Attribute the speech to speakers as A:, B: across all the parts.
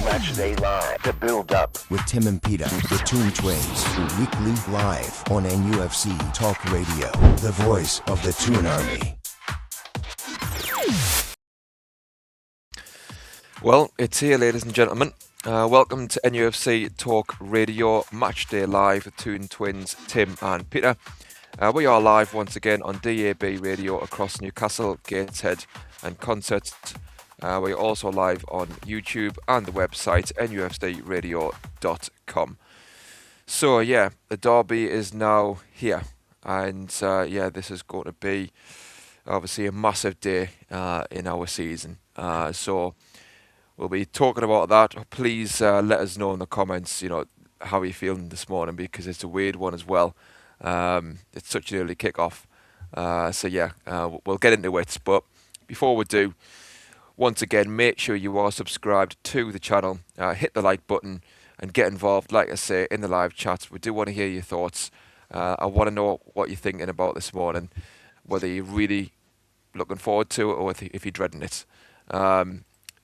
A: Matchday Live, the buildup.
B: With Tim and Peter, the Toon Twins, weekly live on NUFC Talk Radio, the voice of the Toon Army.
C: Well, it's here, ladies and gentlemen. Welcome to NUFC Talk Radio, Matchday Live, the Toon Twins, Tim and Peter. We are live once again on DAB radio across Newcastle, Gateshead and Concert. We're also live on YouTube and the website nufcradio.com. So yeah, the derby is now here, and this is going to be obviously a massive day in our season. So we'll be talking about that. Please let us know in the comments, how you're feeling this morning, because it's a weird one as well. It's such an early kick-off. We'll get into it. But before we do, once again, make sure you are subscribed to the channel. Hit the like button and get involved, like I say, in the live chat. We do want to hear your thoughts. I want to know what you're thinking about this morning, whether you're really looking forward to it or if you're dreading it.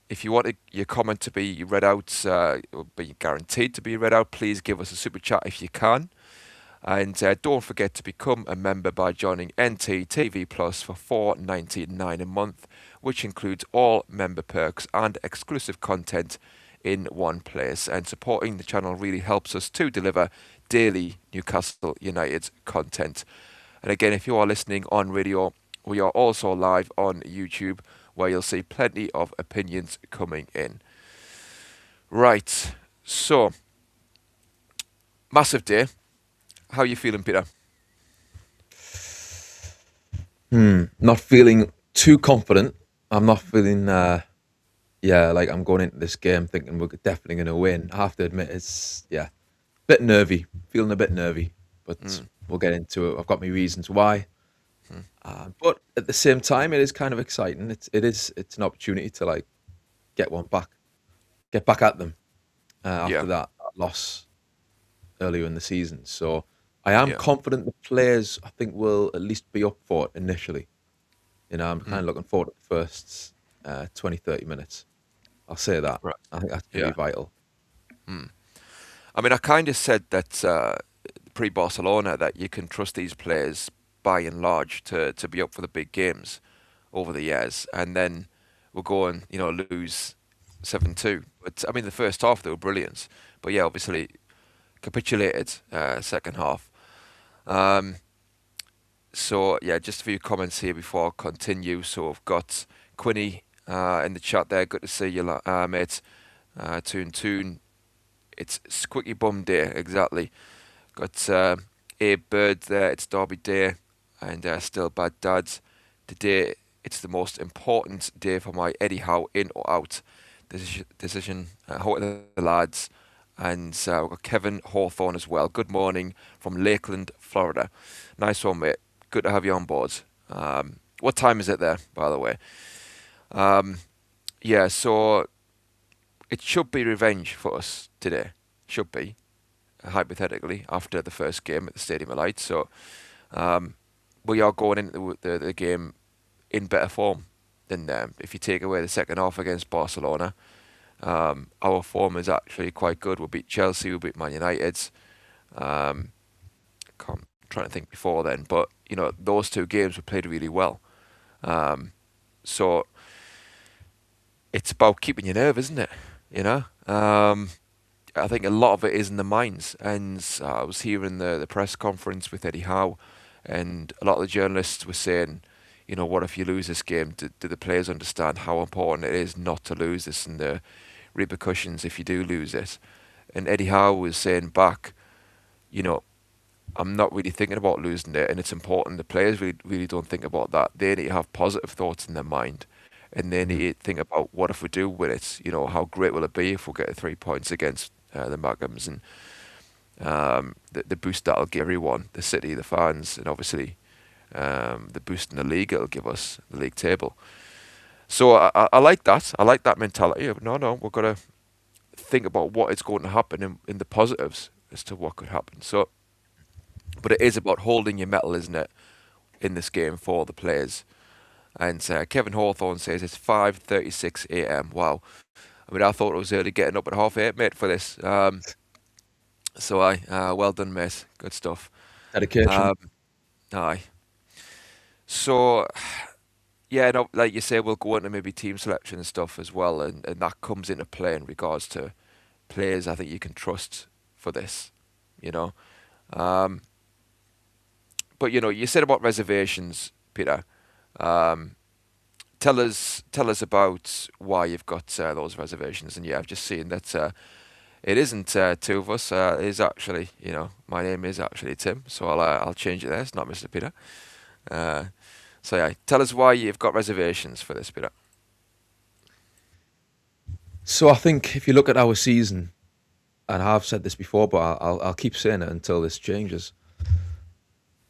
C: If you want your comment to be read out, or be guaranteed to be read out, please give us a super chat if you can. And don't forget to become a member by joining NT TV Plus for $4.99 a month, which includes all member perks and exclusive content in one place. And supporting the channel really helps us to deliver daily Newcastle United content. And again, if you are listening on radio, we are also live on YouTube, where you'll see plenty of opinions coming in. Right, so massive day. How are you feeling, Peter?
D: Not feeling too confident. I'm not feeling, like I'm going into this game thinking we're definitely going to win. I have to admit, it's, a bit nervy. Feeling a bit nervy, but we'll get into it. I've got my reasons why. But at the same time, it is kind of exciting. It's an opportunity to get back at them after that loss earlier in the season. So I am confident the players, I think, will at least be up for it initially. I'm kind of looking forward to the first 20, 30 minutes. I'll say that. Right. I think that's pretty vital.
C: I mean, I kind of said that pre-Barcelona that you can trust these players by and large to be up for the big games over the years, and then we'll go and lose 7-2. But I mean, the first half they were brilliant, but obviously capitulated second half. Just a few comments here before I continue. So I've got Quinny in the chat there. Good to see you, mate. Toon. It's Squeaky Bum Day, exactly. Got Abe Bird there. It's Derby Day. And still bad dads. Today, it's the most important day for my Eddie Howe in or out decision. How are the lads? And we've got Kevin Hawthorne as well. Good morning from Lakeland, Florida. Nice one, mate. Good to have you on board. What time is it there, by the way? So it should be revenge for us today. Should be, hypothetically, after the first game at the Stadium of Light. So we are going into the game in better form than them. If you take away the second half against Barcelona, our form is actually quite good. We beat Chelsea, we beat Man United. I'm trying to think before then, but those two games we played really well. So it's about keeping your nerve, isn't it? I think a lot of it is in the minds. And I was hearing the press conference with Eddie Howe, and a lot of the journalists were saying, what if you lose this game? Do the players understand how important it is not to lose this and the repercussions if you do lose it? And Eddie Howe was saying back, I'm not really thinking about losing it, and it's important. The players really don't think about that. They need to have positive thoughts in their mind, and they need to think about, what if we do win it? How great will it be if we get 3 points against the Magpies, and the boost that'll give everyone, the city, the fans, and obviously the boost in the league it'll give us, the league table. So I like that. I like that mentality of, no, we've got to think about what is going to happen in the positives as to what could happen. So, but it is about holding your mettle, isn't it, in this game for the players. And Kevin Hawthorne says it's 5:36 a.m. Wow. I mean, I thought it was early getting up at 8:30, mate, for this. So well done, mate. Good stuff.
D: Dedication.
C: Aye. So, yeah, no, like you say, we'll go into maybe team selection and stuff as well, and that comes into play in regards to players I think you can trust for this, you know. But you said about reservations, Peter. Tell us about why you've got those reservations. And yeah, I've just seen that it isn't two of us. It is actually, my name is actually Tim, so I'll change it there. It's not Mr. Peter. So yeah, tell us why you've got reservations for this, Peter.
D: So I think if you look at our season, and I've said this before, but I'll keep saying it until this changes.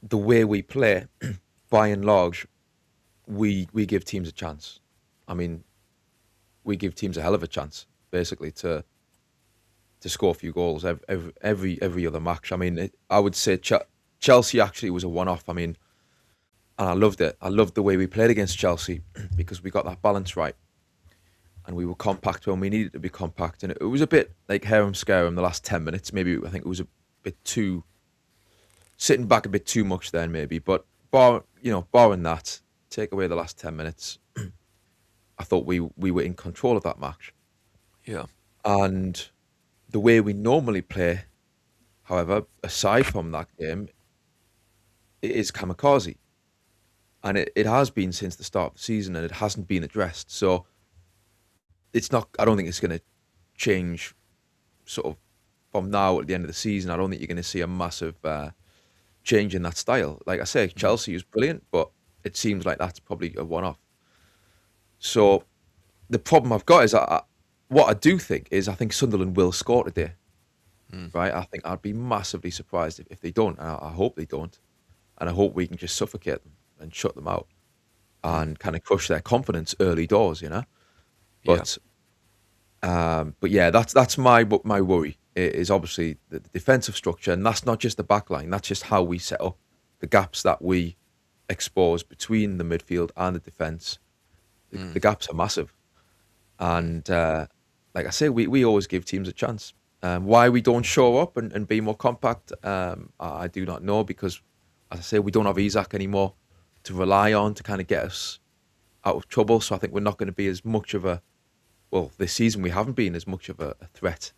D: The way we play, by and large, we give teams a chance. I mean, we give teams a hell of a chance, basically, to score a few goals every other match. I mean, I would say Chelsea actually was a one-off. I mean, and I loved it. I loved the way we played against Chelsea because we got that balance right. And we were compact when we needed to be compact. And it was a bit like harem scarum the last 10 minutes. Maybe I think it was a bit too, sitting back a bit too much then maybe. But barring that, take away the last 10 minutes, I thought we were in control of that match.
C: Yeah.
D: And the way we normally play, however, aside from that game, it is kamikaze. And it has been since the start of the season, and it hasn't been addressed. So it's not, I don't think it's going to change sort of from now at the end of the season. I don't think you're going to see a massive change in that style. Like I say, Chelsea is brilliant, but it seems like that's probably a one-off. So the problem I've got is what I do think is I think Sunderland will score today, right? I think I'd be massively surprised if they don't, and I hope they don't. And I hope we can just suffocate them and shut them out and kind of crush their confidence early doors, But yeah, that's my worry is obviously the defensive structure, and that's not just the back line. That's just how we set up the gaps that we expose between the midfield and the defence. The gaps are massive, and like I say, we always give teams a chance. Why we don't show up and be more compact, I do not know, because as I say, we don't have Isak anymore to rely on to kind of get us out of trouble. So I think we're not going to be as much of this season we haven't been as much of a threat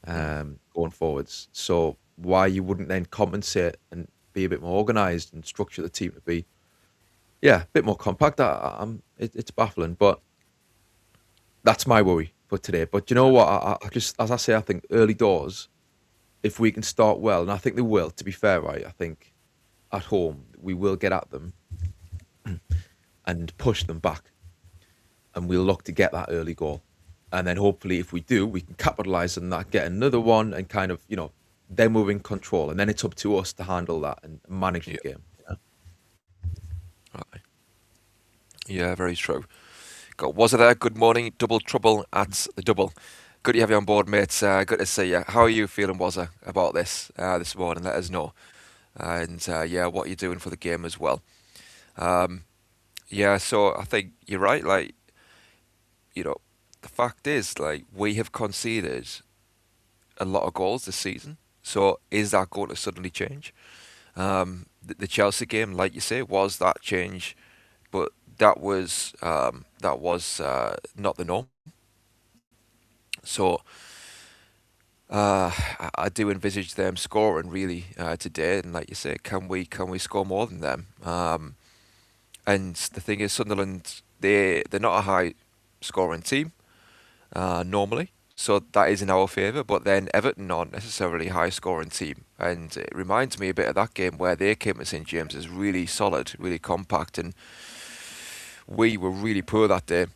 D: going forwards. So why you wouldn't then compensate and be a bit more organised and structure the team to be, a bit more compact. It's baffling, but that's my worry for today. But you know what? I just, as I say, I think early doors, if we can start well, and I think they will, to be fair, right? I think at home we will get at them and push them back, and we'll look to get that early goal. And then hopefully if we do, we can capitalise on that, get another one, and kind of, then we're in control. And then it's up to us to handle that and manage the game.
C: Right. Yeah, very true. Got Wazza there. Good morning. Double trouble at the double. Good to have you on board, mates. Good to see you. How are you feeling, Wazza, about this morning? Let us know. And what you're doing for the game as well. So I think you're right. Like, the fact is, like, we have conceded a lot of goals this season. So is that going to suddenly change? The Chelsea game, like you say, was that change, but that was not the norm. So I do envisage them scoring really today, and like you say, can we score more than them? And the thing is, Sunderland, they're not a high scoring team normally, so that is in our favour. But then Everton aren't necessarily a high scoring team, and it reminds me a bit of that game where they came to St James's really solid, really compact, and we were really poor that day,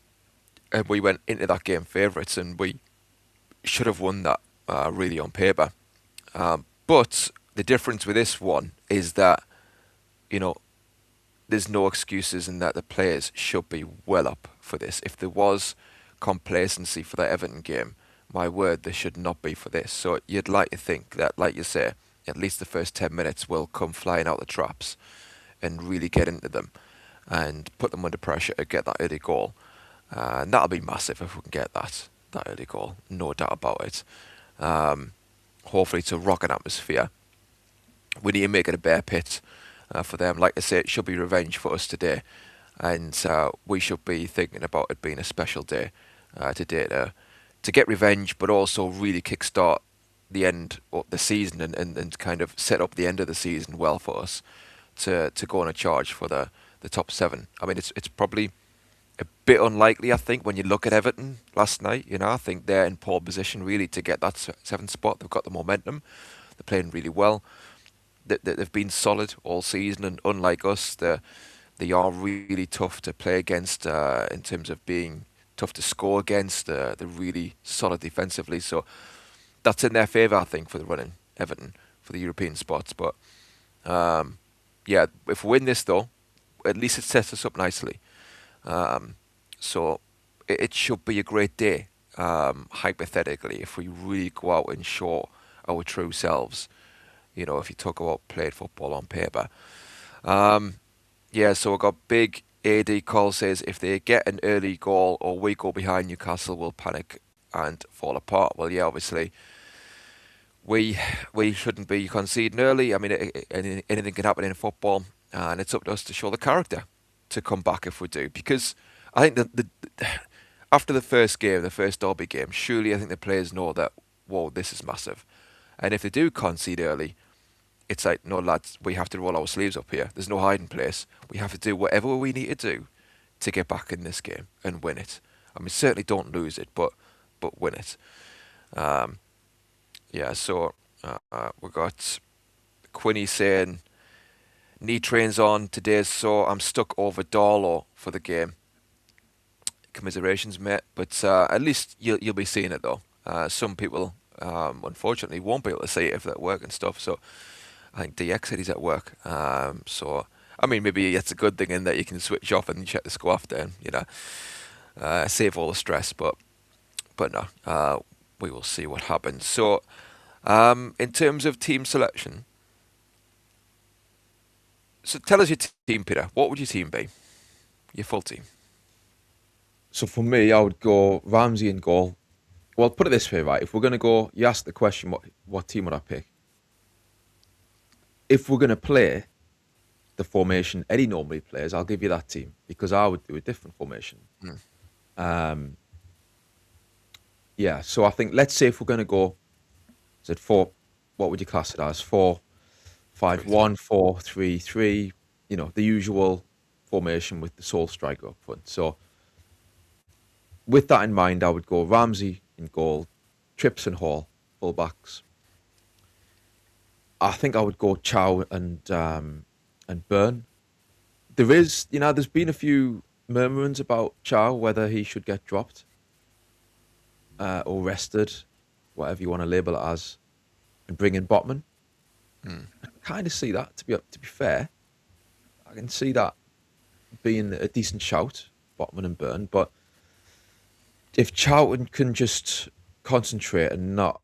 C: and we went into that game favourites, and we should have won that really on paper. But the difference with this one is that, there's no excuses, and that the players should be well up for this. If there was complacency for that Everton game, my word, there should not be for this. So you'd like to think that, like you say, at least the first 10 minutes will come flying out the traps and really get into them and put them under pressure to get that early goal. And that'll be massive if we can get that. that early goal, no doubt about it. Hopefully it's a rocket atmosphere. We need to make it a bear pit for them. Like I say, it should be revenge for us today, and we should be thinking about it being a special day today to get revenge, but also really kickstart the end of the season and kind of set up the end of the season well for us to go on a charge for the top 7. I mean, it's probably a bit unlikely, I think, when you look at Everton last night. I think they're in pole position really to get that 7th spot. They've got the momentum. They're playing really well. They've been solid all season, and unlike us, they are really tough to play against in terms of being tough to score against. They're really solid defensively, so that's in their favour, I think, for the running Everton for the European spots. But yeah, if we win this though, at least it sets us up nicely. So it should be a great day, hypothetically, if we really go out and show our true selves. If you talk about playing football on paper. Yeah, so we got big AD call says if they get an early goal or we go behind, Newcastle will panic and fall apart. Well, yeah, obviously we shouldn't be conceding early. I mean, anything can happen in football, and it's up to us to show the character to come back if we do. Because I think that after the first game, the first derby game, surely I think the players know that, whoa, this is massive. And if they do concede early, it's like, no, lads, we have to roll our sleeves up here. There's no hiding place. We have to do whatever we need to do to get back in this game and win it. I mean, certainly don't lose it, but win it. Yeah, so we got Quinny saying, knee trains on today, so I'm stuck over Darlow for the game. Commiserations, mate, but at least you'll be seeing it though. Some people, unfortunately, won't be able to see it if they're at work and stuff. So I think DX said he's at work. So I mean, maybe it's a good thing in that you can switch off and check the score after, and save all the stress. But no, we will see what happens. So in terms of team selection, so tell us your team, Peter. What would your team be? Your full team.
D: So for me, I would go Ramsey in goal. Well, put it this way, right? If we're going to go, you asked the question, what team would I pick? If we're going to play the formation Eddie normally plays, I'll give you that team because I would do a different formation. Yeah, so I think, let's say if we're going to go, is it 4, what would you class it as? 4-5-1, 4-3-3, the usual formation with the sole striker up front. So with that in mind, I would go Ramsey in goal, Trips and Hall, full-backs. I think I would go Chow and Byrne. There is, there's been a few murmurings about Chow, whether he should get dropped or rested, whatever you want to label it as, and bring in Botman. I kind of see that, to be fair. I can see that being a decent shout, Botman and Byrne, but if Charlton can just concentrate and not,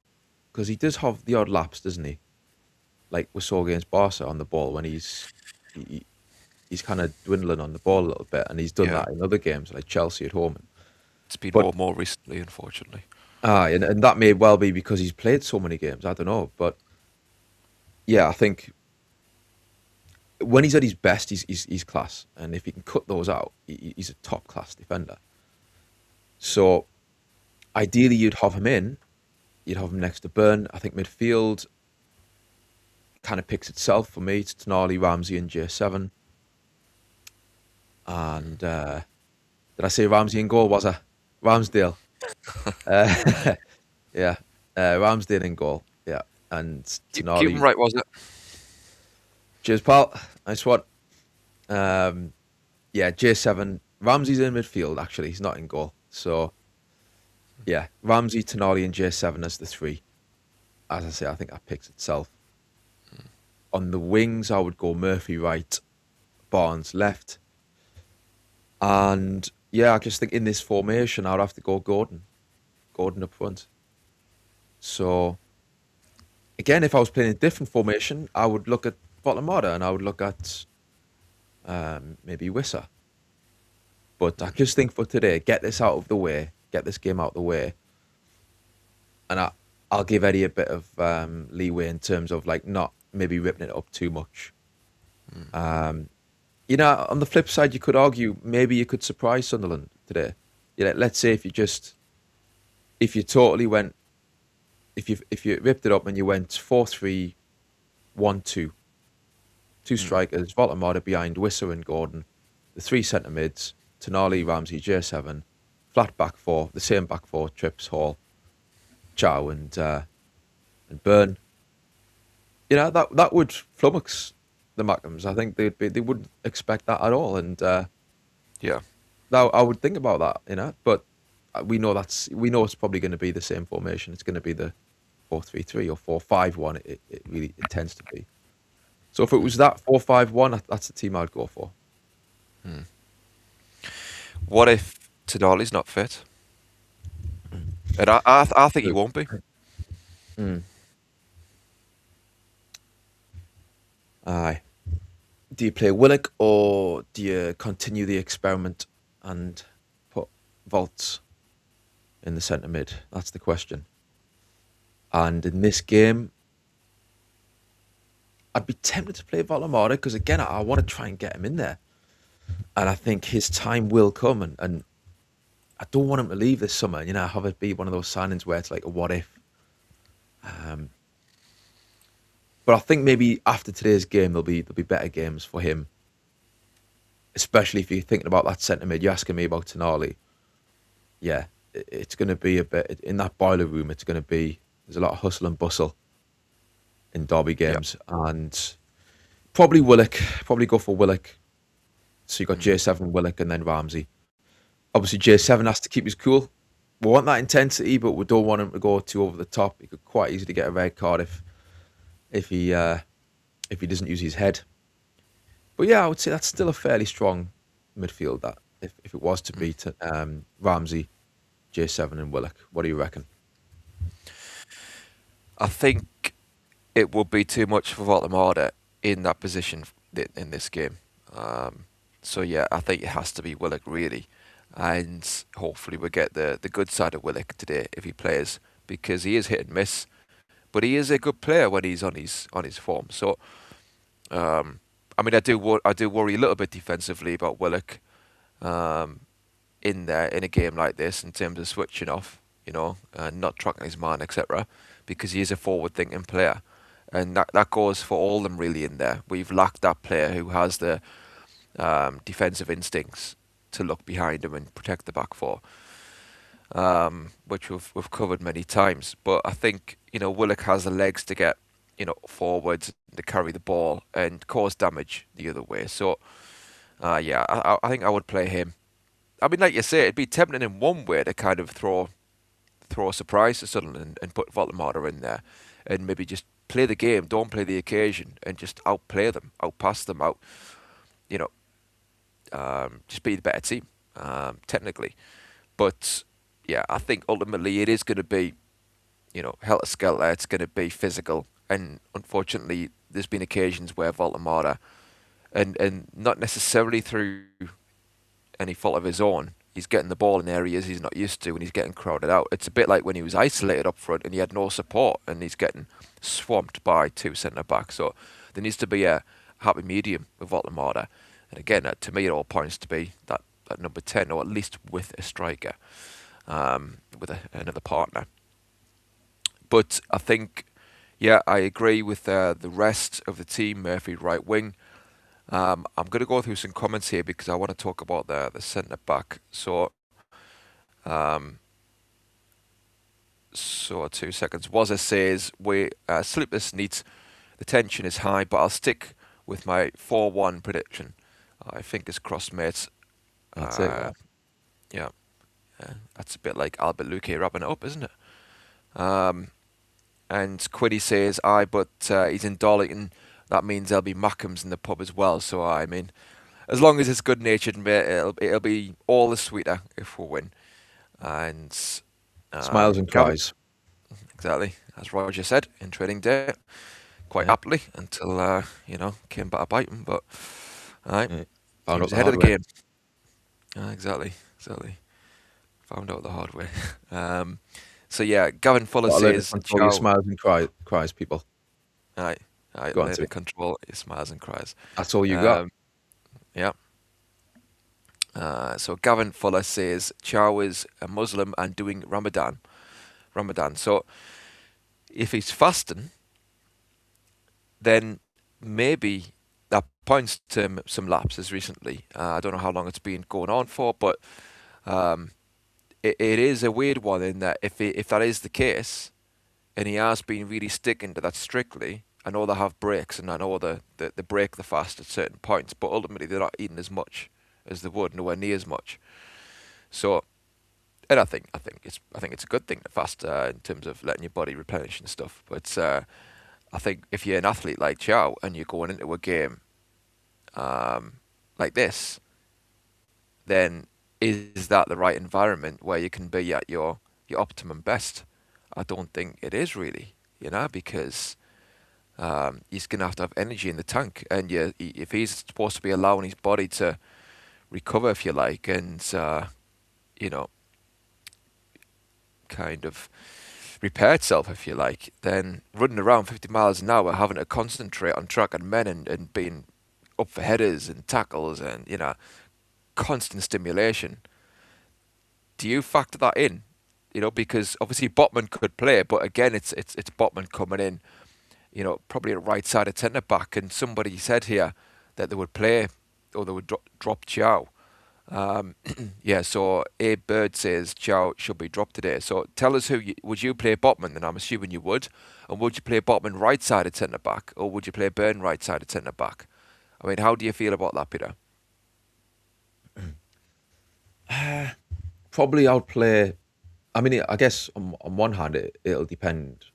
D: because he does have the odd lapse, doesn't he? Like we saw against Barca on the ball when he's kind of dwindling on the ball a little bit, and he's done that in other games like Chelsea at home.
C: It's been more recently, unfortunately.
D: And that may well be because he's played so many games. I don't know, but yeah, I think when he's at his best, he's class, and if he can cut those out, he's a top class defender. So ideally, you'd have him in. You'd have him next to Byrne. I think midfield kind of picks itself for me. It's Tonali, Ramsey, and J7. And did I say Ramsey in goal? Was I? Ramsdale. Yeah, Ramsdale in goal. Yeah, and Tonali.
C: Keep him right, was it?
D: Cheers, pal. Nice one. Yeah, J7. Ramsey's in midfield, actually. He's not in goal. So, yeah, Ramsey, Tonali, and J7 as the 3. As I say, I think that picks itself. On the wings, I would go Murphy right, Barnes left. And, yeah, I just think in this formation, I'd have to go Gordon up front. So, again, if I was playing a different formation, I would look at Votamata and I would look at maybe Wissa. But I just think for today, get this out of the way, get this game out of the way. and I'll give Eddie a bit of leeway in terms of like not maybe ripping it up too much. You know, on the flip side, you could argue maybe you could surprise Sunderland today. You know, let's say if you totally went, if you ripped it up and you went 4-3-1-2, two strikers, Voltamada behind Wisser and Gordon, the three centre mids, Tonali, Ramsey, J7, flat back four, the same back four, Trips, Hall, Chow and Byrne. You know, that would flummox the Mackhams. I think they wouldn't expect that at all. And
C: Yeah.
D: now I would think about that, you know, but we know it's probably going to be the same formation. It's going to be the 4-3-3 or 4-5-1. It really it tends to be. So if it was that 4-5-1, that's the team I'd go for.
C: What if Tonali's not fit? And I think he won't be.
D: Aye. Do you play Willock or do you continue the experiment and put Volts in the centre mid? That's the question. And in this game, I'd be tempted to play Voltamada because, again, I want to try and get him in there. And I think his time will come. And I don't want him to leave this summer. You know, have it be one of those signings where it's like a what if. But I think maybe after today's game, there'll be better games for him. Especially if you're thinking about that centre mid. You're asking me about Tonali. Yeah, it's going to be a bit... In that boiler room, it's going to be... There's a lot of hustle and bustle in derby games. Yep. And probably Willock. Probably go for Willock. So you got J7, Willock, and then Ramsey. Obviously, J7 has to keep his cool. We want that intensity, but we don't want him to go too over the top. He could quite easily get a red card if he doesn't use his head. But yeah, I would say that's still a fairly strong midfield. That if it was to be Ramsey, J7, and Willock. What do you reckon?
C: I think it would be too much for Voltamada in that position in this game. So yeah, I think it has to be Willock really, and hopefully we get the good side of Willock today if he plays, because he is hit and miss, but he is a good player when he's on his form. So I mean, I do worry a little bit defensively about Willock in a game like this in terms of switching off, you know, and not tracking his man, etc. Because he is a forward-thinking player, and that goes for all of them really in there. We've lacked that player who has the defensive instincts to look behind him and protect the back four, which we've covered many times. But I think, you know, Willock has the legs to get, you know, forwards to carry the ball and cause damage the other way. So yeah, I think I would play him. I mean, like you say, it'd be tempting in one way to kind of throw a surprise to Sunderland and put Voltamada in there and maybe just play the game, don't play the occasion, and just outplay them, outpass them, you know, just be the better team, technically. But yeah, I think ultimately it is going to be, you know, helter-skelter. It's going to be physical, and unfortunately, there's been occasions where Voltamada, and not necessarily through any fault of his own, he's getting the ball in areas he's not used to, and he's getting crowded out. It's a bit like when he was isolated up front and he had no support, and he's getting swamped by two centre backs. So there needs to be a happy medium with Voltamada. And again, to me, it all points to be that number 10, or at least with a striker, with another partner. But I think, yeah, I agree with the rest of the team. Murphy right wing. I'm going to go through some comments here because I want to talk about the centre back. So 2 seconds. Wazza says, we sleepless needs. The tension is high, but I'll stick with my 4-1 prediction. I think it's crossed, mates.
D: That's it.
C: Yeah. That's a bit like Albert Luque wrapping it up, isn't it? And Quiddy says, but he's in Darlington. That means there'll be Mackhams in the pub as well. So, I mean, as long as it's good-natured, it'll be all the sweeter if we win. And
D: smiles and cries.
C: Exactly. As Roger said in training day, quite aptly, until, you know, came back to bite him. But, all right.
D: Found out the
C: ahead of
D: hard
C: the
D: way.
C: game. Exactly. Found out the hard way. So yeah, Gavin Fuller
D: Gotta learn to
C: says,
D: control your
C: "Ciao."
D: smiles and cries, people.
C: Aye, aye,
D: Go on
C: learn
D: to
C: to
D: it.
C: control your smiles and cries.
D: That's all you got.
C: Um, yeah. So Gavin Fuller says, "Chow is a Muslim and doing Ramadan. Ramadan. So if he's fasting, then maybe that points to some lapses recently. I don't know how long it's been going on for, but um, it is a weird one in that if that is the case, and he has been really sticking to that strictly. I know they have breaks, and I know they break the fast at certain points, but ultimately they're not eating as much as they would, nowhere near as much. So, and I think it's a good thing to fast in terms of letting your body replenish and stuff. But I think if you're an athlete like Chow and you're going into a game like this, then is that the right environment where you can be at your optimum best? I don't think it is really, because he's going to have energy in the tank, and if he's supposed to be allowing his body to recover, if you like, and you know, kind of repair itself, if you like, then running around 50 miles an hour, having to concentrate on tracking men and being up for headers and tackles and constant stimulation. Do you factor that in? Because obviously Botman could play, but again, it's Botman coming in, probably at right side of centre back, and somebody said here that they would play or they would drop Chow. Yeah, so Abe Bird says Chow should be dropped today. So tell us would you play Botman? And I'm assuming you would. And would you play Botman right side of centre back, or would you play Byrne right side of centre back? I mean, how do you feel about that, Peter?
D: Probably I'll play. I mean, I guess on one hand, it'll depend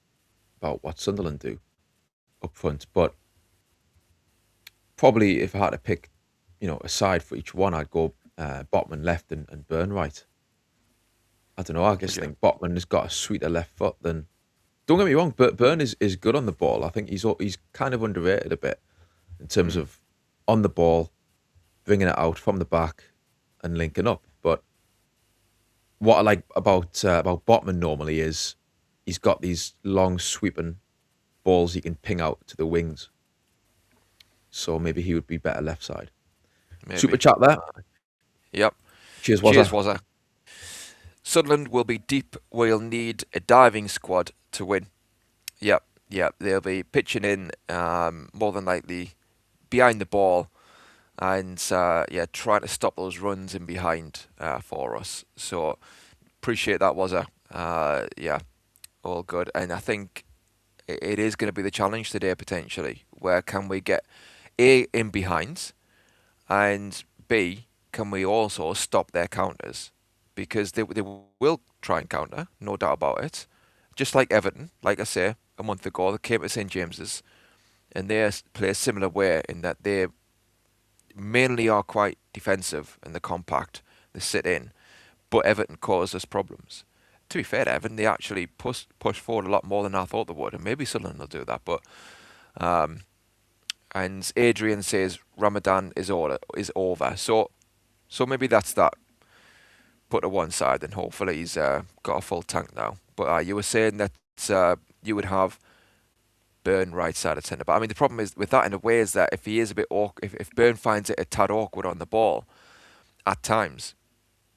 D: about what Sunderland do up front. But probably if I had to pick, a side for each one, I'd go Botman left and Byrne right. I don't know. I just think Botman has got a sweeter left foot than. Don't get me wrong, but Byrne is good on the ball. I think he's kind of underrated a bit in terms of on the ball, bringing it out from the back and linking up. But what I like about Botman normally is he's got these long sweeping balls he can ping out to the wings. So maybe he would be better left side.
C: Maybe.
D: Super chat there.
C: Yep.
D: Cheers, Wazza.
C: Cheers, Wazza. Sunderland will be deep. We'll need a diving squad to win. Yep. They'll be pitching in more than likely behind the ball and trying to stop those runs in behind for us. So appreciate that, Wazza. All good. And I think it is going to be the challenge today potentially. Where can we get A, in behinds, and B, can we also stop their counters? Because they will try and counter, no doubt about it. Just like Everton, like I say, a month ago, they came to St James's, and they play a similar way in that they mainly are quite defensive and they're compact, they sit in, but Everton caused us problems. To be fair to Everton, they actually push forward a lot more than I thought they would, and maybe Sunderland will do that, but and Adrian says Ramadan is over. So maybe that's that. Put to one side, and hopefully he's got a full tank now. But you were saying that you would have Byrne right side of centre back. I mean, the problem is with that in a way is that if he is a bit awkward, if Byrne finds it a tad awkward on the ball, at times,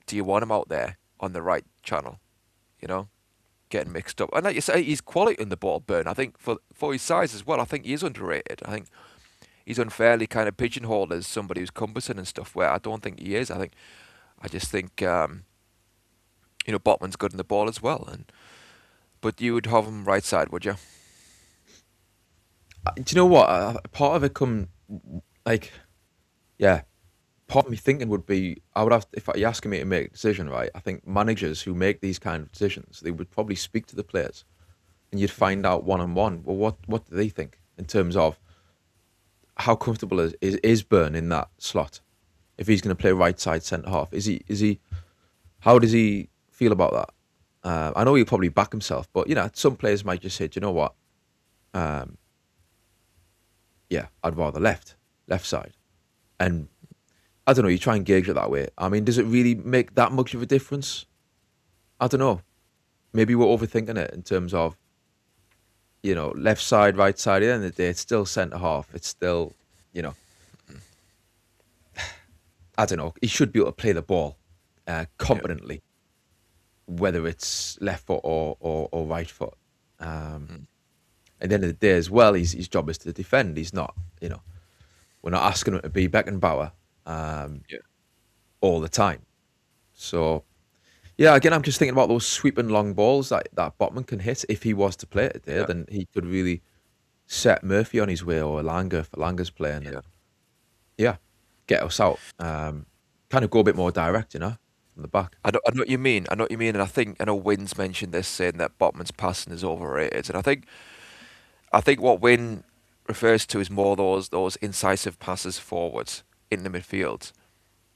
C: do you want him out there on the right channel? Getting mixed up. And like you say, he's quality in the ball, Byrne. I think for his size as well, I think he is underrated. I think he's unfairly kind of pigeonholed as somebody who's cumbersome and stuff, where I don't think he is. I just think, Botman's good in the ball as well. But you would have him right side, would you?
D: Do you know what? Part of it part of me thinking would be, I would have, if you're asking me to make a decision, right? I think managers who make these kind of decisions, they would probably speak to the players and you'd find out one-on-one, well, what do they think in terms of how comfortable is Byrne in that slot? If he's going to play right side centre half, is he? How does he feel about that? I know he'll probably back himself, but some players might just say, do you know what? I'd rather left side, and I don't know. You try and gauge it that way. I mean, does it really make that much of a difference? I don't know. maybe we're overthinking it in terms of, left side, right side. At the end of the day, it's still centre half. It's still, you know, I don't know. He should be able to play the ball competently, whether it's left foot or right foot. At the end of the day as well, his job is to defend. He's not, we're not asking him to be Beckenbauer all the time. So, yeah, again, I'm just thinking about those sweeping long balls that Botman can hit. If he was to play it there, then he could really set Murphy on his way, or Elanga if Elanga's playing. And, get us out. Kind of go a bit more direct, from the back.
C: I know what you mean. I know what you mean, and I know Wynn's mentioned this, saying that Botman's passing is overrated, and I think what Wynn refers to is more those incisive passes forwards in the midfield.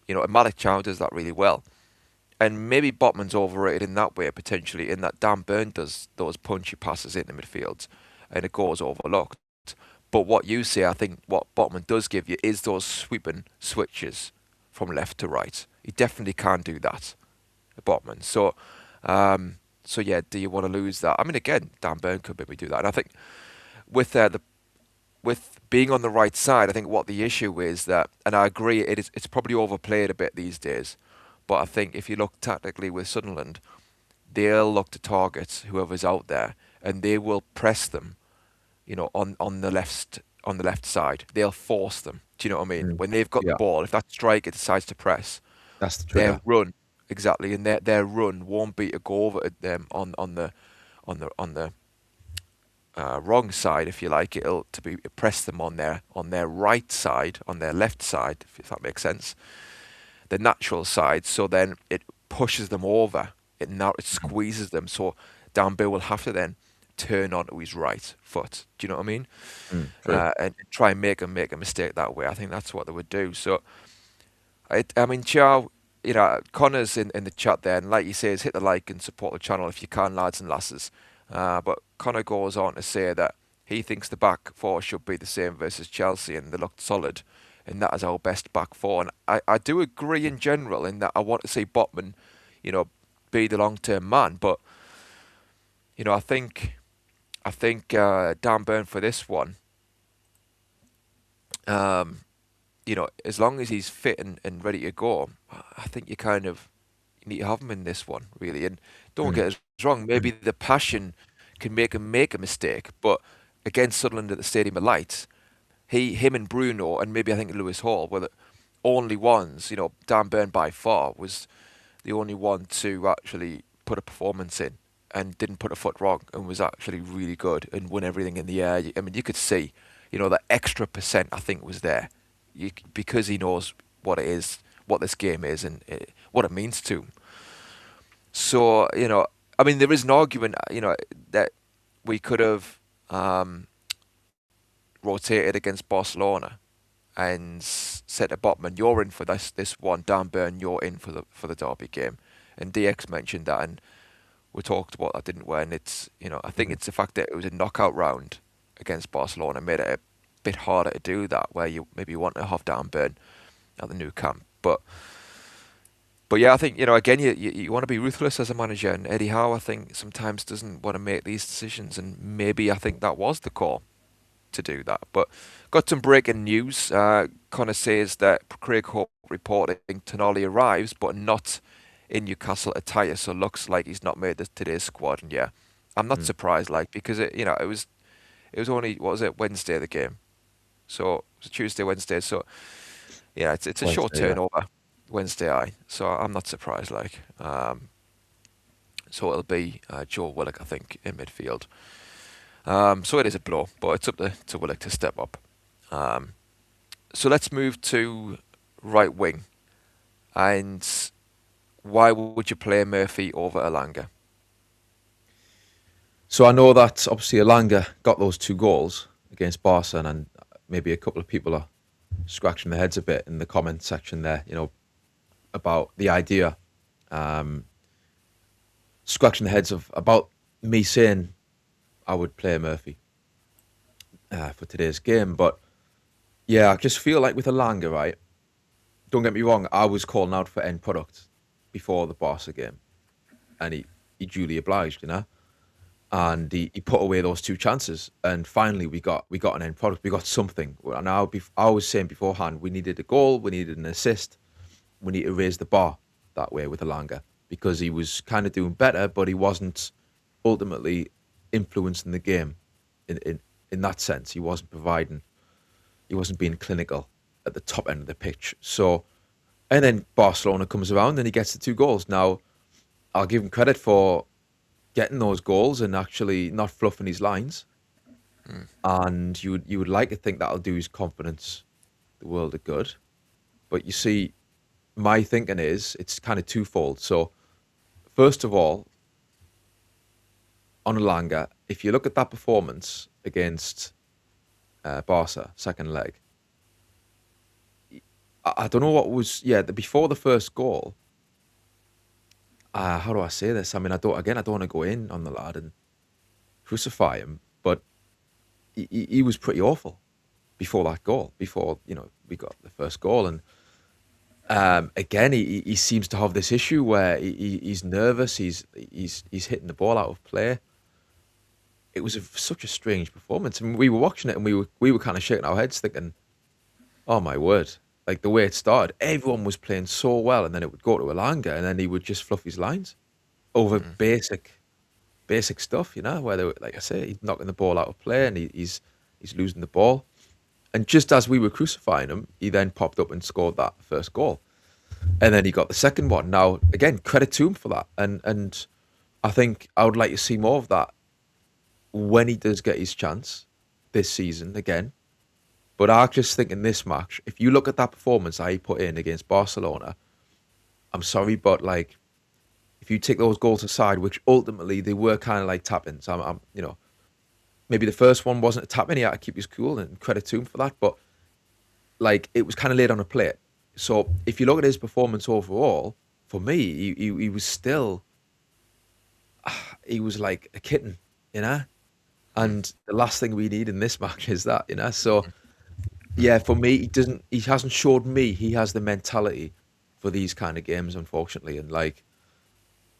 C: And Malik Chow does that really well. And maybe Botman's overrated in that way, potentially, in that Dan Burn does those punchy passes in the midfield and it goes overlooked. But what you say, I think what Botman does give you is those sweeping switches from left to right. He definitely can do that, Botman. So yeah, do you want to lose that? I mean, again, Dan Burn could maybe do that. And I think with being on the right side, I think what the issue is that, and I agree, it's probably overplayed a bit these days. But I think if you look tactically with Sunderland, they'll look to target whoever's out there, and they will press them, on the left side. They'll force them. Do you know what I mean? When they've got the ball, if that striker decides to press,
D: that's the trigger.
C: Their run, exactly, and their run won't be to go over at them on the wrong side, if you like. It'll to be press them on their right side, on their left side, if that makes sense. The natural side, so then it pushes them over. It squeezes them, so Dan Bill will have to then turn onto his right foot. Do you know what I mean? And try and make a mistake that way. I think that's what they would do. So, I mean, Chow, Connor's in the chat there, and like he says, hit the like and support the channel if you can, lads and lasses. But Connor goes on to say that he thinks the back four should be the same versus Chelsea, and they looked solid. And that is our best back four. And I do agree in general in that I want to see Botman, be the long-term man. But, I think Dan Burn for this one, as long as he's fit and ready to go, I think you need to have him in this one, really. And don't get us wrong, maybe the passion can make him make a mistake. But against Sunderland at the Stadium of Light, him and Bruno, and maybe I think Lewis Hall were the only ones, Dan Burn by far was the only one to actually put a performance in and didn't put a foot wrong and was actually really good and won everything in the air. I mean, you could see, that extra percent I think was there because he knows what it is, what this game is and what it means to him. So, I mean, there is an argument, that we could have rotated against Barcelona and said to Botman, you're in for this one, Dan Burn, you're in for the derby game. And DX mentioned that, and we talked about that, didn't we? And it's, I think it's the fact that it was a knockout round against Barcelona made it a bit harder to do that, where you maybe want to have Dan Burn at the new camp. But yeah, I think, again, you want to be ruthless as a manager, and Eddie Howe, I think, sometimes doesn't want to make these decisions, and maybe I think that was the call to do that. But got some breaking news. Connor says that Craig Hope reporting Tonali arrives, but not in Newcastle attire, so looks like he's not made today's squad. And yeah, I'm not surprised, because it was only, what was it, Wednesday the game, so it was Tuesday, Wednesday. So yeah, it's a Wednesday, short turnover. Wednesday, so I'm not surprised. So it'll be Joe Willock, I think, in midfield. So it is a blow, but it's up to Willock to step up. So let's move to right wing. And why would you play Murphy over Elanga?
D: So I know that obviously Elanga got those 2 goals against Barca, and maybe a couple of people are scratching their heads a bit in the comment section there, about the idea, scratching the heads about me saying I would play Murphy for today's game. But yeah, I just feel like with Elanga, right? Don't get me wrong, I was calling out for end product before the Barca game, and he duly obliged, and he put away those two chances, and finally we got an end product. We got something. And I was saying beforehand, we needed a goal, we needed an assist, we need to raise the bar that way with Elanga, because he was kind of doing better, but he wasn't ultimately influencing the game in that sense. He wasn't being clinical at the top end of the pitch. So, and then Barcelona comes around and he gets the 2 goals. Now, I'll give him credit for getting those goals and actually not fluffing his lines. And you would like to think that'll do his confidence the world of good. But you see, my thinking is it's kind of twofold. So, first of all, on Elanga, if you look at that performance against Barca, second leg, I don't know what was, before the first goal, how do I say this? I mean, I don't want to go in on the lad and crucify him, but he was pretty awful before that goal, before, we got the first goal. And again, he seems to have this issue where he's nervous, he's hitting the ball out of play. It was such a strange performance. I mean, we were watching it and we were kind of shaking our heads thinking, oh my word. Like the way it started, everyone was playing so well, and then it would go to Elanga, and then he would just fluff his lines over basic stuff, where like I say, he's knocking the ball out of play and he's losing the ball. And just as we were crucifying him, he then popped up and scored that first goal. And then he got the second one. Now, again, credit to him for that. And I think I would like to see more of that when he does get his chance this season again. But I just think in this match, if you look at that performance that he put in against Barcelona, I'm sorry, but like, if you take those goals aside, which ultimately they were kind of like tap-ins, maybe the first one wasn't a tap-in, he had to keep his cool, and credit to him for that, but like, it was kind of laid on a plate. So if you look at his performance overall, for me, he was still, he was like a kitten, And the last thing we need in this match is that, So, yeah, for me, he hasn't showed me he has the mentality for these kind of games, unfortunately. And like,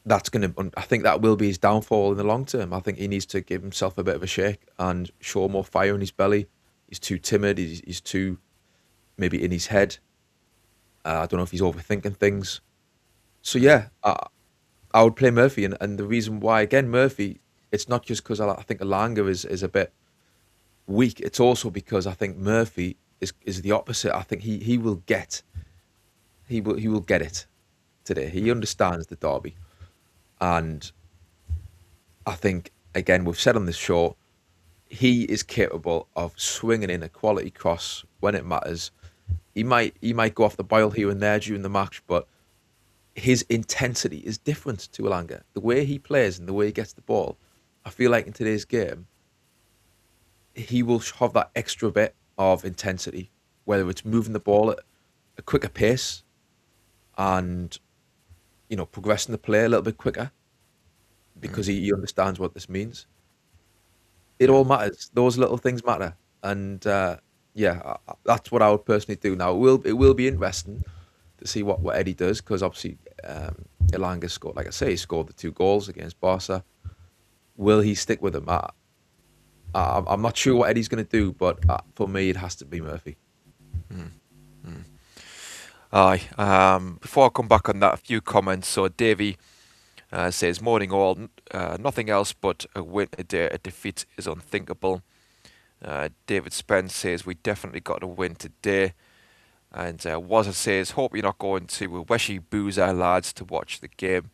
D: I think that will be his downfall in the long term. I think he needs to give himself a bit of a shake and show more fire in his belly. He's too timid. He's too maybe in his head. I don't know if he's overthinking things. So yeah, I would play Murphy. And the reason why, again, Murphy, it's not just because I think Elanga is a bit weak. It's also because I think Murphy is the opposite. I think he will get it today. He understands the derby, and I think, again, we've said on this show, he is capable of swinging in a quality cross when it matters. He might go off the boil here and there during the match, but his intensity is different to Elanga. The way he plays and the way he gets the ball, I feel like in today's game, he will have that extra bit of intensity, whether it's moving the ball at a quicker pace and, progressing the play a little bit quicker, because he understands what this means. It all matters. Those little things matter. And that's what I would personally do. Now, it will be interesting to see what Eddie does, because obviously Elanga scored, like I say, he scored the 2 goals against Barca. Will he stick with them? I'm not sure what Eddie's going to do, but for me, it has to be Murphy.
C: Aye. Before I come back on that, a few comments. So Davey says, morning all, nothing else but a win today. A defeat is unthinkable. David Spence says, we definitely got a win today. And Wazza says, hope you're not going to Wishy Boozer lads to watch the game.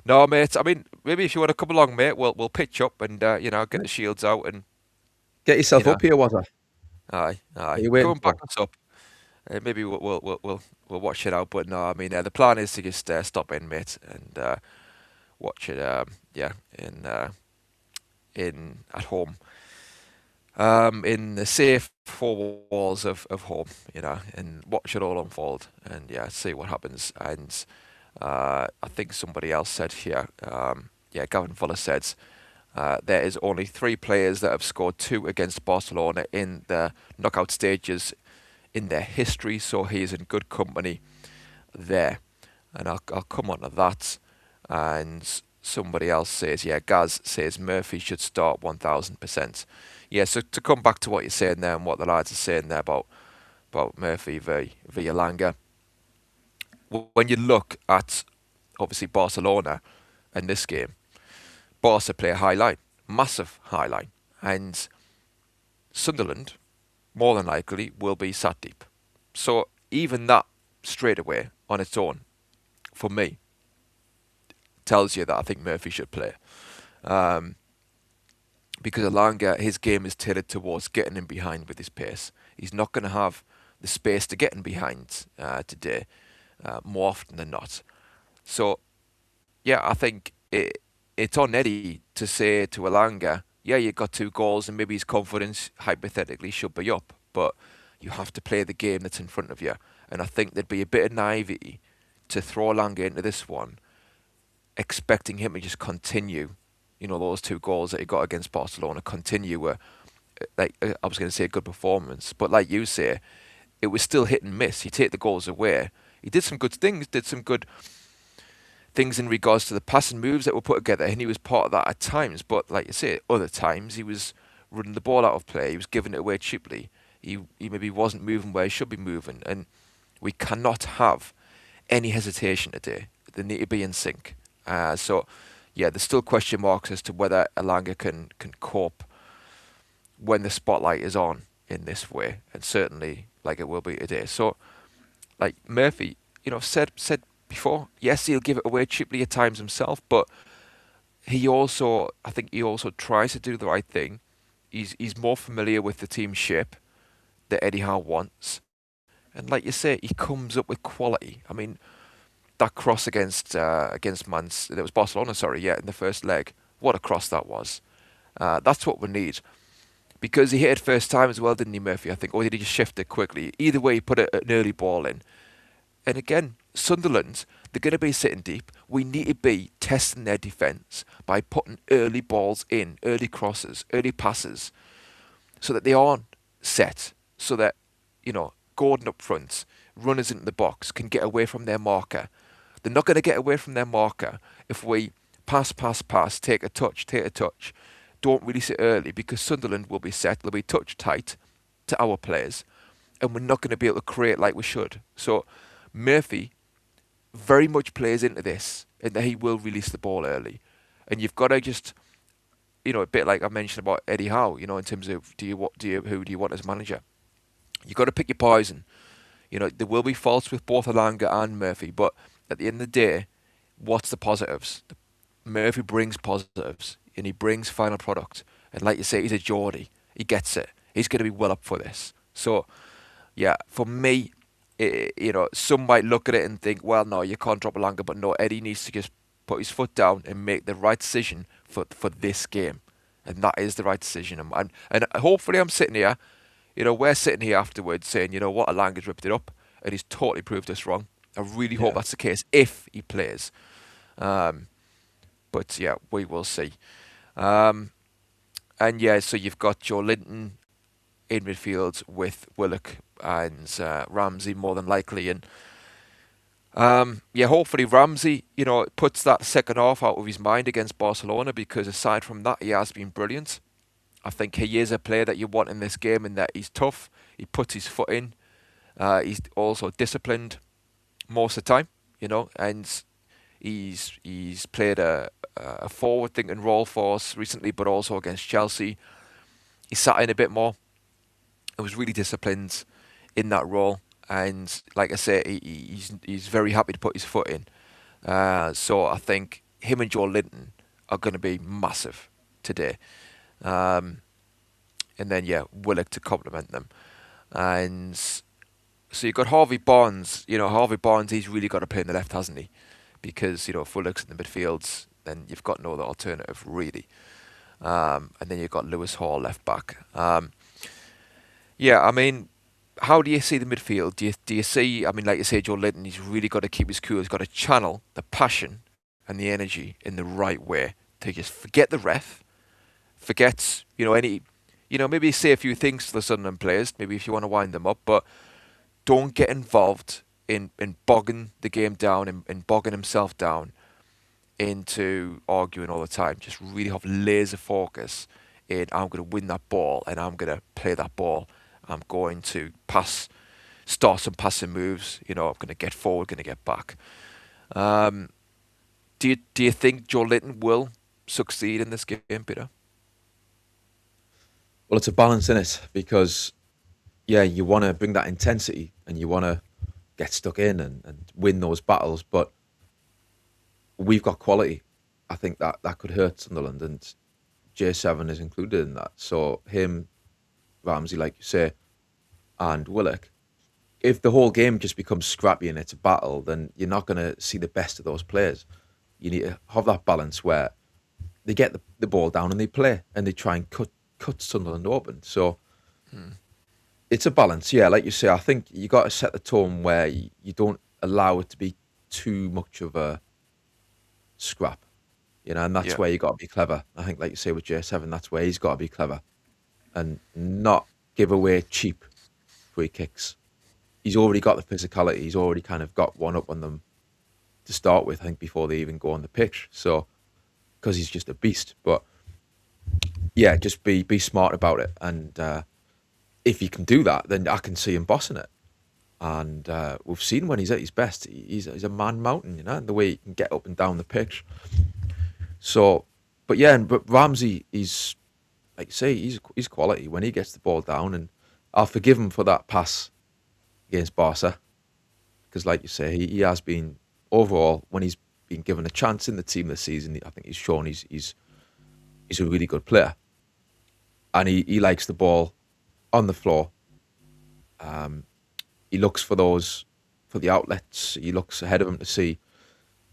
C: No, mate. I mean, maybe if you want to come along, mate, we'll pitch up and get the shields out and
D: get yourself up here, Wazza.
C: Aye.
D: Come
C: and back us up. Maybe we'll watch it out. But no, I mean, the plan is to just stop in, mate, and watch it. In at home. In the safe 4 walls of home, and watch it all unfold, and see what happens. And I think somebody else said here, Gavin Fuller said, there is only 3 players that have scored 2 against Barcelona in the knockout stages in their history, so he is in good company there. And I'll come on to that. And somebody else says, yeah, Gaz says Murphy should start 1000%. Yeah, so to come back to what you're saying there and what the lads are saying there about Murphy v Elanga, when you look at obviously Barcelona in this game, Barca play a high line, massive high line, and Sunderland more than likely will be sat deep. So even that straight away on its own, for me, tells you that I think Murphy should play. Because Elanga, his game is tailored towards getting in behind with his pace. He's not going to have the space to get in behind today, more often than not. So, yeah, I think it's on Eddie to say to Elanga, yeah, you got 2 goals and maybe his confidence hypothetically should be up, but you have to play the game that's in front of you. And I think there'd be a bit of naivety to throw Elanga into this one, expecting him to just continue, those 2 goals that he got against Barcelona, continue I was going to say a good performance, but like you say, it was still hit and miss. He take the goals away. He did some good things, in regards to the passing moves that were put together, and he was part of that at times. But like you say, other times he was running the ball out of play. He was giving it away cheaply. He maybe wasn't moving where he should be moving, and we cannot have any hesitation today. They need to be in sync. So, yeah, there's still question marks as to whether Elanga can cope when the spotlight is on in this way, and certainly like it will be today. So, like Murphy, said before, yes, he'll give it away cheaply at times himself, but I think he also tries to do the right thing. He's more familiar with the team shape that Eddie Howe wants, and like you say, he comes up with quality. I mean, that cross against it was Barcelona, in the first leg. What a cross that was. That's what we need. Because he hit it first time as well, didn't he, Murphy, I think? Or did he just shift it quickly? Either way, he put an early ball in. And again, Sunderland, they're going to be sitting deep. We need to be testing their defence by putting early balls in, early crosses, early passes, so that they aren't set, so that, Gordon up front, runners into the box, can get away from their marker. They're not going to get away from their marker if we pass, take a touch, don't really sit early, because Sunderland will be set, they'll be touch tight to our players, and we're not going to be able to create like we should. So Murphy very much plays into this, and that he will release the ball early. And you've got to just, a bit like I mentioned about Eddie Howe, in terms of who do you want as manager? You've got to pick your poison. There will be faults with both Elanga and Murphy, but at the end of the day, what's the positives? Murphy brings positives, and he brings final product. And like you say, he's a Geordie. He gets it. He's going to be well up for this. So, yeah, for me, some might look at it and think, well, no, you can't drop Elanga, but no, Eddie needs to just put his foot down and make the right decision for this game. And that is the right decision. And hopefully I'm sitting here, we're sitting here afterwards saying, what, Elanga's ripped it up, and he's totally proved us wrong. I really hope that's the case if he plays. But yeah, we will see. And yeah, so you've got Joe Linton in midfield with Willock and Ramsey more than likely. And hopefully Ramsey, puts that second half out of his mind against Barcelona, because aside from that, he has been brilliant. I think he is a player that you want in this game, in that he's tough, he puts his foot in, he's also disciplined most of the time, and he's played a forward-thinking role for us recently, but also against Chelsea. He sat in a bit more. It was really disciplined in that role, and like I say, he's very happy to put his foot in. So I think him and Joe Linton are going to be massive today. And then Willock to complement them. And so you've got Harvey Barnes. Harvey Barnes, he's really got to play in the left, hasn't he? Because, if Willock's in the midfields, then you've got no other alternative, really. And then you've got Lewis Hall left back. I mean, how do you see the midfield? Do you see, like you say, Joe Linton, he's really got to keep his cool. He's got to channel the passion and the energy in the right way to just forget the ref, forget, maybe say a few things to the Sunderland players, maybe if you want to wind them up, but don't get involved in bogging the game down and bogging himself down into arguing all the time. Just really have laser focus in, I'm going to win that ball and I'm going to play that ball. I'm going to start some passing moves. I'm going to get forward, going to get back. Do you think Joe Linton will succeed in this game, Peter?
D: Well, it's a balance in it because, yeah, you want to bring that intensity and you want to get stuck in and win those battles, but we've got quality. I think that could hurt Sunderland, and J7 is included in that. So him, Ramsey, like you say, and Willock, if the whole game just becomes scrappy and it's a battle, then you're not going to see the best of those players. You need to have that balance where they get the ball down and they play and they try and cut Sunderland open. So it's a balance. Yeah, like you say, I think you got to set the tone where you don't allow it to be too much of a scrap, and that's where you got to be clever. I think, like you say, with J7, that's where he's got to be clever and not give away cheap free kicks. He's already got the physicality. He's already kind of got one up on them to start with, I think, before they even go on the pitch. So, because he's just a beast. But yeah, just be smart about it. And if he can do that, then I can see him bossing it. And we've seen when he's at his best, he's a man mountain, and the way he can get up and down the pitch. So, but Ramsey, he's, like you say, he's quality when he gets the ball down. And I'll forgive him for that pass against Barca, because, like you say, he has been, overall, when he's been given a chance in the team this season, I think he's shown he's a really good player, and he likes the ball on the floor. He looks for the outlets. He looks ahead of him to see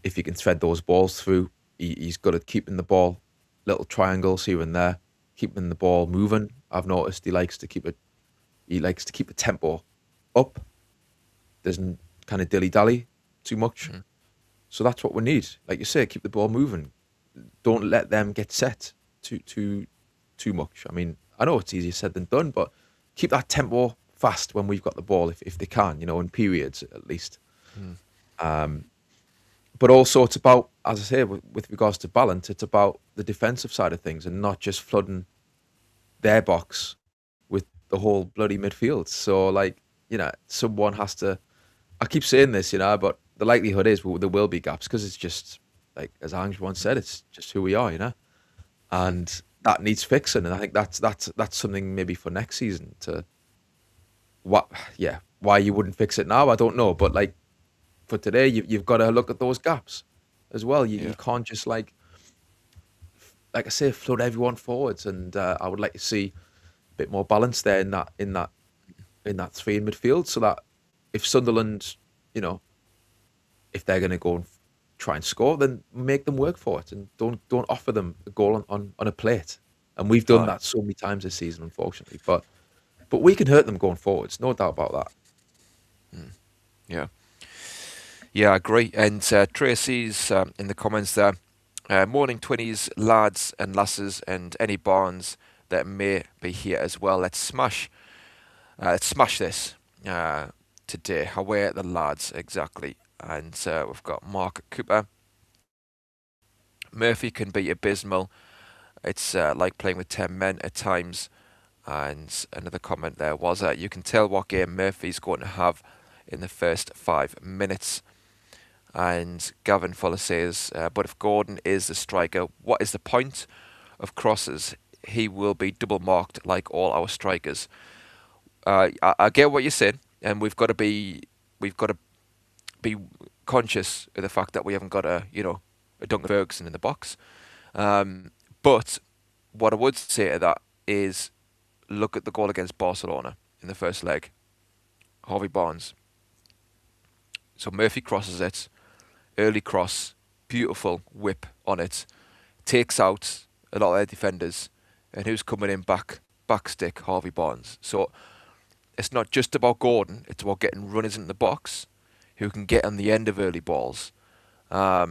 D: if he can thread those balls through. He's good at keeping the ball, little triangles here and there, keeping the ball moving. I've noticed he likes to keep the tempo up. Doesn't kind of dilly-dally too much. So that's what we need. Like you say, keep the ball moving. Don't let them get set too much. I mean, I know it's easier said than done, but keep that tempo fast when we've got the ball, if they can, in periods at least. But also it's about, as I say, with regards to balance, it's about the defensive side of things and not just flooding their box with the whole bloody midfield. So, someone has to, I keep saying this, but the likelihood is there will be gaps, because it's just, like, as Ange once said, it's just who we are, and that needs fixing. And I think that's something maybe for next season why you wouldn't fix it now, I don't know. But, like, for today, you've got to look at those gaps as well. You can't just, like I say, flood everyone forwards. And I would like to see a bit more balance there in that three in midfield, so that if Sunderland, if they're going to go and try and score, then make them work for it, and don't offer them a goal on a plate. And we've done that so many times this season, unfortunately. But we can hurt them going forwards, no doubt about that.
C: Yeah, I agree. And Tracy's in the comments there. Morning 20s, lads and lasses, and any Barnes that may be here as well. Let's smash this today. Away at the lads, exactly. And we've got Mark Cooper. Murphy can be abysmal. It's like playing with 10 men at times. And another comment there was you can tell what game Murphy's going to have in the first 5 minutes. And Gavin Fuller says, but if Gordon is the striker, what is the point of crosses? He will be double marked like all our strikers. I get what you're saying, and we've got to be conscious of the fact that we haven't got a Duncan Ferguson in the box. But what I would say to that is, look at the goal against Barcelona in the first leg. Harvey Barnes. So Murphy crosses it, early cross, beautiful whip on it, takes out a lot of their defenders, and who's coming in back stick? Harvey Barnes. So it's not just about Gordon, it's about getting runners in the box who can get on the end of early balls. I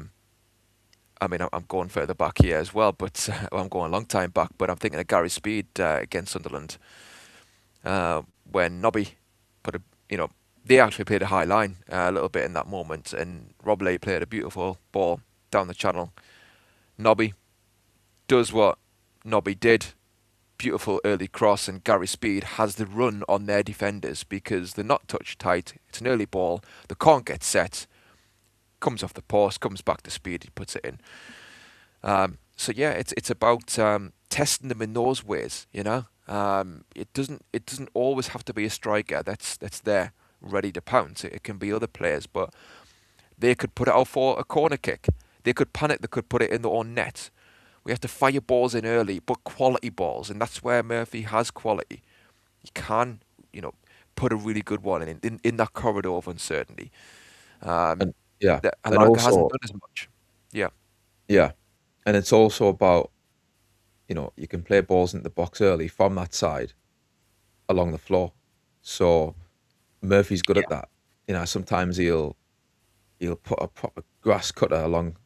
C: mean, I'm going further back here as well, but I'm going a long time back, but I'm thinking of Gary Speed against Sunderland when Nobby they actually played a high line a little bit in that moment, and Rob Lay played a beautiful ball down the channel. Nobby does what Nobby did. Beautiful early cross, and Gary Speed has the run on their defenders because they're not touch tight. It's an early ball. They can't get set. Comes off the post, comes back to Speed. He puts it in. So yeah, it's about testing them in those ways. It doesn't always have to be a striker that's there ready to pounce. It can be other players, but they could put it out for a corner kick. They could panic. They could put it in their own net. We have to fire balls in early, but quality balls, and that's where Murphy has quality. He can, put a really good one in that corridor of uncertainty.
D: And yeah,
C: That
D: and
C: Alaka hasn't
D: also,
C: done as much. Yeah,
D: yeah, and it's also about, you can play balls into the box early from that side along the floor. So Murphy's good at
C: yeah,
D: that. Sometimes he'll put a proper grass cutter along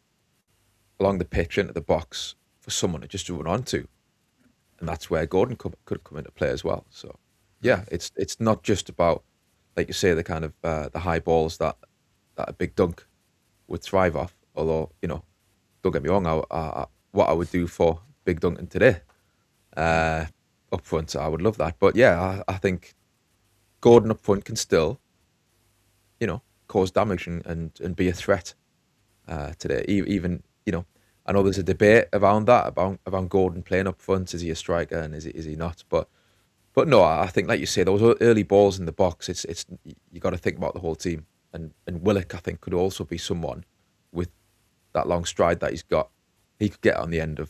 D: the pitch into the box for someone to run onto, and that's where Gordon could come into play as well. So yeah, it's not just about, like you say, the kind of the high balls that a big dunk would thrive off. Although, don't get me wrong, what I would do for big dunking today up front, I would love that. But yeah, I think Gordon up front can still, cause damage and be a threat today. Even, I know there's a debate around that, about Gordon playing up front. Is he a striker and is he not? But no, I think, like you say, those early balls in the box, it's you got to think about the whole team. And Willock, I think, could also be someone with that long stride that he's got. He could get on the end of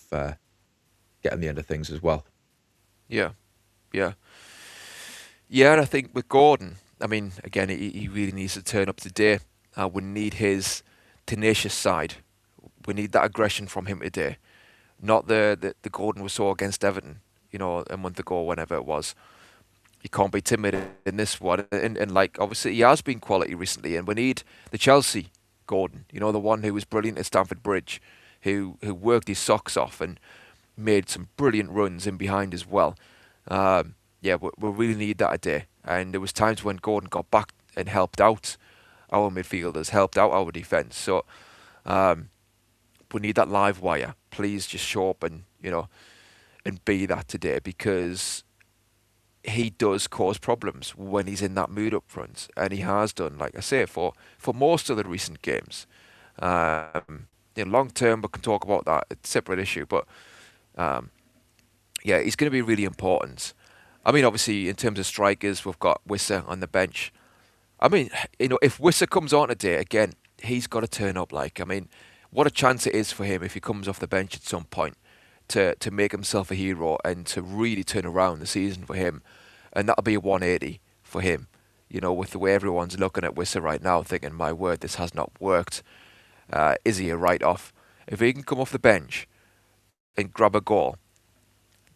D: things as well.
C: yeah, yeah. Yeah, and I think with Gordon, I mean, again, he really needs to turn up today. We need his tenacious side. We need that aggression from him today. Not the Gordon we saw against Everton, a month ago, whenever it was. He can't be timid in this one. And like, obviously, he has been quality recently, and we need the Chelsea Gordon, the one who was brilliant at Stamford Bridge, who worked his socks off and made some brilliant runs in behind as well. Yeah, we really need that today. And there was times when Gordon got back and helped out our midfielders, helped out our defence. So we need that live wire. Please just show up and be that today, because he does cause problems when he's in that mood up front, and he has done, like I say, for most of the recent games. Long term, we can talk about that. It's a separate issue, but yeah, he's going to be really important. I mean, obviously, in terms of strikers, we've got Wissa on the bench. I mean, if Wissa comes on today, again, he's got to turn up. What a chance it is for him if he comes off the bench at some point to make himself a hero and to really turn around the season for him. And that'll be a 180 for him, with the way everyone's looking at Wissa right now, thinking, my word, this has not worked. Is he a write-off? If he can come off the bench and grab a goal,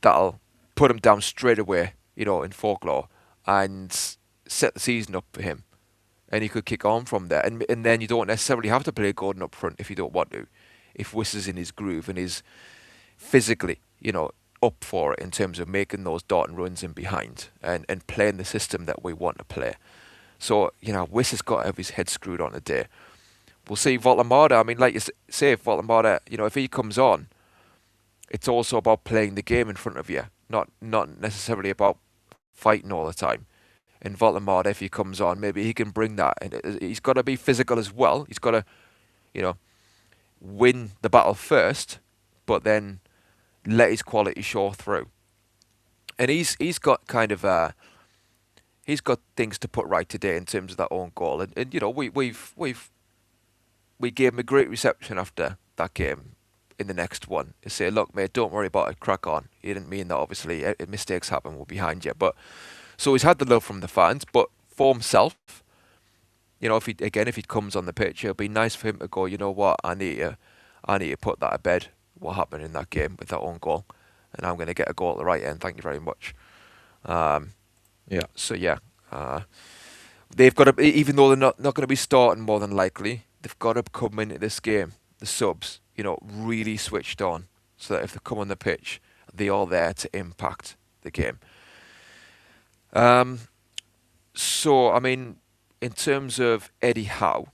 C: that'll put him down straight away, in folklore, and set the season up for him. And he could kick on from there. And then you don't necessarily have to play Gordon up front if you don't want to. If Wissa's in his groove and is physically, up for it in terms of making those darting runs in behind and playing the system that we want to play. So, Wissa's got to have his head screwed on today. We'll see Voltemada. I mean, like you say, Voltemada, if he comes on, it's also about playing the game in front of you, not necessarily about fighting all the time. And Voltemada, if he comes on, maybe he can bring that. And he's got to be physical as well. He's got to, win the battle first, but then let his quality show through. And he's got kind of he's got things to put right today in terms of that own goal. And we gave him a great reception after that game. In the next one, to say, look, mate, don't worry about it, crack on. He didn't mean that, obviously. Mistakes happen, we're behind you. But so he's had the love from the fans, but for himself, if he comes on the pitch, it'll be nice for him to go, you know what, I need to put that to bed. What happened in that game with that own goal, and I'm going to get a goal at the right end. Thank you very much.
D: Yeah.
C: So yeah, they've got to, even though they're not going to be starting more than likely, they've got to come into this game, the subs, really switched on, so that if they come on the pitch, they are there to impact the game. So, I mean, in terms of Eddie Howe,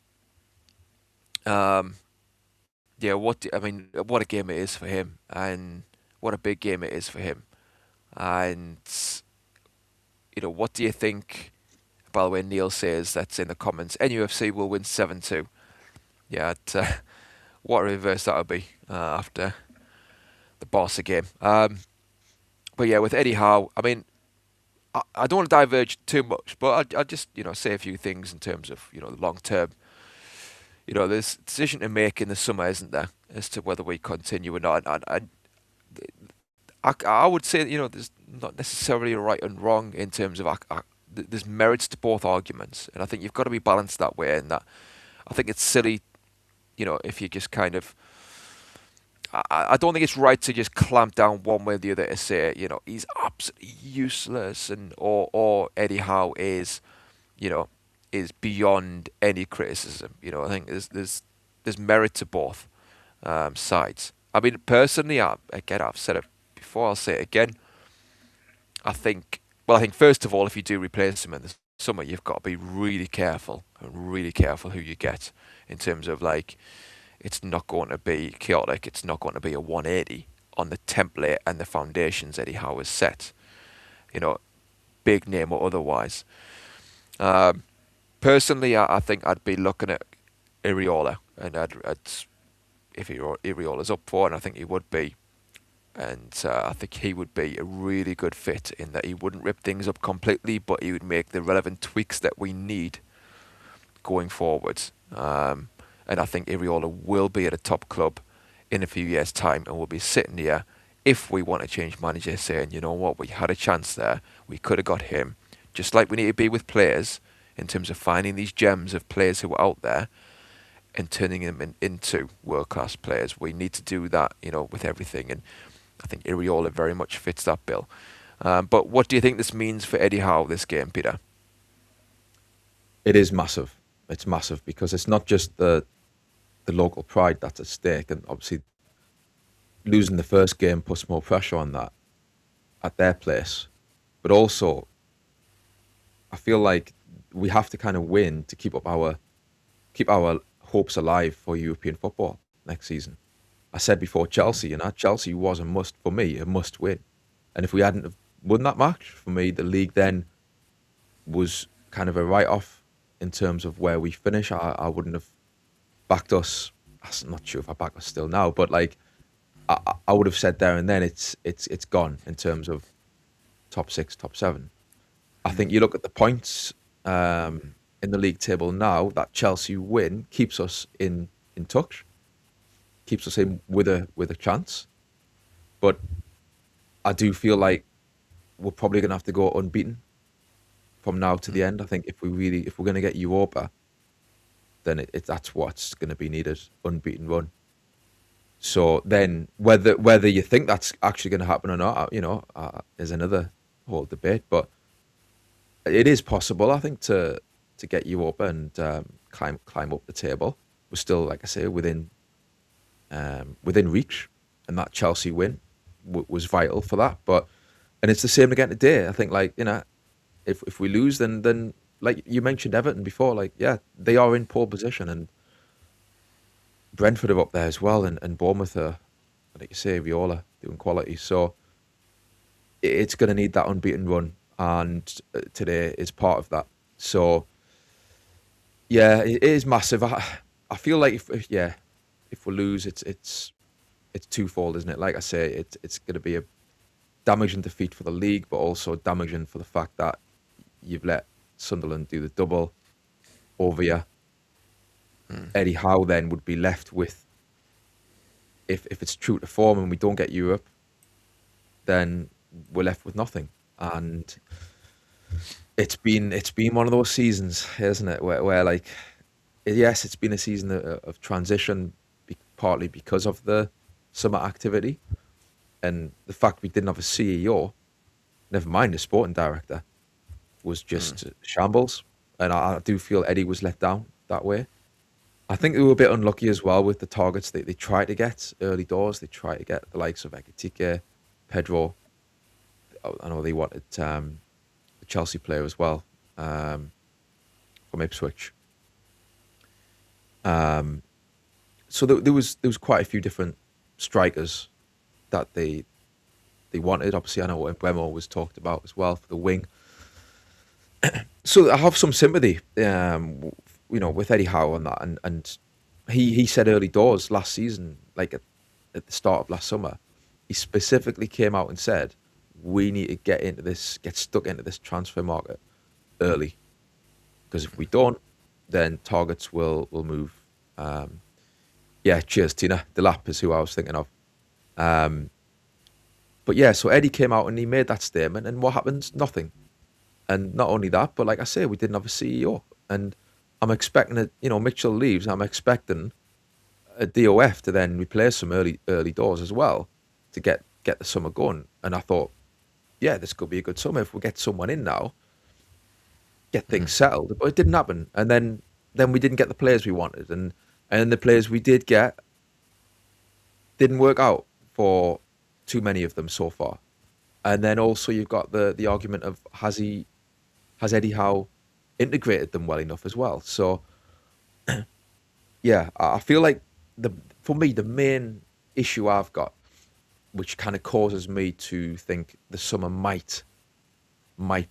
C: yeah, yeah, I mean, what a game it is for him, and what a big game it is for him. And what do you think? By the way, Neil says that's in the comments. NUFC will win 7-2. Yeah, what a reverse that would be after the Barca game. But yeah, with Eddie Howe, I mean, I don't want to diverge too much, but I'll just say a few things in terms of long term. There's a decision to make in the summer, isn't there, as to whether we continue or not. And I would say there's not necessarily a right and wrong in terms of there's merits to both arguments, and I think you've got to be balanced that way. And that I think it's silly, if you just kind of. I don't think it's right to just clamp down one way or the other to say, he's absolutely useless, or Eddie Howe is beyond any criticism. I think there's merit to both sides. I mean, personally, I've said it before, I'll say it again. I think first of all, if you do replace him in the summer, you've got to be really careful who you get in terms of it's not going to be chaotic. It's not going to be a 180 on the template and the foundations Eddie Howe has set. Big name or otherwise. Personally, I think I'd be looking at Iriola, and if Iriola's up for it, and I think he would be, and I think he would be a really good fit in that he wouldn't rip things up completely, but he would make the relevant tweaks that we need going forwards. And I think Iriola will be at a top club in a few years' time, and we'll be sitting here, if we want to change manager, saying, you know what, we had a chance there, we could have got him. Just like we need to be with players, in terms of finding these gems of players who are out there and turning them into world-class players. We need to do that, with everything. And I think Iriola very much fits that bill. But what do you think this means for Eddie Howe, this game, Peter?
D: It is massive. It's massive because it's not just the local pride that's at stake, and obviously losing the first game puts more pressure on that at their place. But also, I feel like we have to kind of win to keep our hopes alive for European football next season. I said before Chelsea, Chelsea was a must win. And if we hadn't have won that match, for me, the league then was kind of a write-off in terms of where we finish. I wouldn't have backed us. I'm not sure if I back us still now, but I would have said there and then it's gone in terms of top 6, top 7. I think you look at the points in the league table now. That Chelsea win keeps us in touch, keeps us in with a chance. But I do feel like we're probably going to have to go unbeaten from now to the end. I think if we're going to get Europa, then that's what's going to be needed, unbeaten run. So then whether you think that's actually going to happen or not, is another whole debate. But it is possible, I think, to get Europa and climb up the table. We're still, like I say, within reach, and that Chelsea win was vital for that. And it's the same again today. I think, if we lose, then like you mentioned Everton before, they are in pole position, and Brentford are up there as well, and Bournemouth are, like you say, Viola doing quality. So it's going to need that unbeaten run, and today is part of that. So yeah, it is massive. I feel like if we lose, it's twofold, isn't it? Like I say, it's going to be a damaging defeat for the league, but also damaging for the fact that you've let Sunderland do the double over you. Eddie Howe then would be left with, if it's true to form and we don't get Europe, then we're left with nothing. And it's been one of those seasons, isn't it, where yes, it's been a season of transition, partly because of the summer activity and the fact we didn't have a CEO, never mind a sporting director, was just shambles. And I do feel Eddie was let down that way. I think they were a bit unlucky as well with the targets that they tried to get early doors. They tried to get the likes of Ekitike, Pedro. I know they wanted the Chelsea player as well, from Ipswich. so there was quite a few different strikers that they wanted. Obviously, I know Bremo was talked about as well for the wing. So I have some sympathy, with Eddie Howe on that, and he said early doors last season, like at the start of last summer, he specifically came out and said we need to get stuck into this transfer market early, because if we don't, then targets will move. Yeah, cheers, Tina. Delap is who I was thinking of. But yeah, so Eddie came out and he made that statement, and what happens? Nothing. And not only that, but like I say, we didn't have a CEO, and I'm expecting it. Mitchell leaves. I'm expecting a DOF to then replace him early doors as well to get the summer going. And I thought, yeah, this could be a good summer if we get someone in now, get things settled. But it didn't happen, and then we didn't get the players we wanted, and the players we did get didn't work out for too many of them so far. And then also you've got the argument of has Eddie Howe integrated them well enough as well? So yeah, I feel like for me the main issue I've got, which kind of causes me to think the summer might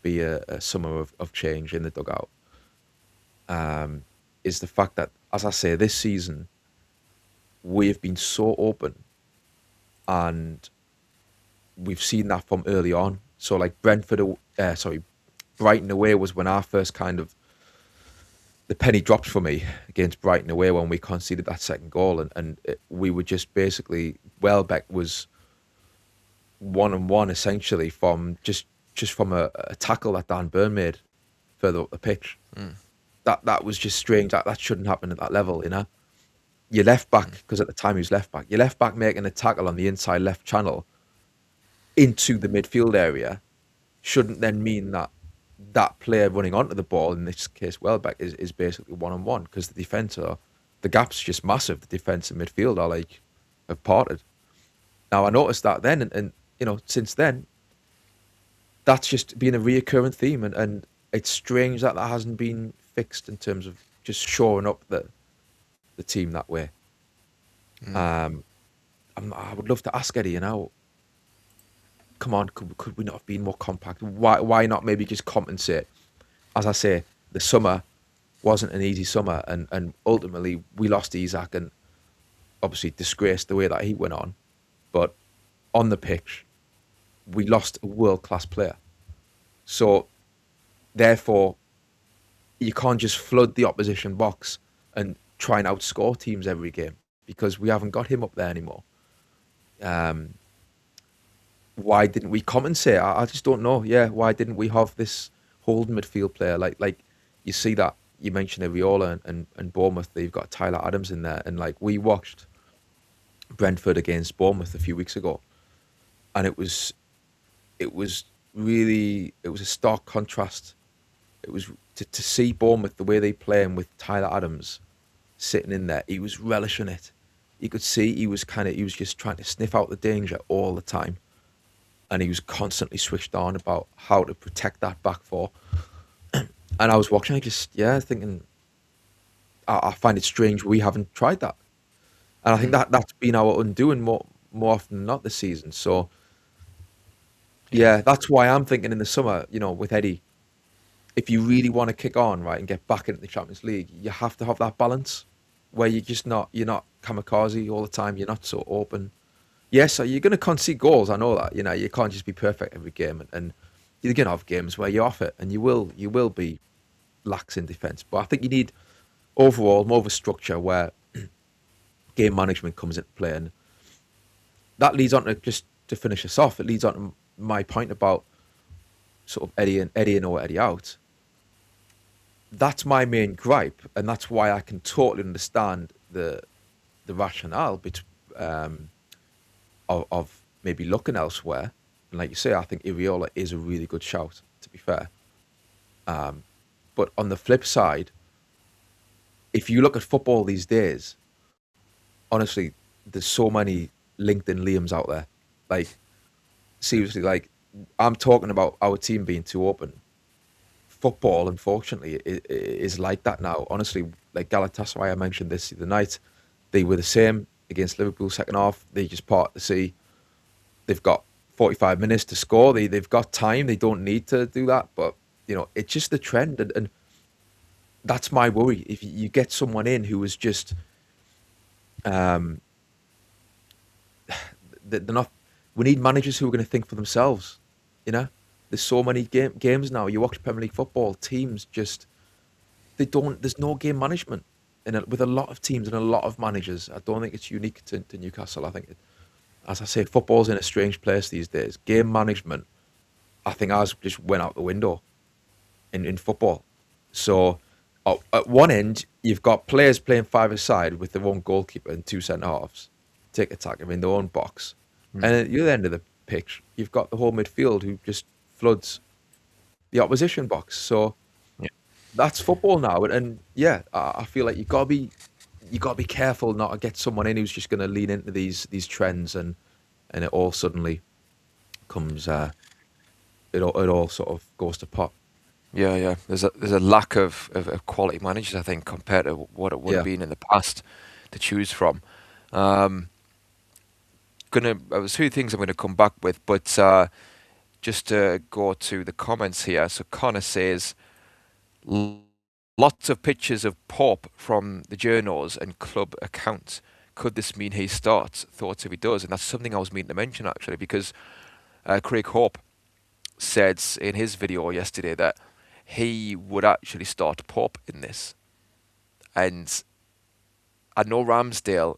D: be a summer of change in the dugout, is the fact that, as I say, this season we have been so open, and we've seen that from early on. So like Brighton away was when our first kind of, the penny dropped for me against Brighton away when we conceded that second goal, and we were just basically, Welbeck was 1-on-1 essentially from just from a tackle that Dan Burn made further up the pitch. That was just strange. That shouldn't happen at that level, Your left back, because at the time he was left back, your left back making a tackle on the inside left channel into the midfield area shouldn't then mean that player running onto the ball, in this case Welbeck, is basically 1-on-1, because the gap's just massive. The defence and midfield have parted. Now I noticed that then, and since then, that's just been a reoccurring theme, and it's strange that hasn't been fixed in terms of just shoring up the team that way. I would love to ask Eddie, come on, could we not have been more compact? Why not maybe just compensate? As I say, the summer wasn't an easy summer, and ultimately we lost Isak, and obviously disgraced the way that he went on. But on the pitch, we lost a world-class player. So therefore, you can't just flood the opposition box and try and outscore teams every game, because we haven't got him up there anymore. Why didn't we compensate? I just don't know. Yeah, why didn't we have this holding midfield player? Like you see that, you mentioned Areola and Bournemouth, they've got Tyler Adams in there, and like we watched Brentford against Bournemouth a few weeks ago, and it was a stark contrast. It was to see Bournemouth, the way they play, and with Tyler Adams sitting in there, he was relishing it. You could see he was just trying to sniff out the danger all the time, and he was constantly switched on about how to protect that back four. And I was watching, thinking, I find it strange we haven't tried that, and I think that's been our undoing more often than not this season. So yeah, that's why I'm thinking in the summer, with Eddie, if you really want to kick on, right, and get back into the Champions League, you have to have that balance where you're not kamikaze all the time. You're not so open. Yes, you're going to concede goals. I know that. You can't just be perfect every game, and you're going to have games where you're off it, and you will be lax in defence. But I think you need overall more of a structure where game management comes into play, and that leads on to, just to finish us off, it leads on to my point about sort of Eddie in or Eddie out. That's my main gripe, and that's why I can totally understand the rationale of maybe looking elsewhere. And like you say, I think Areola is a really good shout, to be fair. But on the flip side, if you look at football these days, honestly, there's so many LinkedIn Liams out there. Like, seriously, like, I'm talking about our team being too open. Football, unfortunately, is like that now. Honestly, like Galatasaray, I mentioned this the night, They were the same against Liverpool second half. They just part to see they've got 45 minutes to score. They've got time. They don't need to do that. But it's just the trend, and that's my worry. If you get someone in who is just they're not. We need managers who are going to think for themselves. There's so many games now. You watch Premier League football, teams just they don't. There's no game management, with a lot of teams and a lot of managers. I don't think it's unique to Newcastle. I think, as I say, football's in a strange place these days. Game management, I think, ours just went out the window in football. So at one end, you've got players playing five-a-side with their own goalkeeper and two centre halves, take attack in their own box. And at the other end of the pitch, you've got the whole midfield who just floods the opposition box. So that's football now. And I feel like you gotta be careful not to get someone in who's just going to lean into these trends, and it all suddenly comes. It all sort of goes to pot.
C: Yeah. There's a lack of quality managers, I think, compared to what it would have been in the past to choose from. There's two things I'm going to come back with, but just to go to the comments here. So Connor says, lots of pictures of Pope from the journals and club accounts. Could this mean he starts? Thoughts if he does? And that's something I was meaning to mention, actually, because Craig Hope said in his video yesterday that he would actually start Pope in this. And I know Ramsdale,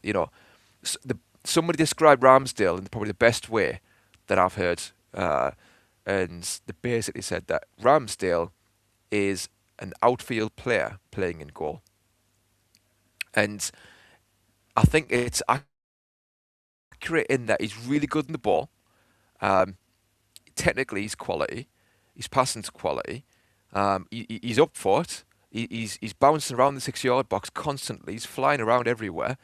C: somebody described Ramsdale in probably the best way that I've heard. And they basically said that Ramsdale is an outfield player playing in goal. And I think it's accurate in that he's really good in the ball. Technically, he's quality. His passing's quality. He's up for it. He's bouncing around the 6-yard box constantly. He's flying around everywhere.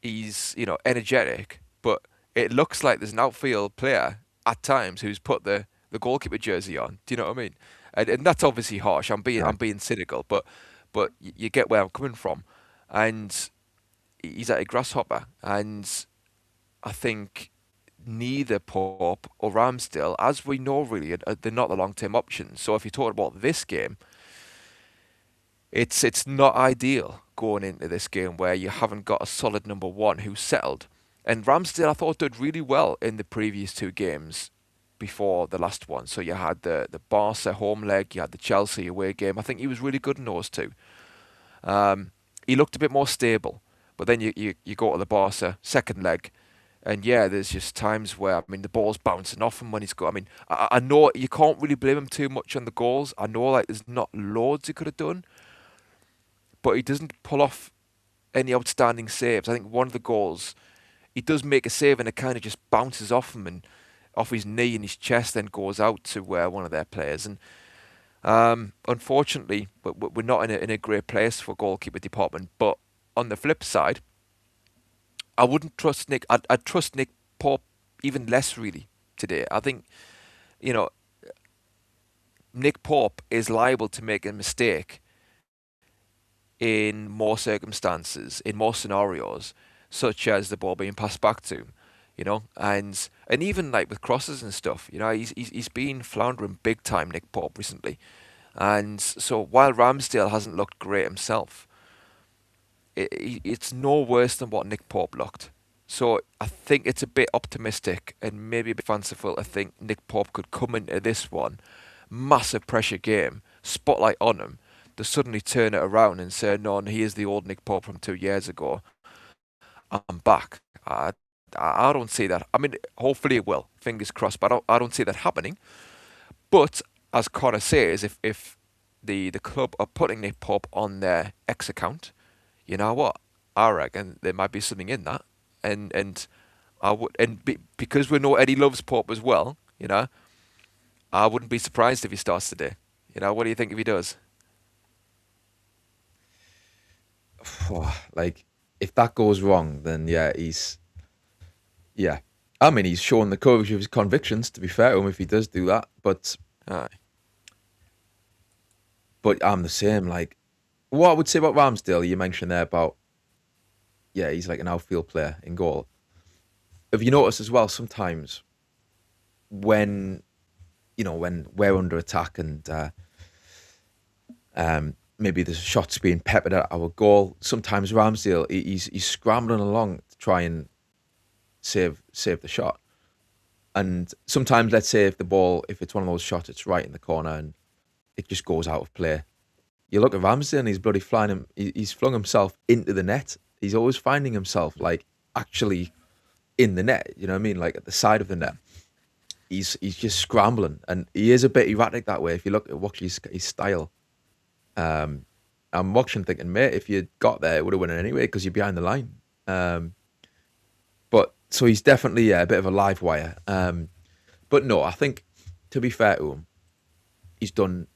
C: He's energetic, but it looks like there's an outfield player at times who's put the goalkeeper jersey on. Do you know what I mean? And that's obviously harsh. I'm being cynical, but you get where I'm coming from. And he's at a grasshopper, and I think neither Pope or Ramsdale, as we know, really, they're not the long-term options. So if you talk about this game, it's not ideal going into this game where you haven't got a solid number one who's settled. And Ramsdale, I thought, did really well in the previous two games before the last one. So you had the Barca home leg, you had the Chelsea away game. I think he was really good in those two. He looked a bit more stable, but then you go to the Barca second leg, and there's just times where, the ball's bouncing off him when he's got. I know you can't really blame him too much on the goals. I know there's not loads he could have done, but he doesn't pull off any outstanding saves. I think one of the goals, he does make a save and it kind of just bounces off him and off his knee and his chest, then goes out to one of their players. And unfortunately, we're not in a great place for goalkeeper department. But on the flip side, I wouldn't trust Nick. I'd trust Nick Pope even less, really, today. I think, Nick Pope is liable to make a mistake in more circumstances, in more scenarios, such as the ball being passed back to him, and even with crosses and stuff, he's been floundering big time, Nick Pope, recently. And so while Ramsdale hasn't looked great himself, it's no worse than what Nick Pope looked. So I think it's a bit optimistic and maybe a bit fanciful. I think Nick Pope could come into this one, massive pressure game, spotlight on him, to suddenly turn it around and say, no, he is the old Nick Pope from 2 years ago. I'm back. I don't see that. Hopefully it will. Fingers crossed. But I don't see that happening. But as Connor says, if the club are putting Nick Pope on their X account, you know what? I reckon there might be something in that. And because we know Eddie loves Pope as well, I wouldn't be surprised if he starts today. What do you think if he does?
D: If that goes wrong, then he's showing the courage of his convictions, to be fair to him, if he does do that. But I'm the same. What I would say about Ramsdale, you mentioned there about yeah, he's like an outfield player in goal. Have you noticed as well sometimes when when we're under attack and maybe there's shots being peppered at our goal, sometimes Ramsdale he's scrambling along to try and save the shot. And sometimes, let's say if it's one of those shots, it's right in the corner and it just goes out of play. You look at Ramsdale and he's bloody flying him. He's flung himself into the net. He's always finding himself like actually in the net. You know what I mean? Like at the side of the net. He's just scrambling, and he is a bit erratic that way. If you watch his style, I'm watching thinking, mate, if you'd got there, it would have won it anyway because you're behind the line. But so he's definitely a bit of a live wire. But no, I think to be fair to him, he's done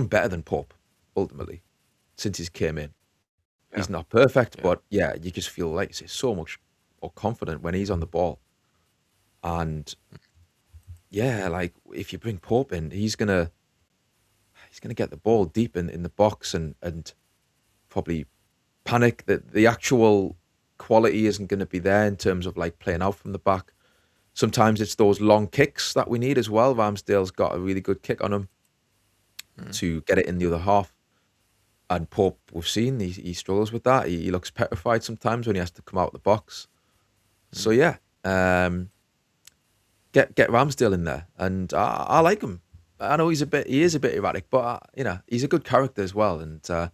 D: better than Pope ultimately since he's came in. Yeah. He's not perfect, but yeah, you just feel like he's so much more confident when he's on the ball. And yeah, like if you bring Pope in, he's gonna get the ball deep in the box and probably panic. That the actual quality isn't going to be there in terms of like playing out from the back. Sometimes it's those long kicks that we need as well. Ramsdale's got a really good kick on him to get it in the other half. And Pope, we've seen, he struggles with that. He looks petrified sometimes when he has to come out of the box. So yeah, get Ramsdale in there, and I like him. I know he is a bit erratic, but he's a good character as well, and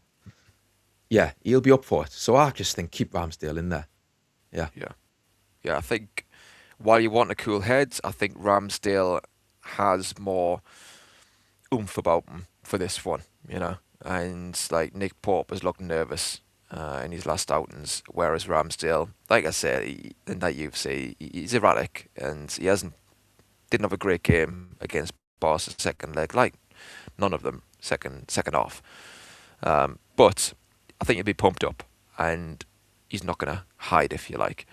D: yeah, he'll be up for it. So I just think keep Ramsdale in there. Yeah.
C: I think while you want a cool head, I think Ramsdale has more oomph about him for this one, And like Nick Pope has looked nervous in his last outings, whereas Ramsdale, like I said, in that UFC, he's erratic, and he didn't have a great game against Barca's second leg, like none of them second off. But I think he'll be pumped up, and he's not going to hide, if you like.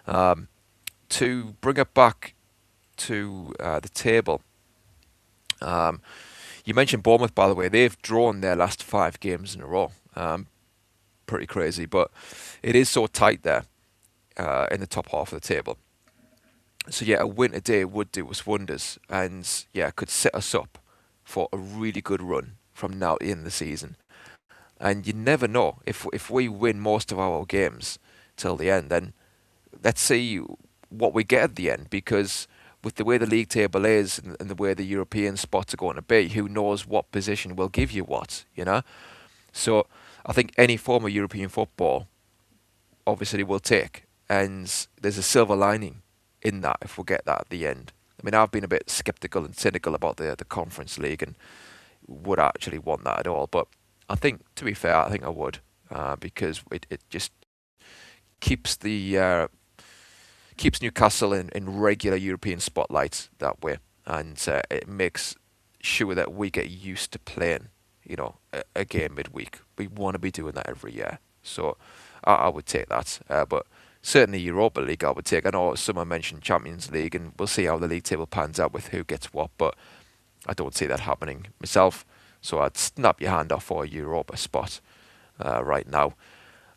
C: To bring it back to the table, you mentioned Bournemouth, by the way. They've drawn their last 5 games in a row. Pretty crazy, but it is so tight there in the top half of the table. So yeah, a win today would do us wonders, and yeah, could set us up for a really good run from now to the end of the season. And you never know, if we win most of our games till the end, then let's see what we get at the end, because with the way the league table is and the way the European spots are going to be, who knows what position will give you what, So I think any form of European football, obviously, we'll take. And there's a silver lining in that if we get that at the end. I mean, I've been a bit sceptical and cynical about the Conference League and would actually want that at all. But I think, to be fair, I think I would, because it just keeps keeps Newcastle in regular European spotlight that way, and it makes sure that we get used to playing, a game midweek. We want to be doing that every year, so I would take that. But certainly Europa League I would take. I know someone mentioned Champions League, and we'll see how the league table pans out with who gets what, but I don't see that happening myself. So I'd snap your hand off for a Europa spot right now.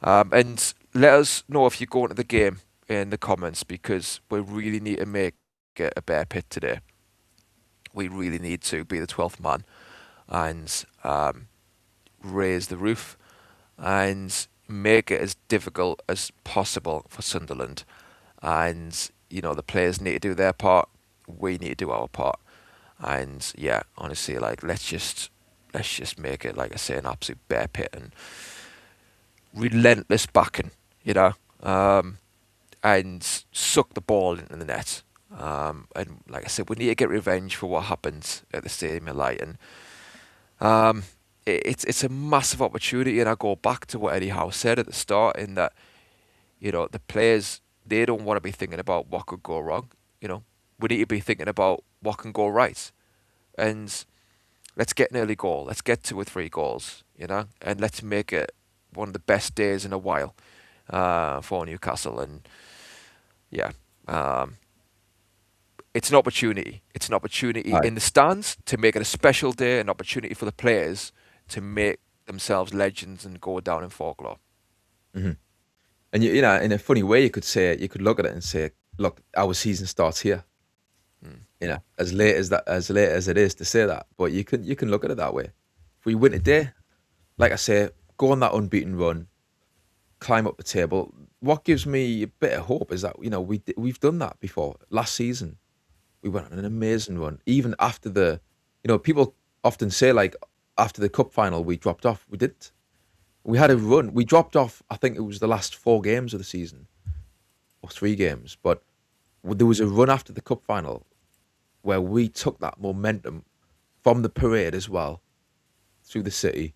C: And let us know if you go into the game in the comments, because we really need to make it a bear pit today. We really need to be the 12th man and raise the roof and make it as difficult as possible for Sunderland. And the players need to do their part, we need to do our part. And yeah, honestly, like let's just make it, like I say, an absolute bear pit and relentless backing, and suck the ball into the net. And like I said, we need to get revenge for what happened at the Stadium of Light. And it's a massive opportunity. And I go back to what Eddie Howe said at the start, in that, the players, they don't want to be thinking about what could go wrong. We need to be thinking about what can go right. And let's get an early goal. Let's get 2 or 3 goals, and let's make it one of the best days in a while for Newcastle. And yeah, it's an opportunity. It's an opportunity in the stands to make it a special day, an opportunity for the players to make themselves legends and go down in folklore.
D: Mm-hmm. And you know, in a funny way, you could look at it and say, look, our season starts here. You know, as late as it is to say that, but you can look at it that way. If we win today, like I say, go on that unbeaten run, climb up the table. What gives me a bit of hope is that, you know, we've done that before. Last season, we went on an amazing run. Even after people often say, like, after the cup final, we dropped off. We didn't. We had a run. We dropped off, I think it was the last 4 games of the season, or 3 games. But there was a run after the cup final where we took that momentum from the parade as well through the city.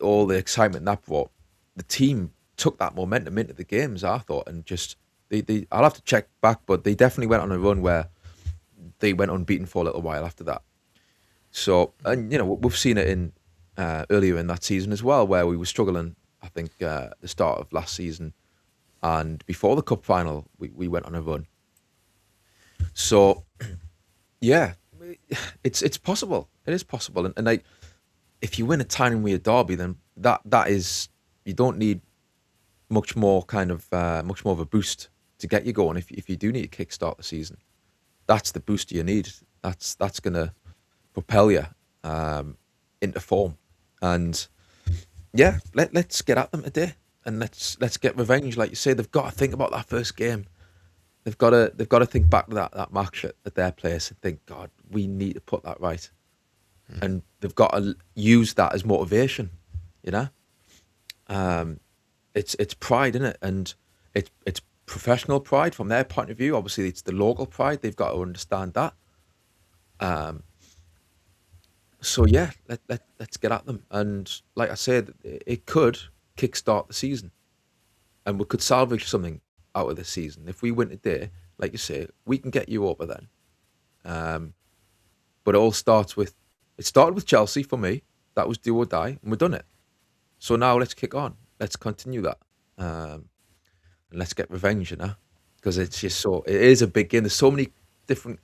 D: All the excitement that brought, the team took that momentum into the games, I thought, and just I'll have to check back, but they definitely went on a run where they went unbeaten for a little while after that. So, and you know, we've seen it in earlier in that season as well, where we were struggling. I think the start of last season, and before the cup final, we went on a run. So, yeah, it's possible. It is possible, and like, if you win a Tyne-Wear derby, then that is, you don't need much more of a boost to get you going. If you do need to kickstart the season, that's the boost you need. That's gonna propel you into form. And yeah, let's get at them today, and let's get revenge. Like you say, they've got to think about that first game. They've got to think back to that match at their place and think, God, we need to put that right. And they've got to use that as motivation. You know, it's pride, isn't it? And it's professional pride from their point of view. Obviously, it's the local pride. They've got to understand that. So yeah, let's get at them. And like I said, it could kickstart the season, and we could salvage something out of the season if we win today. Like you say, we can get you over then. But it started with Chelsea for me. That was do or die, and we've done it. So now let's kick on. Let's continue that, and let's get revenge. You know, because it's just it is a big game. There's so many different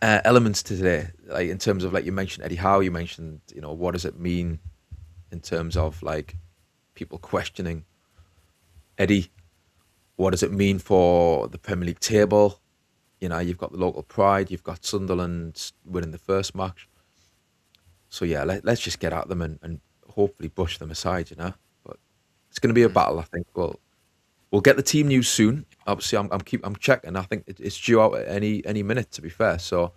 D: elements to today, like in terms of, like you mentioned Eddie Howe, you mentioned, you know, what does it mean in terms of like people questioning Eddie? What does it mean for the Premier League table? You know, you've got the local pride, you've got Sunderland winning the first match. So yeah, let's just get at them and hopefully brush them aside, you know. But it's going to be a battle, I think. We'll get the team news soon. Obviously, I'm checking. I think it's due out at any minute, to be fair. So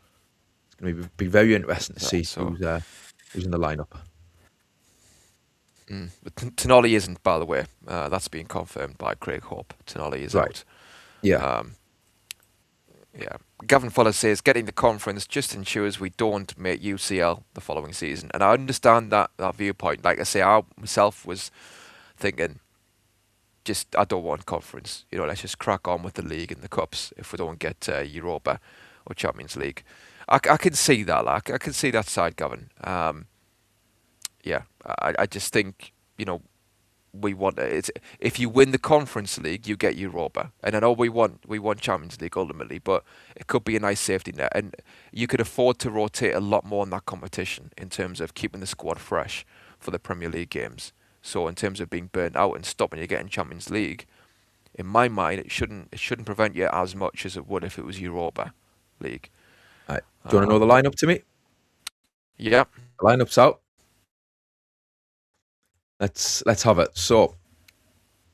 D: it's going to be very interesting to see who's in the lineup.
C: But Tonali isn't, by the way. That's been confirmed by Craig Hope. Tonali is out.
D: Yeah.
C: Yeah. Gavin Fuller says, getting the conference just ensures we don't make UCL the following season. And I understand that viewpoint. Like I say, I myself was thinking, I don't want conference. You know, let's just crack on with the league and the cups if we don't get Europa or Champions League. I can see that. Like, I can see that side, Gavin. Yeah, I just think, you know, we want it. If you win the Conference League, you get Europa, and I know we want Champions League ultimately, but it could be a nice safety net, and you could afford to rotate a lot more in that competition in terms of keeping the squad fresh for the Premier League games. So in terms of being burnt out and stopping you getting Champions League, in my mind, it shouldn't prevent you as much as it would if it was Europa League.
D: Right. Do you want to know the lineup to me?
C: Yeah.
D: The lineup's out. Let's have it. So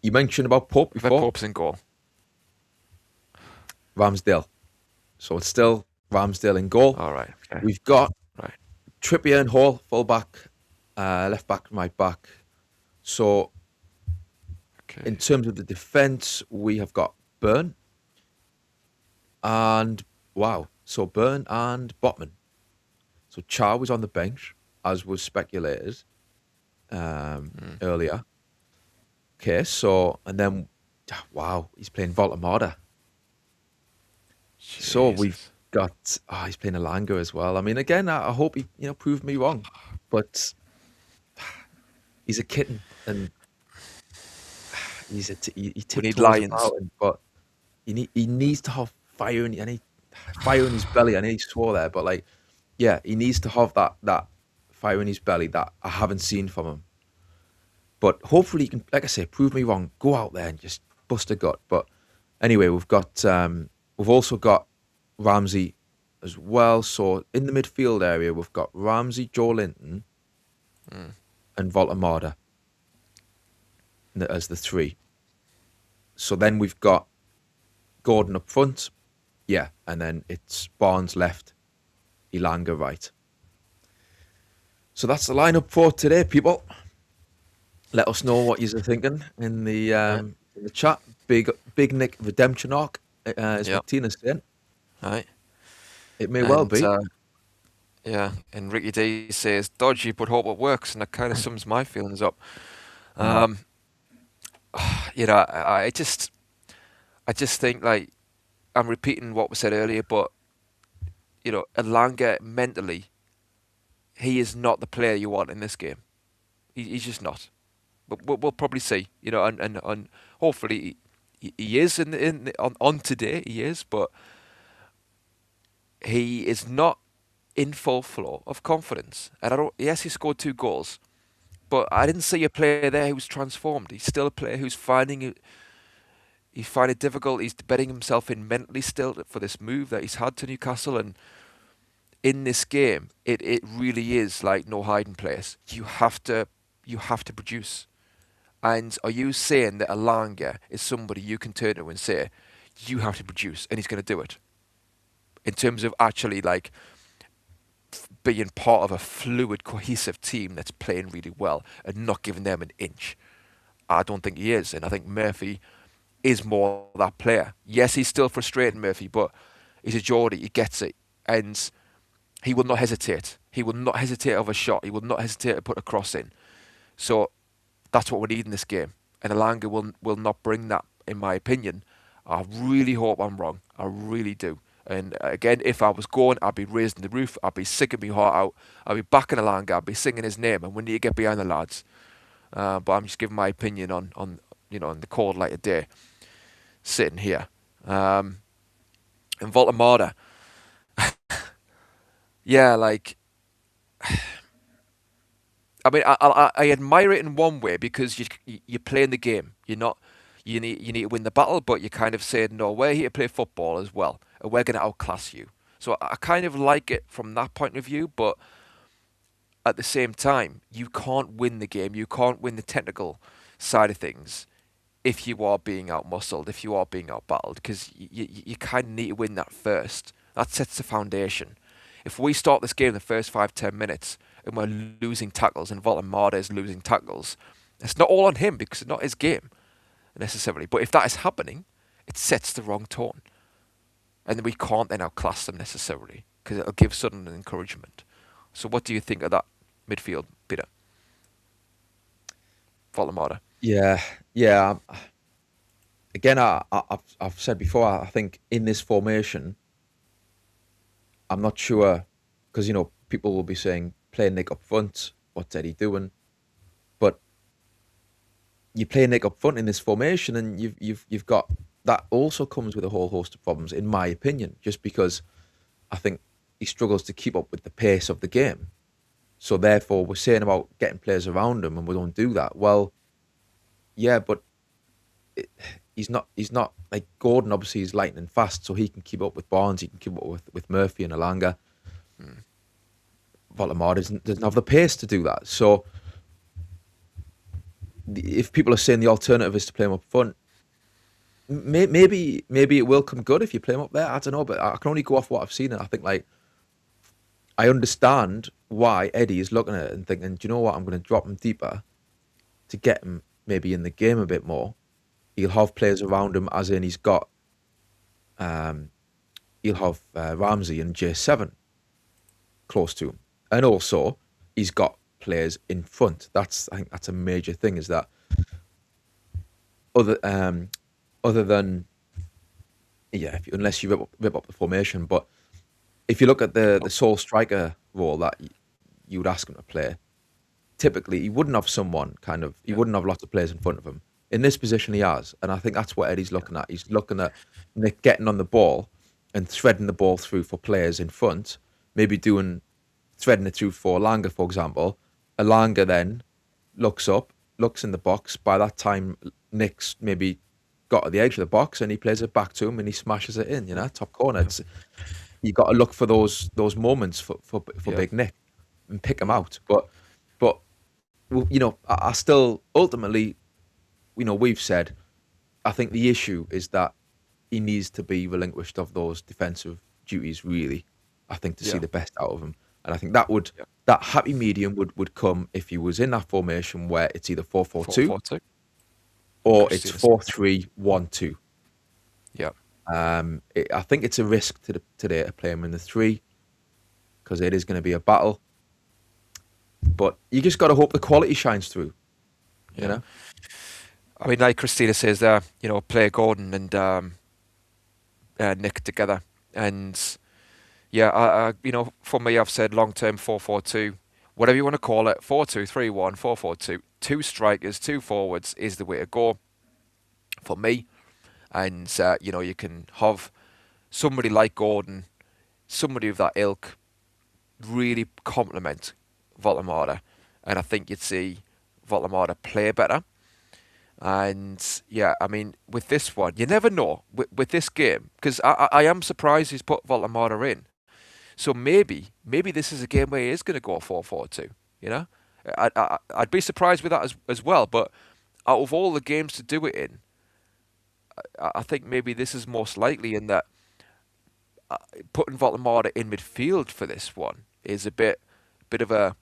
D: you mentioned about Pope before.
C: Pope's in goal.
D: Ramsdale. So it's still Ramsdale in goal.
C: All right. Okay.
D: We've got Trippier and Hall, full back, left back, right back. So in terms of the defence, we have got Byrne and Byrne and Botman. So Char was on the bench, as was speculated earlier. Okay, so and then he's playing Voltamada. So we've got he's playing Alanga as well. I mean, again, I hope he proved me wrong, but he's a kitten and he
C: need lions.
D: But he needs to have fire in his belly. I know he swore there, but he needs to have that fire in his belly that I haven't seen from him. But hopefully, you can, like I say, prove me wrong. Go out there and just bust a gut. But anyway, we've also got Ramsey as well. So in the midfield area, we've got Ramsey, Joe Linton, and Voltamada as the three. So then we've got Gordon up front, yeah, and then it's Barnes left, Elanga right. So that's the lineup for today, people. Let us know what you're thinking in the chat. Big Nick redemption arc, as Martina's saying.
C: Right.
D: It may well be.
C: Yeah, and Ricky D says dodgy, but hope it works, and that kind of sums my feelings up. You know, I just think, like, I'm repeating what was said earlier, but you know, Elanga mentally, he is not the player you want in this game. He's just not. But we'll probably see, you know, and hopefully he is on today. He is, but he is not in full flow of confidence. And yes, he scored 2 goals, but I didn't see a player there who's transformed. He's still a player who's finding it difficult. He's betting himself in mentally still for this move that he's had to Newcastle. And in this game, it really is like no hiding place. You have to produce. And are you saying that Elanga is somebody you can turn to and say, you have to produce, and he's going to do it? In terms of actually, like, being part of a fluid, cohesive team that's playing really well and not giving them an inch. I don't think he is. And I think Murphy is more that player. Yes, he's still frustrating, Murphy, but he's a Geordie. He gets it. And he will not hesitate. He will not hesitate of a shot. He will not hesitate to put a cross in. So that's what we need in this game. And Elanga will not bring that, in my opinion. I really hope I'm wrong. I really do. And again, if I was going, I'd be raising the roof. I'd be sicking my heart out. I'd be backing Elanga. I'd be singing his name. And we need to get behind the lads. But I'm just giving my opinion on the cold light of day, sitting here. And Voltamada. Yeah, like, I mean, I admire it in one way because you're playing the game. You need to win the battle, but you kind of said, no, we're here to play football as well, and we're going to outclass you. So I kind of like it from that point of view, but at the same time, you can't win the game. You can't win the technical side of things if you are being outmuscled, if you are being outbattled, because you kind of need to win that first. That sets the foundation. If we start this game in the first 5-10 minutes and we're losing tackles and Voltamada is losing tackles, it's not all on him because it's not his game necessarily. But if that is happening, it sets the wrong tone. And then we can't then outclass them necessarily because it'll give Sunderland encouragement. So what do you think of that midfield, Peter? Voltamada.
D: Yeah. Again, I've said before, I think in this formation, I'm not sure, because, you know, people will be saying, play Nick up front, what's Eddie doing? But you play Nick up front in this formation and you've got, that also comes with a whole host of problems, in my opinion, just because I think he struggles to keep up with the pace of the game. So therefore, we're saying about getting players around him and we don't do that. Well, yeah, but he's not like Gordon. Obviously, he's lightning fast, so he can keep up with Barnes. He can keep up with Murphy and Elanga. Voltamada doesn't have the pace to do that. So if people are saying the alternative is to play him up front, maybe it will come good if you play him up there. I don't know, but I can only go off what I've seen, and I think, like, I understand why Eddie is looking at it and thinking, do you know what, I'm going to drop him deeper to get him maybe in the game a bit more. He'll have players around him, as in he's got, he'll have Ramsey and J7 close to him. And also, he's got players in front. I think that's a major thing, is that other than, unless you rip up the formation, but if you look at the sole striker role that you would ask him to play, typically he wouldn't have someone he wouldn't have lots of players in front of him. In this position he has, and I think that's what Eddie's looking at. He's looking at Nick getting on the ball and threading the ball through for players in front, maybe threading it through for Elanga, for example. Elanga then looks up, looks in the box. By that time, Nick's maybe got to the edge of the box and he plays it back to him and he smashes it in, top corner. You got to look for those moments for Big Nick and pick them out. But I still ultimately, we've said, I think the issue is that he needs to be relinquished of those defensive duties, really, I think, to see the best out of him. And I think that happy medium would come if he was in that formation where it's either 4-4-2 or it's 4-3-1-2.
C: Yeah.
D: I think it's a risk today to play him in the 3 because it is going to be a battle. But you just got to hope the quality shines through, you know?
C: I mean, like Christina says there, play Gordon and Nick together. And I for me, I've said long-term 4-4-2, whatever you want to call it, 4-2-3-1, 4-4-2, 2 strikers, 2 forwards is the way to go for me. And, you can have somebody like Gordon, somebody of that ilk, really complement Voltemade. And I think you'd see Voltemade play better. And, I mean, with this one, you never know with this game. Because I am surprised he's put Voltemade in. So maybe this is a game where he is going to go 4-4-2, I'd be surprised with that as well. But out of all the games to do it in, I think maybe this is most likely in that putting Voltemade in midfield for this one is a bit of a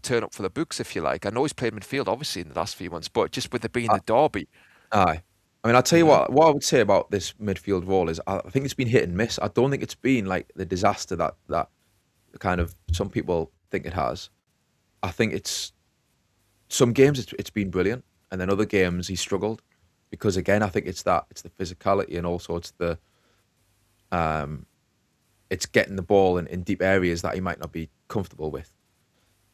C: turn up for the books, if you like. I know he's played midfield, obviously, in the last few months, but just with it being the derby.
D: Aye. I mean, I'll tell you what I would say about this midfield role is I think it's been hit and miss. I don't think it's been like the disaster that kind of some people think it has. I think it's some games it's been brilliant, and then other games he struggled. Because again, I think it's the physicality and also it's it's getting the ball in deep areas that he might not be comfortable with.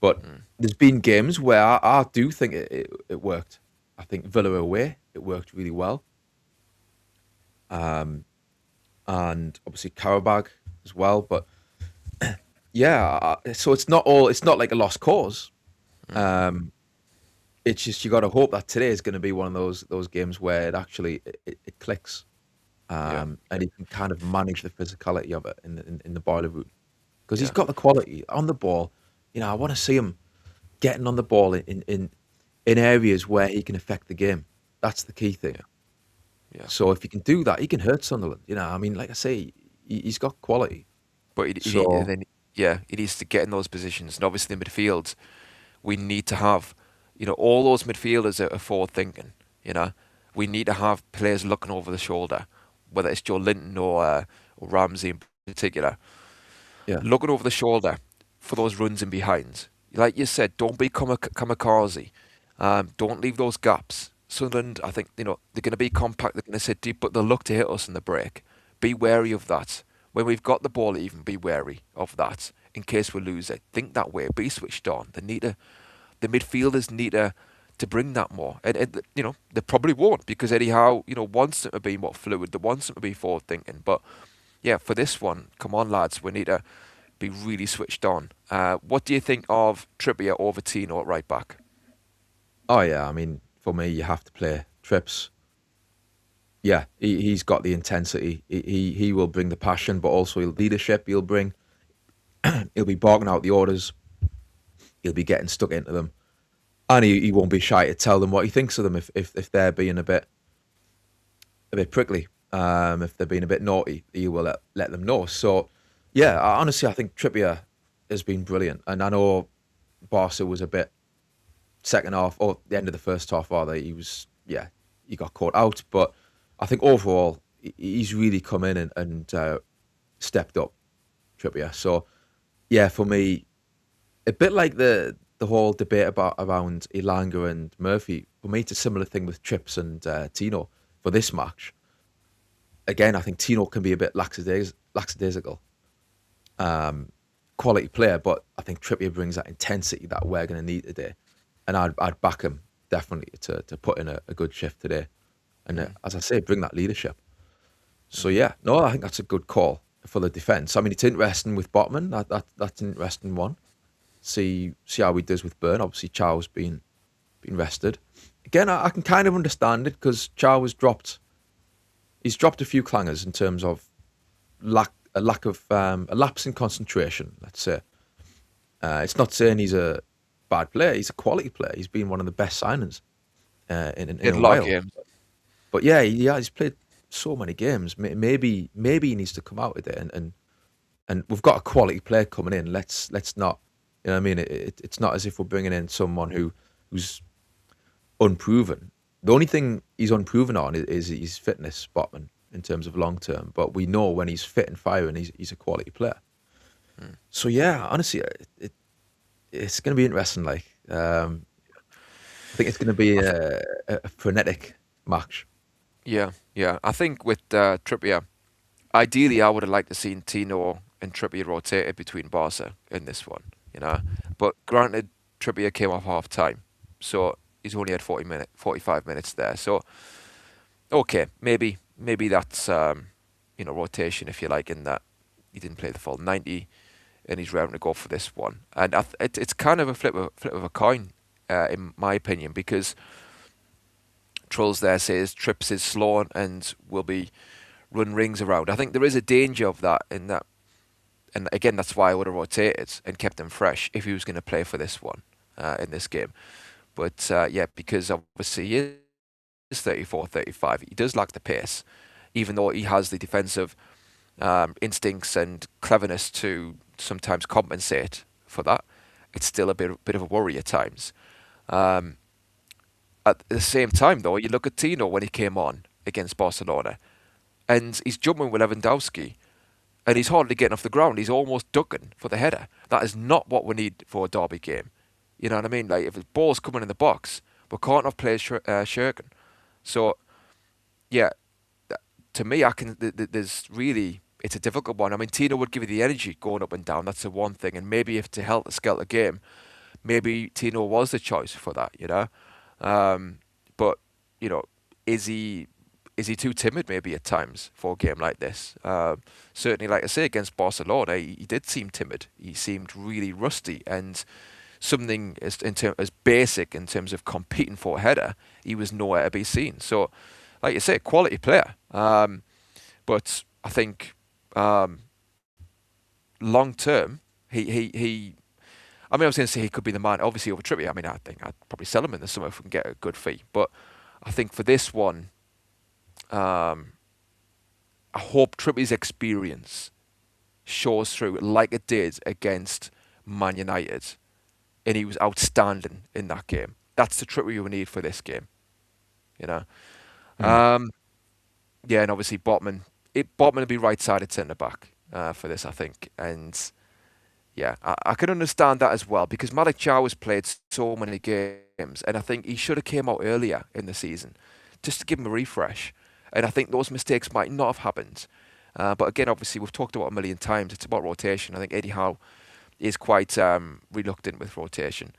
D: But there's been games where I do think it worked. I think Villa away, it worked really well. And obviously Karabag as well. But so it's not like a lost cause. It's just you got to hope that today is going to be one of those games where it actually it clicks, and he can kind of manage the physicality of it in the boiler room because he's got the quality on the ball. I want to see him getting on the ball in areas where he can affect the game. That's the key thing. Yeah. So if he can do that, he can hurt Sunderland. I mean, like I say, he's got quality.
C: But he needs to get in those positions, and obviously in midfield, we need to have. All those midfielders are forward thinking. We need to have players looking over the shoulder, whether it's Joe Linton or Ramsey in particular. Yeah. Looking over the shoulder for those runs in behind. Like you said, don't be kamikaze. Don't leave those gaps. Sunderland, I think, they're going to be compact, they're going to sit deep, but they'll look to hit us in the break. Be wary of that. When we've got the ball even, be wary of that in case we lose it. Think that way. Be switched on. The midfielders need to bring that more. And they probably won't because Eddie Howe, wants them to be more fluid. They wants them to be forward thinking. But, for this one, come on, lads, we need to be really switched on. What do you think of Trippier over Tino at right back?
D: Oh, yeah. I mean, for me, you have to play Trips. Yeah, he's got the intensity. He will bring the passion, but also leadership he'll bring. He'll be barking out the orders. He'll be getting stuck into them. And he won't be shy to tell them what he thinks of them if they're being a bit prickly. If they're being a bit naughty, he will let them know. So, honestly, I think Trippier has been brilliant. And I know Barca was a bit second half, or the end of the first half, rather, he got caught out. But I think overall, he's really come in and stepped up, Trippier. So, for me, a bit like the whole debate around Elanga and Murphy, for me, it's a similar thing with Trips and Tino for this match. Again, I think Tino can be a bit lackadaisical. Quality player, but I think Trippier brings that intensity that we're going to need today. And I'd back him definitely to put in a good shift today. And as I say, bring that leadership. So I think that's a good call for the defence. I mean, it's interesting with Botman. That's an interesting one. See how he does with Burn. Obviously, Chow's been been rested. Again, I can kind of understand it because Chow has dropped. He's dropped a few clangers in terms of a lapse in concentration. Let's say it's not saying he's a bad player. He's a quality player. He's been one of the best signings in a while.
C: Games.
D: But yeah, he's played so many games. Maybe he needs to come out with it, and we've got a quality player coming in. Let's not, you know what I mean? It's not as if we're bringing in someone who's unproven. The only thing he's unproven on is his fitness, Botman, in terms of long term. But we know when he's fit and firing, he's a quality player. So yeah, honestly, it's going to be interesting. Like, I think it's going to be a frenetic match.
C: Yeah. I think with Trippier, ideally, I would have liked to seen Tino and Trippier rotated between Barca in this one, you know. But granted, Trippier came off half time, so he's only had 45 minutes there. So, okay, maybe that's rotation, if you like, in that he didn't play the full 90, and he's raring to go for this one. And it's kind of a flip of a coin, in my opinion, because Trolls there says Trips is slow and will be run rings around. I think there is a danger of that in that. And again, that's why I would have rotated and kept him fresh if he was going to play for this one in this game. But because obviously he is 34, 35, he does lack the pace, even though he has the defensive instincts and cleverness to sometimes compensate for that. It's still a bit of a worry at times. At the same time, though, you look at Tino when he came on against Barcelona, and he's jumping with Lewandowski, and he's hardly getting off the ground. He's almost ducking for the header. That is not what we need for a derby game. You know what I mean? Like, if the ball's coming in the box, we can't have players shirking. So, yeah, to me, there's really, it's a difficult one. I mean, Tino would give you the energy going up and down. That's the one thing. And maybe if to help the skelter game, maybe Tino was the choice for that, you know? But, you know, is he too timid maybe at times for a game like this? Certainly, like I say, against Barcelona, he did seem timid. He seemed really rusty, and something as basic in terms of competing for a header, he was nowhere to be seen. So, like you say, quality player. But I think long term, he I mean, I was going to say he could be the man, obviously, over Trippier. I mean, I think I'd probably sell him in the summer if we can get a good fee. But I think for this one, I hope Trippier's experience shows through like it did against Man United. And he was outstanding in that game. That's the Trippier we need for this game. You know? Yeah, and obviously Botman will be right-sided centre-back for this, I think. And yeah, I can understand that as well, because Malik Chow has played so many games, and I think he should have came out earlier in the season just to give him a refresh. And I think those mistakes might not have happened. But again, obviously, we've talked about it a million times. It's about rotation. I think Eddie Howe is quite reluctant with rotation.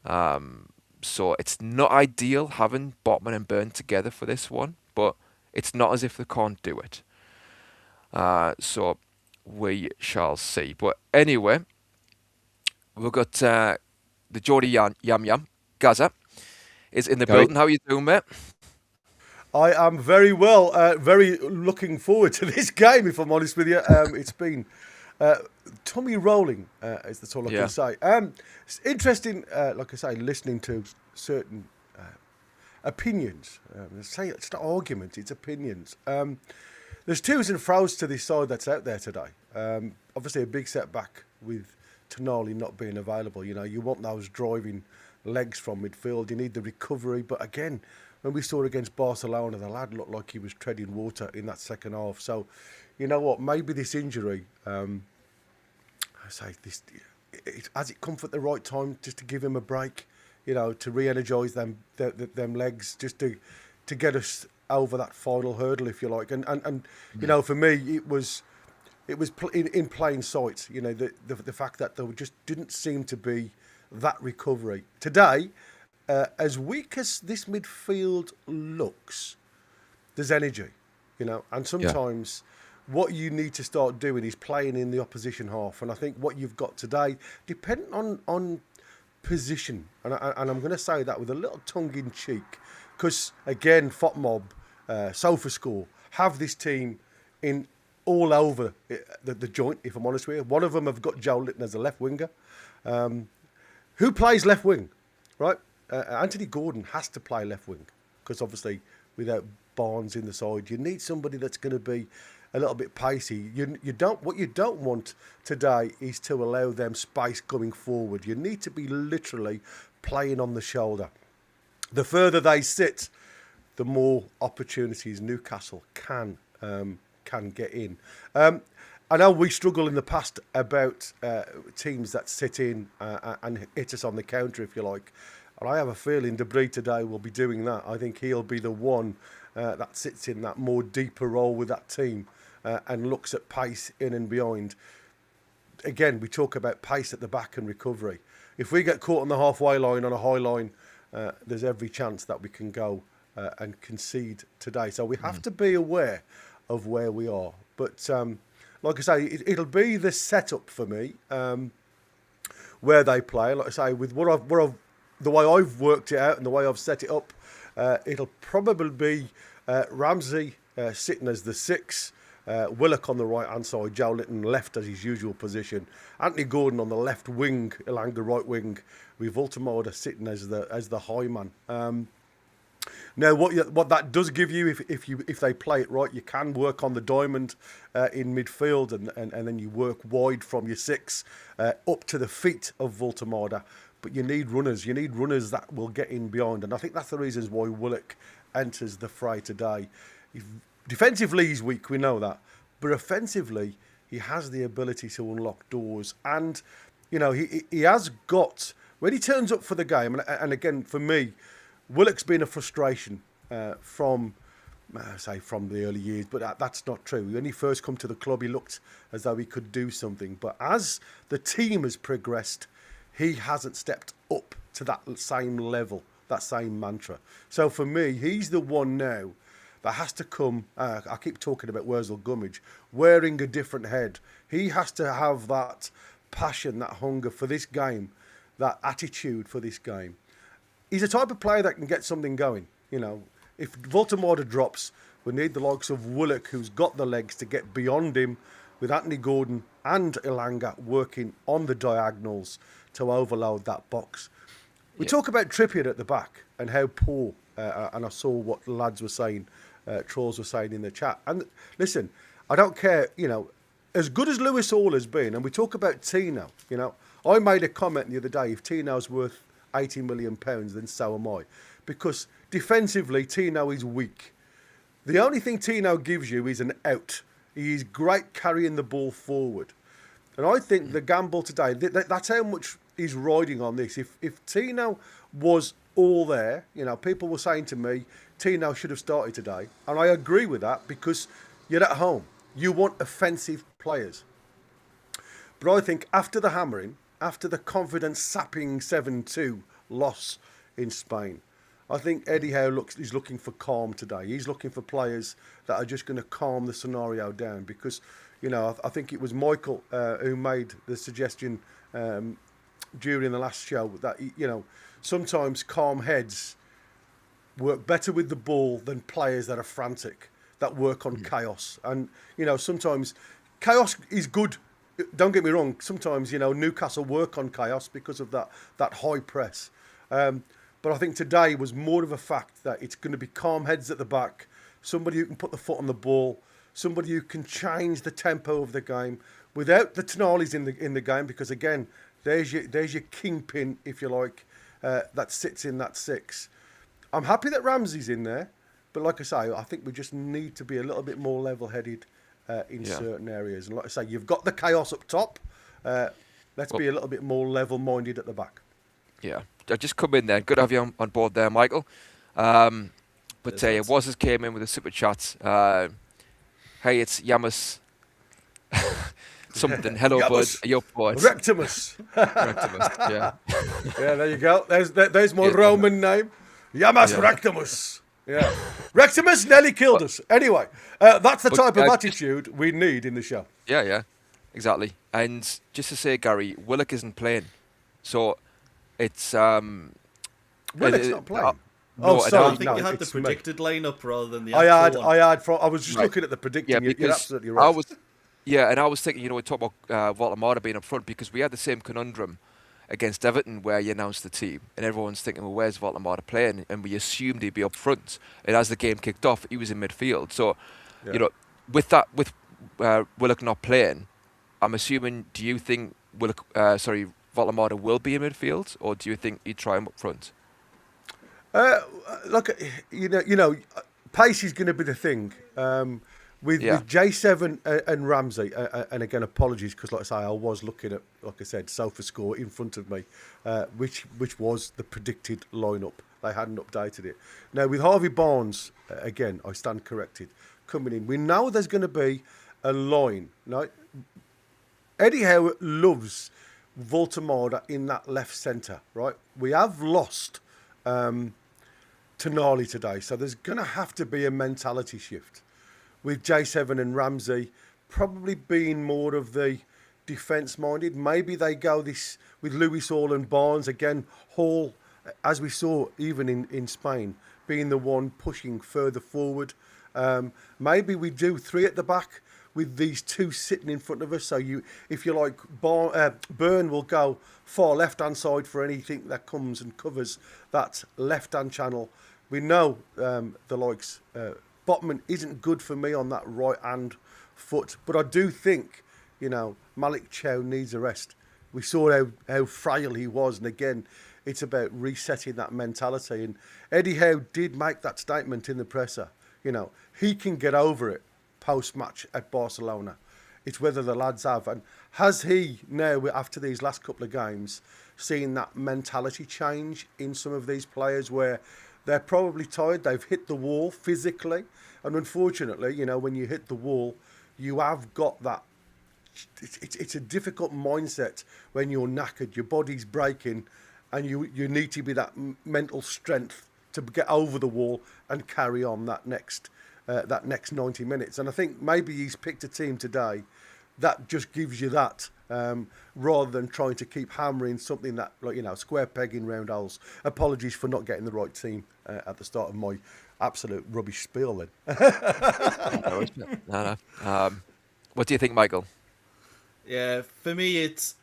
C: So it's not ideal having Botman and Byrne together for this one, but it's not as if they can't do it. So we shall see. But anyway, we've got the Geordie Yam Yam, Gaza, is in the building. How are you doing, mate?
E: I am very well. Very looking forward to this game, if I'm honest with you. It's been tummy rolling, is that's all I can say. It's interesting, like I say, listening to certain opinions. Say it's not arguments, it's opinions. There's twos and fro's to this side that's out there today. Obviously, a big setback with Tonali not being available. You know, you want those driving legs from midfield. You need the recovery. But again, when we saw against Barcelona, the lad looked like he was treading water in that second half. So, you know what? Maybe this injury, has it come at the right time just to give him a break? You know, to re-energise them legs, just to get us over that final hurdle, if you like. And you know, for me, it was in plain sight. You know, the fact that there just didn't seem to be that recovery today. As weak as this midfield looks, there's energy, you know, and sometimes what you need to start doing is playing in the opposition half. And I think what you've got today, depending on position, and I'm going to say that with a little tongue in cheek, because again, FOTMob, SofaScore have this team in all over the joint. If I'm honest with you, one of them have got Joe Litton as a left winger. Who plays left wing, right? Anthony Gordon has to play left wing because obviously without Barnes in the side, you need somebody that's going to be a little bit pacey. What you don't want today is to allow them space going forward. You need to be literally playing on the shoulder. The further they sit, the more opportunities Newcastle can get in. I know we struggle in the past about teams that sit in and hit us on the counter, if you like. And I have a feeling Debris today will be doing that. I think he'll be the one that sits in that more deeper role with that team and looks at pace in and behind. Again, we talk about pace at the back and recovery. If we get caught on the halfway line on a high line, there's every chance that we can go and concede today. So we have to be aware of where we are. But like I say, it'll be the setup for me where they play. Like I say, with the way I've worked it out and the way I've set it up, it'll probably be Ramsey sitting as the 6, Willock on the right-hand side, Joe Litton left as his usual position, Anthony Gordon on the left wing, Elanga right wing, with Voltemada sitting as the high man. Now, what that does give you, if they play it right, you can work on the diamond in midfield, and then you work wide from your 6 up to the feet of Voltemada. But you need runners. You need runners that will get in behind. And I think that's the reasons why Willock enters the fray today. Defensively, he's weak. We know that. But offensively, he has the ability to unlock doors. And, you know, he has got... When he turns up for the game, and again, for me, Willock's been a frustration from the early years. But that's not true. When he first come to the club, he looked as though he could do something. But as the team has progressed, he hasn't stepped up to that same level, that same mantra. So for me, he's the one now that has to come, I keep talking about Wurzel Gummidge, wearing a different head. He has to have that passion, that hunger for this game, that attitude for this game. He's a type of player that can get something going. You know, if Voltemada drops, we need the likes of Willock, who's got the legs to get beyond him, with Anthony Gordon and Elanga working on the diagonals to overload that box. We talk about Trippier at the back and how poor, and I saw what the lads were saying, trolls were saying in the chat. And listen, I don't care, you know, as good as Lewis Hall has been, and we talk about Tino, you know, I made a comment the other day, if Tino's worth £80 million, then so am I. Because defensively, Tino is weak. The only thing Tino gives you is an out. He's great carrying the ball forward. And I think the gamble today, that's how much he's riding on this. If Tino was all there, you know, people were saying to me, Tino should have started today. And I agree with that because you're at home. You want offensive players. But I think after the hammering, after the confidence-sapping 7-2 loss in Spain, I think Eddie Howe is looking for calm today. He's looking for players that are just going to calm the scenario down because, you know, I think it was Michael who made the suggestion during the last show that, you know, sometimes calm heads work better with the ball than players that are frantic, that work on chaos. And, you know, sometimes chaos is good. Don't get me wrong. Sometimes, you know, Newcastle work on chaos because of that high press. But I think today was more of a fact that it's going to be calm heads at the back, somebody who can put the foot on the ball, somebody who can change the tempo of the game without the Tonali's in the game. Because again, there's your kingpin, if you like, that sits in that 6. I'm happy that Ramsey's in there, but like I say, I think we just need to be a little bit more level-headed in certain areas. And like I say, you've got the chaos up top. Let's be a little bit more level-minded at the back.
C: Yeah, I just come in there. Good to have you on board there, Michael. But Wazers came in with a super chat. Hey, it's Yamas. Something. Hello, bud. Are you up for it?
E: Rectimus.
C: Rectimus, yeah.
E: Yeah, there you go. There's my Roman name. Yamas Rectimus. Yeah. Rectimus nearly killed us. Anyway, that's the type of attitude we need in the show.
C: Yeah, exactly. And just to say, Gary, Willock isn't playing. So It's
E: Willock's not playing.
C: no,
E: sorry,
F: I think
E: no,
F: you had the
E: it's me.
F: predicted lineup rather than the
E: I
F: actual one.
E: I was just looking at the predicting.
C: Yeah,
E: You're
C: because
E: absolutely right.
C: and I was thinking, we talk about Voldemort being up front because we had the same conundrum against Everton where you announced the team and everyone's thinking, well, where's Voldemort playing? And we assumed he'd be up front. And as the game kicked off, he was in midfield. So, with Willock not playing, I'm assuming, do you think Voldemort will be in midfield, or do you think he'd try him up front?
E: Look, pace is going to be the thing. With J7 and Ramsey, and again, apologies because, like I say, I was looking at, like I said, SofaScore in front of me, which was the predicted lineup. They hadn't updated it. Now with Harvey Barnes, again, I stand corrected, coming in. We know there's going to be a line. No, Eddie Howe loves Voltamada in that left centre, right? We have lost Tonali today, so there's going to have to be a mentality shift with J7 and Ramsey probably being more of the defence-minded. Maybe they go this with Lewis Hall and Barnes again. Hall, as we saw even in Spain, being the one pushing further forward. Maybe we do three at the back with these two sitting in front of us. So if you like, Byrne will go far left-hand side for anything that comes and covers that left-hand channel. We know the likes... Botman isn't good for me on that right-hand foot. But I do think, Malik Chow needs a rest. We saw how frail he was. And again, it's about resetting that mentality. And Eddie Howe did make that statement in the presser. He can get over it post-match at Barcelona. It's whether the lads have. And has he now, after these last couple of games, seen that mentality change in some of these players where they're probably tired, they've hit the wall physically. And unfortunately, when you hit the wall, you have got that. It's a difficult mindset when you're knackered, your body's breaking, and you need to be that mental strength to get over the wall and carry on that next 90 minutes. And I think maybe he's picked a team today that just gives you that, rather than trying to keep hammering something that, square peg in round holes. Apologies for not getting the right team at the start of my absolute rubbish spiel then.
C: No. What do you think, Michael?
F: Yeah, for me, it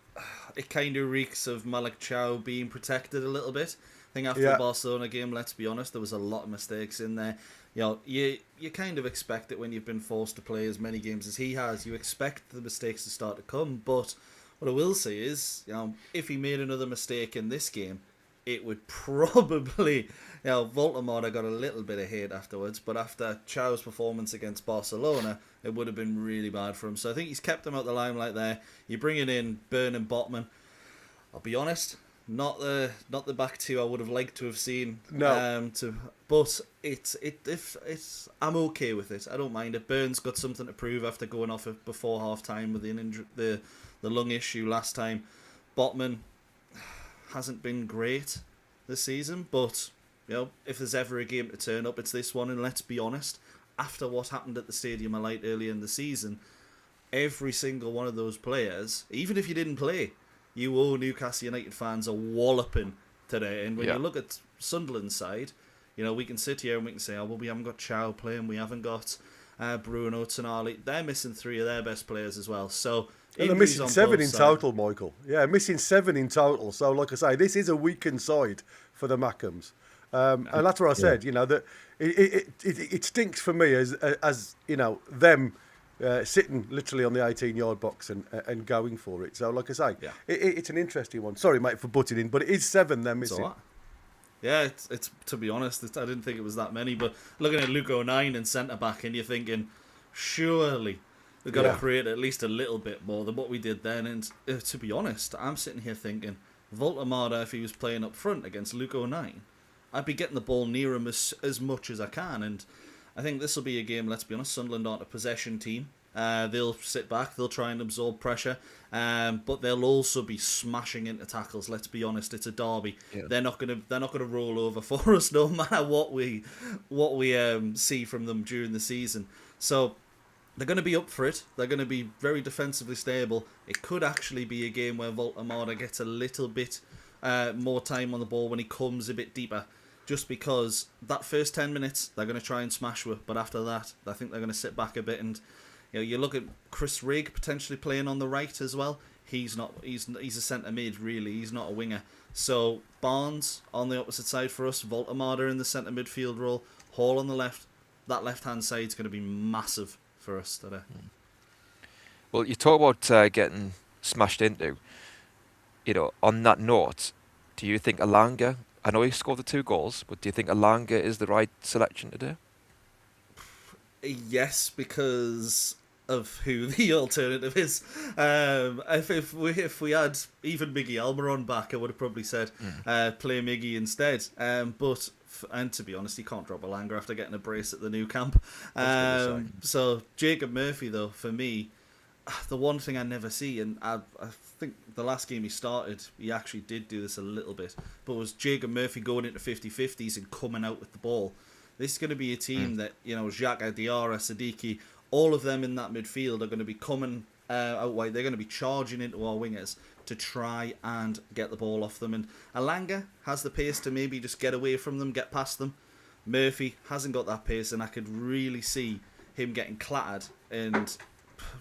F: kind of reeks of Malik Chow being protected a little bit. I think after the Barcelona game, let's be honest, there was a lot of mistakes in there. You kind of expect it when you've been forced to play as many games as he has. You expect the mistakes to start to come. But what I will say is, if he made another mistake in this game, it would probably, Voldemort got a little bit of hate afterwards, but after Chow's performance against Barcelona, it would have been really bad for him. So I think he's kept him out the limelight there. You're bringing in Byrne and Botman. I'll be honest, not the back two I would have liked to have seen.
E: No.
F: But I'm okay with it. I don't mind it. Byrne's got something to prove after going off before half time with the lung issue last time. Botman hasn't been great this season, but if there's ever a game to turn up, it's this one. And let's be honest, after what happened at the Stadium of Light earlier in the season, every single one of those players, even if you didn't play, you owe Newcastle United fans a walloping today. And when you look at Sunderland's side, we can sit here and we can say, oh well, we haven't got Chow playing, we haven't got Bruno, Tonali. They're missing three of their best players as well. So
E: and they're missing 7 in total, Michael. Yeah, missing 7 in total. So, like I say, this is a weakened side for the Mackhams. And that's what I said, that it stinks for me as them sitting literally on the 18-yard box and going for it. So, like I say, it's an interesting one. Sorry, mate, for butting in, but it is 7 they're missing.
F: Yeah, it's to be honest, I didn't think it was that many. But looking at Luke O'Nien and centre-back, and you're thinking, surely we've got to create at least a little bit more than what we did then. And to be honest, I'm sitting here thinking, Voltamada, if he was playing up front against Luke O'Nien, I'd be getting the ball near him as much as I can. And I think this will be a game, let's be honest, Sunderland aren't a possession team. They'll sit back, they'll try and absorb pressure, but they'll also be smashing into tackles. Let's be honest, it's a derby. Yeah. They're not gonna roll over for us, no matter what we see from them during the season. So they're going to be up for it. They're going to be very defensively stable. It could actually be a game where Voltamada gets a little bit more time on the ball when he comes a bit deeper. Just because that first 10 minutes, they're going to try and smash with. But after that, I think they're going to sit back a bit. And you look at Chris Rigg potentially playing on the right as well. He's a centre mid, really. He's not a winger. So Barnes on the opposite side for us. Voltemada in the centre midfield role. Hall on the left. That left-hand side is going to be massive for us today.
C: Well, you talk about getting smashed into. On that note, do you think Alanga... I know he scored the 2 goals, but do you think Alanga is the right selection to do?
F: Yes, because of who the alternative is. If we had even Miggy Almiron back, I would have probably said play Miggy instead. But to be honest, he can't drop Alanga after getting a brace at the new camp. So Jacob Murphy, though, for me, the one thing I never see, and I think the last game he started, he actually did do this a little bit, but was Jacob Murphy going into 50-50s and coming out with the ball. This is going to be a team that, Xhaka, Diarra, Siddiqui, all of them in that midfield are going to be coming out wide. They're going to be charging into our wingers to try and get the ball off them. And Alanga has the pace to maybe just get away from them, get past them. Murphy hasn't got that pace, and I could really see him getting clattered and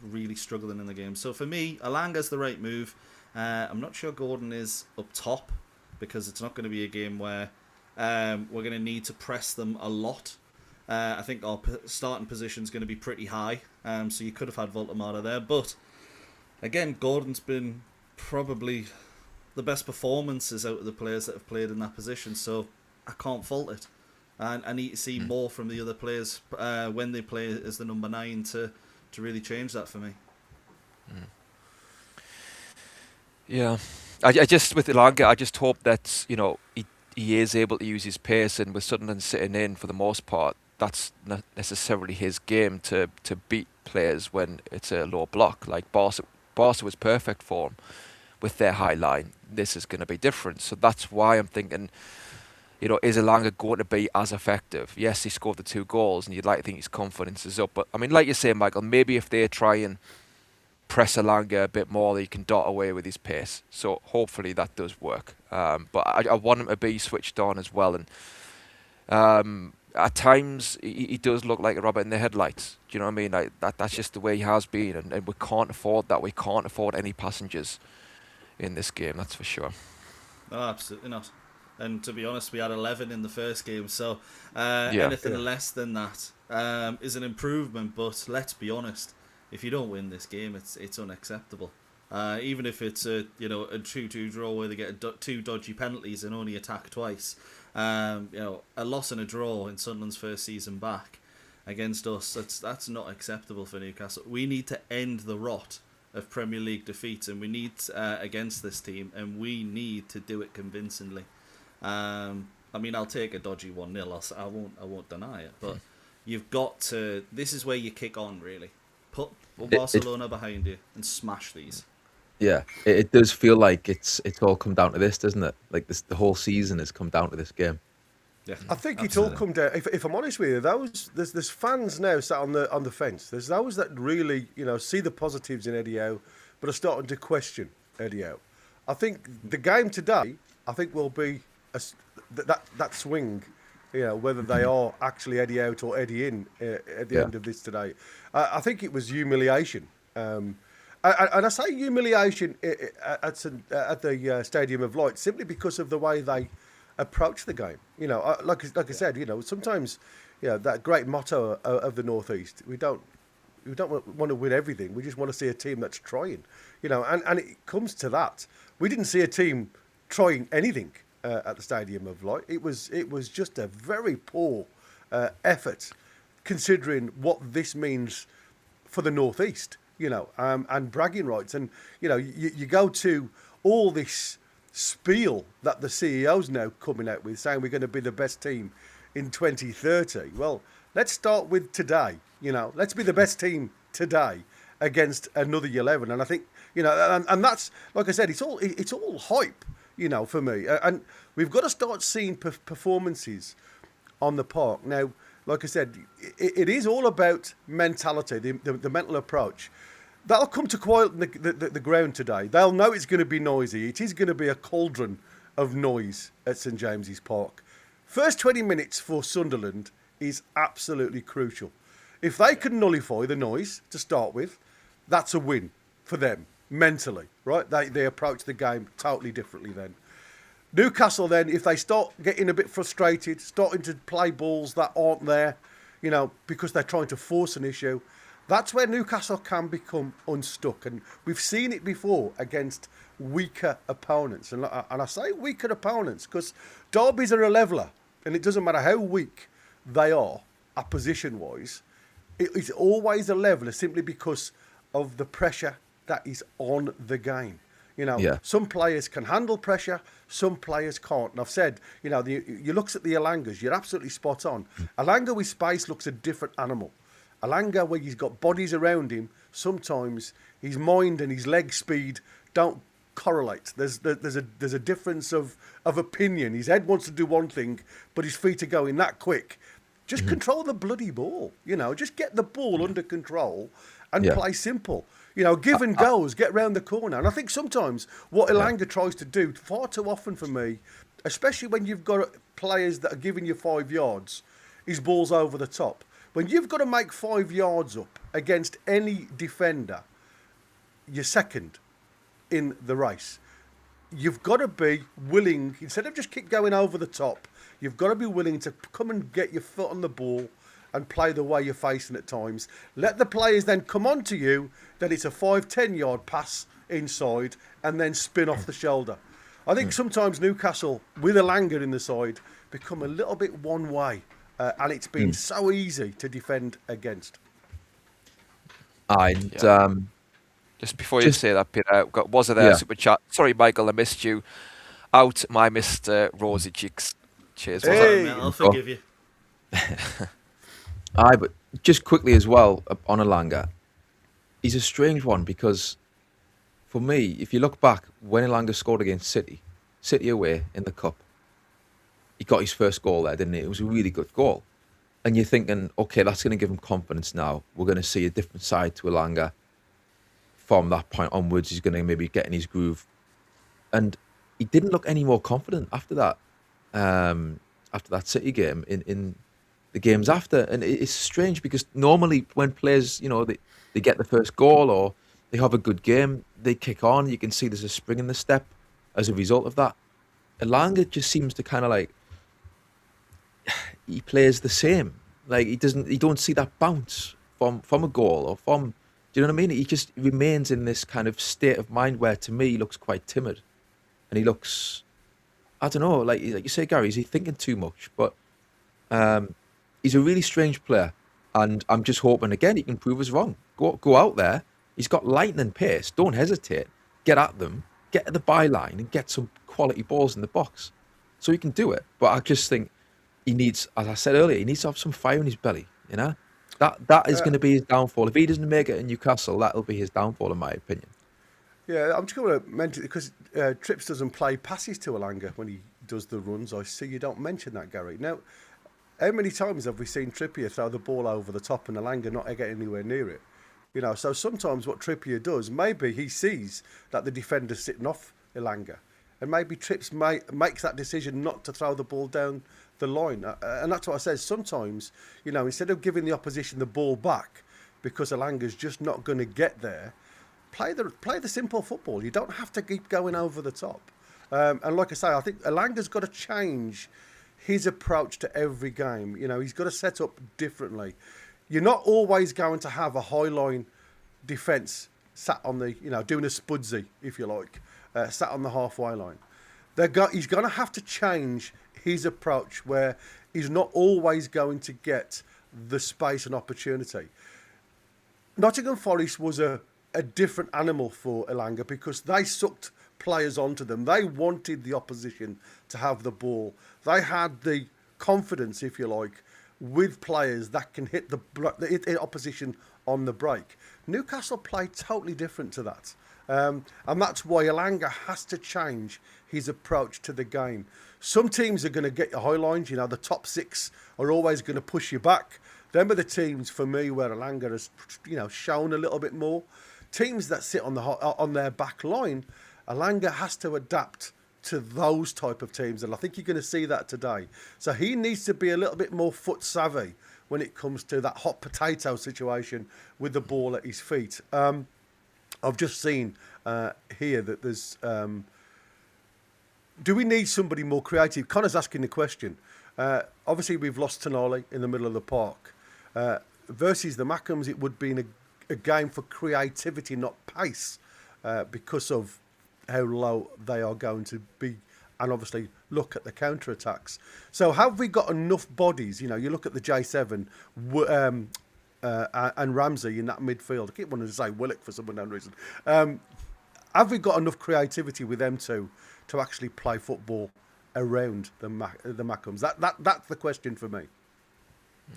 F: really struggling in the game. So for me, Alanga's the right move. I'm not sure Gordon is up top, because it's not going to be a game where we're going to need to press them a lot. I think our starting position is going to be pretty high, so you could have had Voltemada there. But again, Gordon's been probably the best performances out of the players that have played in that position, so I can't fault it. And I need to see more from the other players when they play as the number 9 to really change that for me.
C: Yeah, I just with Alanga, I just hope that he is able to use his pace, and with Sunderland sitting in for the most part, that's not necessarily his game to beat players when it's a low block. Like Barca was perfect for him with their high line. This is going to be different, so that's why I'm thinking, is Alanga going to be as effective? Yes, he scored the 2 goals, and you'd like to think his confidence is up. But I mean, like you say, Michael, maybe if they try and press Alanga a bit more, he can dot away with his pace. So hopefully that does work. But I want him to be switched on as well. And at times he does look like a rabbit in the headlights. Do you know what I mean? Like that's just the way he has been, and we can't afford that. We can't afford any passengers in this game. That's for sure.
F: No, absolutely not. And to be honest, we had 11 in the first game, so anything less than that is an improvement. But let's be honest, if you don't win this game, it's unacceptable. Even if it's a 2-2 draw where they get 2 dodgy penalties and only attack twice, a loss and a draw in Sunderland's first season back against us, that's not acceptable for Newcastle. We need to end the rot of Premier League defeats, and we need against this team, and we need to do it convincingly. I mean, I'll take a dodgy 1-0. I won't deny it, but you've got to. This is where you kick on, really. Put Barcelona behind you and smash these.
D: Yeah, it does feel like it's all come down to this, doesn't it? Like the whole season has come down to this game.
F: Yeah,
E: I think it's all come down. If I'm honest with you, there's fans now sat on the fence. There's those that really see the positives in Eddie Howe, but are starting to question Eddie Howe. I think the game today, will be that swing. Whether they are actually Eddie out or Eddie in at the end of this today. I think it was humiliation. And I say humiliation at the Stadium of Light simply because of the way they approach the game. Like I said, sometimes that great motto of the Northeast, we don't want to win everything. We just want to see a team that's trying. And it comes to that. We didn't see a team trying anything at the Stadium of Light. It was just a very poor effort, considering what this means for the Northeast, and bragging rights. And you go to all this spiel that the CEO's now coming out with, saying we're going to be the best team in 2030. Well, let's start with today. Let's be the best team today against another 11. And I think and that's, like I said, it's all hype. For me. And we've got to start seeing performances on the park. Now, like I said, it is all about mentality, the mental approach. That'll come to quiet the ground today. They'll know it's going to be noisy. It is going to be a cauldron of noise at St James's Park. First 20 minutes for Sunderland is absolutely crucial. If they can nullify the noise to start with, that's a win for them mentally, right? They approach the game totally differently then. Newcastle then, if they start getting a bit frustrated, starting to play balls that aren't there, you know, because they're trying to force an issue, that's where Newcastle can become unstuck. And we've seen it before against weaker opponents. And I say weaker opponents because derbies are a leveller. And it doesn't matter how weak they are, position-wise, it's always a leveller simply because of the pressure that is on the game. You know, some players can handle pressure, some players can't. And I've said, you know, you look at the Alangas, you're absolutely spot on. Alanga with space looks a different animal. Alanga, where he's got bodies around him, sometimes his mind and his leg speed don't correlate. There's a difference of opinion. His head wants to do one thing, but his feet are going that quick. Just control the bloody ball, you know. Just get the ball under control and play simple. You know, give and goes, get round the corner. And I think sometimes what Elanga tries to do, far too often for me, especially when you've got players that are giving you 5 yards, is balls over the top. When you've got to make 5 yards up against any defender, you're second in the race. You've got to be willing, instead of just keep going over the top, you've got to be willing to come and get your foot on the ball and play the way you're facing at times. Let the players then come on to you, that it's a 5-10 yard pass inside and then spin off the shoulder. I think sometimes Newcastle, with Elanga in the side, become a little bit one way and it's been so easy to defend against.
C: Just before you say that, Peter, was it a super chat? Sorry, Michael, I missed you. Out my Mr. Rosy Cheeks. Cheers.
E: Hey.
F: I'll forgive you.
D: But just quickly as well on Elanga, he's a strange one because for me, if you look back when Elanga scored against City away in the Cup, he got his first goal there, didn't he? It was a really good goal. And you're thinking, okay, that's going to give him confidence now. We're going to see a different side to Elanga. From that point onwards, he's going to maybe get in his groove. And he didn't look any more confident after that City game in the games after. And it's strange because normally when players, you know, they get the first goal or they have a good game, they kick on. You can see there's a spring in the step as a result of that. Elanga just seems to kind of like, he plays the same. Like you don't see that bounce from a goal or from, do you know what I mean? He just remains in this kind of state of mind where to me he looks quite timid. And he looks, I don't know, like you say, Gary, is he thinking too much? But he's a really strange player. And I'm just hoping, again, he can prove us wrong. Go out there. He's got lightning pace. Don't hesitate. Get at them. Get at the byline and get some quality balls in the box. So he can do it. But I just think he needs, as I said earlier, he needs to have some fire in his belly, you know? That is going to be his downfall. If he doesn't make it in Newcastle, that'll be his downfall, in my opinion.
E: Yeah, I'm just going to mention it because Trips doesn't play passes to Elanga when he does the runs. I see you don't mention that, Gary. Now, how many times have we seen Trippier throw the ball over the top and Elanga not get anywhere near it? You know, so sometimes what Trippier does, maybe he sees that the defender's sitting off Elanga, and maybe Trips makes that decision not to throw the ball down the line. And that's what I said. Sometimes, you know, instead of giving the opposition the ball back because Elanga's just not going to get there, play the simple football. You don't have to keep going over the top. And like I say, I think Elanga's got to change his approach to every game. You know, he's got to set up differently. You're not always going to have a high line defence sat on the, you know, doing a spudsy, if you like, sat on the halfway line. He's going to have to change his approach where he's not always going to get the space and opportunity. Nottingham Forest was a different animal for Elanga because they sucked players onto them. They wanted the opposition to have the ball. They had the confidence, if you like, with players that can hit the opposition on the break. Newcastle play totally different to that. And that's why Elanga has to change his approach to the game. Some teams are going to get your high lines. You know, the top 6 are always going to push you back. Them are the teams, for me, where Elanga has, you know, shown a little bit more. Teams that sit on their back line, Elanga has to adapt to those type of teams, and I think you're going to see that today. So he needs to be a little bit more foot savvy when it comes to that hot potato situation with the ball at his feet. I've just seen here that there's... do we need somebody more creative? Connor's asking the question. Obviously, we've lost Toon Army in the middle of the park. Versus the Magpies, it would be a game for creativity, not pace, because of how low they are going to be, and obviously look at the counter-attacks. So have we got enough bodies? You know, you look at the J7 and Ramsey in that midfield. I keep wanting to say Willock for some unknown reason. Have we got enough creativity with them two to actually play football around the Magpies? That's the question for me.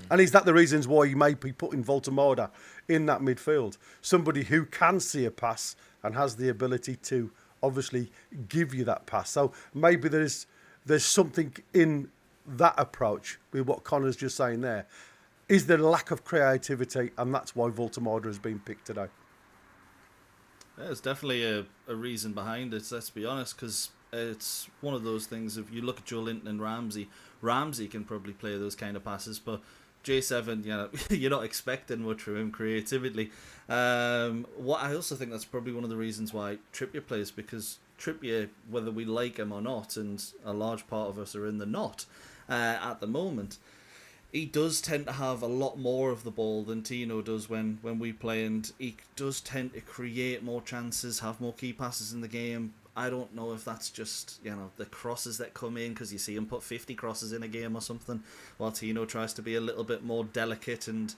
E: And is that the reasons why you may be putting Voltemada in that midfield? Somebody who can see a pass and has the ability to obviously give you that pass. So maybe there's something in that approach with what Connor's just saying there. Is there a lack of creativity, and that's why Voltemada has been picked today?
F: There's definitely a reason behind it, let's be honest, because it's one of those things. If you look at Joe Linton and Ramsey can probably play those kind of passes, but J7, you know, you're not expecting much from him creatively. What I also think that's probably one of the reasons why Trippier plays, because Trippier, whether we like him or not, and a large part of us are in the not at the moment, he does tend to have a lot more of the ball than Tino does when we play, and he does tend to create more chances, have more key passes in the game. I don't know if that's just, you know, the crosses that come in, because you see him put 50 crosses in a game or something, while Tino tries to be a little bit more delicate and,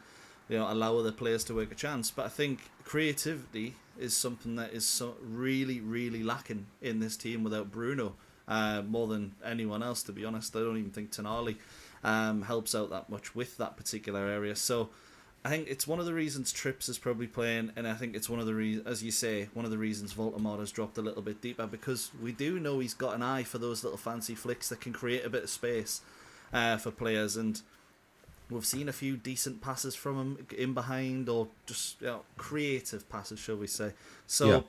F: you know, allow other players to work a chance. But I think creativity is something that is so really, really lacking in this team without Bruno, more than anyone else, to be honest. I don't even think Toon Army helps out that much with that particular area. So I think it's one of the reasons Trips is probably playing, and I think it's one of the as you say, one of the reasons Voltemada's dropped a little bit deeper, because we do know he's got an eye for those little fancy flicks that can create a bit of space for players, and we've seen a few decent passes from him in behind, or just, you know, creative passes, shall we say. So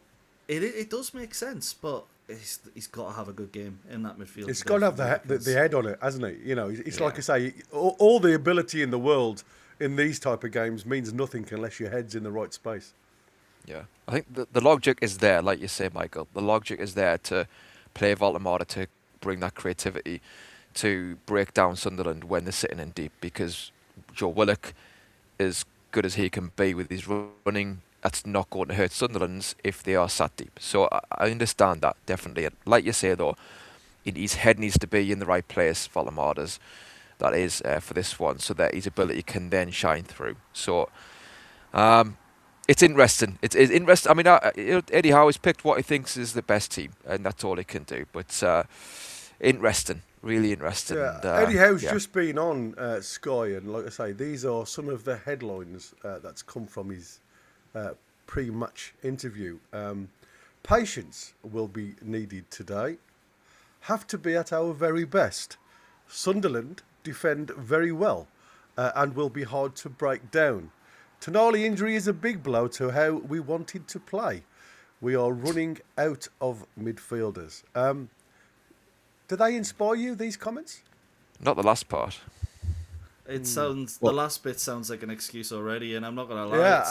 F: it does make sense, but he's got to have a good game in that midfield.
E: He's got to have the head on it, hasn't he? You know, it's like I say, all the ability in the world in these type of games means nothing unless your head's in the right space.
C: Yeah, I think the logic is there, like you say, Michael. The logic is there to play Voltemada, to bring that creativity, to break down Sunderland when they're sitting in deep, because Joe Willock, as good as he can be with his running, that's not going to hurt Sunderland's if they are sat deep. So I understand that, definitely. And like you say, though, his head needs to be in the right place, Voltemada's. That is for this one, so that his ability can then shine through. So it's interesting. It's interesting. I mean, Eddie Howe has picked what he thinks is the best team, and that's all he can do. But interesting, really interesting.
E: Yeah,
C: and,
E: Eddie Howe's just been on Sky, and like I say, these are some of the headlines that's come from his pre-match interview. Patience will be needed today. Have to be at our very best. Sunderland defend very well and will be hard to break down. Toon Army injury is a big blow to how we wanted to play. We are running out of midfielders. Do they inspire you, these comments?
C: Not the last part.
F: It sounds, the last bit sounds like an excuse already, and I'm not going to lie.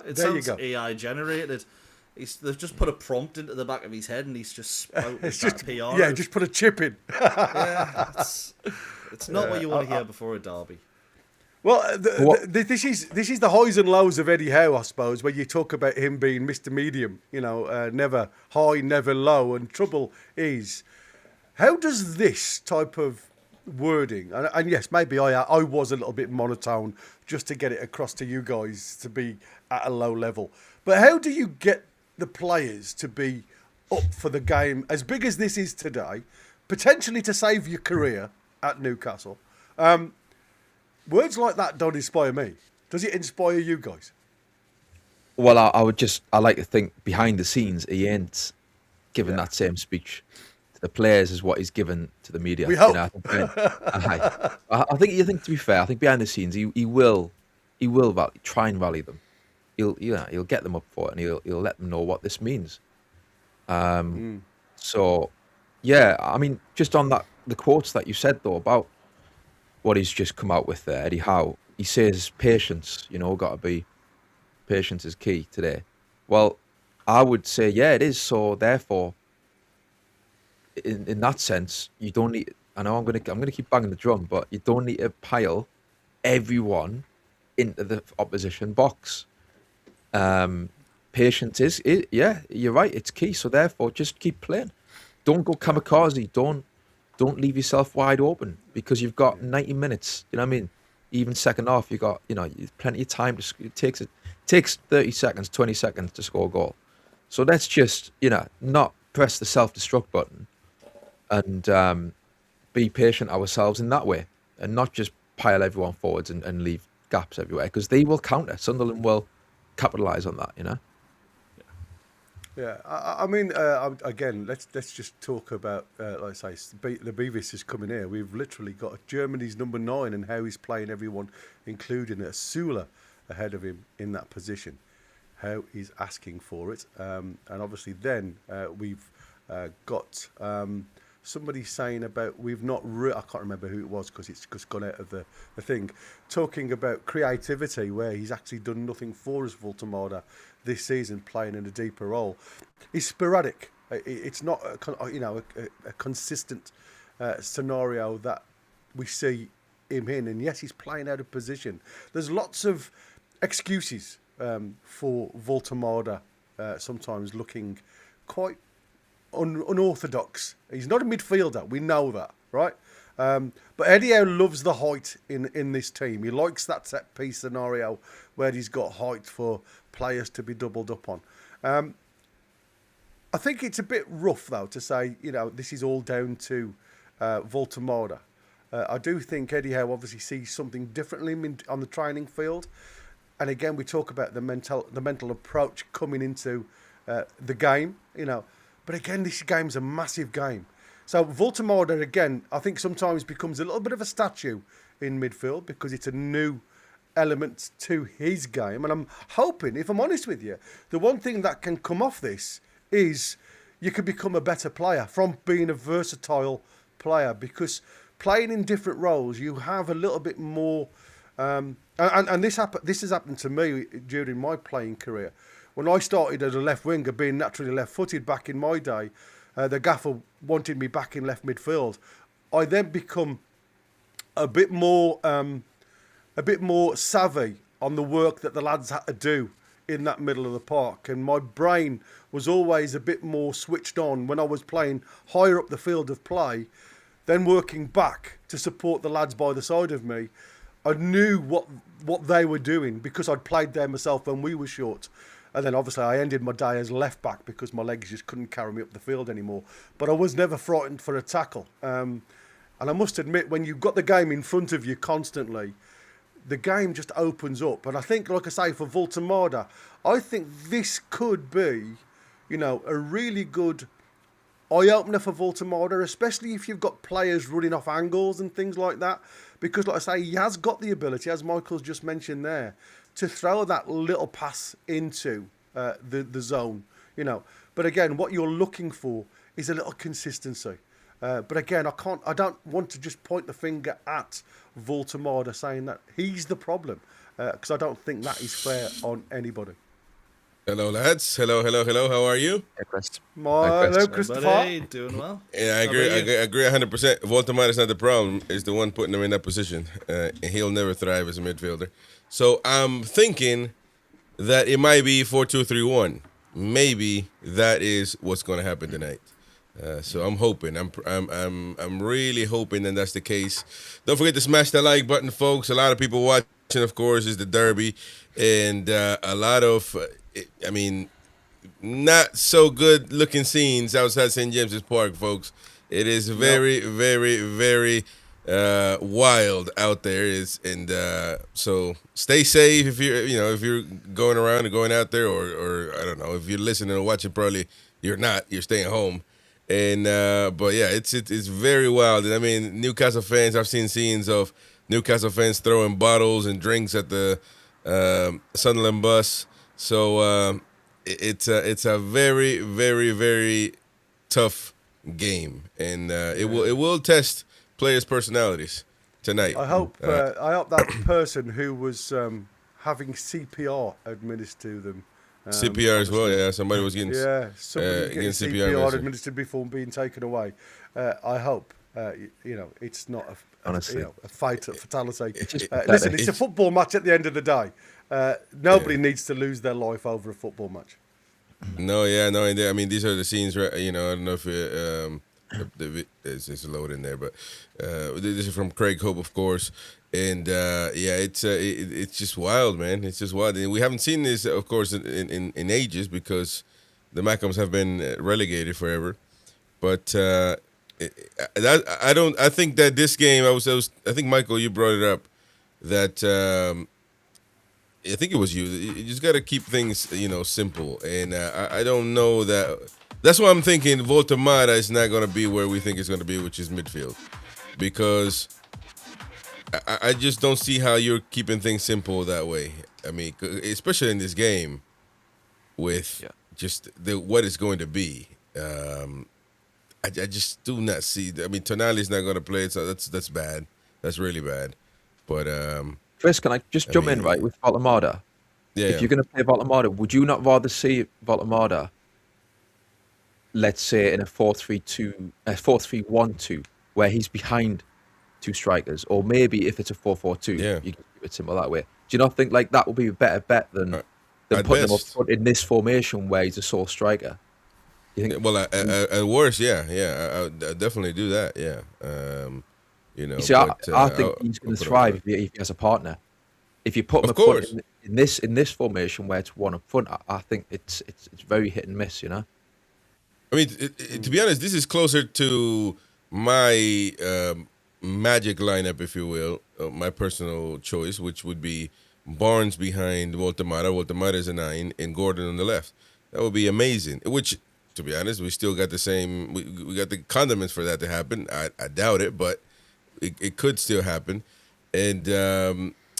F: It sounds AI generated. They've just put a prompt into the back of his head, and he's just spouting that PR.
E: Yeah, just put a chip in.
F: It's not what you want to hear before a derby.
E: Well, this is the highs and lows of Eddie Howe, I suppose, where you talk about him being Mr. Medium, you know, never high, never low, and trouble is, how does this type of wording, and yes, maybe I was a little bit monotone just to get it across to you guys to be at a low level, but how do you get the players to be up for the game as big as this is today, potentially to save your career at Newcastle? Words like that don't inspire me. Does it inspire you guys?
D: Well, I like to think behind the scenes he ain't given that same speech to the players as what he's given to the media.
E: We hope.
D: You know, I think to be fair, I think behind the scenes he will try and rally them. He'll get them up for it, and he'll let them know what this means. So Yeah, I mean, just on that, the quotes that you said though about what he's just come out with there, Eddie Howe. He says patience. Got to be patience is key today. Well, I would say yeah, it is. So therefore, in that sense, you don't need. I know I'm gonna keep banging the drum, but you don't need to pile everyone into the opposition box. Patience is yeah, you're right. It's key. So therefore, just keep playing. Don't go kamikaze. Don't leave yourself wide open because you've got 90 minutes. You know what I mean? Even second half, you got plenty of time to. It takes 30 seconds, 20 seconds to score a goal. So let's just not press the self-destruct button and be patient ourselves in that way, and not just pile everyone forwards and leave gaps everywhere because they will counter. Sunderland will capitalise on that.
E: Yeah, I mean, again, let's just talk about, like I say, the Beavis is coming here. We've literally got Germany's number 9 and how he's playing everyone, including a Sula ahead of him in that position. How he's asking for it, and obviously then we've got somebody saying about we've not. I can't remember who it was because it's just gone out of the thing. Talking about creativity, where he's actually done nothing for us, Voltemada, this season, playing in a deeper role. He's sporadic. It's not a consistent scenario that we see him in. And yes, he's playing out of position. There's lots of excuses for Voltemada sometimes looking quite unorthodox. He's not a midfielder. We know that, right? But Eddie Howe loves the height in this team. He likes that set piece scenario where he's got height for players to be doubled up on. I think it's a bit rough though to say this is all down to Voltemada. I do think Eddie Howe obviously sees something differently on the training field, and again we talk about the mental approach coming into the game. But again, this game's a massive game. So Voltemada, again, I think sometimes becomes a little bit of a statue in midfield because it's a new element to his game. And I'm hoping, if I'm honest with you, the one thing that can come off this is you can become a better player from being a versatile player, because playing in different roles, you have a little bit more... and this has happened to me during my playing career. When I started as a left winger, being naturally left-footed back in my day, the gaffer wanted me back in left midfield. I then become a bit more savvy on the work that the lads had to do in that middle of the park, and my brain was always a bit more switched on when I was playing higher up the field of play, then working back to support the lads by the side of me. I knew what they were doing because I'd played there myself when we were short. And then obviously I ended my day as left back because my legs just couldn't carry me up the field anymore. But I was never frightened for a tackle. And I must admit, when you've got the game in front of you constantly, the game just opens up. And I think, like I say, for Voltemada, I think this could be, a really good eye-opener for Voltemada, especially if you've got players running off angles and things like that. Because, like I say, he has got the ability, as Michael's just mentioned there, to throw that little pass into the zone, But again, what you're looking for is a little consistency. But again, I don't want to just point the finger at Voltemada saying that he's the problem, because I don't think that is fair on anybody.
G: Hello, lads. Hello. How are you?
C: Hey, Chris.
E: Hello, Christopher.
F: Hey, doing well.
G: Yeah, I agree 100%. Voltemada is not the problem. It's the one putting him in that position. And he'll never thrive as a midfielder. So I'm thinking that it might be 4-2-3-1. Maybe that is what's going to happen tonight. So I'm hoping. I'm really hoping that that's the case. Don't forget to smash that like button, folks. A lot of people watching, of course, is the derby, and a lot of, not so good looking scenes outside St. James's Park, folks. It is very, very, very wild out there. So stay safe if you're going around and going out there, or I don't know, if you're listening or watching, probably you're not. You're staying home. And but yeah, it's very wild. And I mean, Newcastle fans, I've seen scenes of Newcastle fans throwing bottles and drinks at the Sunderland bus. So it's a very, very, very tough game, and it will test players' personalities tonight.
E: I hope that person who was having CPR administered to them.
G: CPR as well, yeah. Somebody was getting
E: somebody getting CPR administered before being taken away. I hope it's not a fatality. Listen, it's a football match at the end of the day. Nobody needs to lose their life over a football match.
G: No, and I mean, these are the scenes, right? I don't know if it's a load in there, but this is from Craig Hope, of course, and it's just wild, man. It's just wild, and we haven't seen this, of course, in ages because the Mackhams have been relegated forever. But I think that this game, I think Michael, you brought it up that. I think it was you. You just got to keep things, simple. And I don't know that. That's why I'm thinking Voltemada is not going to be where we think it's going to be, which is midfield. Because I just don't see how you're keeping things simple that way. I mean, especially in this game with just what it's going to be. I just do not see. I mean, Tonali's not going to play, so that's bad. That's really bad. But
D: Chris, can I just jump in right with Voltemada?
G: Yeah.
D: If you're going to play Voltemada, would you not rather see Voltemada, let's say, in a 4-3-1-2, where he's behind two strikers, or maybe if it's a 4-4-2, you can keep it simple that way. Do you not think like that would be a better bet than putting him up front in this formation where he's a sole striker? You think?
G: Well, at worst, I would definitely do that. Yeah.
D: You see, I think he's going to thrive if he has a partner. If you put him up front in this formation where it's one up front, I think it's very hit and miss. I
G: mean, to be honest, this is closer to my magic lineup, if you will, my personal choice, which would be Barnes behind Voltemada. Voltemada is a 9, and Gordon on the left. That would be amazing. Which, to be honest, we still got the same. We got the condiments for that to happen. I doubt it, but. It could still happen, and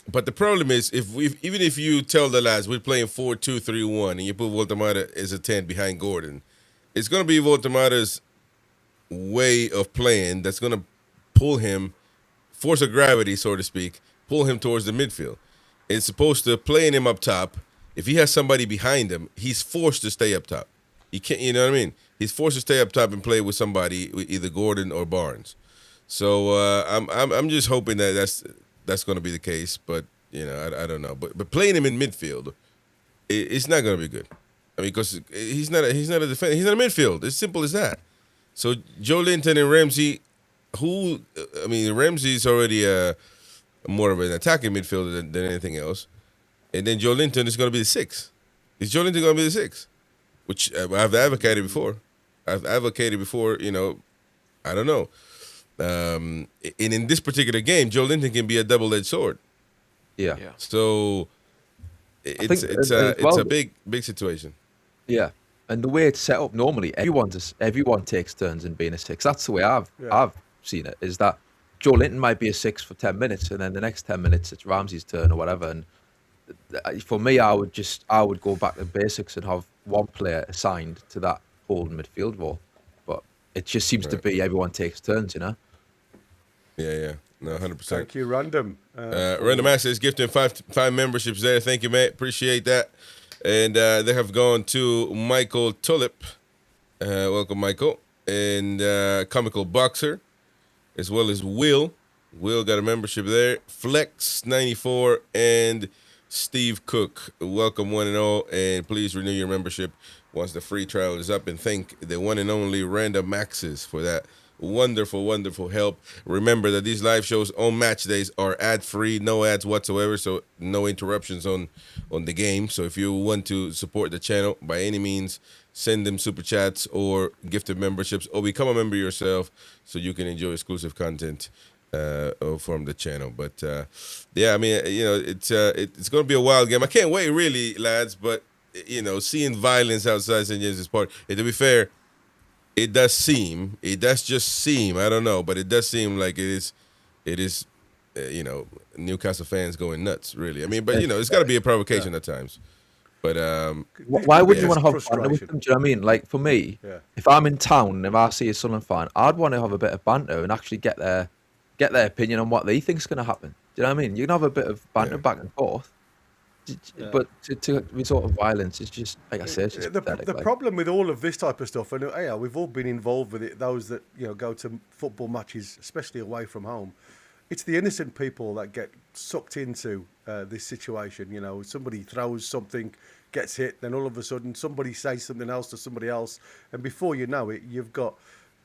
G: but the problem is even if you tell the lads we're playing 4-2-3-1 and you put Voltemada as a 10 behind Gordon, it's going to be Voltemada's way of playing that's going to pull him, force of gravity, so to speak, pull him towards the midfield. It's supposed to playing him up top. If he has somebody behind him, he's forced to stay up top. He can't, you know what I mean? He's forced to stay up top and play with somebody, either Gordon or Barnes. So I'm just hoping that that's going to be the case, but I don't know. But playing him in midfield, it's not going to be good. I mean, because he's not a defender. He's not a midfield. It's simple as that. So Joe Linton and Ramsey, Ramsey's already more of an attacking midfielder than anything else, and then Joe Linton is going to be the 6. Is Joe Linton going to be the 6? Which I've advocated before. I don't know. And in this particular game, Joe Linton can be a double-edged sword.
D: Yeah.
G: So it's a big situation.
D: Yeah, and the way it's set up normally, everyone takes turns in being a 6. That's the way I've seen it. Is that Joe Linton might be a 6 for 10 minutes, and then the next 10 minutes it's Ramsey's turn or whatever. And for me, I would go back to basics and have one player assigned to that holding midfield role. But it just seems to be everyone takes turns,
G: Yeah. No, 100%.
E: Thank you, Random.
G: Random Access gifting 5 memberships there. Thank you, mate. Appreciate that. And they have gone to Michael Tulip. Welcome, Michael. And Comical Boxer, as well as Will. Will got a membership there. Flex94 and Steve Cook. Welcome, one and all. And please renew your membership once the free trial is up. And thank the one and only Random Access for that wonderful help. Remember that these live shows on match days are ad-free, no ads whatsoever, so no interruptions on the game. So if you want to support the channel by any means, send them super chats or gifted memberships, or become a member yourself so you can enjoy exclusive content from the channel. But it's going to be a wild game. I can't wait, really, lads. But seeing violence outside St. James's Park, and to be fair, it does just seem, I don't know, but it does seem like it is, Newcastle fans going nuts, really. I mean, but, it's got to be a provocation at times. But
D: Why would you
E: Yeah.
D: want to have banter with
E: Frustration.
D: them? Do you know what I mean? Like for me,
E: Yeah.
D: if I'm in town and if I see a Sunderland fan, I'd want to have a bit of banter and actually get their opinion on what they think's going to happen. Do you know what I mean? You can have a bit of banter back and forth, but to resort of violence is just, like I said, it's just pathetic.
E: The problem with all of this type of stuff, and we've all been involved with it. Those that go to football matches, especially away from home, it's the innocent people that get sucked into this situation. Somebody throws something, gets hit, then all of a sudden somebody says something else to somebody else, and before you know it, you've got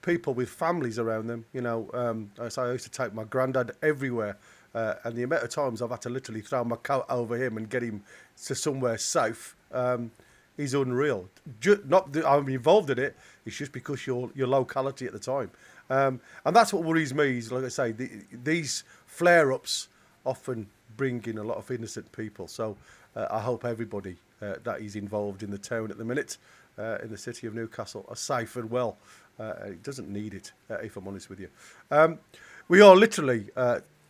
E: people with families around them. So I used to take my granddad everywhere, and the amount of times I've had to literally throw my coat over him and get him to somewhere safe is unreal. Not that I'm involved in it; it's just because your locality at the time, and that's what worries me. Is, like I say, these flare-ups often bring in a lot of innocent people. So I hope everybody that is involved in the town at the minute, in the city of Newcastle, are safe and well. It doesn't need it, if I'm honest with you. We are literally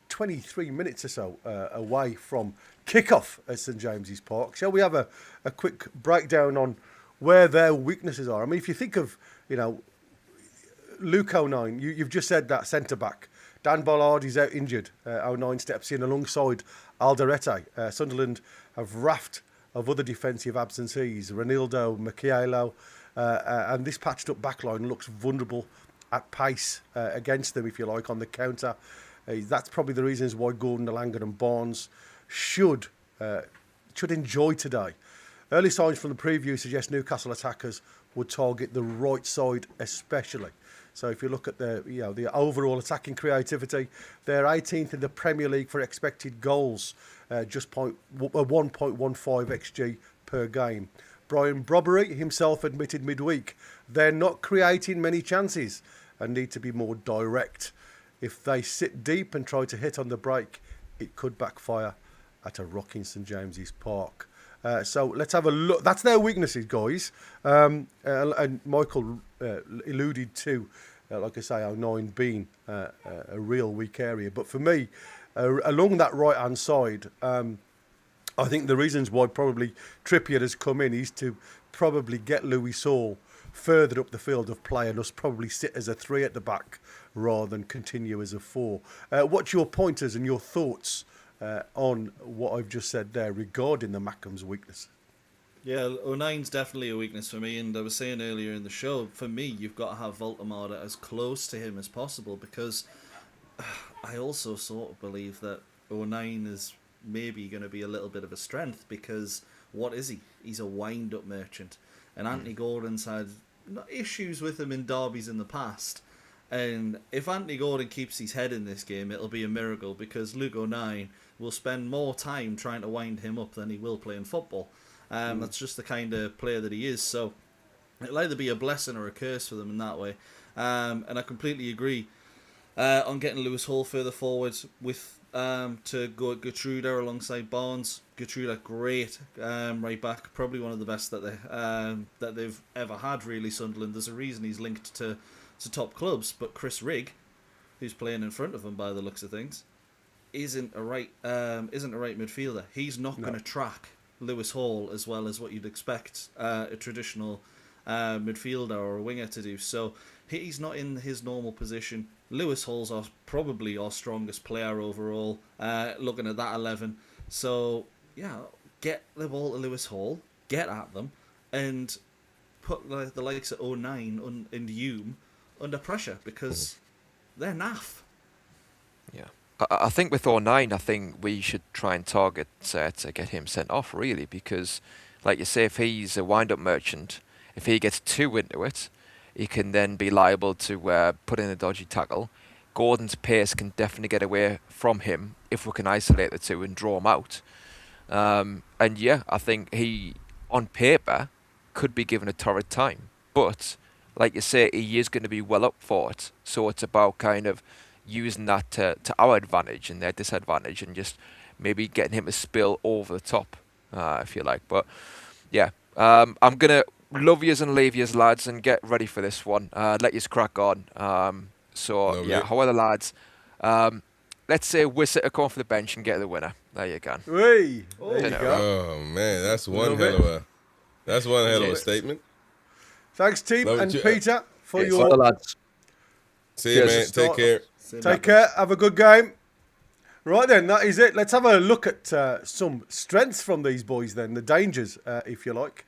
E: 23 minutes or so away from kick-off at St James's Park. Shall we have a quick breakdown on where their weaknesses are? I mean, if you think of, Luke O'Nien, you've just said that centre-back. Dan Bollard is out injured. O'Nien steps in alongside Alderete. Sunderland have raft of other defensive absentees. Ronaldo, Michaelo, and this patched-up backline looks vulnerable at pace against them, if you like, on the counter. That's probably the reasons why Gordon, Langer and Barnes should enjoy today. Early signs from the preview suggest Newcastle attackers would target the right side especially. So if you look at the overall attacking creativity, they're 18th in the Premier League for expected goals, just 1.15 XG per game. Brian Brobbery himself admitted midweek they're not creating many chances and need to be more direct. If they sit deep and try to hit on the break, it could backfire at a rocking St James's Park. So let's have a look. That's their weaknesses, guys. And Michael alluded to, like I say, O'Nien being a real weak area. But for me, along that right-hand side, I think the reasons why probably Trippier has come in is to probably get Lewis Hall further up the field of play and us probably sit as a 3 at the back rather than continue as a 4. What's your pointers and your thoughts on what I've just said there regarding the Mackham's weakness?
F: Yeah, O'Nien's definitely a weakness for me, and I was saying earlier in the show, for me, you've got to have Voltemada as close to him as possible, because I also sort of believe that O'Nien is maybe going to be a little bit of a strength, because what is he? He's a wind-up merchant, and Anthony Gordon's had issues with him in derbies in the past, and if Anthony Gordon keeps his head in this game, it'll be a miracle, because Luke O'Nien will spend more time trying to wind him up than he will playing football. That's just the kind of player that he is. So it'll either be a blessing or a curse for them in that way. And I completely agree on getting Lewis Hall further forward with to go at Gertruda alongside Barnes. Gertruda, great right back, probably one of the best that they've ever had. Really, Sunderland. There's a reason he's linked to top clubs, but Chris Rigg, who's playing in front of him by the looks of things, isn't a right midfielder. He's not going to track Lewis Hall as well as what you'd expect a traditional midfielder or a winger to do. So he's not in his normal position. Lewis Hall's probably our strongest player overall, looking at that 11. So, yeah, get the ball to Lewis Hall, get at them, and put the likes of O'Nien and Hume under pressure, because they're naff.
C: Yeah. I think with O'Nien, I think we should try and target to get him sent off, really, because, like you say, if he's a wind-up merchant, if he gets too into it, he can then be liable to put in a dodgy tackle. Gordon's pace can definitely get away from him if we can isolate the two and draw him out. And yeah, I think he, on paper, could be given a torrid time. But, like you say, he is going to be well up for it. So it's about kind of using that to our advantage and their disadvantage, and just maybe getting him to spill over the top, if you like. But yeah, I'm gonna love yous and leave yous, lads, and get ready for this one. Let yous crack on. So
G: Love
C: yeah,
G: it.
C: how are the lads? let's say Wisset come off the bench and get the winner. There you go.
E: Hey, there you go.
G: Oh man, that's one hell of a statement.
E: Thanks, team,
G: Love
E: and
G: it.
E: Peter, for
D: Well,
E: your...
D: lads.
G: See you, man. Take care.
E: Take care. Have a good game. Right then, that is it. Let's have a look at some strengths from these boys then, the dangers, if you like.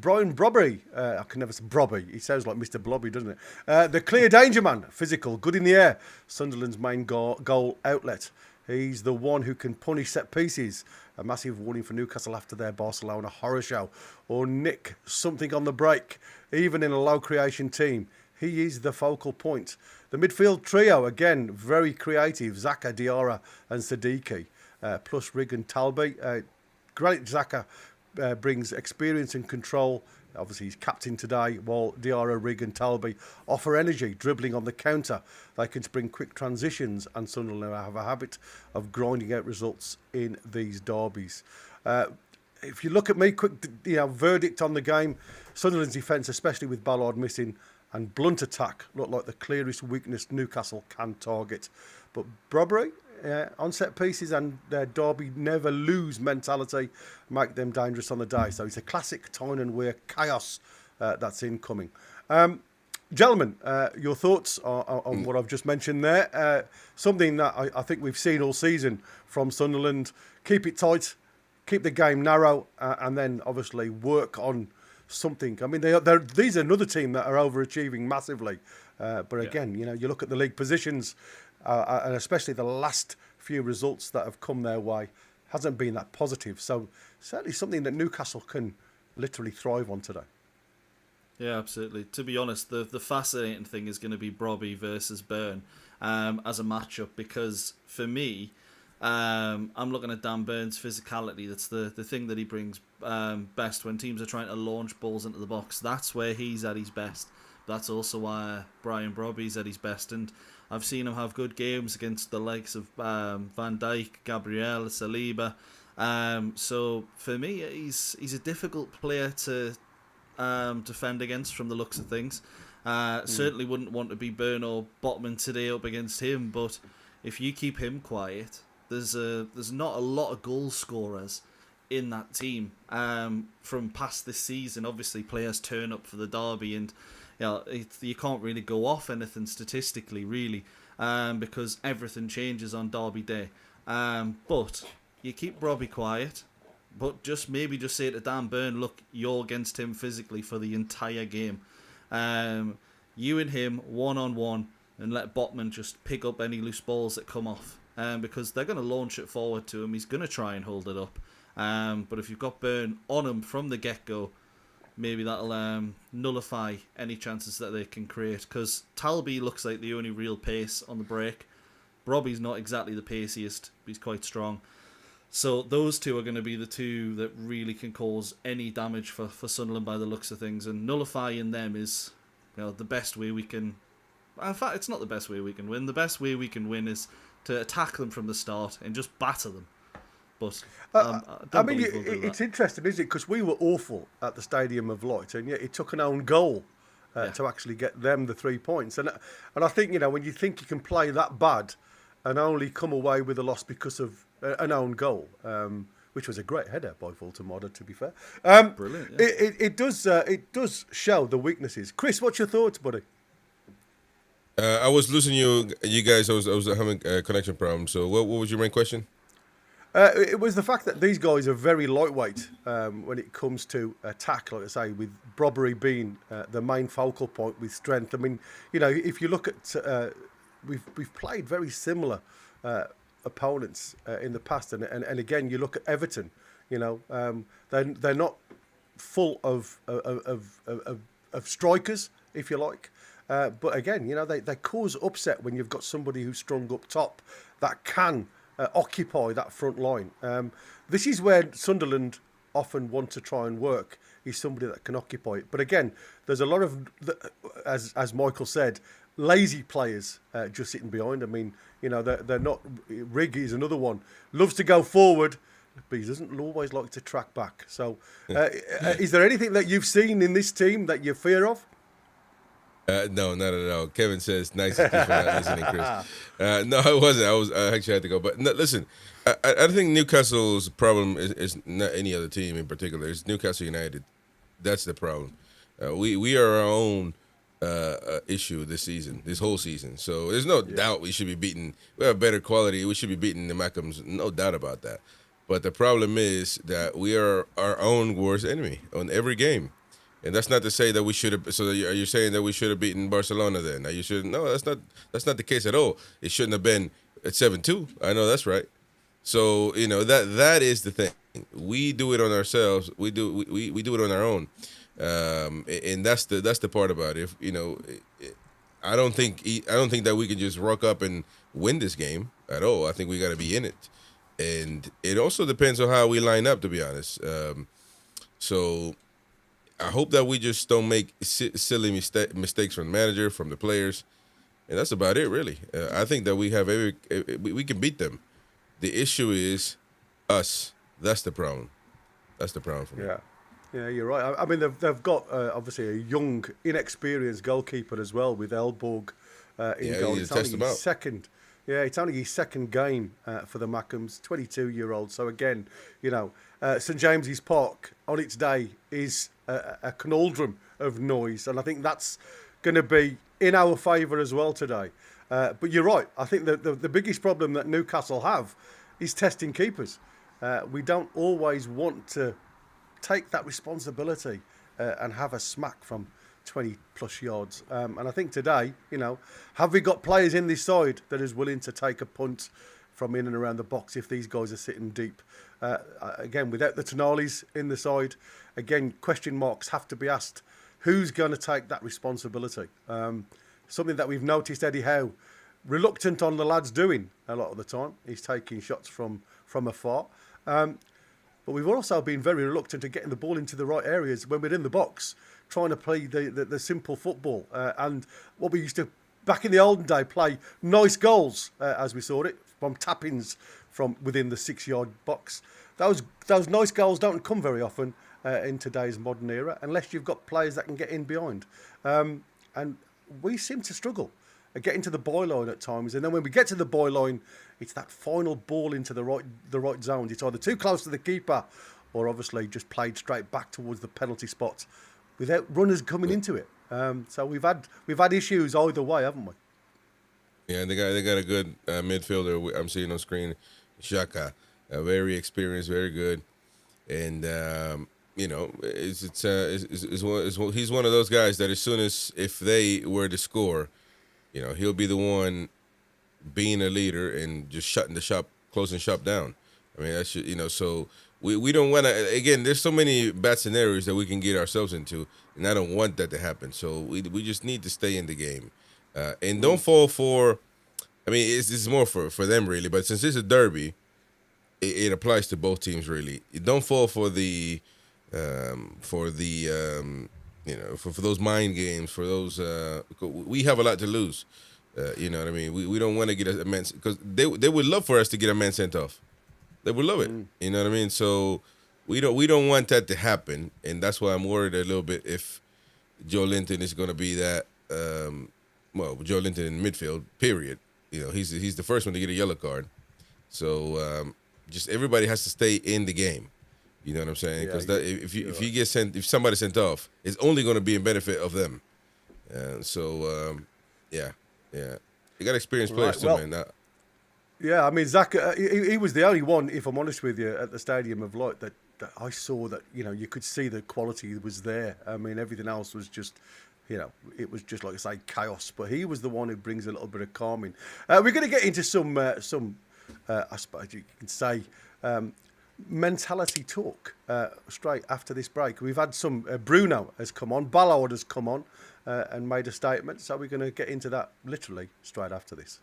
E: Brian Brobby, I can never say Brobby, he sounds like Mr. Blobby, doesn't it? The clear danger man, physical, good in the air, Sunderland's main goal outlet. He's the one who can punish set pieces. A massive warning for Newcastle after their Barcelona horror show. Or nick something on the break, even in a low creation team. He is the focal point. The midfield trio, again, very creative. Xhaka, Diarra and Siddiqui, plus Rigg and Talby. Granit Xhaka brings experience and control. Obviously, he's captain today, while Diarra, Rigg and Talby offer energy, dribbling on the counter. They can spring quick transitions, and Sunderland have a habit of grinding out results in these derbies. If you look at me, quick verdict on the game, Sunderland's defence, especially with Ballard missing, and blunt attack look like the clearest weakness Newcastle can target. But Brobbery, on set pieces and their derby never lose mentality make them dangerous on the day. So it's a classic Tyne-Wear chaos that's incoming. Gentlemen, your thoughts on what I've just mentioned there. Something that I think we've seen all season from Sunderland. Keep it tight, keep the game narrow, and then obviously work on something. I mean, these are another team that are overachieving massively. But again, you look at the league positions, and especially the last few results that have come their way, hasn't been that positive. So certainly something that Newcastle can literally thrive on today.
F: Yeah, absolutely. To be honest, the fascinating thing is going to be Brobby versus Byrne as a matchup, because for me, I'm looking at Dan Byrne's physicality. That's the thing that he brings best when teams are trying to launch balls into the box. That's where he's at his best. That's also why Brian Brobby's at his best. And I've seen him have good games against the likes of Van Dijk, Gabriel, Saliba. So for me, he's a difficult player to defend against from the looks of things. Certainly wouldn't want to be Byrne or Botman today up against him. But if you keep him quiet, there's not a lot of goal scorers in that team from past this season. Obviously, players turn up for the derby, and you can't really go off anything statistically, really, because everything changes on derby day. But you keep Brobby quiet, but just say to Dan Byrne, look, you're against him physically for the entire game. You and him one-on-one, and let Botman just pick up any loose balls that come off. Because they're going to launch it forward to him. He's going to try and hold it up. But if you've got Byrne on him from the get-go, maybe that'll nullify any chances that they can create. Because Talby looks like the only real pace on the break. Brobby's not exactly the paciest, but he's quite strong. So those two are going to be the two that really can cause any damage for Sunderland by the looks of things. And nullifying them is the best way we can... In fact, it's not the best way we can win. The best way we can win is to attack them from the start and just batter them. But
E: it's interesting, isn't it? Because we were awful at the Stadium of Light, and yet it took an own goal to actually get them the 3 points. And I think when you think you can play that bad and only come away with a loss because of an own goal, which was a great header by Voltemada, to be fair.
F: Brilliant. Yeah.
E: It does show the weaknesses. Chris, what's your thoughts, buddy?
G: I was losing you guys. I was having a connection problem. So what was your main question?
E: It was the fact that these guys are very lightweight when it comes to attack, like I say, with Brobbery being the main focal point with strength. I mean, if you look at, we've played very similar opponents in the past, and again, you look at Everton. They're not full of strikers, if you like. But again, they cause upset when you've got somebody who's strung up top that can occupy that front line. This is where Sunderland often want to try and work, is somebody that can occupy it. But again, there's a lot of, as Michael said, lazy players just sitting behind. I mean, they're not... Rigg is another one. Loves to go forward, but he doesn't always like to track back. So is there anything that you've seen in this team that you fear of?
G: No, not at all. Kevin says, nice excuse for not listening, Chris. No, I wasn't. I actually had to go. But no, listen, I think Newcastle's problem is not any other team in particular. It's Newcastle United. That's the problem. We are our own issue this whole season. So there's no doubt we should be beating. We have better quality. We should be beating the Mackhams. No doubt about that. But the problem is that we are our own worst enemy on every game. And that's not to say that we should have. So are you saying that we should have beaten Barcelona then? Are you should? No, that's not the case at all. It shouldn't have been at 7-2. I know that's right. So that is the thing. We do it on ourselves. We do it on our own, and that's the part about it. I don't think that we can just rock up and win this game at all. I think we got to be in it, and it also depends on how we line up. To be honest, so. I hope that we just don't make silly mistakes from the manager, from the players, and that's about it, really. I think that we can beat them. The issue is us. That's the problem. That's the problem for me.
E: Yeah, you're right. I mean, they've got obviously a young, inexperienced goalkeeper as well with Elborg in goal. It's only his second. Yeah, it's only his second game for the Mackhams, 22-year-old. So again, St James's Park on its day is a conundrum of noise, and I think that's going to be in our favour as well today. But you're right. I think the biggest problem that Newcastle have is testing keepers. We don't always want to take that responsibility and have a smack from 20 plus yards. And I think today, have we got players in this side that is willing to take a punt from in and around the box if these guys are sitting deep? Again, without the Tonales in the side, again, question marks have to be asked. Who's going to take that responsibility? Something that we've noticed Eddie Howe reluctant on the lads doing a lot of the time. He's taking shots from afar. But we've also been very reluctant to getting the ball into the right areas when we're in the box, trying to play the simple football. And what we used to, back in the olden day, play nice goals, as we saw it, from tap-ins from within the 6-yard box. Those nice goals don't come very often in today's modern era, unless you've got players that can get in behind. And we seem to struggle at getting to the byline at times. And then when we get to the byline, it's that final ball into the right zone. It's either too close to the keeper or obviously just played straight back towards the penalty spot without runners coming into it. So we've had issues either way, haven't we?
G: Yeah, they got a good midfielder I'm seeing on screen, Xhaka, very experienced, very good, and he's one of those guys that as soon as if they were to score, he'll be the one being a leader and just closing shop down. I mean, that's so we don't want to. Again, there's so many bad scenarios that we can get ourselves into, and I don't want that to happen. So we just need to stay in the game. And don't fall for, I mean, it's more for them really, but since it's a derby, it applies to both teams really. Don't fall for the for those mind games, for those. We have a lot to lose. You know what I mean? We don't want to get a man, because they would love for us to get a man sent off. They would love it. You know what I mean? So we don't want that to happen, and that's why I'm worried a little bit if Joe Linton is going to be that. Joe Linton in midfield, period. He's the first one to get a yellow card. So just everybody has to stay in the game. You know what I'm saying? Because if somebody's sent off, it's only going to be in benefit of them. You got experienced players too, man.
E: Yeah, I mean, Zach, he was the only one, if I'm honest with you, at the Stadium of Light that I saw that you could see the quality was there. I mean, everything else was just. It was just like I say, chaos. But he was the one who brings a little bit of calming. We're going to get into some I suppose you can say, mentality talk straight after this break. We've had some. Bruno has come on, Ballard has come on and made a statement. So we're going to get into that literally straight after this.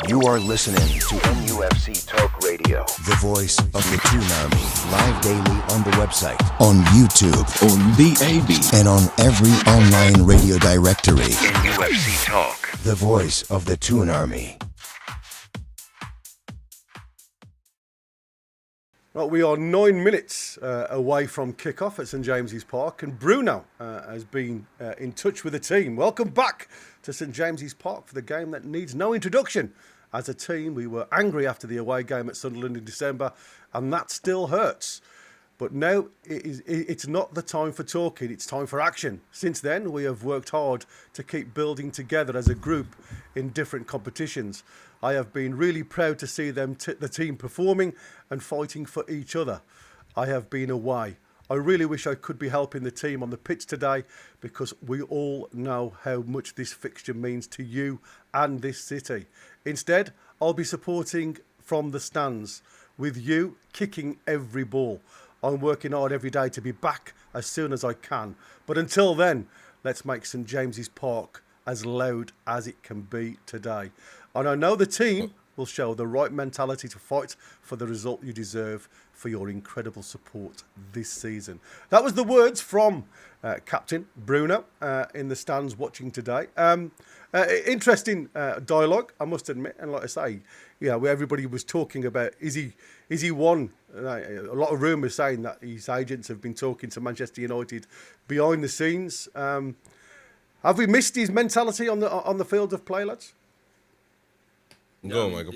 B: You are listening to
A: NUFC Talk Radio.
B: the voice of the Toon Army, live daily on the website, on YouTube,
H: on DAB,
B: and on every online radio directory.
A: NUFC Talk.
B: The voice of the Toon Army.
E: Well, we are 9 minutes away from kick-off at St James's Park, and Bruno has been in touch with the team. Welcome back to St James's Park for the game that needs no introduction. As a team, we were angry after the away game at Sunderland in December, and that still hurts. But now it's not the time for talking, it's time for action. Since then, we have worked hard to keep building together as a group in different competitions. I have been really proud to see the team performing and fighting for each other. I have been away. I really wish I could be helping the team on the pitch today, because we all know how much this fixture means to you and this city. Instead, I'll be supporting from the stands, with you kicking every ball. I'm working hard every day to be back as soon as I can. But until then, let's make St James's Park as loud as it can be today. And I know the team will show the right mentality to fight for the result you deserve for your incredible support this season. That was the words from Captain Bruno in the stands watching today. Interesting dialogue, I must admit. And like I say, where everybody was talking about, is he one? A lot of rumours saying that his agents have been talking to Manchester United behind the scenes. Have we missed his mentality on the field of play, lads?
G: Go, Michael.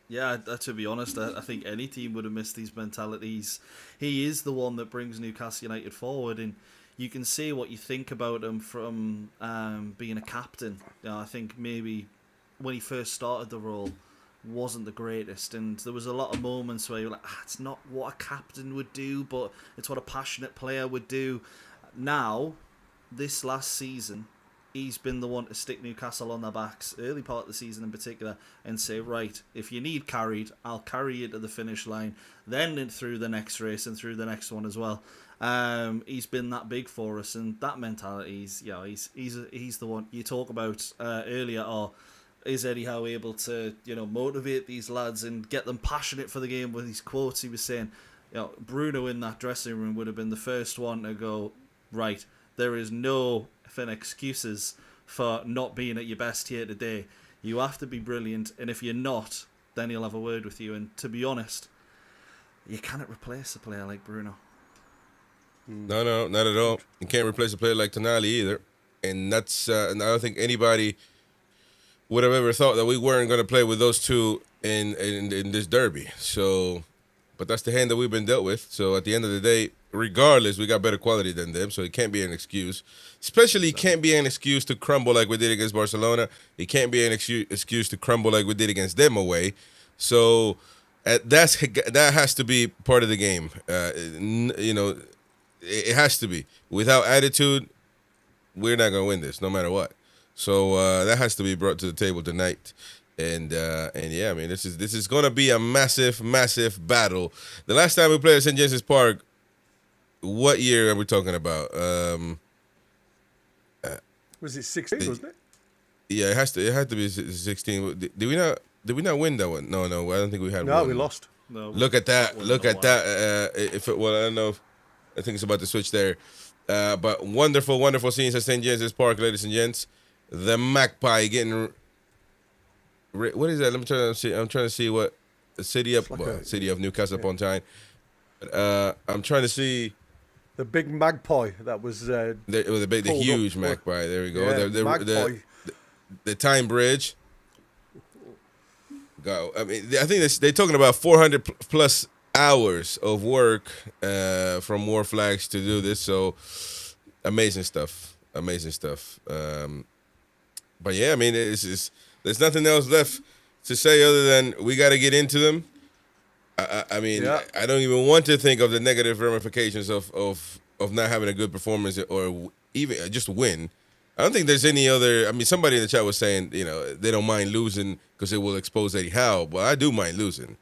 F: Yeah, to be honest, I think any team would have missed these mentalities. He is the one that brings Newcastle United forward, and you can see what you think about him from being a captain. I think maybe when he first started the role, wasn't the greatest, and there was a lot of moments where you're like, it's not what a captain would do, but it's what a passionate player would do. Now, this last season, he's been the one to stick Newcastle on their backs, early part of the season in particular, and say, right, if you need carried, I'll carry you to the finish line, then through the next race and through the next one as well. He's been that big for us, and that mentality, he's the one you talk about earlier. Or is Eddie Howe able to motivate these lads and get them passionate for the game? With his quotes, he was saying, Bruno in that dressing room would have been the first one to go, right, there is no excuses for not being at your best here today. You have to be brilliant, and if you're not, then he'll have a word with you. And to be honest, you cannot replace a player like Bruno.
G: No, not at all. You can't replace a player like Tonali either. And that's and I don't think anybody would have ever thought that we weren't going to play with those two in this derby. So, but that's the hand that we've been dealt with. So at the end of the day, regardless, we got better quality than them, so it can't be an excuse. Especially, it can't be an excuse to crumble like we did against Barcelona. It can't be an excuse to crumble like we did against them away. So that has to be part of the game. It has to be. Without attitude, we're not going to win this, no matter what. So that has to be brought to the table tonight. And yeah, I mean, this is going to be a massive, massive battle. The last time we played at St. James's Park, what year are we talking about?
E: Was it 16? Wasn't it?
G: Yeah, it had to be 16. Did we not win that one? No, I don't think we had.
E: No,
G: one.
E: we lost.
F: No,
G: Look at that! Look at that! I don't know. I think it's about to switch there. But wonderful, wonderful scenes at St. James's Park, ladies and gents. The Magpie getting. What is that? Let me try to see. I'm trying to see what the city of city of Newcastle upon Tyne. I'm trying to see.
E: The big magpie that was
G: the huge magpie. There we go.
E: Yeah,
G: the Tyne Bridge. Go. I mean, I think they're talking about 400 plus hours of work from War Flags to do this. So amazing stuff. But yeah, I mean, there's nothing else left to say other than we got to get into them. I mean, yeah. I don't even want to think of the negative ramifications of not having a good performance or even just win. I don't think there's any other. I mean, somebody in the chat was saying, they don't mind losing because it will expose Eddie Howe. But I do mind losing.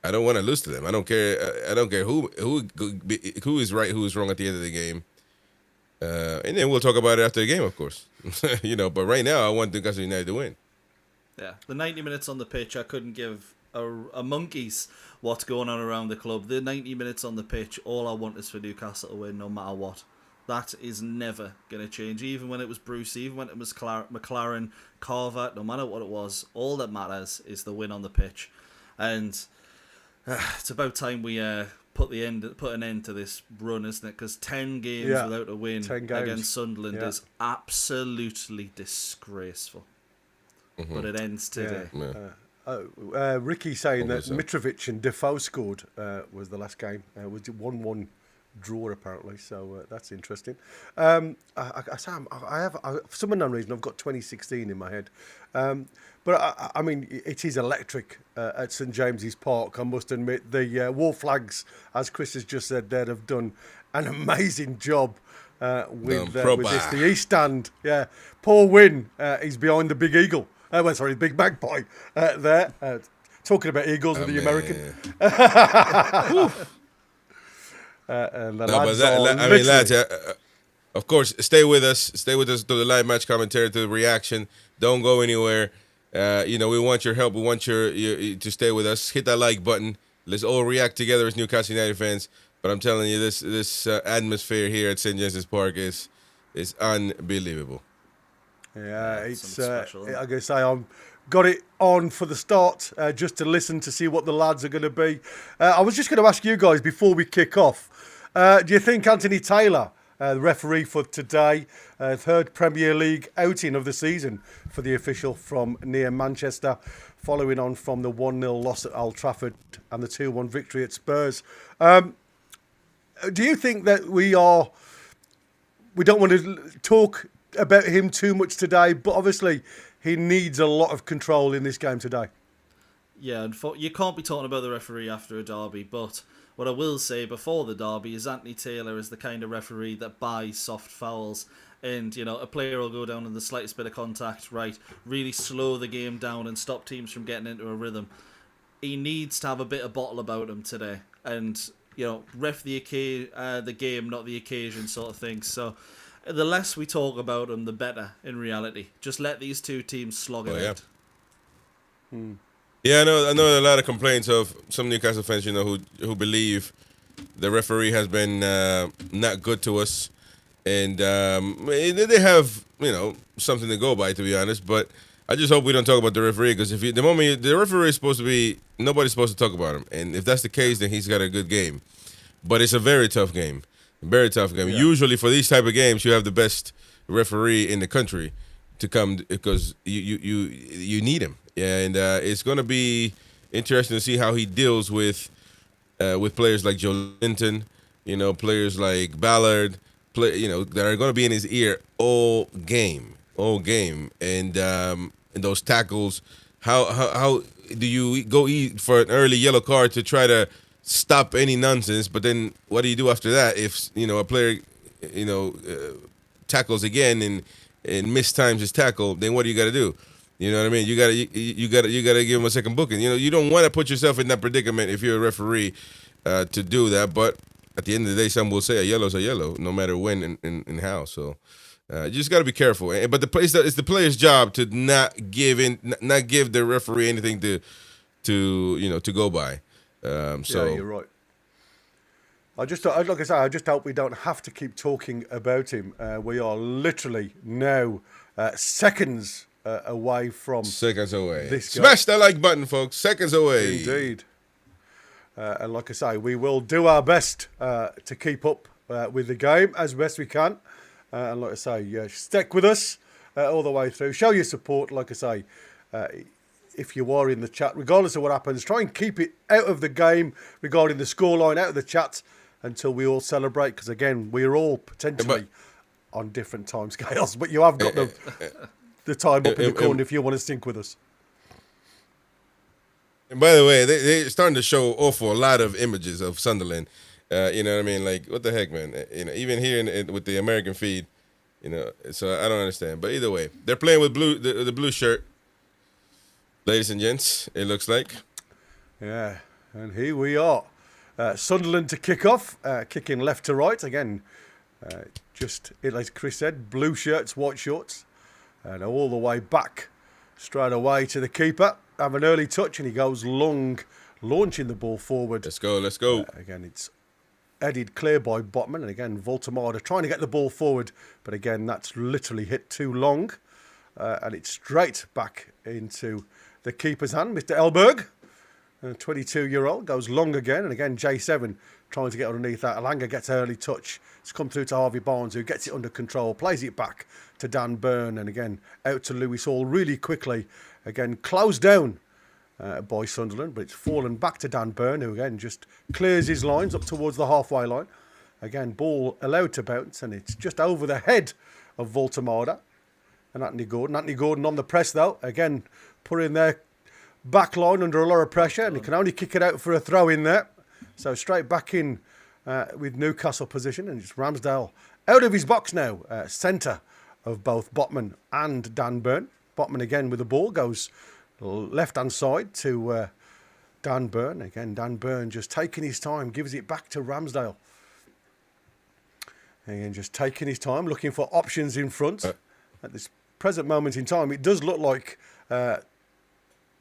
G: I don't want to lose to them. I don't care. I don't care who is right, who is wrong at the end of the game. And then we'll talk about it after the game, of course. But right now, I want Newcastle United to win.
F: Yeah, the 90 minutes on the pitch, I couldn't give a monkey's what's going on around the club. The 90 minutes on the pitch, all I want is for Newcastle to win, no matter what. That is never going to change. Even when it was Bruce, even when it was McLaren, Carver, no matter what it was, all that matters is the win on the pitch. And it's about time we put an end to this run, isn't it? Because 10 games without a win against Sunderland is absolutely disgraceful. Mm-hmm. But it ends today.
E: Ricky saying that Mitrovic and Defoe scored was the last game. It was 1-1 draw apparently, so that's interesting. I have for some unknown reason I've got 2016 in my head, but I mean it is electric at St James's Park. I must admit the wall flags, as Chris has just said, there have done an amazing job with this. The East Stand, Paul Wynn is behind the big eagle. The big magpie there. Talking about eagles with the American.
G: Lads, of course, stay with us. Stay with us to the live match commentary, to the reaction. Don't go anywhere. We want your help. We want you to stay with us. Hit that like button. Let's all react together as Newcastle United fans. But I'm telling you, this atmosphere here at St James's Park is unbelievable.
E: Yeah, it's I guess I'm got it on for the start just to listen to see what the lads are going to be. I was just going to ask you guys before we kick off, do you think Anthony Taylor, the referee for today, third Premier League outing of the season for the official from near Manchester, following on from the 1-0 loss at Old Trafford and the 2-1 victory at Spurs, do you think that we don't want to talk about him too much today, but obviously he needs a lot of control in this game today?
F: Yeah, you can't be talking about the referee after a derby, but what I will say before the derby is Anthony Taylor is the kind of referee that buys soft fouls, and a player will go down in the slightest bit of contact, right, really slow the game down and stop teams from getting into a rhythm. He needs to have a bit of bottle about him today, and ref the game, not the occasion, sort of thing. So the less we talk about them, the better, in reality. Just let these two teams slog it out.
G: Yeah, I know a lot of complaints of some Newcastle fans, who believe the referee has been not good to us. And they have, something to go by, to be honest. But I just hope we don't talk about the referee, because the moment the referee is supposed to be, nobody's supposed to talk about him. And if that's the case, then he's got a good game. But it's a very tough game. Very tough game. Yeah. Usually for these type of games, you have the best referee in the country to come, because you need him. Yeah, and it's going to be interesting to see how he deals with players like Joe Linton, players like Ballard, that are going to be in his ear all game, and those tackles. How do you go for an early yellow card to try to stop any nonsense? But then what do you do after that if a player tackles again and mistimes his tackle? Then what do you got to do? You know what I mean? You gotta give him a second booking. You don't want to put yourself in that predicament if you're a referee to do that. But at the end of the day, some will say a yellow's a yellow, no matter when and how. So you just got to be careful. But it's the player's job to not give the referee anything to go by. Yeah,
E: you're right. I just hope we don't have to keep talking about him. We are literally now seconds away from this guy.
G: Smash that like button, folks. Seconds away.
E: Indeed. And like I say, we will do our best to keep up with the game as best we can. And like I say, stick with us all the way through. Show your support. Like I say, if you are in the chat, regardless of what happens, try and keep it out of the game regarding the scoreline, out of the chat, until we all celebrate. Because again, we're all potentially on different time scales. But you have got the time up in the corner if you want to sync with us.
G: And by the way, they're starting to show awful a lot of images of Sunderland. You know what I mean? Like, what the heck, man? Even here with the American feed, so I don't understand. But either way, they're playing with the blue shirt, ladies and gents, it looks like.
E: Yeah, and here we are. Sunderland to kick off, kicking left to right. Again, just like Chris said, blue shirts, white shorts. And all the way back, straight away to the keeper. Have an early touch, and he goes long, launching the ball forward.
G: Let's go.
E: Again, it's headed clear by Botman. And again, Voltemada trying to get the ball forward. But again, that's literally hit too long. And it's straight back into the keeper's hand, Mr. Elberg. 22-year-old, goes long again. And again, J7 trying to get underneath that. Alanga gets an early touch. It's come through to Harvey Barnes, who gets it under control, plays it back to Dan Burn. And again, out to Lewis Hall really quickly. Again, closed down by Sunderland, but it's fallen back to Dan Burn, who again just clears his lines up towards the halfway line. Again, ball allowed to bounce, and it's just over the head of Voltemada and Anthony Gordon. Anthony Gordon on the press, though. Again, putting their back line under a lot of pressure, and he can only kick it out for a throw in there. So straight back in with Newcastle position, and it's Ramsdale out of his box now, centre of both Botman and Dan Burn. Botman again with the ball, goes left-hand side to Dan Burn. Again, Dan Burn just taking his time, gives it back to Ramsdale. Again, just taking his time, looking for options in front. At this present moment in time, it does look like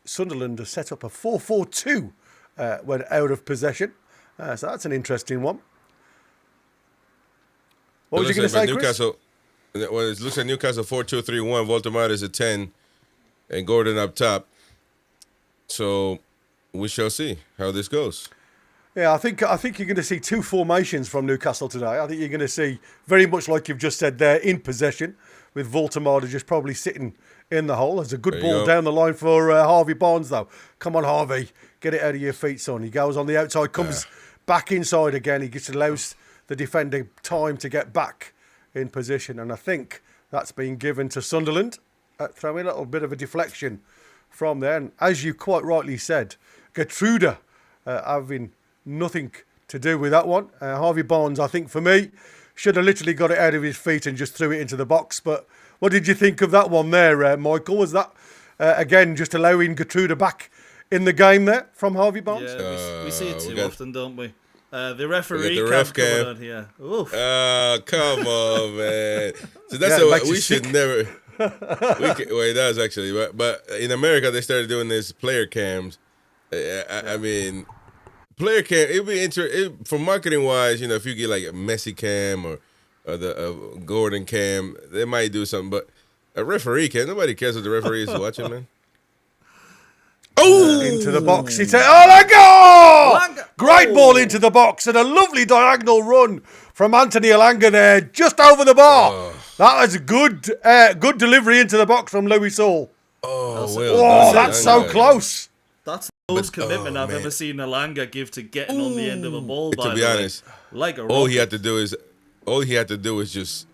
E: Sunderland has set up a 4-4-2 when out of possession. So that's an interesting one. What was you going to say, Chris?
G: Newcastle, well, it looks like Newcastle 4-2-3-1. Voltemada is a 10, and Gordon up top. So we shall see how this goes.
E: Yeah, I think you're going to see two formations from Newcastle today. I think you're going to see very much like you've just said there, in possession, with Voltemada just probably sitting in the hole. There's a good ball down the line for Harvey Barnes, though. Come on, Harvey. Get it out of your feet, son. He goes on the outside, comes back inside again. He just allows the defender time to get back in position. And I think that's been given to Sunderland. Throwing a little bit of a deflection from there. And as you quite rightly said, Gertruda having nothing to do with that one. Harvey Barnes, I think, for me, should have literally got it out of his feet and just threw it into the box. But what did you think of that one there, Michael? Was that, again, just allowing Gertruda back in the game there from Harvey Barnes?
F: Yeah, we see it too often, don't we? The referee
G: the ref
F: coming on here. Oof.
G: Come on, man. So that's what we should never... well, it does actually. But in America, they started doing this player cams. I mean... Player cam, it'd be interesting for marketing wise. You know, if you get like a Messi cam or the Gordon cam, they might do something. But a referee cam, nobody cares what the referee is watching, man.
E: Oh, into the box. He said, Alanga! Great ball into the box and a lovely diagonal run from Anthony Alanga there, just over the bar. That was a good delivery into the box from Lewis Hall. That's so close.
F: That's the most commitment I've ever seen Alanga give to getting on the end of a ball.
G: To be honest,
F: like a
G: all he had to do is just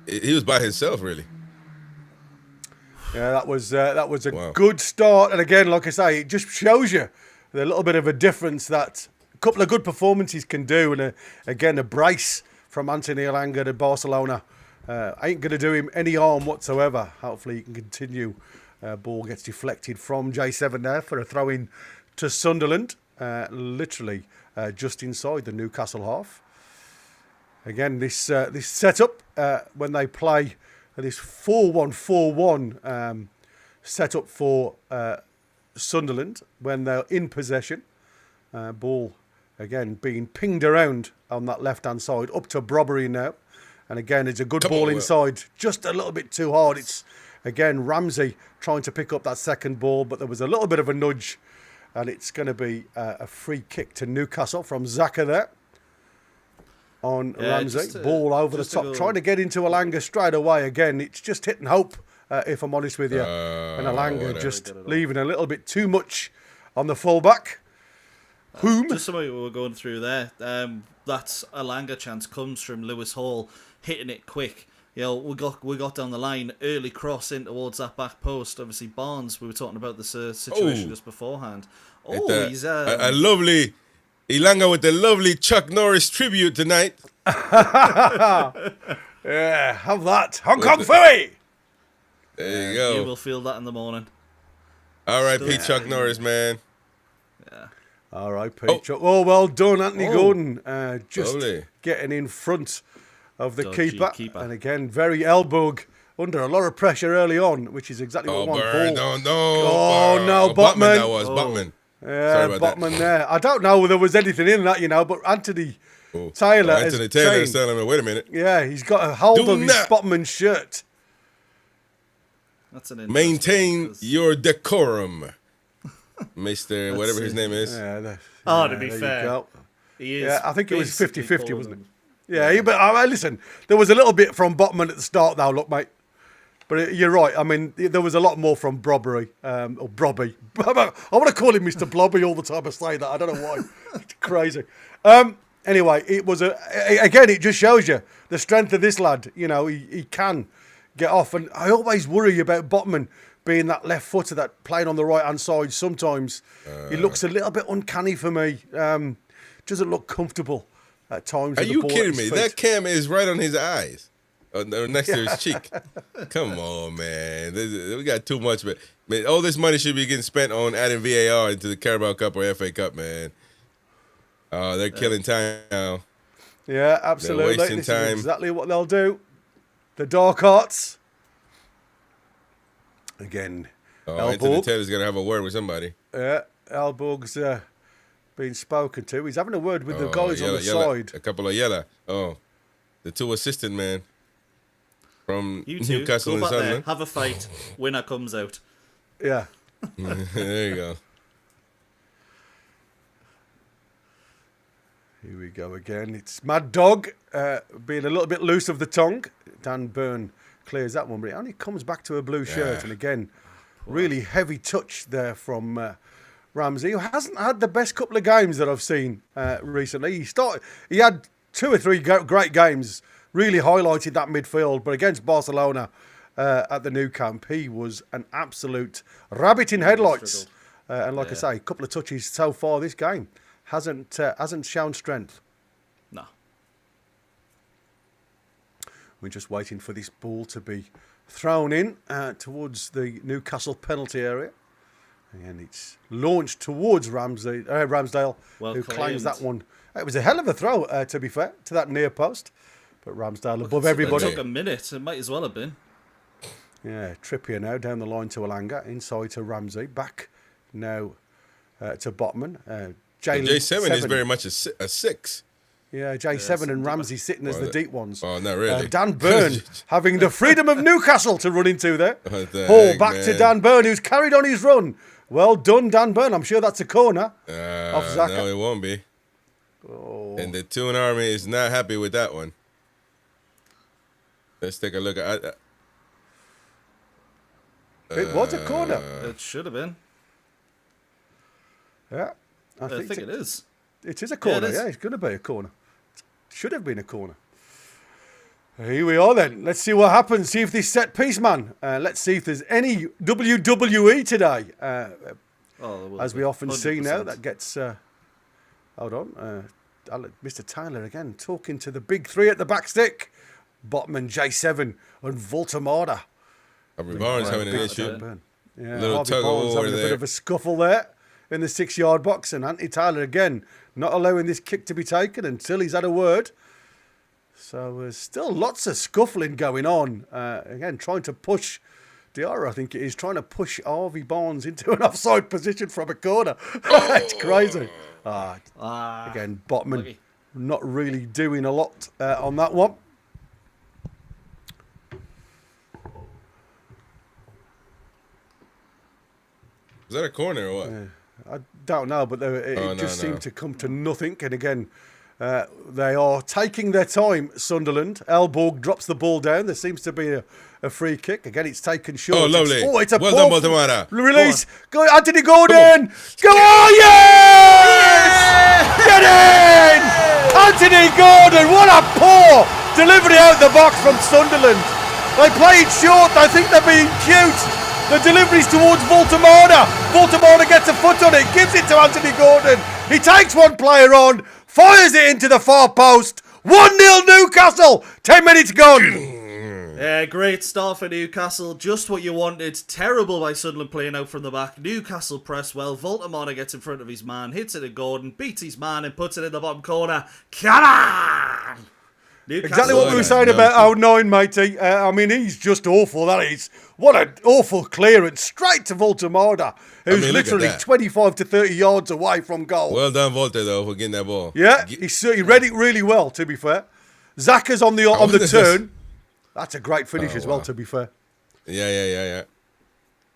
G: he was by himself, really.
E: Yeah, that was a good start, and again, like I say, it just shows you the little bit of a difference that a couple of good performances can do, and again a brace from Anthony Alanga to Barcelona ain't going to do him any harm whatsoever. Hopefully, he can continue. Ball gets deflected from J7 there for a throw-in to Sunderland, literally just inside the Newcastle half. Again, this setup, when they play this 4-1-4-1 setup for Sunderland, when they're in possession, ball, again, being pinged around on that left-hand side, up to Brobbery now. And again, it's a good ball inside, just a little bit too hard. It's again, Ramsey trying to pick up that second ball, but there was a little bit of a nudge, and it's going to be a free kick to Newcastle from Xhaka there on Ramsey. Ball over the top, trying to get into Alanga straight away. Again, it's just hit and hope, if I'm honest with you. And Alanga just leaving a little bit too much on the fullback.
F: Just something we were going through there. That Alanga chance comes from Lewis Hall hitting it quick. You know, we got down the line, early cross in towards that back post. Obviously, Barnes, we were talking about this situation just beforehand. He's
G: a lovely Ilanga with the lovely Chuck Norris tribute tonight.
E: Yeah, have that. Hong Kong Philly!
G: There you go.
F: You will feel that in the morning.
G: R.I.P. Chuck Norris, man.
F: Yeah.
E: R.I.P. Chuck. Oh, well done, Anthony Gordon. Just getting in front of the keeper. And again, very elbowed under a lot of pressure early on, which is exactly what one ball. No, Botman.
G: That was Botman.
E: Yeah, Botman there. I don't know whether there was anything in that, but Anthony Taylor
G: is telling me, wait a minute.
E: Yeah, he's got a hold of his Botman shirt.
F: That's an
G: maintain your decorum. Mr. whatever his name is.
F: To be fair, he is.
E: Yeah, I think it was
F: basically
E: 50-50, wasn't it?
F: calling
E: Yeah, but listen, there was a little bit from Botman at the start, though. Look, mate. But you're right. I mean, there was a lot more from Brobbery, or Brobby. I want to call him Mr. Blobby all the time I say that. I don't know why. It's crazy. Anyway, it was again, it just shows you the strength of this lad. You know, he can get off. And I always worry about Botman being that left footer that playing on the right-hand side. Sometimes he looks a little bit uncanny for me. Doesn't look comfortable at times.
G: Are you kidding me? That cam is right on his eyes. Or next to his cheek. Come on, man. We got too much. But man, all this money should be getting spent on adding VAR into the Carabao Cup or FA Cup, man. Oh, they're killing time now.
E: Yeah, absolutely.
G: They're wasting
E: this
G: time.
E: is exactly what they'll do. The dark arts. Again,
G: Anthony Taylor's going to have a word with somebody.
E: Yeah, Alborg's being spoken to. He's having a word with the guys on the side.
G: A couple of yellow. Oh, the two assistant man from
F: You two,
G: Newcastle
F: go
G: and
F: back there,
G: Sunderland.
F: have a fight. Winner comes out.
E: Yeah.
G: There you go.
E: Here we go again. It's Mad Dog being a little bit loose of the tongue. Dan Byrne clears that one, but it only comes back to a blue shirt. And again, really heavy touch there from Ramsey, who hasn't had the best couple of games that I've seen recently. He had 2 or 3 great games, really highlighted that midfield, but against Barcelona at the Nou Camp, he was an absolute rabbit in headlights. And like I say, a couple of touches so far this game. Hasn't shown strength.
F: No.
E: We're just waiting for this ball to be thrown in towards the Newcastle penalty area. And it's launched towards Ramsdale, who claims that one. It was a hell of a throw, to be fair, to that near post. But Ramsdale above everybody.
F: It took a minute. It might as well have been.
E: Yeah, Trippier now down the line to Alanga. Inside to Ramsey. Back now to Botman.
G: J7 is very much a 6.
E: Yeah, J7 and Ramsey sitting as the deep ones.
G: Oh, not really.
E: Dan Byrne having the freedom of Newcastle to run into there.
G: Ball
E: back to Dan Byrne, who's carried on his run. Well done, Dan Byrne. I'm sure that's a corner off Xhaka.
G: No, it won't be.
E: Oh.
G: And the Toon Army is not happy with that one. Let's take a look at it.
E: It was a corner.
F: It should have been.
E: Yeah.
F: I think it is.
E: It is a corner,
F: it is.
E: it's going to be a corner. Should have been a corner. Here we are then. Let's see what happens. See if this set piece, man. Let's see if there's any WWE today. As we often 100%. See now, that gets... hold on. Mr. Tyler again talking to the big 3 at the back stick. Botman, J7 and Voltamada.
G: Harvey Barnes having an issue.
E: Yeah,
G: little
E: Harvey
G: tug
E: Barnes
G: of war
E: having
G: there.
E: a bit of a scuffle there in the 6-yard box, and Anthony Tyler again not allowing this kick to be taken until he's had a word. So there's still lots of scuffling going on. Again, trying to push Diarra, I think it is, trying to push Harvey Barnes into an offside position from a corner. It's crazy. Again, Botman not really doing a lot on that one.
G: Is that a corner or what?
E: I don't know, but it just seemed to come to nothing. And again, they are taking their time, Sunderland. Alborg drops the ball down. There seems to be a free kick. Again, it's taken short.
G: Oh, lovely.
E: It's a
G: well done, Baltimore.
E: Release. Go, Anthony Gordon. Go on, yes! Get in! Anthony Gordon, what a poor delivery out the box from Sunderland. They play it short. I think they're being cute. The delivery's towards Voltamada. Voltamada gets a foot on it, gives it to Anthony Gordon. He takes one player on, fires it into the far post. 1-0 Newcastle. 10 minutes gone.
F: Yeah, great start for Newcastle. Just what you wanted. Terrible by Sunderland playing out from the back. Newcastle press well. Voltamada gets in front of his man, hits it at Gordon, beats his man and puts it in the bottom corner. Come on! Newcastle.
E: Exactly what we were saying about 09, matey. I mean, he's just awful, that is. What an awful clearance. Straight to Voltamada, who's literally 25 to 30 yards away from goal.
G: Well done, Volta, though, for getting that ball.
E: Yeah, he read it really well, to be fair. Xhaka's on the turn. That's a great finish as well, to be fair.
G: Yeah.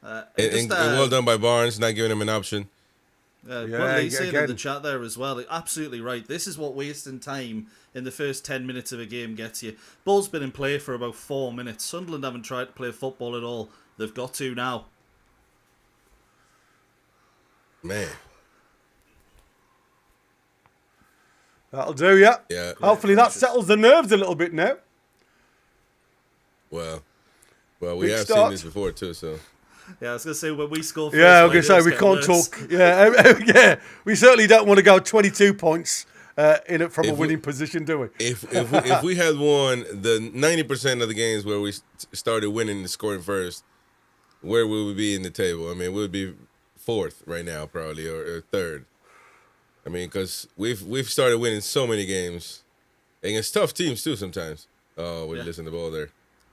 G: And well done by Barnes, not giving him an option.
F: What Lee saying in the chat there as well, absolutely right. This is what wasting time in the first 10 minutes of a game gets you. Ball's been in play for about 4 minutes. Sunderland haven't tried to play football at all. They've got to now.
G: Man.
E: That'll do, yeah.
G: Yeah.
E: Hopefully that settles the nerves a little bit now.
G: Well, we
E: Big
G: have
E: start.
G: seen this before too, so.
F: Yeah, I was going to say, when we score first,
E: Yeah, I was going to say, we
F: get
E: can't
F: worse.
E: talk. Yeah, we certainly don't want to go 22 points in it from a winning position, do we?
G: If we had won the 90% of the games where we started winning and scoring first, where would we be in the table? I mean, we would be fourth right now, probably, or third. I mean, because we've started winning so many games against tough teams too sometimes. Oh, we're losing the ball there.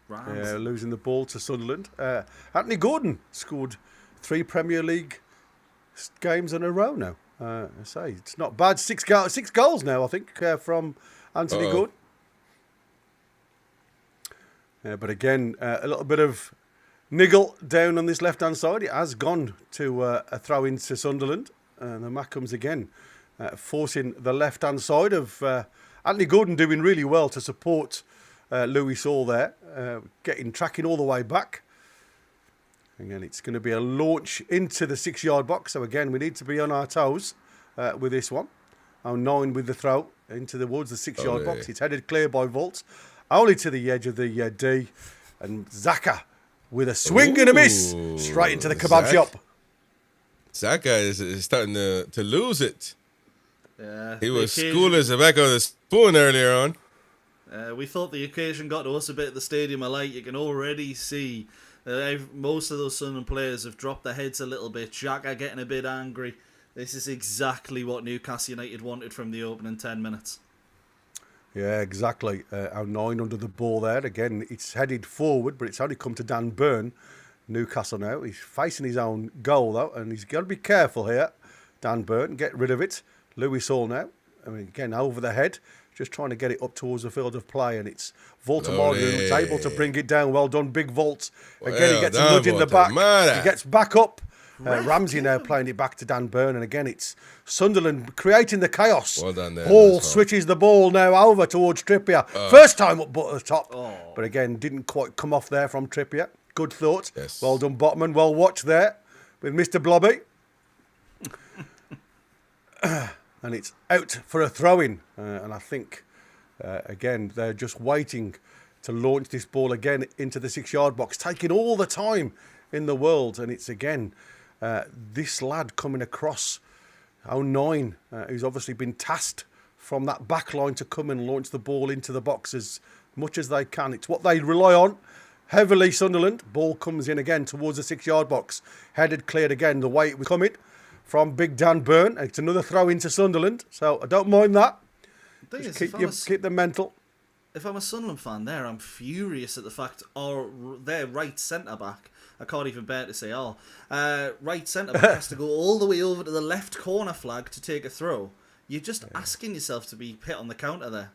E: Yeah, losing the ball to Sunderland. Anthony Gordon scored 3 Premier League games in a row now. I say it's not bad. 6 goals now, I think, from Anthony Gordon. But again, a little bit of niggle down on this left-hand side. It has gone to a throw into Sunderland. And the Magpies again forcing the left-hand side of Anthony Gordon doing really well to support Louis Saul there, tracking all the way back. Again, it's going to be a launch into the 6-yard box. So again, we need to be on our toes with this one. 9 with the throw towards the 6-yard box. It's headed clear by Volt, only to the edge of the D. And Zaka with a swing and a miss straight into the kebab shop.
G: Zaka is starting to lose it.
F: Yeah,
G: he was cool as the back of the spoon earlier on.
F: We thought the occasion got to us a bit at the Stadium of Light. You can already see most of those Sunderland players have dropped their heads a little bit. Xhaka getting a bit angry. This is exactly what Newcastle United wanted from the opening 10 minutes. Yeah,
E: exactly. Our 9 under the ball there. Again, it's headed forward, but it's only come to Dan Burn. Newcastle now. He's facing his own goal, though, and he's got to be careful here. Dan Burn, get rid of it. Louis Saul now. I mean, again, over the head. Just trying to get it up towards the field of play, and it's Voltamar who's able to bring it down. Well done, big Volt. Again, he gets a nudge in the back. He gets back up. Ramsey now playing it back to Dan Burn, and again, it's Sunderland creating the chaos.
G: Well done there.
E: Hall switches the ball now over towards Trippier. First time up but at the top. But again, didn't quite come off there from Trippier. Good thought.
G: Yes.
E: Well done, Botman. Well watched there with Mr. Blobby. And it's out for a throw-in. And I think, again, they're just waiting to launch this ball again into the 6-yard box, taking all the time in the world. And it's, again, this lad coming across, 09, who's obviously been tasked from that back line to come and launch the ball into the box as much as they can. It's what they rely on. Heavily, Sunderland. Ball comes in again towards the 6-yard box. Headed cleared again the way it was coming from Big Dan Burn. It's another throw into Sunderland, so I don't mind that. Keep them mental.
F: If I'm a Sunderland fan there, I'm furious at the fact their right centre-back, I can't even bear to say right centre-back has to go all the way over to the left corner flag to take a throw. You're just asking yourself to be hit on the counter there.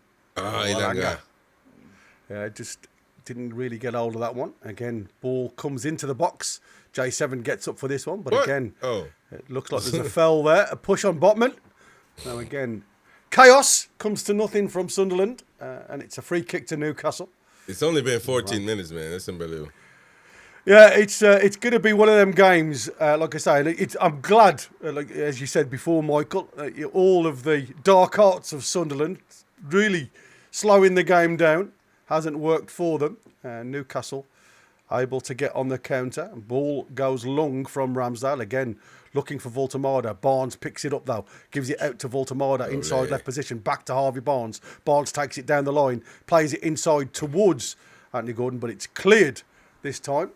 E: Just didn't really get hold of that one. Again, ball comes into the box. J7 gets up for this one, but again, it looks like there's a foul there. A push on Botman. Now again, chaos comes to nothing from Sunderland, and it's a free kick to Newcastle.
G: It's only been 14 minutes, man. That's unbelievable.
E: Yeah, it's going to be one of them games. Like I say, I'm glad, like as you said before, Michael, all of the dark arts of Sunderland really slowing the game down hasn't worked for them. Newcastle able to get on the counter. Ball goes long from Ramsdale. Again, looking for Voltamada. Barnes picks it up, though. Gives it out to Voltamada. Inside left position. Back to Harvey Barnes. Barnes takes it down the line. Plays it inside towards Anthony Gordon. But it's cleared this time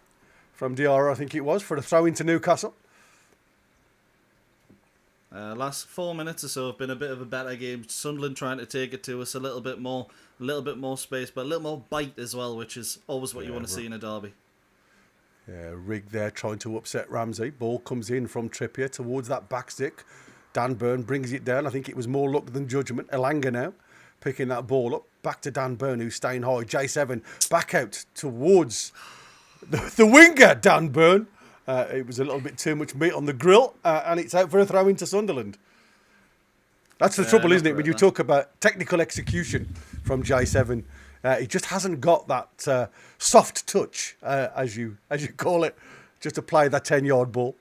E: from Diarra, I think it was, for the throw into Newcastle.
F: Last 4 minutes or so have been a bit of a better game. Sunderland trying to take it to us a little bit more space, but a little more bite as well, which is always what you want to see in a derby.
E: Yeah, Rig there trying to upset Ramsey. Ball comes in from Trippier towards that back stick. Dan Burn brings it down. I think it was more luck than judgment. Elanga now picking that ball up. Back to Dan Burn, who's staying high. J7 back out towards the winger, Dan Burn. It was a little bit too much meat on the grill, and it's out for a throw into Sunderland. That's the trouble, isn't it? When you talk about technical execution from J7, he just hasn't got that soft touch, as you call it, just to play that 10-yard ball.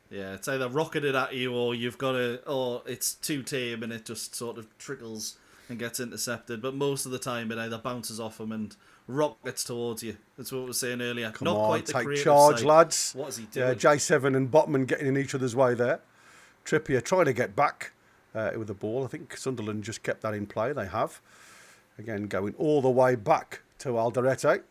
F: Yeah, it's either rocketed at you or or it's too tame and it just sort of trickles and gets intercepted. But most of the time, it either bounces off him and rockets towards you. That's what we were saying earlier.
E: Come
F: Not
E: on,
F: quite the
E: take
F: creative
E: charge,
F: side.
E: lads.
F: What is he doing?
E: Yeah, J7 and Botman getting in each other's way there. Trippier trying to get back with the ball. I think Sunderland just kept that in play. They have. Again, going all the way back to Alderete,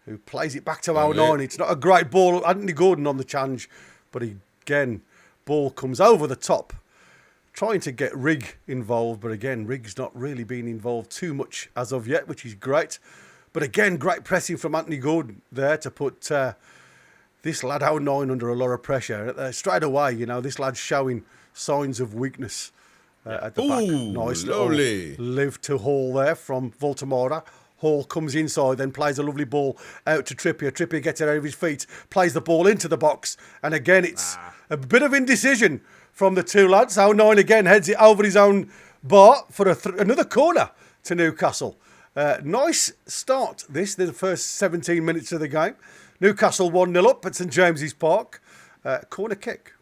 E: who plays it back to Al9. It's not a great ball. Anthony Gordon on the challenge, but again, ball comes over the top. Trying to get Rigg involved, but again, Rigg's not really been involved too much as of yet, which is great. But again, great pressing from Anthony Gordon there to put this lad Al9 under a lot of pressure. Straight away, this lad's showing signs of weakness at the back. Nice
G: lovely.
E: Live to Hall there from Voltamora. Hall comes inside, then plays a lovely ball out to Trippier. Trippier gets it out of his feet, plays the ball into the box. And again, it's a bit of indecision from the two lads. Al9 again heads it over his own bar for another corner to Newcastle. Nice start, the first 17 minutes of the game. Newcastle 1-0 up at St James's Park. Corner kick.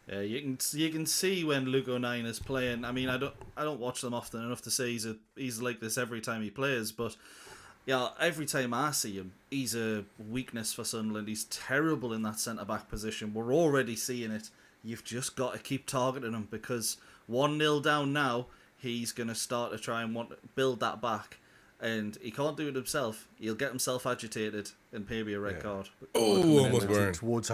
F: Yeah, you can see when Luke 9 is playing. I mean, I don't watch them often enough to say he's like this every time he plays, but yeah, every time I see him, he's a weakness for Sunderland. He's terrible in that centre back position. We're already seeing it. You've just got to keep targeting him because 1-0 down now, he's going to start to try and want to build that back. And he can't do it himself. He'll get himself agitated and pay me a red card.
G: Oh, almost burned.
E: Towards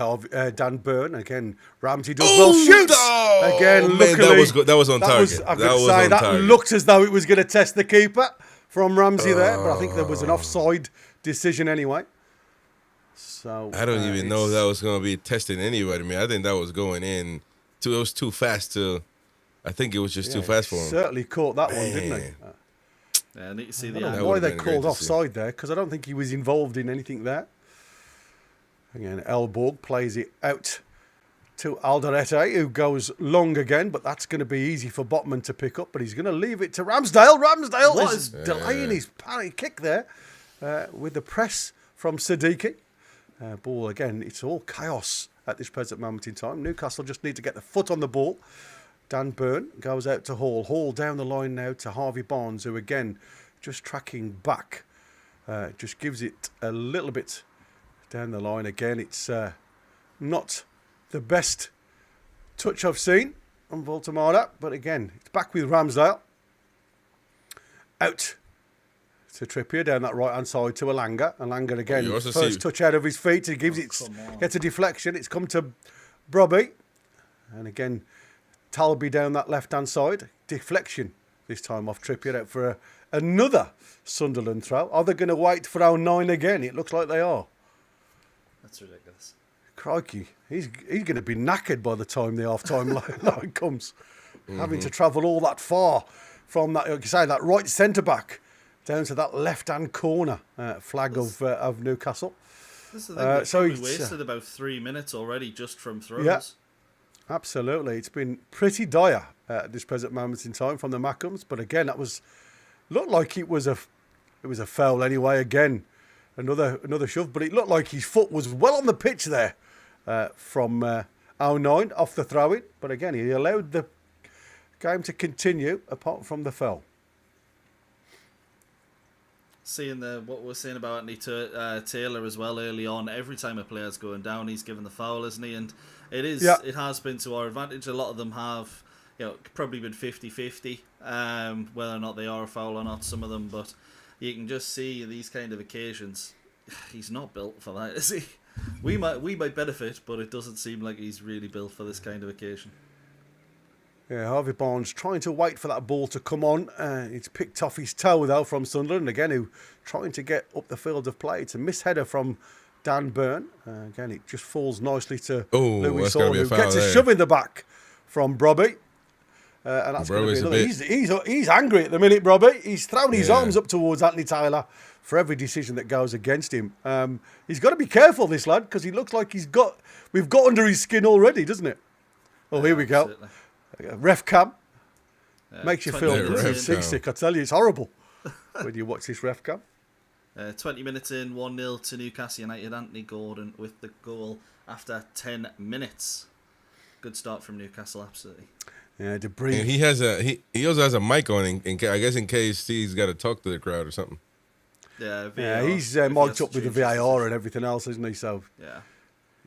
E: Dan Burn. Again, Ramsey does well. Shoots! Again, luckily.
G: That was good. That was on target.
E: That looked as though it was going to test the keeper from Ramsey there. But I think there was an offside decision anyway. So
G: I don't even know if that was going to be testing anybody. I mean, I think that was going in. It was too fast I think it was just too fast for him.
E: Certainly caught that one, didn't he?
F: Yeah, I need to see
E: I don't know why they called offside there, because I don't think he was involved in anything there. Again, Elborg plays it out to Alderete, who goes long again, but that's going to be easy for Botman to pick up, but he's going to leave it to Ramsdale. Ramsdale is delaying his parry kick there with the press from Siddiqui. Ball again, it's all chaos at this present moment in time. Newcastle just need to get the foot on the ball. Dan Burn goes out to Hall. Hall down the line now to Harvey Barnes, who again just tracking back. Just gives it a little bit down the line again. It's not the best touch I've seen on Voltamara, but again, it's back with Ramsdale. Out to Trippier down that right-hand side to Alanga. Alanga again, first touch out of his feet. He gives gets a deflection. It's come to Brobby. And again, Talby down that left-hand side. Deflection this time off Trippier out for another Sunderland throw. Are they going to wait for our 9 again? It looks like they are.
F: That's ridiculous.
E: Crikey. He's going to be knackered by the time the half-time line comes. Having to travel all that far from that, like you say, that right centre-back down to that left-hand corner flag of Newcastle.
F: This is the thing, we wasted about 3 minutes already just from throws.
E: Yeah. Absolutely. It's been pretty dire at this present moment in time from the Mackhams. But again, looked like it was a foul anyway. Again, another shove. But it looked like his foot was well on the pitch there from Al9 off the throw-in. But again, he allowed the game to continue apart from the foul.
F: Seeing what we're saying about Anthony Taylor as well early on, every time a player's going down, he's given the foul, isn't he? And it has been to our advantage. A lot of them have, probably been 50-50, whether or not they are a foul or not, some of them. But you can just see these kind of occasions. He's not built for that, is he? We might benefit, but it doesn't seem like he's really built for this kind of occasion.
E: Yeah, Harvey Barnes trying to wait for that ball to come on. It's picked off his toe, though, from Sunderland. Again, who trying to get up the field of play. It's a misheader from Dan Burn. Again, it just falls nicely to Louis Saul, who gets a shove in the back from Brobby. And that's
G: Bro
E: going
G: is
E: to
G: a
E: be another. He's angry at the minute, Robbie. He's throwing his arms up towards Anthony Taylor for every decision that goes against him. He's got to be careful, this lad, because he looks like we've got under his skin already, doesn't it? Oh, here we go. Ref cam. Makes you feel sick. I tell you, it's horrible when you watch this ref cam.
F: 20 minutes in, 1-0 to Newcastle United. Anthony Gordon with the goal after 10 minutes. Good start from Newcastle, absolutely.
E: Yeah, Debris.
G: And he also has a mic on, in case he's got to talk to the crowd or something.
F: Yeah,
E: he's mic'd up with the VAR and everything else, isn't he? So
F: yeah,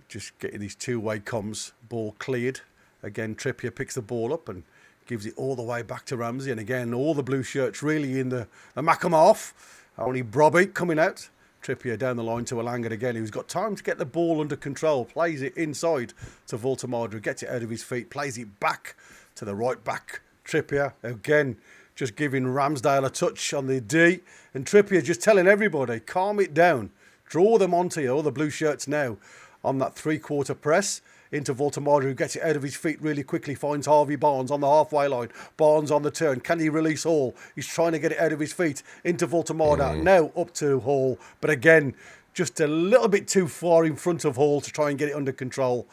E: just getting these two-way comms, ball cleared. Again, Trippier picks the ball up and gives it all the way back to Ramsey. And again, all the blue shirts really in the Mackham off. Only Brobby coming out. Trippier down the line to Elanga again, who's got time to get the ball under control. Plays it inside to Voltemada, gets it out of his feet, plays it back to the right back. Trippier, again, just giving Ramsdale a touch on the D. And Trippier just telling everybody, calm it down. Draw them onto you, all the blue shirts now, on that three-quarter press. Into Voltemada, who gets it out of his feet really quickly, finds Harvey Barnes on the halfway line. Barnes on the turn. Can he release Hall? He's trying to get it out of his feet. Into Voltemada. Now up to Hall. But again, just a little bit too far in front of Hall to try and get it under control.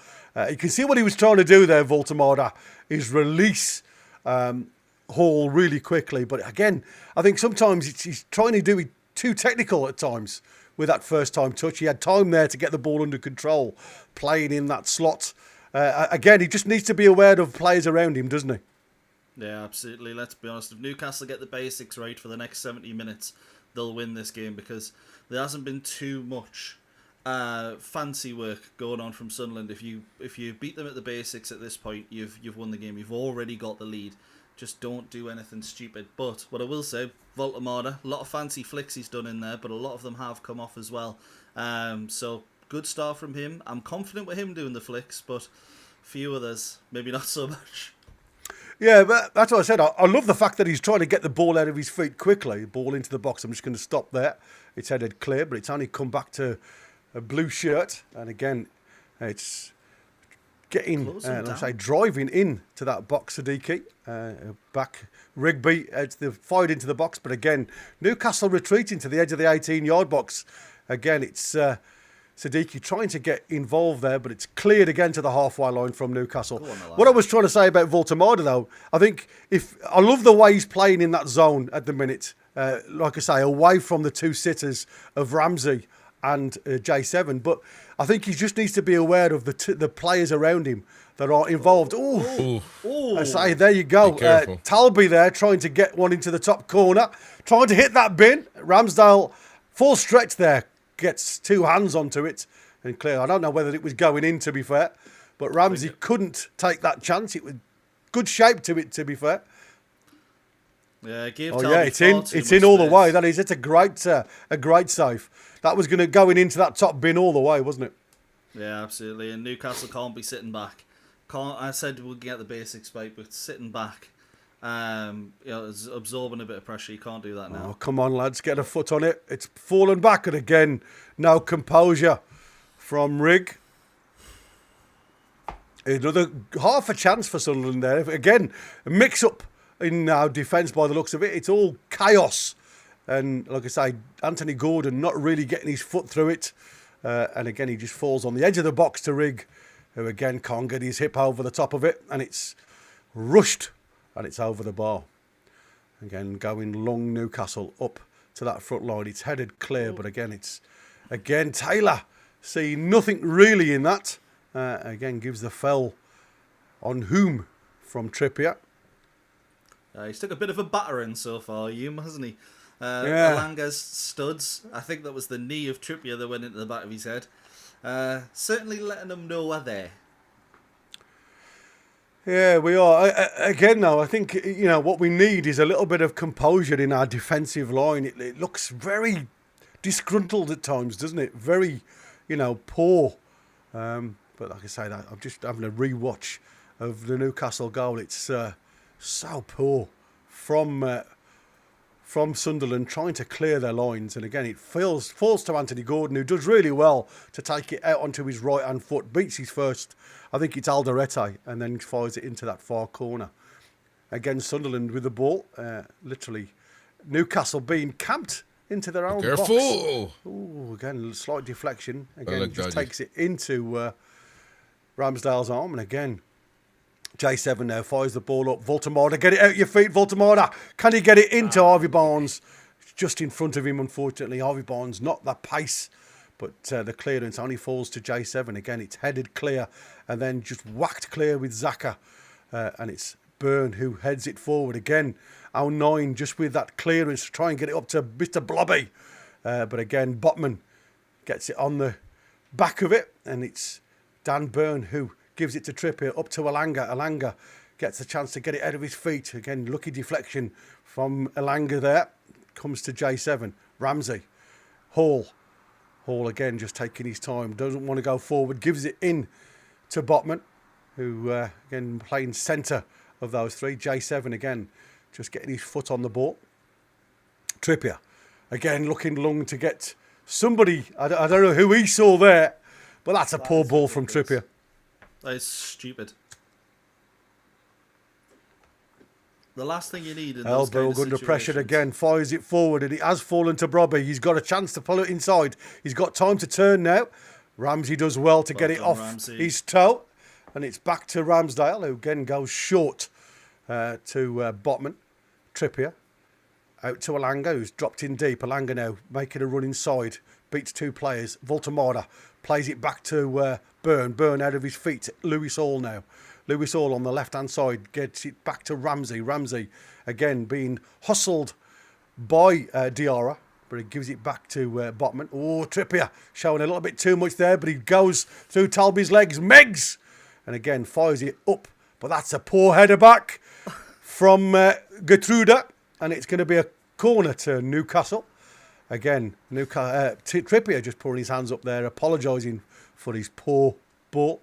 E: You can see what he was trying to do there, Voltemada, is release Hall really quickly. But again, I think sometimes he's trying to do it too technical at times. With that first-time touch, he had time there to get the ball under control, playing in that slot. Again, he just needs to be aware of players around him, doesn't he?
F: Yeah, absolutely. Let's be honest. If Newcastle get the basics right for the next 70 minutes, they'll win this game because there hasn't been too much fancy work going on from Sunderland. If you beat them at the basics at this point, you've won the game. You've already got the lead. Just don't do anything stupid. But what I will say, Voltemada, a lot of fancy flicks he's done in there, but a lot of them have come off as well. So good start from him. I'm confident with him doing the flicks, but a few others, maybe not so much.
E: Yeah, but that's what I said. I love the fact that he's trying to get the ball out of his feet quickly. Ball into the box. I'm just going to stop there. It's headed clear, but it's only come back to a blue shirt. And again, it's getting, let's say, driving in to that box, Siddiqui. Back Rigby, fired into the box. But again, Newcastle retreating to the edge of the 18-yard box. Again, it's Siddiqui trying to get involved there, but it's cleared again to the halfway line from Newcastle. What I was trying to say about Voltemada, though, I think I love the way he's playing in that zone at the minute. Like I say, away from the two sitters of Ramsey and J7, but I think he just needs to be aware of the players around him that are involved. Ooh. I say, there you go. Talby there trying to get one into the top corner, trying to hit that bin. Ramsdale, full stretch there, gets two hands onto it and clear. I don't know whether it was going in, to be fair, but Ramsey couldn't take that chance. It was good shape to it, to be fair.
F: Yeah,
E: it's in all the way. That is, it's a great save. That was going into that top bin all the way, wasn't it?
F: Yeah, absolutely. And Newcastle can't be sitting back. I said we'll get the basics right, but sitting back, it's absorbing a bit of pressure. You can't do that now.
E: Oh, come on, lads, get a foot on it. It's fallen back, and again, no composure from Rigg. Another half a chance for Sunderland there. Again, a mix-up in our defence by the looks of it. It's all chaos. And like I say, Anthony Gordon not really getting his foot through it. And again, he just falls on the edge of the box to Rigg, who again can't get his hip over the top of it. And it's rushed and it's over the bar. Again, going long Newcastle up to that front line. It's headed clear, but again, Taylor seeing nothing really in that. Again, gives the fell on whom from Trippier.
F: He's took a bit of a battering so far, hasn't he? Elanga's studs. I think that was the knee of Trippier that went into the back of his head. Certainly letting them know we're there.
E: Yeah, we are. Again, though, I think what we need is a little bit of composure in our defensive line. It looks very disgruntled at times, doesn't it? Very, poor. But like I say, I'm just having a rewatch of the Newcastle goal. It's so poor from Sunderland trying to clear their lines. And again, it falls to Anthony Gordon, who does really well to take it out onto his right-hand foot, beats his first, I think it's Alderete, and then fires it into that far corner. Again, Sunderland with the ball. Literally, Newcastle being camped into their own box.
G: Careful!
E: Ooh, again, slight deflection. Again,
G: look
E: just
G: dodgy.
E: takes it into Ramsdale's arm. And again, J7 now fires the ball up. Voltemada, get it out your feet, Voltemada. Can he get it into Harvey Barnes? Just in front of him, unfortunately. Harvey Barnes, not that pace, but the clearance only falls to J7. Again, it's headed clear and then just whacked clear with Xhaka. And it's Byrne who heads it forward. Again, our 9 just with that clearance to try and get it up to Mr. Blobby. But again, Botman gets it on the back of it. And it's Dan Byrne who gives it to Trippier, up to Elanga. Elanga gets a chance to get it out of his feet. Again, lucky deflection from Elanga there. Comes to J7. Ramsey. Hall again just taking his time. Doesn't want to go forward. Gives it in to Botman, who again playing centre of those 3. J7 again just getting his foot on the ball. Trippier again looking long to get somebody. I don't know who he saw there, but that's a poor ball from Trippier.
F: That is stupid. The last thing you need in those kind of
E: under pressure
F: situations.
E: again, fires it forward, and it has fallen to Brobby. He's got a chance to pull it inside. He's got time to turn now. Ramsey does well to get it off his toe, and it's back to Ramsdale, who again goes short to Botman. Trippier out to Elanga, who's dropped in deep. Elanga now making a run inside, beats 2 players. Voltemada plays it back to Byrne. Byrne out of his feet. Lewis Hall now. Lewis Hall on the left-hand side gets it back to Ramsey. Ramsey, again, being hustled by Diarra, but he gives it back to Botman. Oh, Trippier showing a little bit too much there, but he goes through Talby's legs. Meggs! And again, fires it up. But that's a poor header back from Gertruda, and it's going to be a corner to Newcastle. Again, Trippier just putting his hands up there, apologising for his poor ball.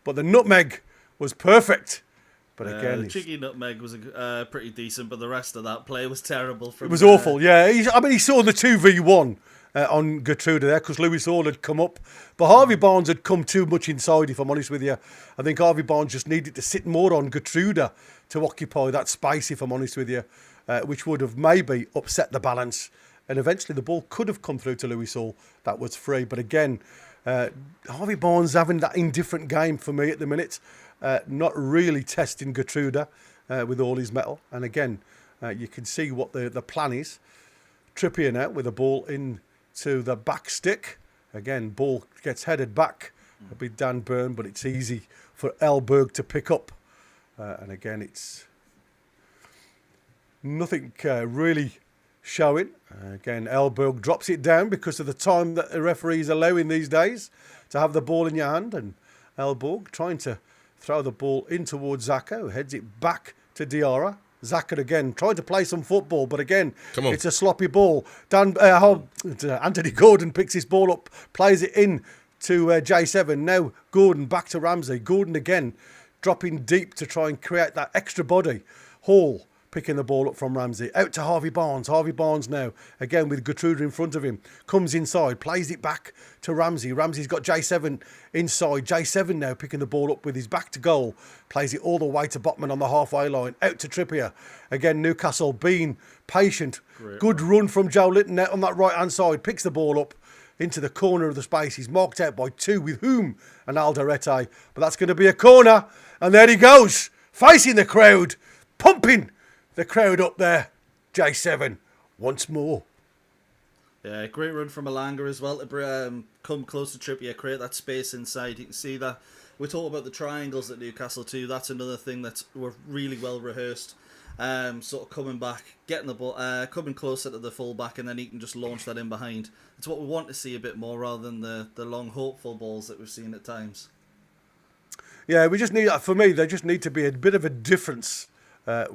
E: But the nutmeg was perfect. But again,
F: the cheeky nutmeg was pretty decent, but the rest of that play was terrible.
E: It was awful, yeah. He saw the 2v1 on Gertruda there because Lewis Hall had come up. But Harvey Barnes had come too much inside, if I'm honest with you. I think Harvey Barnes just needed to sit more on Gertruda to occupy that space, if I'm honest with you, which would have maybe upset the balance. And eventually the ball could have come through to Lewis Hall. That was free. But again, Harvey Barnes having that indifferent game for me at the minute. Not really testing Gertruda with all his metal. And again, you can see what the plan is. Trippier now with a ball into the back stick. Again, ball gets headed back. It'll be Dan Byrne, but it's easy for Elberg to pick up. And again, it's nothing really showing. Again, Elberg drops it down because of the time that the referees are allowing these days to have the ball in your hand. And Elberg trying to throw the ball in towards Xhaka, who heads it back to Diarra. Xhaka again trying to play some football, but again, it's a sloppy ball. Anthony Gordon picks his ball up, plays it in to J7. Now Gordon back to Ramsey. Gordon again dropping deep to try and create that extra body. Hall picking the ball up from Ramsey. Out to Harvey Barnes. Harvey Barnes now, again with Gertruda in front of him. Comes inside, plays it back to Ramsey. Ramsey's got J7 inside. J7 now picking the ball up with his back to goal. Plays it all the way to Botman on the halfway line. Out to Trippier. Again, Newcastle being patient. Good run from Joe Linton out on that right-hand side. Picks the ball up into the corner of the space. He's marked out by 2 with whom? And Alderete. But that's going to be a corner. And there he goes. Facing the crowd. Pumping the crowd up there. J7 once more.
F: Yeah, great run from Elanga as well to come close to Trippier, create that space inside. You can see that. We're talking about the triangles at Newcastle too. That's another thing that were really well rehearsed. Sort of coming back, getting the ball, coming closer to the fullback, and then he can just launch that in behind. It's what we want to see a bit more rather than the long hopeful balls that we've seen at times.
E: Yeah, we just need, for me, there just need to be a bit of a difference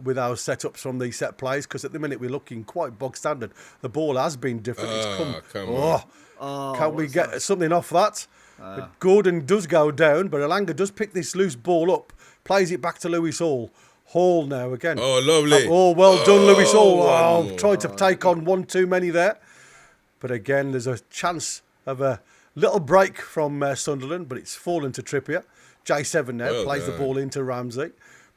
E: with our setups from these set plays, because at the minute we're looking quite bog standard. The ball has been different. Can we get something off that? Gordon does go down, but Elanga does pick this loose ball up, plays it back to Lewis Hall. Hall now again.
G: Oh, lovely.
E: Well done, Lewis Hall. Tried to take on one too many there. But again, there's a chance of a little break from Sunderland, but it's fallen to Trippier. J7 now plays the ball into Ramsey.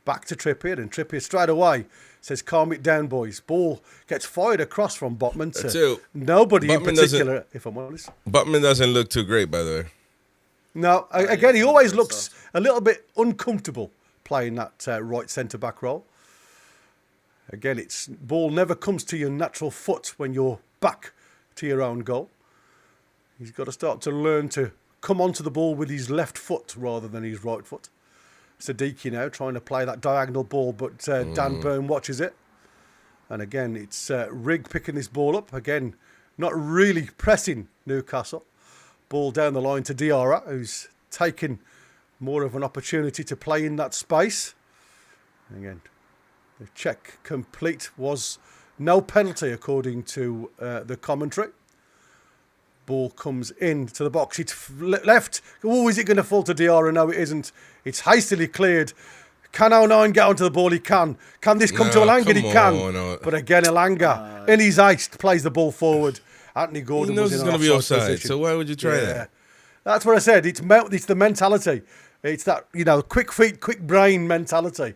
E: back to Trippier, and Trippier straight away says, calm it down, boys. Ball gets fired across from Botman to nobody in particular, if I'm honest.
G: Botman doesn't look too great, by the way.
E: No, again, he always looks a little bit uncomfortable playing that right centre-back role. Again, it's ball never comes to your natural foot when you're back to your own goal. He's got to start to learn to come onto the ball with his left foot rather than his right foot. Siddiqui now trying to play that diagonal ball, but Dan Burn watches it. And again, it's Rigg picking this ball up. Again, not really pressing Newcastle. Ball down the line to Diarra, who's taken more of an opportunity to play in that space. Again, the check complete, was no penalty according to the commentary. Ball comes into the box. It's left. Oh, is it going to fall to Diarra? No, it isn't. It's hastily cleared. Can 09 get onto the ball? He can. Can this come to Elanga? He can.
G: No.
E: But again, Elanga, in his haste, plays the ball forward. Anthony Gordon
G: he knows
E: was in
G: it's going to be offside,
E: position.
G: so why would you try that?
E: That's what I said. It's the mentality. It's that, quick feet, quick brain mentality.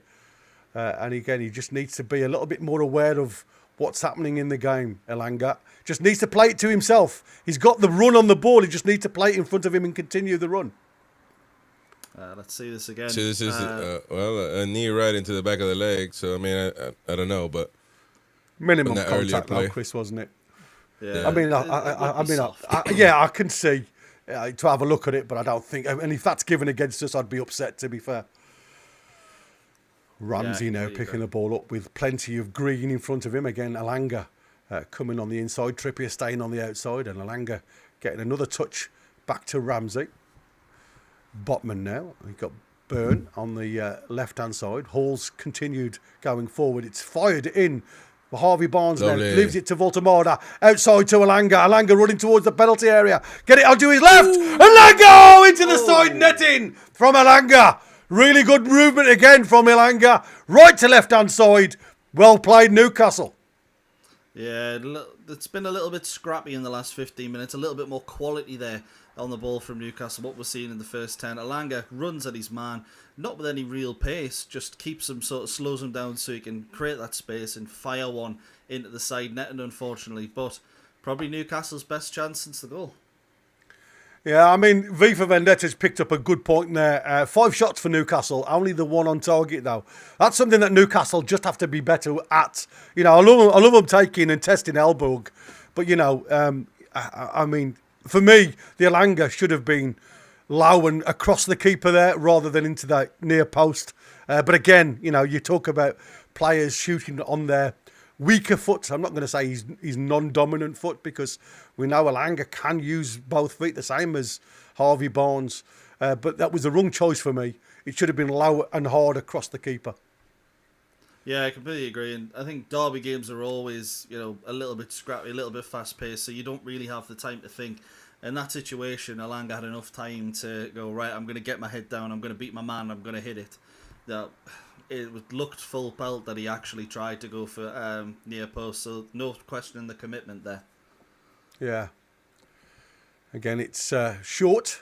E: And again, he just needs to be a little bit more aware of what's happening in the game, Elanga. Just needs to play it to himself. He's got the run on the ball. He just needs to play it in front of him and continue the run.
F: Let's see this again.
G: So this is, a knee right into the back of the leg. So, I mean, I don't know, but...
E: Minimum contact though, Chris, wasn't it?
F: Yeah.
E: I can see to have a look at it, but I don't think... And if that's given against us, I'd be upset, to be fair. Ramsey now picking the ball up with plenty of green in front of him. Again, Elanga coming on the inside. Trippier staying on the outside. And Elanga getting another touch back to Ramsey. Botman now. We've got Byrne on the left-hand side. Hall's continued going forward. It's fired in. Harvey Barnes now leaves it to Voltemada. Outside to Elanga. Elanga running towards the penalty area. Get it onto his left. Elanga into the side netting from Elanga. Really good movement again from Elanga. Right to left-hand side. Well played, Newcastle.
F: Yeah, it's been a little bit scrappy in the last 15 minutes. A little bit more quality there on the ball from Newcastle. What we're seeing in the first 10. Elanga runs at his man. Not with any real pace. Just keeps him, sort of slows him down so he can create that space and fire one into the side net, and unfortunately. But probably Newcastle's best chance since the goal.
E: Yeah, I mean, V for Vendetta's picked up a good point there. 5 shots for Newcastle, only the 1 on target, though. That's something that Newcastle just have to be better at. I love them taking and testing Elborg. But, I mean, for me, the Elanga should have been low and across the keeper there rather than into that near post. But again, you talk about players shooting on their weaker foot. I'm not going to say he's non-dominant foot, because we know Elanga can use both feet, the same as Harvey Barnes. But that was the wrong choice for me. It should have been low and hard across the keeper.
F: Yeah, I completely agree. And I think derby games are always, a little bit scrappy, a little bit fast-paced, so you don't really have the time to think. In that situation, Elanga had enough time to go, right, I'm going to get my head down, I'm going to beat my man, I'm going to hit it. It looked full pelt that he actually tried to go for near post, so no questioning the commitment there. Yeah.
E: Again, it's short.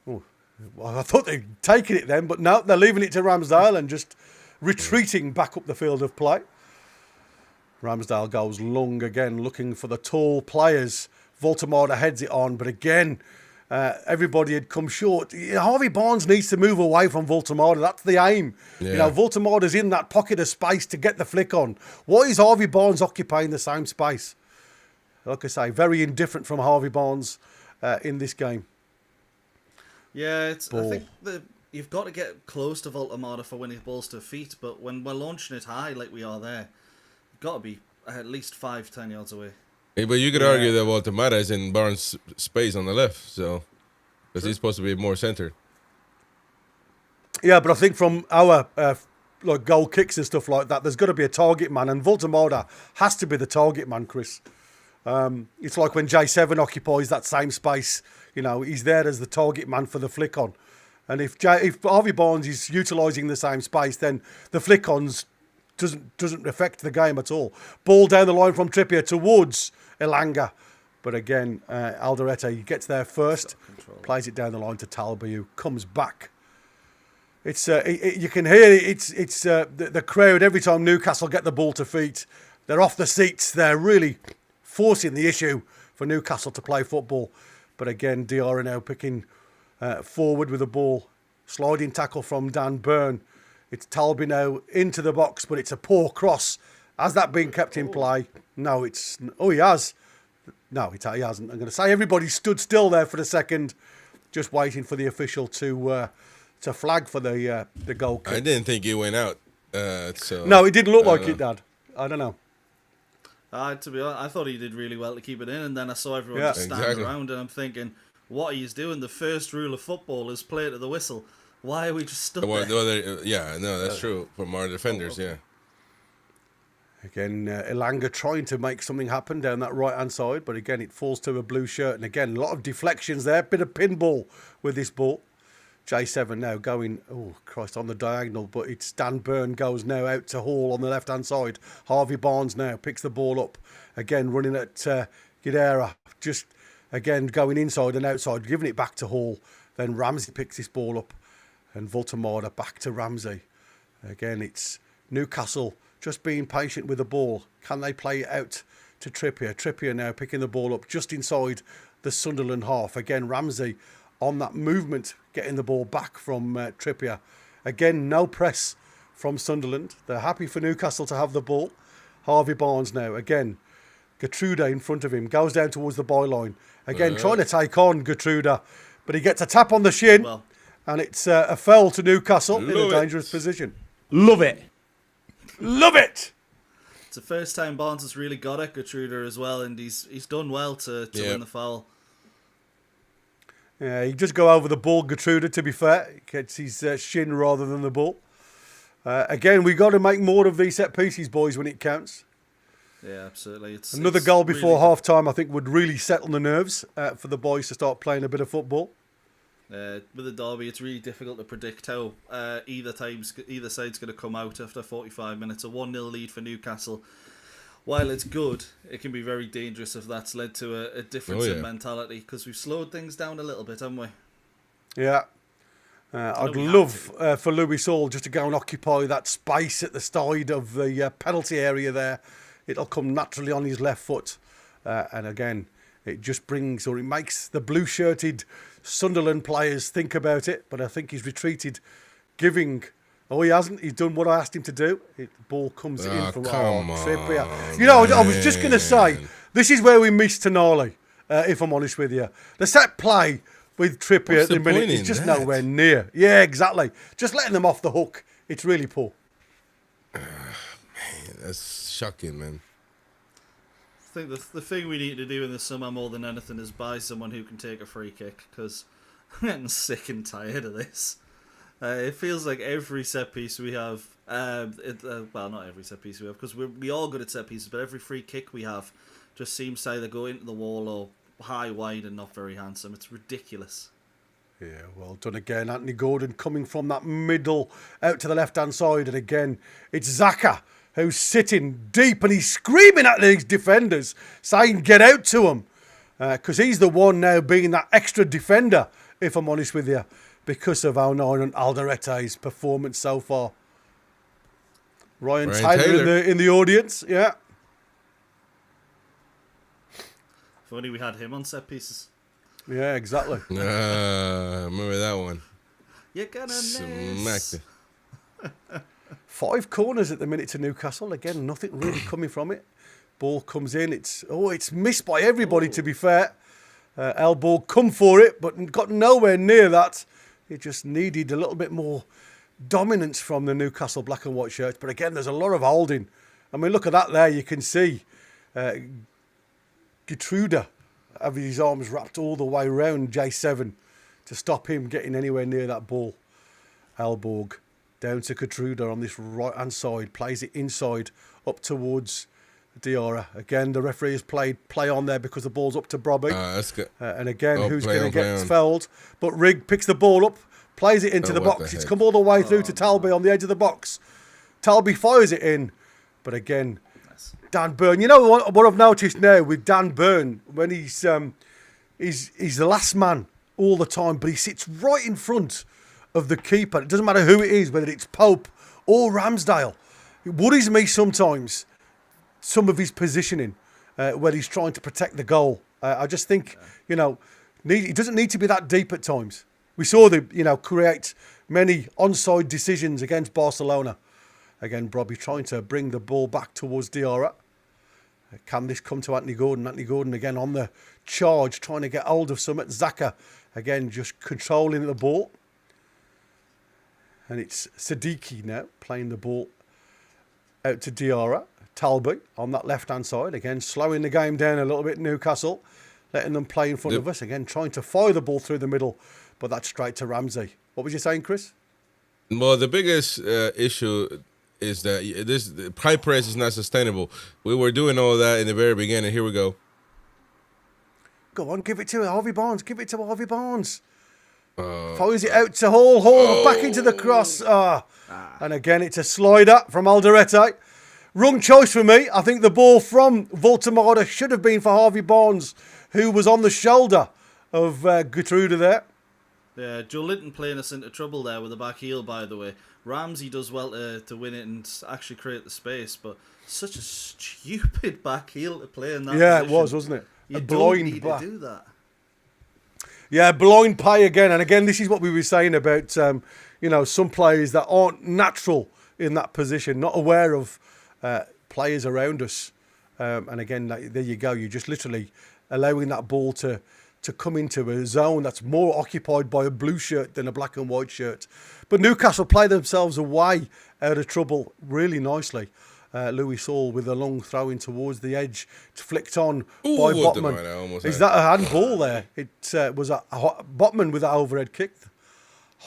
E: Oh, well, I thought they'd taken it then, but no, they're leaving it to Ramsdale and just retreating back up the field of play. Ramsdale goes long again, looking for the tall players. Voltemada heads it on, but again, everybody had come short. Harvey Barnes needs to move away from Voltemada. That's the aim. Yeah. Voltemada's in that pocket of space to get the flick on. Why is Harvey Barnes occupying the same space? Like I say, very indifferent from Harvey Barnes in this game.
F: Yeah, I think that you've got to get close to Voltemada for winning balls to feet, but when we're launching it high like we are there, you've got to be at least 5-10 yards away.
G: Hey, but you could argue that Voltemada is in Barnes' space on the left, so because he's supposed to be more centered.
E: Yeah, but I think from our goal kicks and stuff like that, there's got to be a target man, and Voltemada has to be the target man, Chris. It's like when J7 occupies that same space, he's there as the target man for the flick on. And if Harvey Barnes is utilising the same space, then the flick ons doesn't affect the game at all. Ball down the line from Trippier towards Elanga. But again, Alderete gets there first, plays it down the line to Talby, who comes back It's you can hear it. It's the crowd every time Newcastle get the ball to feet. They're off the seats. They're really forcing the issue for Newcastle to play football. But again, Diarra now picking forward with the ball. Sliding tackle from Dan Burn. It's Talby now into the box, but it's a poor cross. Has that been kept in play? No, it's... Oh, he has. No, he hasn't. I'm going to say everybody stood still there for a second, just waiting for the official to flag for the goal kick.
G: I didn't think it went out. So
E: no, it didn't look like it, Dad. I don't know.
F: To be honest, I thought he did really well to keep it in, and then I saw everyone just stand around, and I'm thinking, what he's doing, the first rule of football is play to the whistle. Why are we just stuck there?
G: Yeah, no, that's true. From our defenders, yeah.
E: Again, Elanga trying to make something happen down that right-hand side, but again, it falls to a blue shirt. And again, a lot of deflections there. Bit of pinball with this ball. J7 now going, oh, Christ, on the diagonal, but it's Dan Burn goes now out to Hall on the left-hand side. Harvey Barnes now picks the ball up. Again, running at Guidera. Just, again, going inside and outside, giving it back to Hall. Then Ramsey picks this ball up. And Voltamada back to Ramsey. Again, it's Newcastle just being patient with the ball. Can they play it out to Trippier? Trippier now picking the ball up just inside the Sunderland half. Again, Ramsey on that movement, getting the ball back from Trippier. Again, no press from Sunderland. They're happy for Newcastle to have the ball. Harvey Barnes now. Again, Gertruda in front of him. Goes down towards the byline. Again, trying to take on Gertruda. But he gets a tap on the shin.
F: Well,
E: and it's a foul to Newcastle in a dangerous position. Love it. Love it.
F: It's the first time Barnes has really got at Gertruda as well, and he's done well to win the foul.
E: Yeah, he just go over the ball, Gertruda, to be fair. He gets his shin rather than the ball. Again, we got to make more of these set pieces, boys, when it counts.
F: Yeah, absolutely.
E: Another goal before half-time, I think, would really settle the nerves for the boys to start playing a bit of football.
F: With the derby, it's really difficult to predict how either side's going to come out after 45 minutes. A 1-0 lead for Newcastle. While it's good, it can be very dangerous if that's led to a difference in mentality, because we've slowed things down a little bit, haven't we?
E: Yeah. I'd love for Louis Hall just to go and occupy that space at the side of the penalty area there. It'll come naturally on his left foot. And again, it just brings, or it makes the blue-shirted Sunderland players think about it, but I think he's retreated, giving... Oh, he hasn't. He's done what I asked him to do. The ball comes in from Trippier. You know, I was just going to say, this is where we missed Tonali, if I'm honest with you. The set play with Trippier at the minute is just nowhere near. Yeah, exactly. Just letting them off the hook. It's really poor.
G: Man, that's shocking, man.
F: I think the thing we need to do in the summer more than anything is buy someone who can take a free kick, because I'm getting sick and tired of this. It feels like every set piece we have, well, not every set piece we have, because we all good at set pieces, but every free kick we have just seems to either go into the wall or high, wide, and not very handsome. It's ridiculous.
E: Yeah, well done again. Anthony Gordon coming from that middle out to the left-hand side, and again, it's Xhaka who's sitting deep, and he's screaming at these defenders, saying, get out to him. Because he's the one now being that extra defender, if I'm honest with you, because of Al9 and Alderete's performance so far. Ryan Taylor in the audience, yeah.
F: If only we had him on set pieces.
E: Yeah, exactly.
G: Remember that one.
F: You're gonna
G: miss.
E: 5 corners at the minute to Newcastle. Again, nothing really coming from it. Ball comes in. It's missed by everybody, to be fair. Elbow come for it, but got nowhere near that. It just needed a little bit more dominance from the Newcastle black and white shirts. But again, there's a lot of holding. I mean, look at that there. You can see Gertruda having his arms wrapped all the way around J7 to stop him getting anywhere near that ball. Elborg down to Gertruda on this right-hand side. Plays it inside up towards Diarra. Again, the referee has played play on there because the ball's up to Brobby.
G: That's good.
E: And again, who's going to get fouled? But Rigg picks the ball up, plays it into the box. It's come all the way through to Talby on the edge of the box. Talby fires it in. But again, Dan Burn. You know what I've noticed now with Dan Burn, when he's the last man all the time, but he sits right in front of the keeper. It doesn't matter who it is, whether it's Pope or Ramsdale. It worries me sometimes, some of his positioning, where he's trying to protect the goal. I just think, he doesn't need to be that deep at times. We saw them, create many onside decisions against Barcelona. Again, Bobby trying to bring the ball back towards Diarra. Can this come to Anthony Gordon? Anthony Gordon again on the charge, trying to get hold of Summit. Xhaka again just controlling the ball. And it's Siddiqui now playing the ball out to Diarra. Talby on that left-hand side. Again, slowing the game down a little bit, Newcastle. Letting them play in front of us. Again, trying to fire the ball through the middle. But that's straight to Ramsey. What was you saying, Chris?
G: Well, the biggest issue is that the high press is not sustainable. We were doing all that in the very beginning. Here we go.
E: Go on, give it to Harvey Barnes. Give it to Harvey Barnes. Fires it out to Hall. Back into the cross. And again, it's a slider from Alderete. Wrong choice for me. I think the ball from Voltemada should have been for Harvey Barnes, who was on the shoulder of Gertrude there.
F: Yeah, Joe Linton playing us into trouble there with the back heel, by the way. Ramsey does well to win it and actually create the space, but such a stupid back heel to play in that position.
E: It was, wasn't it?
F: You
E: a
F: don't
E: blind
F: need
E: back.
F: to do that.
E: Yeah, blind pay again. And again, this is what we were saying about, some players that aren't natural in that position, not aware of players around us. And again, there you go. You're just literally allowing that ball to come into a zone that's more occupied by a blue shirt than a black and white shirt. But Newcastle play themselves away out of trouble really nicely. Lewis Hall with a long throw in towards the edge. It's flicked on by Botman. Is that a handball there? It was a Botman with that overhead kick.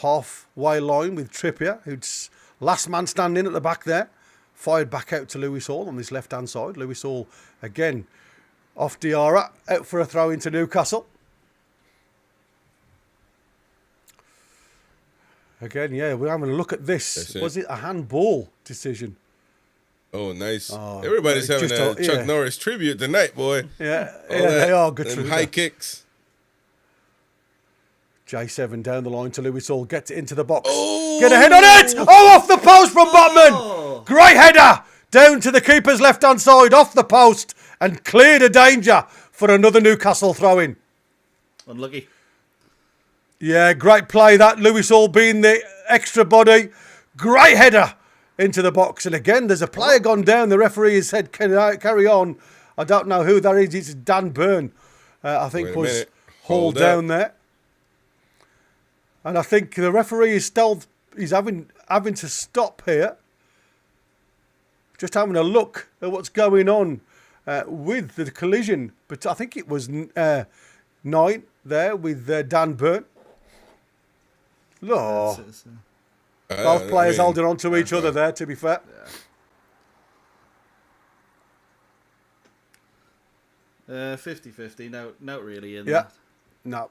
E: Halfway line with Trippier, who's last man standing at the back there. Fired back out to Lewis Hall on his left-hand side. Lewis Hall, again, off Diarra, out for a throw into Newcastle. Again, yeah, we're having a look at this. Was it a handball decision?
G: Oh, nice. Everybody's having a Chuck Norris tribute tonight, boy.
E: Yeah, they are good.
G: High kicks.
E: J7 down the line to Lewis Hall. Gets it into the box. Get a head on it! Off the post from Botman! Great header! Down to the keeper's left-hand side, off the post, and cleared a danger for another Newcastle throw-in.
F: Unlucky.
E: Yeah, great play that. Lewis Hall being the extra body. Great header into the box. And again, there's a player gone down. The referee has said, carry on. I don't know who that is. It's Dan Byrne, I think, was hauled down there. And I think the referee is still, he's having to stop here. Just having a look at what's going on with the collision. But I think it was 9 there with Dan Byrne. Both players holding on to each other there, to be fair.
F: Yeah. 50-50, not really in
E: that. No.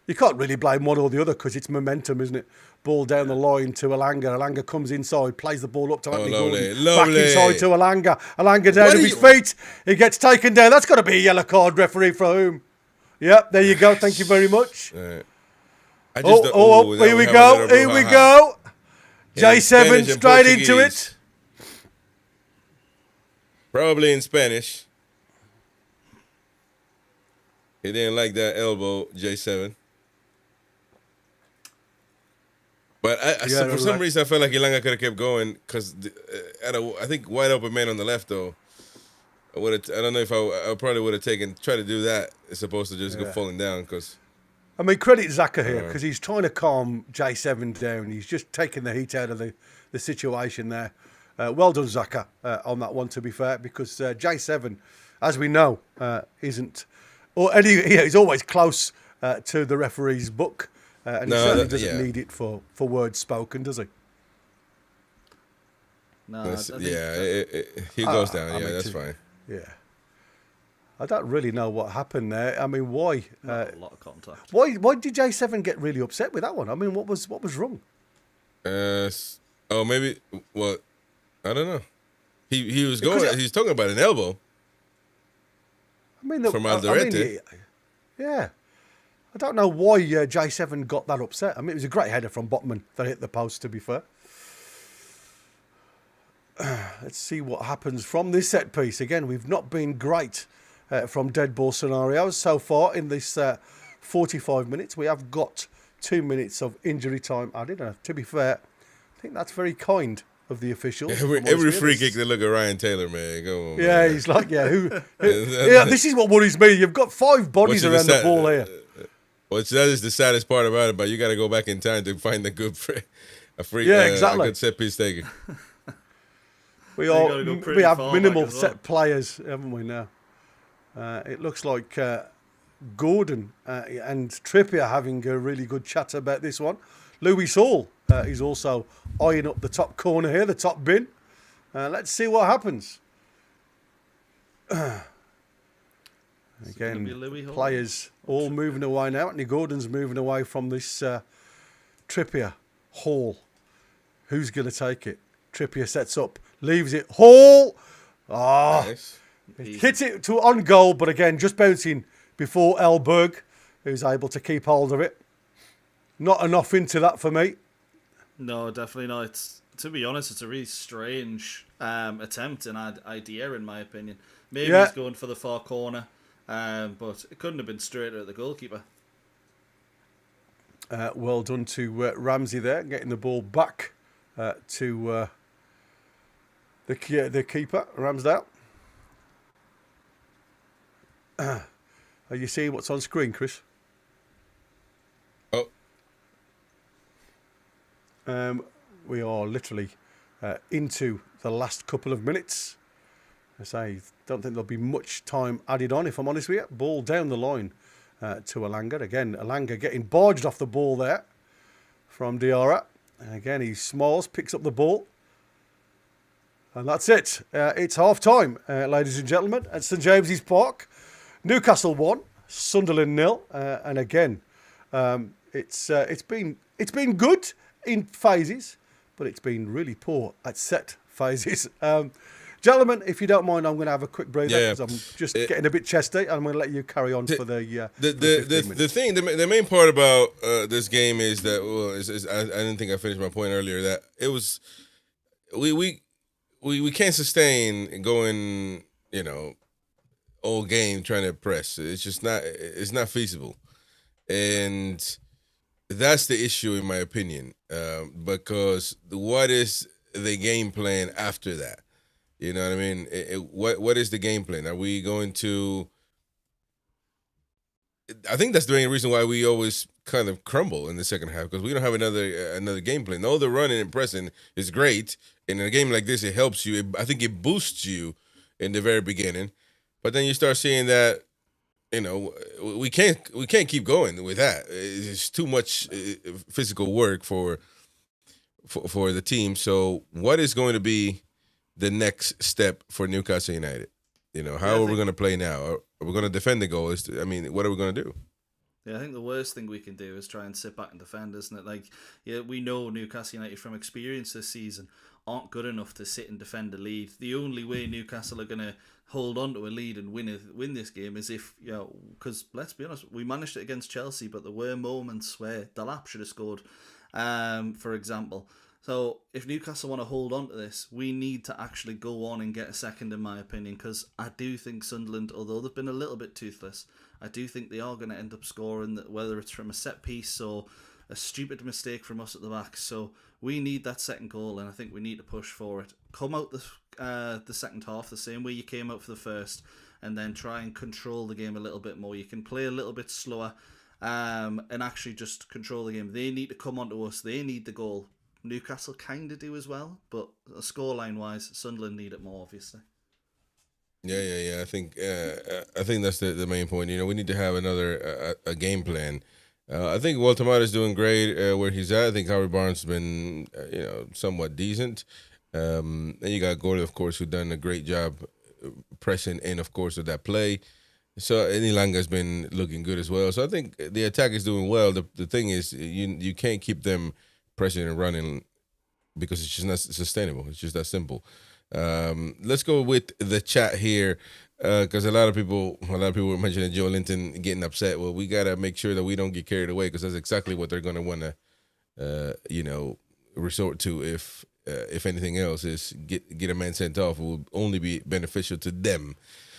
E: You can't really blame one or the other because it's momentum, isn't it? Ball down the line to Alanga. Alanga comes inside, plays the ball up to Anthony Gordon. Back inside to Alanga. Alanga down to his feet. He gets taken down. That's got to be a yellow card, referee, for whom? Yep, there you go. Thank you very much.
G: Here
E: we go. Here we go. J7 straight into it.
G: Probably in Spanish. He didn't like that elbow, J7. But for some reason, I felt like Ilanga could have kept going because I think wide open man on the left, though. I don't know if I probably would have tried to do that as opposed to just go falling down. Because
E: I mean, credit Xhaka here because he's trying to calm J7 down. He's just taking the heat out of the situation there. Well done, Xhaka, on that one, to be fair, because J7, as we know, isn't... he's always close to the referee's book. And he certainly doesn't need it for words spoken, does he?
F: No,
G: he goes down. That's fine.
E: Yeah. I don't really know what happened there. I mean, why?
F: Not a lot of contact.
E: Why did J7 get really upset with that one? I mean, what was wrong?
G: Maybe. Well, I don't know. He was going. He's talking about an elbow.
E: I mean,
G: from Alderete.
E: yeah. I don't know why J7 got that upset. I mean, it was a great header from Botman that hit the post, to be fair. Let's see what happens from this set piece. Again, we've not been great from dead ball scenarios so far in this 45 minutes. We have got 2 minutes of injury time added. And to be fair, I think that's very kind of the officials.
G: Every free kick they look at Ryan Taylor, man. Go on,
E: yeah,
G: man.
E: he's like, yeah, this is what worries me. You've got 5 bodies around the ball here.
G: That is the saddest part about it, but you got to go back in time to find a good exactly. A good set piece taker.
E: We have minimal set players, haven't we now? It looks like Gordon and Trippier having a really good chat about this one. Louis Hall is also eyeing up the top corner here, the top bin. Let's see what happens. Again, players all moving away now. Anthony Gordon's moving away from this Trippier. Hall. Who's going to take it? Trippier sets up, leaves it. Hall!
G: Nice.
E: Hits it to on goal, but again, just bouncing before Elberg, who's able to keep hold of it. Not enough into that for me.
F: No, definitely not. To be honest, it's a really strange attempt and idea, in my opinion. Maybe he's going for the far corner, but it couldn't have been straighter at the goalkeeper.
E: Well done to Ramsey there, getting the ball back to the keeper, Ramsdale. Are you seeing what's on screen, Chris?
G: Oh.
E: We are literally into the last couple of minutes. I say, don't think there'll be much time added on, if I'm honest with you. Ball down the line to Alanga. Again, Alanga getting barged off the ball there from Diarra. And again, he smiles, picks up the ball. And that's it. It's half-time, ladies and gentlemen, at St James's Park. Newcastle 1, Sunderland 0. And again, it's been good in phases, but it's been really poor at set phases. Gentlemen, if you don't mind, I'm going to have a quick breather because I'm just getting a bit chesty, and I'm going to let you carry on for the
G: the main part about this game is that I didn't think I finished my point earlier, that it was we can't sustain going all game trying to press. It's just not feasible, and that's the issue in my opinion, because what is the game plan after that? You know what I mean? What is the game plan? Are we going to... I think that's the main reason why we always kind of crumble in the second half, because we don't have another game plan. All the running and pressing is great. And in a game like this, it helps you. I think it boosts you in the very beginning. But then you start seeing that, we can't keep going with that. It's too much physical work for the team. So what is going to be the next step for Newcastle United? How are we going to play now? Are we going to defend the goal? What are we going to do?
F: Yeah, I think the worst thing we can do is try and sit back and defend, isn't it? We know Newcastle United from experience this season aren't good enough to sit and defend a lead. The only way Newcastle are going to hold on to a lead and win this game is if, because let's be honest, we managed it against Chelsea, but there were moments where Delap should have scored, for example. So if Newcastle want to hold on to this, we need to actually go on and get a second, in my opinion, because I do think Sunderland, although they've been a little bit toothless, I do think they are going to end up scoring, whether it's from a set piece or a stupid mistake from us at the back. So we need that second goal, and I think we need to push for it. Come out the second half the same way you came out for the first, and then try and control the game a little bit more. You can play a little bit slower and actually just control the game. They need to come onto us. They need the goal. Newcastle kind of do as well, but scoreline wise, Sunderland need it more, obviously.
G: Yeah. I think that's the main point. We need to have another a game plan. I think Walter is doing great where he's at. I think Harvey Barnes has been somewhat decent. Then you got Gordon, of course, who done a great job pressing in, of course, with that play. So Nilanga's been looking good as well. So I think the attack is doing well. The thing is, you can't keep them pressing and running because it's just not sustainable. It's just that simple. Let's go with the chat here. Because a lot of people were mentioning Joe Linton getting upset. Well, we gotta make sure that we don't get carried away, because that's exactly what they're gonna want to, resort to if anything else is get a man sent off. It will only be beneficial to them.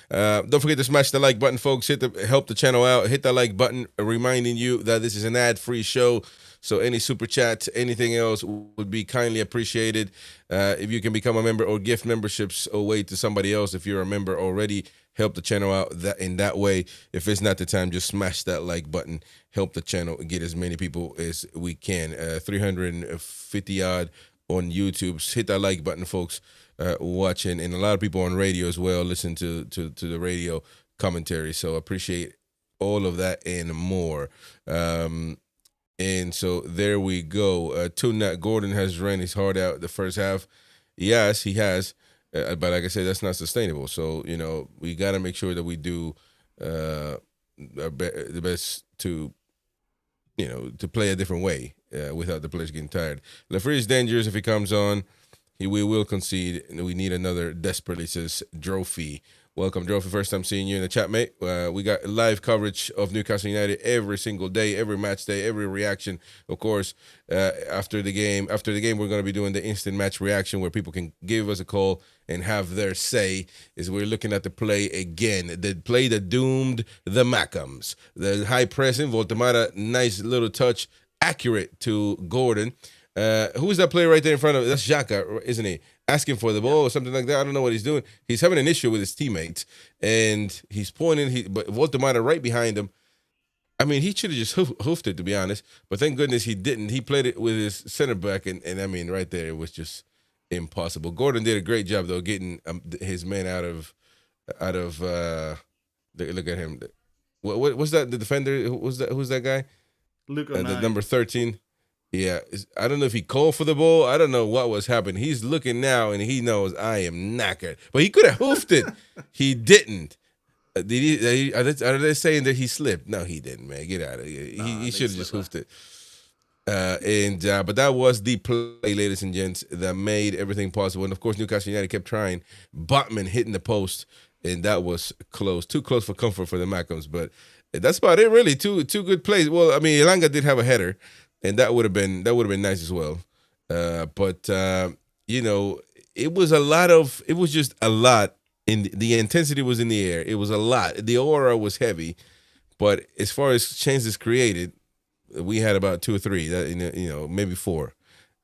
G: Don't forget to smash the like button, folks. Help the channel out. Hit that like button, reminding you that this is an ad-free show. So any super chats, anything else would be kindly appreciated. If you can become a member or gift memberships away to somebody else, if you're a member already, help the channel out in that way. If it's not the time, just smash that like button. Help the channel get as many people as we can. 350 odd on YouTube. Hit that like button, folks. Watching, and a lot of people on radio as well listen to the radio commentary. So appreciate all of that and more. And so there we go. Toon Gordon has ran his heart out the first half. Yes, he has. But like I said, that's not sustainable. So, we got to make sure that we do the best to, to play a different way without the players getting tired. Lafree is dangerous if he comes on. We will concede. We need another desperately, says Drophy. Welcome, Drophy. First time seeing you in the chat, mate. We got live coverage of Newcastle United every single day, every match day, every reaction. Of course, after the game, we're going to be doing the instant match reaction where people can give us a call and have their say. Is we're looking at the play again. The play that doomed the Mackhams. The high pressing, Voltemara, nice little touch, accurate to Gordon. Who's that player right there in front of it? That's Xhaka, isn't he? Asking for the ball or something like that. I don't know what he's doing. He's having an issue with his teammates, and he's pointing. But Voltemara right behind him. I mean, he should have just hoofed it, to be honest. But thank goodness he didn't. He played it with his center back, and I mean, right there, it was just impossible. Gordon did a great job, though, getting his man out of. Look at him. What's that? The defender? Who's that guy?
F: Luke
G: the number 13. Yeah, I don't know if he called for the ball. I don't know what was happening. He's looking now, and he knows I am knackered. But he could have hoofed it. He didn't. Are they saying that he slipped? No, he didn't, man. Get out of here. He should have just hoofed it. But that was the play, ladies and gents, that made everything possible. And, of course, Newcastle United kept trying. Botman hitting the post, and that was close. Too close for comfort for the Mackhams. But that's about it, really. Two good plays. Well, I mean, Elanga did have a header. And that would have been nice as well, but it was just a lot. The intensity was in the air. It was a lot. The aura was heavy, but as far as chances created, we had about 2 or 3. Maybe 4.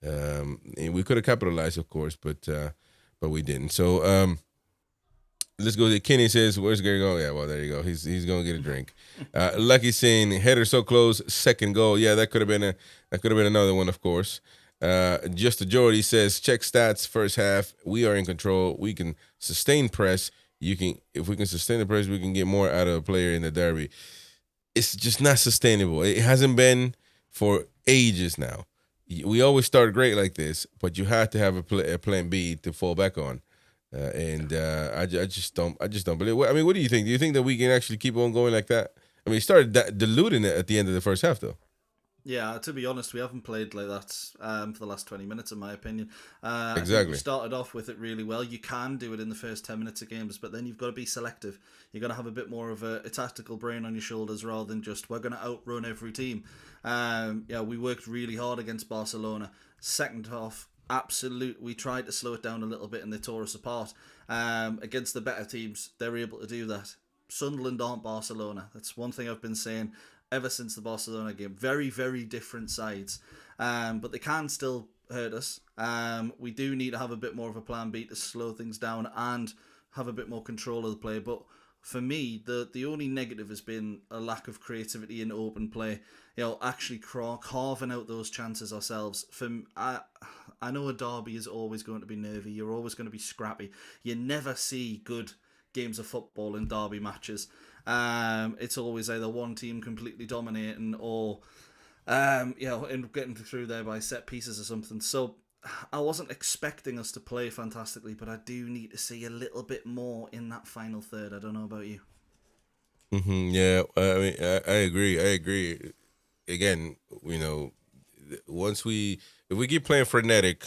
G: And we could have capitalized, of course, but we didn't. So let's go. Kenny says, "Where's Gary going?" Yeah, well, there you go. He's going to get a drink. Lucky saying, "Header so close, second goal." Yeah, that could have been another one, of course. Just a Jordy says, "Check stats, first half. We are in control. We can sustain press. If we can sustain the press, we can get more out of a player in the derby." It's just not sustainable. It hasn't been for ages now. We always start great like this, but you have to have a plan B to fall back on. I just don't believe it. I mean, what do you think? Do you think that we can actually keep on going like that? I mean, it started diluting it at the end of the first half, though.
F: Yeah, to be honest, we haven't played like that for the last 20 minutes, in my opinion.
G: Exactly.
F: We started off with it really well. You can do it in the first 10 minutes of games, but then you've got to be selective. You've got to have a bit more of a tactical brain on your shoulders rather than just, we're going to outrun every team. We worked really hard against Barcelona. Second half, we tried to slow it down a little bit and they tore us apart. Against the better teams, they're able to do that. Sunderland aren't Barcelona. That's one thing I've been saying ever since the Barcelona game. Very, very different sides. But they can still hurt us. We do need to have a bit more of a plan B to slow things down and have a bit more control of the play. But for me, the only negative has been a lack of creativity in open play. Actually carving out those chances ourselves. I know a derby is always going to be nervy. You're always going to be scrappy. You never see good games of football in derby matches. It's always either one team completely dominating or getting through there by set pieces or something. So I wasn't expecting us to play fantastically, but I do need to see a little bit more in that final third. I don't know about you.
G: Yeah, I mean, I agree. Again, if we keep playing frenetic,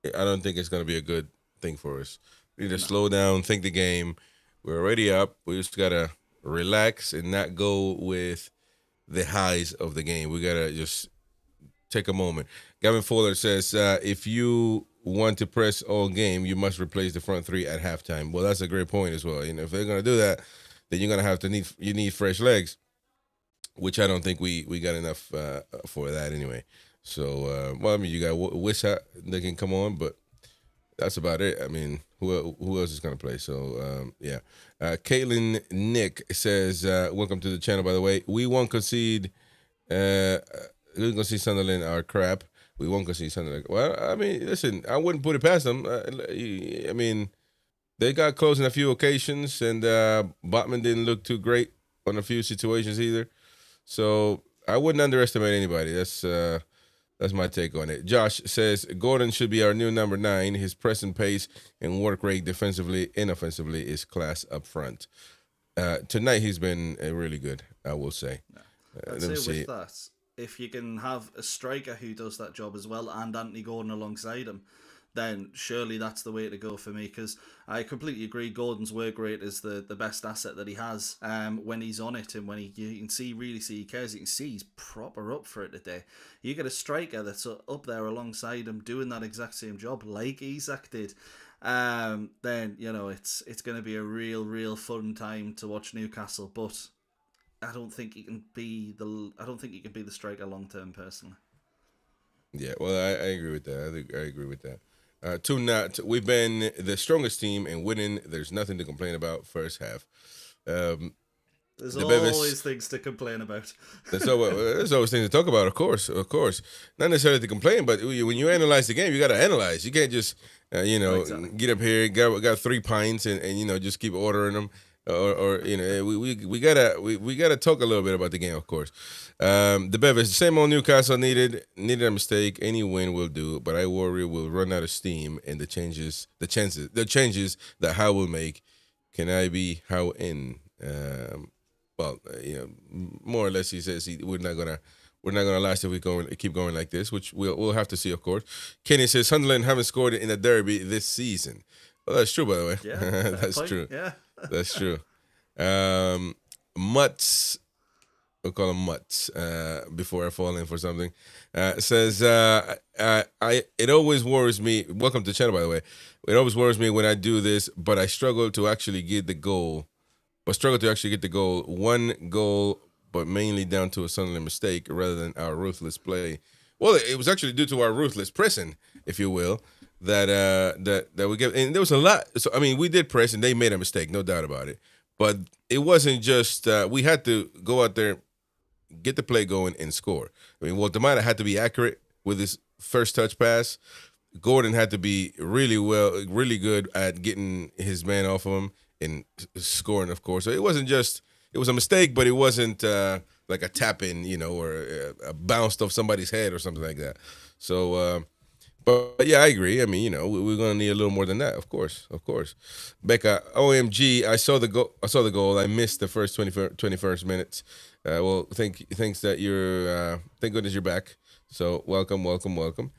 G: I don't think it's going to be a good thing for us. We need to slow down, think the game. We're already up. We just gotta relax and not go with the highs of the game. We gotta just take a moment. Gavin Fuller says, if you want to press all game, you must replace the front three at halftime. Well, that's a great point as well. If they're gonna do that, then you're gonna have to need fresh legs, which I don't think we got enough for that anyway. So, well, I mean, you got Wissa that can come on, but that's about it. I mean, who else is going to play? So, yeah. Caitlin Nick says, welcome to the channel, by the way. We won't concede. We're going to see Sunderland are crap. We won't concede Sunderland. Well, I mean, listen, I wouldn't put it past them. I mean, they got close in a few occasions, and Botman didn't look too great on a few situations either. So I wouldn't underestimate anybody. That's my take on it. Josh says, Gordon should be our new number 9. His press and pace and work rate defensively and offensively is class up front. Tonight he's been really good, I will say.
F: I'd say with that, if you can have a striker who does that job as well and Anthony Gordon alongside him, then surely that's the way to go for me, because I completely agree. Gordon's work rate is the best asset that he has when he's on it, and when you can really see he cares. You can see he's proper up for it today. You get a striker that's up there alongside him doing that exact same job like Isak did, then it's going to be a real fun time to watch Newcastle. But I don't think he can be the striker long term personally.
G: Yeah, well, I agree with that. I agree with that. We've been the strongest team and winning. There's nothing to complain about first half.
F: There's always things to complain about.
G: There's always things to talk about, of course. Not necessarily to complain, but when you analyze the game, you got to analyze. You can't just, exactly. Get up here, got 3 pints and just keep ordering them. We gotta talk a little bit about the game, of course. The Bevis, same old Newcastle needed a mistake. Any win will do, but I worry we'll run out of steam and the changes that Howe will make. Can I be Howe in? More or less he says we're not gonna last if we keep going like this, which we'll have to see, of course. Kenny says Sunderland haven't scored in a derby this season. Well, that's true, by the way.
F: Yeah,
G: that's
F: point.
G: true.
F: Yeah.
G: That's true. Mutts, we'll call him Mutts before I fall in for something, says, it always worries me, welcome to the channel, by the way, it always worries me when I do this, but I struggle to actually get the goal. One goal, but mainly down to a Sunderland mistake rather than our ruthless play. Well, it was actually due to our ruthless pressing, if you will. That we get, and there was a lot. So I mean, we did press, and they made a mistake, no doubt about it. But it wasn't just we had to go out there, get the play going, and score. I mean, Waltemata had to be accurate with his first touch pass. Gordon had to be really good at getting his man off of him and scoring, of course. So it wasn't just it was a mistake, but it wasn't like a tap in, or a bounced off somebody's head or something like that. So. But yeah, I agree. I mean, we're gonna need a little more than that, of course. Becca, OMG, I saw the goal. I missed the first 21st minutes. Well, thanks that you're. Thank goodness you're back. So welcome. Queen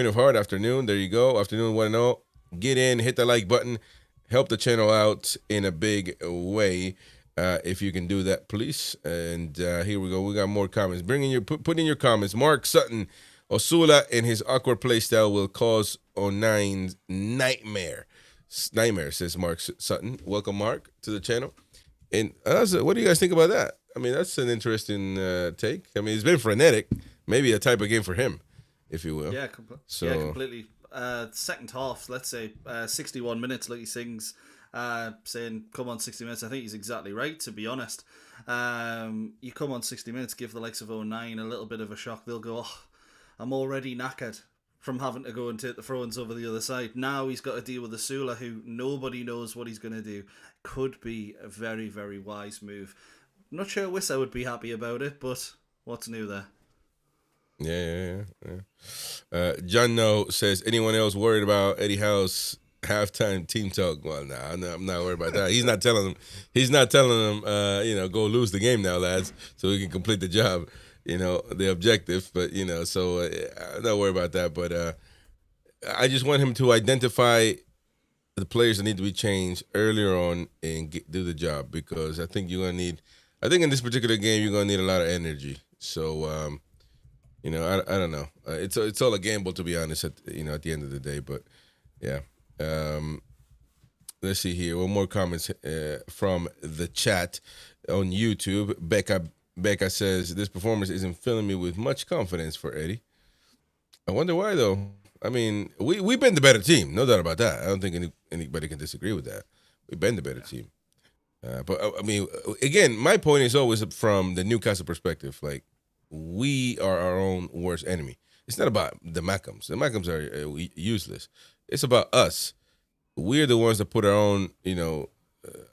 G: of Heart, afternoon. There you go. Afternoon, 1-0. Get in, hit the like button, help the channel out in a big way. If you can do that, please. And here we go. We got more comments. Put in your comments. Mark Sutton. Osula and his awkward play style will cause O'Nine's nightmare. Nightmare, says Mark Sutton. Welcome, Mark, to the channel. And what do you guys think about that? I mean, that's an interesting take. I mean, it's been frenetic. Maybe a type of game for him, if you will.
F: Yeah, completely. Second half, let's say 61 minutes, like he sings, saying, come on 60 minutes. I think he's exactly right, to be honest. You come on 60 minutes, give the likes of O'Nine a little bit of a shock. They'll go, I'm already knackered from having to go and take the throw-ins over the other side. Now he's got to deal with the Sula, who nobody knows what he's going to do. Could be a very, very wise move. I'm not sure Wissa would be happy about it, but what's new there?
G: Yeah. John No says, anyone else worried about Eddie Howe's halftime team talk? Well, I'm not worried about that. He's not telling them, go lose the game now, lads, so we can complete the job. The objective, but so I'm not worried about that. But I just want him to identify the players that need to be changed earlier on and do the job, because I think you're gonna need. I think in this particular game you're gonna need a lot of energy. So I don't know. It's all a gamble, to be honest. At the end of the day, but yeah. Let's see here. One more comments from the chat on YouTube. Becca says this performance isn't filling me with much confidence for Eddie. I wonder why though. I mean, we've been the better team, no doubt about that. I don't think anybody can disagree with that. We've been the better team. But I mean, again, my point is always from the Newcastle perspective. Like, we are our own worst enemy. It's not about the Mackhams. The Mackhams are useless. It's about us. We're the ones that put our own,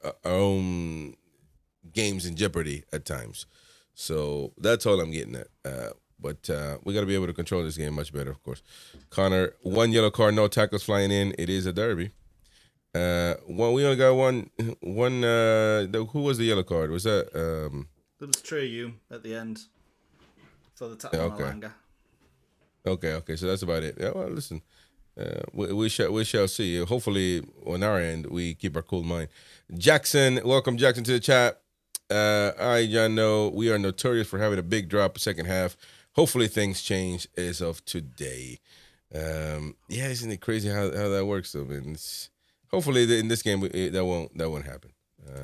G: our own games in jeopardy at times. So that's all I'm getting at. But we got to be able to control this game much better, of course. Connor, 1 yellow card, no tackles flying in. It is a derby. We only got one. Who was the yellow card? Was that?
F: There was Treyu at the end for the tackle on Alanga.
G: Okay. So that's about it. Yeah. Well, listen. We shall see. Hopefully, on our end, we keep our cool mind. Jackson, welcome Jackson to the chat. John, no, we are notorious for having a big drop second half. Hopefully, things change as of today. Isn't it crazy how that works though? Man? Hopefully, in this game, that won't happen.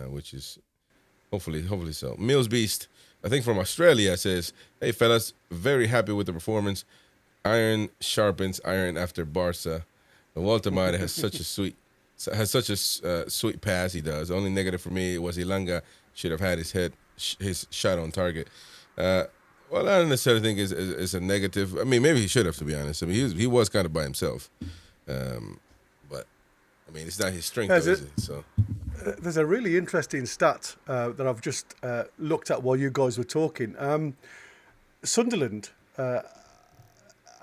G: Which is hopefully so. Mills Beast, I think from Australia, says, "Hey fellas, very happy with the performance. Iron sharpens iron after Barca. Walter Mata has such a sweet pass. He does. The only negative for me was Ilanga should have had his shot on target. Well, I don't necessarily think it's a negative. I mean, maybe he should have, to be honest. I mean, he was kind of by himself. But I mean, it's not his strength, though, is it? So
E: there's a really interesting stat that I've just looked at while you guys were talking. Sunderland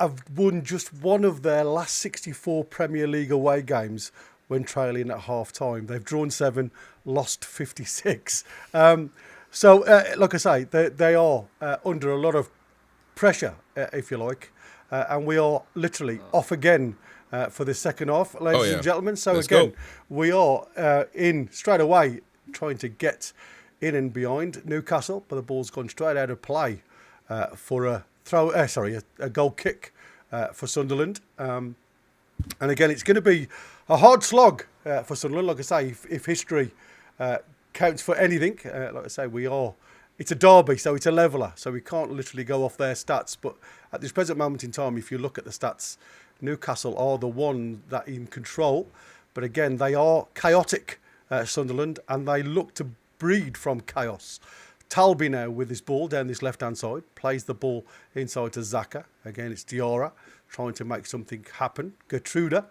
E: have won just one of their last 64 Premier League away games when trailing at half-time. They've drawn 7, lost 56. So, like I say, they are under a lot of pressure, if you like, and we are literally off again for the second half, ladies and gentlemen. So
G: Let's
E: again,
G: go.
E: we are in straight away trying to get in and behind Newcastle, but the ball's gone straight out of play for a goal kick for Sunderland. And again, it's going to be a hard slog for Sunderland. Like I say, if history counts for anything, like I say, it's a derby, so it's a leveller, so we can't literally go off their stats. But at this present moment in time, if you look at the stats, Newcastle are the one that in control. But again, they are chaotic, Sunderland, and they look to breed from chaos. Talby now with his ball down this left-hand side, plays the ball inside to Xhaka. Again, it's Diarra trying to make something happen. Gertruda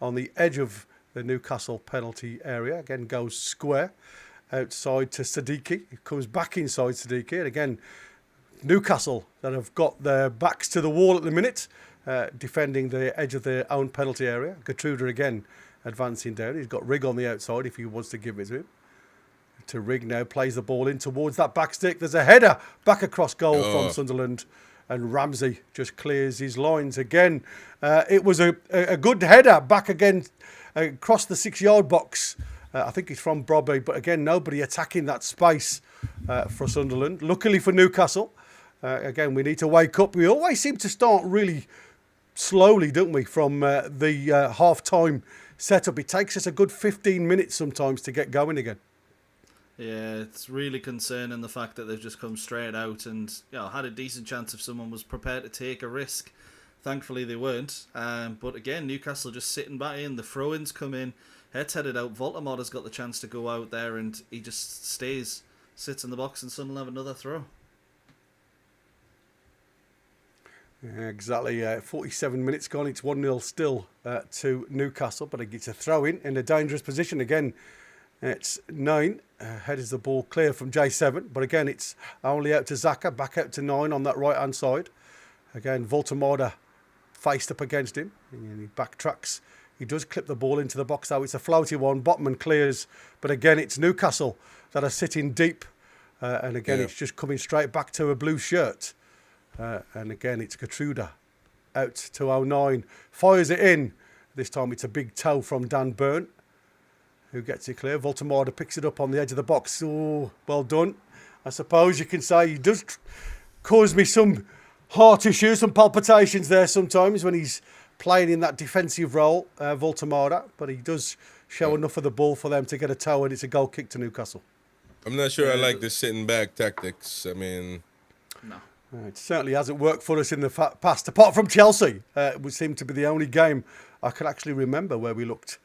E: on the edge of the Newcastle penalty area, again goes square outside to Siddiqui. He comes back inside Siddiqui, and again, Newcastle that have got their backs to the wall at the minute, defending the edge of their own penalty area. Gertruda again advancing down. He's got Rigg on the outside if he wants to give it to him. To Rigg now, plays the ball in towards that back stick. There's a header back across goal from Sunderland, and Ramsey just clears his lines again. It was a good header back again across the 6-yard box. I think it's from Brobby, but again, nobody attacking that space for Sunderland. Luckily for Newcastle, again, we need to wake up. We always seem to start really slowly, don't we, from the half-time setup. It takes us a good 15 minutes sometimes to get going again.
F: Yeah, it's really concerning the fact that they've just come straight out and had a decent chance if someone was prepared to take a risk. Thankfully, they weren't. But again, Newcastle just sitting back in. The throw-ins come in. Head's headed out. Voldemort has got the chance to go out there and he just sits in the box, and Sunderland have another throw.
E: Yeah, exactly. 47 minutes gone. It's 1-0 still to Newcastle, but it's a throw-in a dangerous position again. It's 9. Headers the ball clear from J7, but again, it's only out to Xhaka, back out to 9 on that right-hand side. Again, Voltamada faced up against him, and he backtracks. He does clip the ball into the box, though. It's a floaty one. Botman clears, but again, it's Newcastle that are sitting deep, and again, it's just coming straight back to a blue shirt. And again, it's Gertruda out to 09, fires it in. This time it's a big toe from Dan Burn, who gets it clear. Voltemada picks it up on the edge of the box. Oh, well done. I suppose you can say he does cause me some heart issues, some palpitations there sometimes when he's playing in that defensive role, Voltemada, but he does show enough of the ball for them to get a toe, and it's a goal kick to Newcastle.
G: I'm not sure I like the sitting back tactics. I mean,
F: No.
E: It certainly hasn't worked for us in the past, apart from Chelsea. It would seem to be the only game I can actually remember where we looked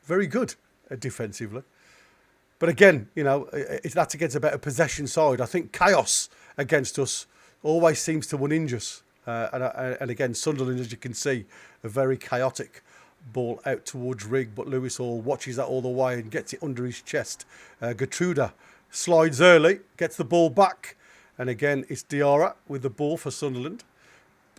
E: very good defensively. But again, you know, that's against a better possession side. I think chaos against us always seems to unhinge us. And again, Sunderland, as you can see, a very chaotic ball out towards Rigg, but Lewis Hall watches that all the way and gets it under his chest. Gertruda slides early, gets the ball back, and again, it's Diarra with the ball for Sunderland.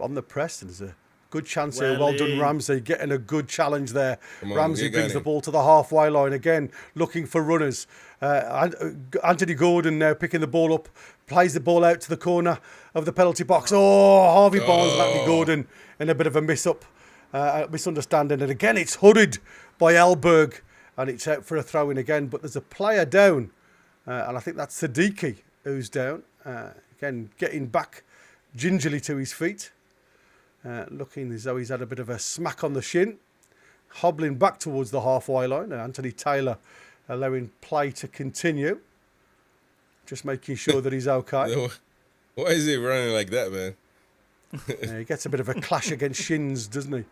E: On the press, and there's a good chance here. Well done, Ramsey, getting a good challenge there. Ramsey brings the ball to the halfway line again, looking for runners. Anthony Gordon now picking the ball up, plays the ball out to the corner of the penalty box. Oh, Harvey Barnes and Anthony Gordon in a bit of a misunderstanding. And again, it's hooded by Elberg, and it's out for a throw-in again. But there's a player down, and I think that's Siddiqui who's down. Again, getting back gingerly to his feet. Looking as though he's had a bit of a smack on the shin. Hobbling back towards the halfway line. Anthony Taylor allowing play to continue. Just making sure that he's okay.
G: Why is he running like that, man?
E: He gets a bit of a clash against shins, doesn't he?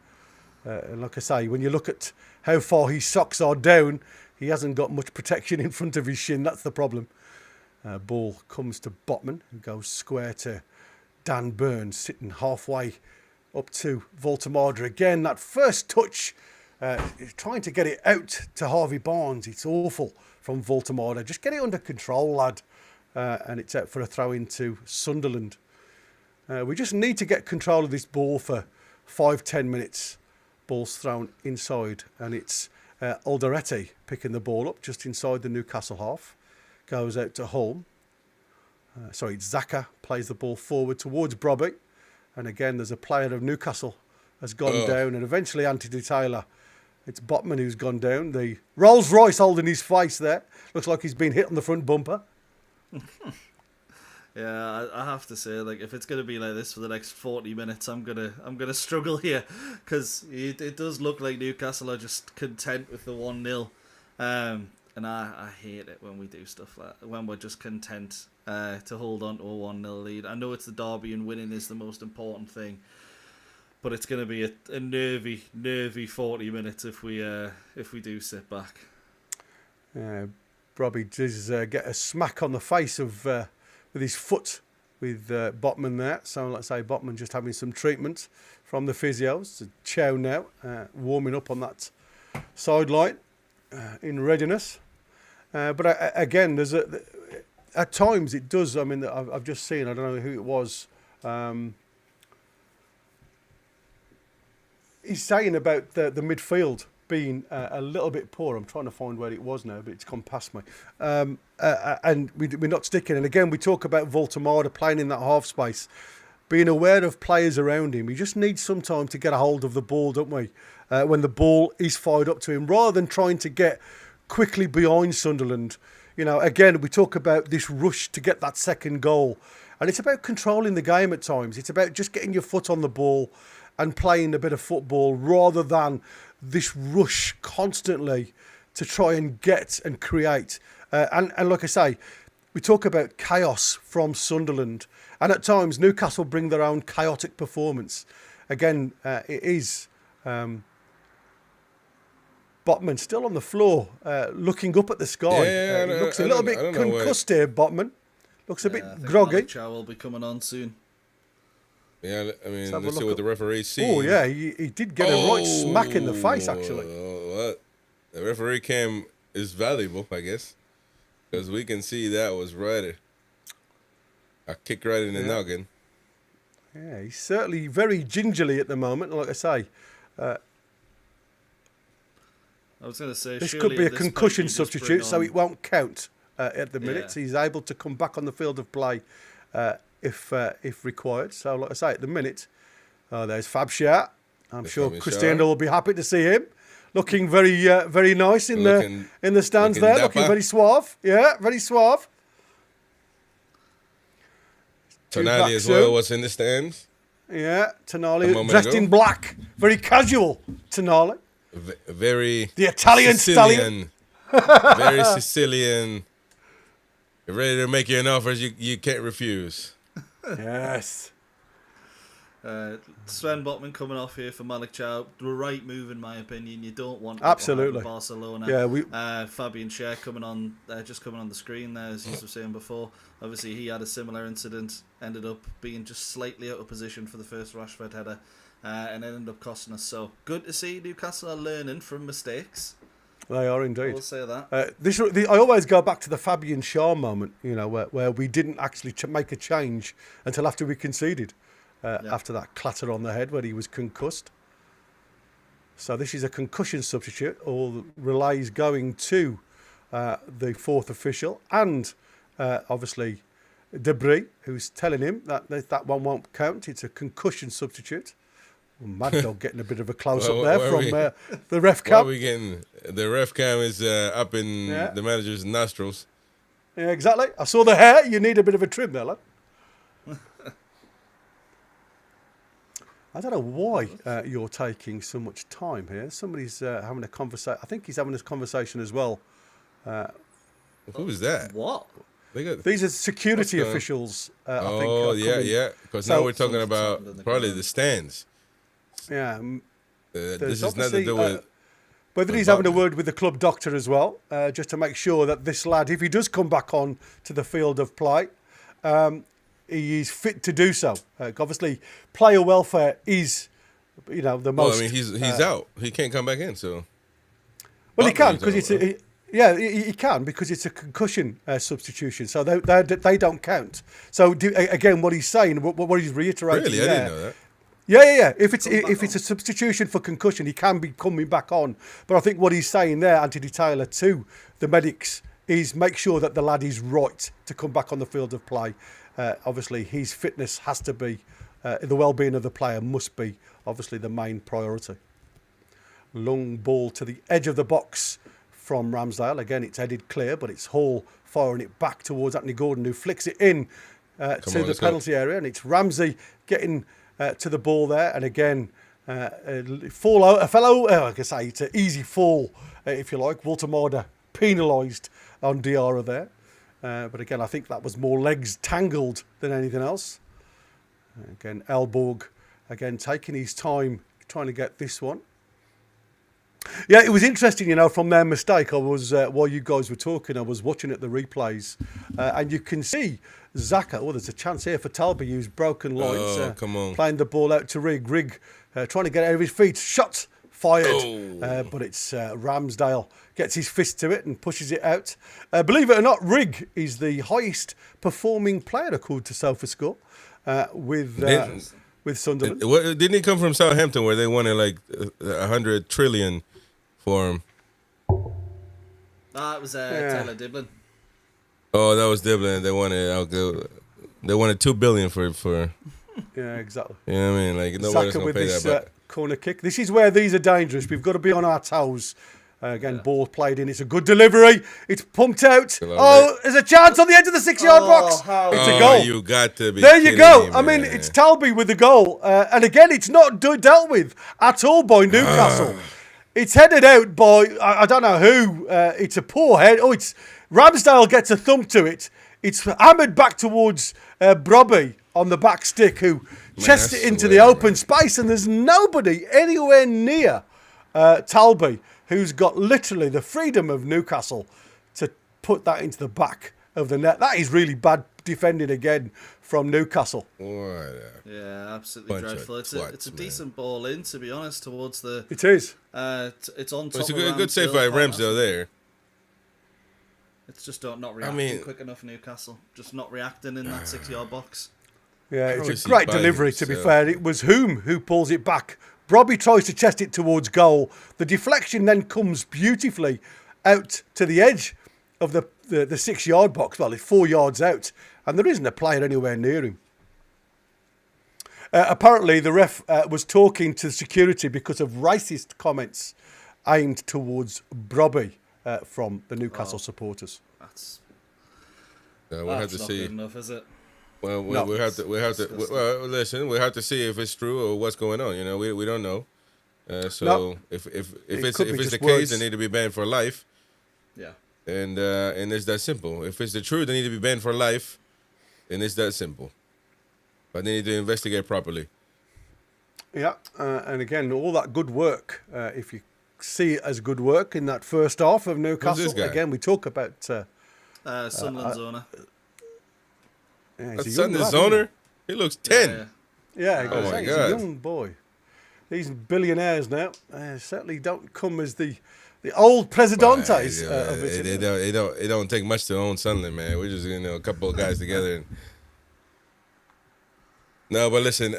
E: And like I say, when you look at how far his socks are down, he hasn't got much protection in front of his shin. That's the problem. Ball comes to Botman and goes square to Dan Burns, sitting halfway up to Voltemada again. That first touch, trying to get it out to Harvey Barnes. It's awful from Voltemada. Just get it under control, lad. And it's out for a throw into Sunderland. We just need to get control of this ball for 5-10 minutes. Ball's thrown inside, and it's Alderete picking the ball up just inside the Newcastle half. Goes out to Holm. Zaka plays the ball forward towards Brobby. And again, there's a player of Newcastle has gone down, and eventually Anthony Taylor. It's Botman who's gone down. The Rolls Royce holding his face there. Looks like he's been hit on the front bumper.
F: Yeah, I have to say, like, if it's gonna be like this for the next 40 minutes, I'm gonna struggle here, because it does look like Newcastle are just content with the 1-0, and I hate it when we do stuff like that, when we're just content to hold on to a 1-0 lead. I know it's the derby and winning is the most important thing, but it's gonna be a nervy 40 minutes if we do sit back.
E: Robbie does get a smack on the face of with his foot with Botman there. So let's say Botman just having some treatment from the physios. It's Chow now warming up on that sideline in readiness. But again, there's at times it does. I mean, I've just seen. I don't know who it was. He's saying about the midfield being a little bit poor. I'm trying to find where it was now, but it's gone past me. And we're not sticking. And again, we talk about Voltemada playing in that half space, being aware of players around him. He just needs some time to get a hold of the ball, don't we? When the ball is fired up to him, rather than trying to get quickly behind Sunderland. You know, again, we talk about this rush to get that second goal. And it's about controlling the game at times. It's about just getting your foot on the ball and playing a bit of football, rather than this rush constantly to try and get and create. And like I say, we talk about chaos from Sunderland. And at times, Newcastle bring their own chaotic performance. Again, it is Botman still on the floor, looking up at the sky.
G: Yeah,
E: looks a little bit concussed here, Botman. Looks a bit groggy.
F: Chow will be coming on soon.
G: Yeah, I mean, let's see what the referee sees.
E: Oh, yeah, he did get a right smack in the face, actually.
G: What? The referee cam is valuable, I guess, because we can see that was right. A kick right in the noggin.
E: Yeah, he's certainly very gingerly at the moment, like I say.
F: I was going to say,
E: this could be a concussion substitute, so it won't count at the minute. He's able to come back on the field of play if required. So, like I say, at the minute, there's Fabshire I'm sure Cristiano will be happy to see him. Looking very very nice in the stands there.
G: dapper.
E: Looking very suave. Yeah, very suave.
G: Tonali as well was in the stands.
E: Yeah, Tonali dressed in black. Very casual, Tonali.
G: Very
E: the Italian
G: Sicilian. Very Sicilian. Ready to make you an offer you can't refuse.
E: Yes.
F: Sven Botman coming off here for Malik Chow. The right move, in my opinion. You don't want
E: absolutely
F: Barcelona.
E: Yeah,
F: Fabian Schär coming on the screen there, as you were saying before. Obviously, he had a similar incident. Ended up being just slightly out of position for the first Rashford header, and ended up costing us. So good to see Newcastle are learning from mistakes.
E: They are indeed.
F: We'll say that.
E: I always go back to the Fabian Schär moment, where we didn't actually make a change until after we conceded. After that clatter on the head where he was concussed. So this is a concussion substitute. All the relays going to the fourth official and obviously Debris, who's telling him that one won't count. It's a concussion substitute. Mad Dog getting a bit of a close-up there from the ref cam.
G: What are we getting? The ref cam is up in the manager's nostrils.
E: Yeah, exactly. I saw the hair. You need a bit of a trim there, lad. I don't know why you're taking so much time here. Somebody's having a conversation. I think he's having this conversation as well.
G: Who is that?
F: What?
E: These are security officials. I think.
G: Oh, yeah. Because now we're talking about probably the stands.
E: Yeah.
G: This is nothing to do with...
E: But then he's having a word with the club doctor as well, just to make sure that this lad, if he does come back on to the field of play, he is fit to do so. Obviously, player welfare is, the most.
G: Well, I mean, he's out. He can't come back in. So.
E: Well, he can because he can because it's a concussion substitution. So they don't count. So again, what he's saying, what he's reiterating.
G: Really, I didn't know that.
E: Yeah. If it's a substitution for concussion, he can be coming back on. But I think what he's saying there, Anthony Taylor, to the medics, is make sure that the lad is right to come back on the field of play. Obviously, his fitness has to be, the well-being of the player must be, obviously, the main priority. Long ball to the edge of the box from Ramsdale. Again, it's headed clear, but it's Hall firing it back towards Anthony Gordon, who flicks it in to the penalty area. And it's Ramsey getting to the ball there. And again, like I say, it's an easy fall, if you like. Walter Marder penalised on Diarra there. But again, I think that was more legs tangled than anything else. Again, Elborg, again, taking his time trying to get this one. Yeah, it was interesting, from their mistake. I was, while you guys were talking, I was watching at the replays. And you can see Xhaka. Oh, there's a chance here for Talby, who's broken lines.
G: Come on.
E: Playing the ball out to Rig. Rig trying to get out of his feet. Shot fired. But it's Ramsdale. Gets his fist to it and pushes it out. Believe it or not, Rig is the highest performing player according to SofaScore with Sunderland.
G: Didn't he come from Southampton where they wanted like 100 trillion for him?
F: It was Taylor Diblin.
G: Oh, that was Diblin. They wanted 2 billion for.
E: Yeah, exactly.
G: You know what I mean? Like nobody's gonna pay
E: this,
G: that.
E: Corner kick. This is where these are dangerous. We've got to be on our toes. Again, ball played in. It's a good delivery. It's pumped out. Oh, there's a chance on the edge of the 6-yard box. It's a goal.
G: You got to be.
E: There you go. I mean, it's Talby with the goal. And again, it's not dealt with at all by Newcastle. It's headed out by, I don't know who. It's a poor head. Oh, it's Ramsdale gets a thump to it. It's hammered back towards Brobby on the back stick, who chests it into the open space. And there's nobody anywhere near Talby, who's got literally the freedom of Newcastle to put that into the back of the net. That is really bad defending again from Newcastle.
F: Yeah, absolutely dreadful. It's a decent ball in, to be honest, towards the...
E: It is.
F: It's on top
G: It's a good save by Ramsdale there.
F: It's just not reacting quick enough, Newcastle. Just not reacting in that 6-yard box.
E: Yeah, it's a great delivery, to be fair. It was who pulls it back. Robbie tries to chest it towards goal. The deflection then comes beautifully out to the edge of the 6-yard box. Well, it's 4 yards out, and there isn't a player anywhere near him. Apparently, the ref was talking to security because of racist comments aimed towards Brobby from the Newcastle supporters.
F: That's
G: We'll have to
F: not
G: see.
F: good enough, is it?
G: Well,
E: No.
G: we have to. Well, listen, we have to see if it's true or what's going on. You know, we don't know. So
E: No.
G: if
E: It
G: it's
E: could be
G: the
E: just
G: case,
E: words.
G: they need to be banned for life.
F: Yeah.
G: And it's that simple. If it's the truth, they need to be banned for life. And it's that simple. But they need to investigate properly.
E: Yeah, and again, all that good work, if you see it as good work in that first half of Newcastle,
G: this guy?
E: again, we talk about...
F: Sunderland's owner.
E: yeah, he's
G: That's
E: a young
G: Sunday's
E: lad, isn't
G: owner. He looks 10.
F: Yeah.
E: Yeah,
G: Oh my
E: he's
G: God.
E: a young boy. These billionaires now certainly don't come as the old Presidentes of Italy.
G: It don't take much to own Sunderland, man. We're just a couple of guys together. And... No, but listen.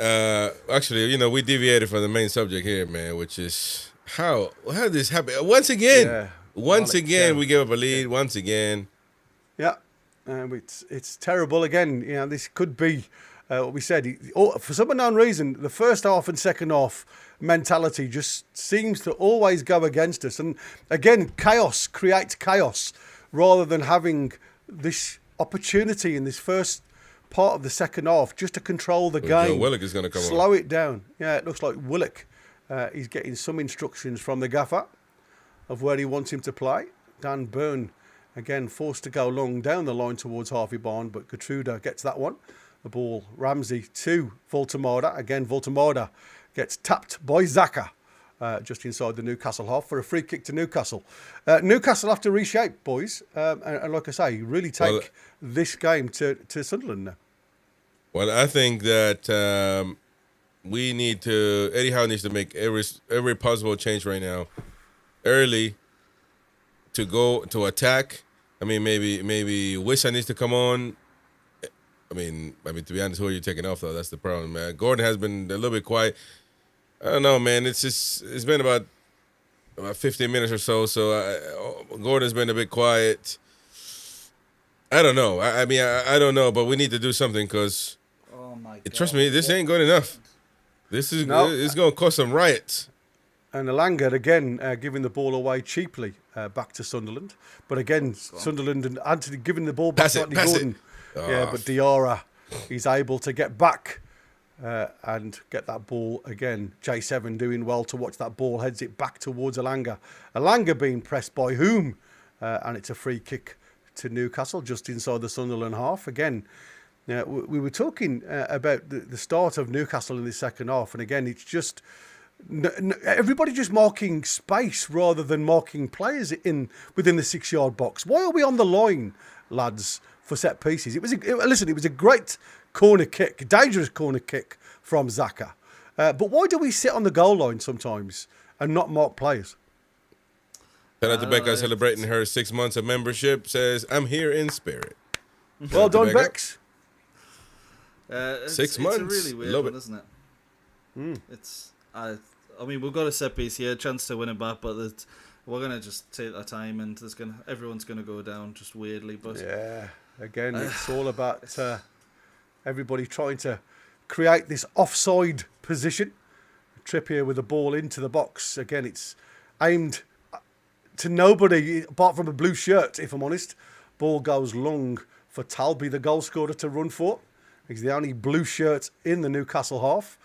G: Actually, we deviated from the main subject here, man, which is how did this happen? Once again,
E: Yeah.
G: we give up a lead. Once again,
E: Yeah, it's terrible. Again, this could be what we said. For some unknown reason, the first half and second half mentality just seems to always go against us. And again, chaos creates chaos rather than having this opportunity in this first part of the second half just to control the
G: Joe
E: game.
G: Willock is going to come
E: slow it down. Yeah, it looks like Willock is getting some instructions from the gaffer of where he wants him to play. Dan Byrne, again, forced to go long down the line towards Harvey Barn, but Gertruda gets that one. The ball, Ramsey to Voltemada. Again, Voltemada gets tapped by Xhaka just inside the Newcastle half for a free kick to Newcastle. Newcastle have to reshape, boys. And like I say, really take this game to Sunderland now.
G: well, I think that Eddie Howe needs to make every possible change right now, early, to go to attack. I mean, maybe Wissa needs to come on. I mean, to be honest, who are you taking off though? That's the problem, man. Gordon has been a little bit quiet. I don't know, man. It's been about 15 minutes or so. So Gordon's been a bit quiet. I don't know. I don't know, but we need to do something because
F: Oh my God.
G: trust me, this ain't good enough. It's going to cause some riots.
E: And Alanga again giving the ball away cheaply back to Sunderland. But again, Sunderland and Anthony giving the ball back to Anthony Gordon. Yeah, but Diarra, he's able to get back and get that ball again. J7 doing well to watch that ball, heads it back towards Alanga. Alanga being pressed by whom? And it's a free kick to Newcastle just inside the Sunderland half. Again, we were talking about the start of Newcastle in the second half. And again, it's just... everybody just marking space rather than marking players within the 6-yard box. Why are we on the line, lads, for set pieces? It was a great corner kick, dangerous corner kick from Xhaka. But why do we sit on the goal line sometimes and not mark players?
G: Shout out to Becca celebrating her 6 months of membership. Says, I'm here in spirit.
E: Well done, Bex.
G: 6 months.
F: It's a really weird
G: Love
F: one,
G: it.
F: isn't it? It's... I mean, we've got a set piece here, chance to win it back, but we're gonna just take our time, and everyone's gonna go down just weirdly. But
E: yeah, again, it's all about everybody trying to create this offside position. Trippier with the ball into the box. Again, it's aimed to nobody apart from a blue shirt, if I'm honest. Ball goes long for Talby, the goal scorer, to run for. He's the only blue shirt in the Newcastle half.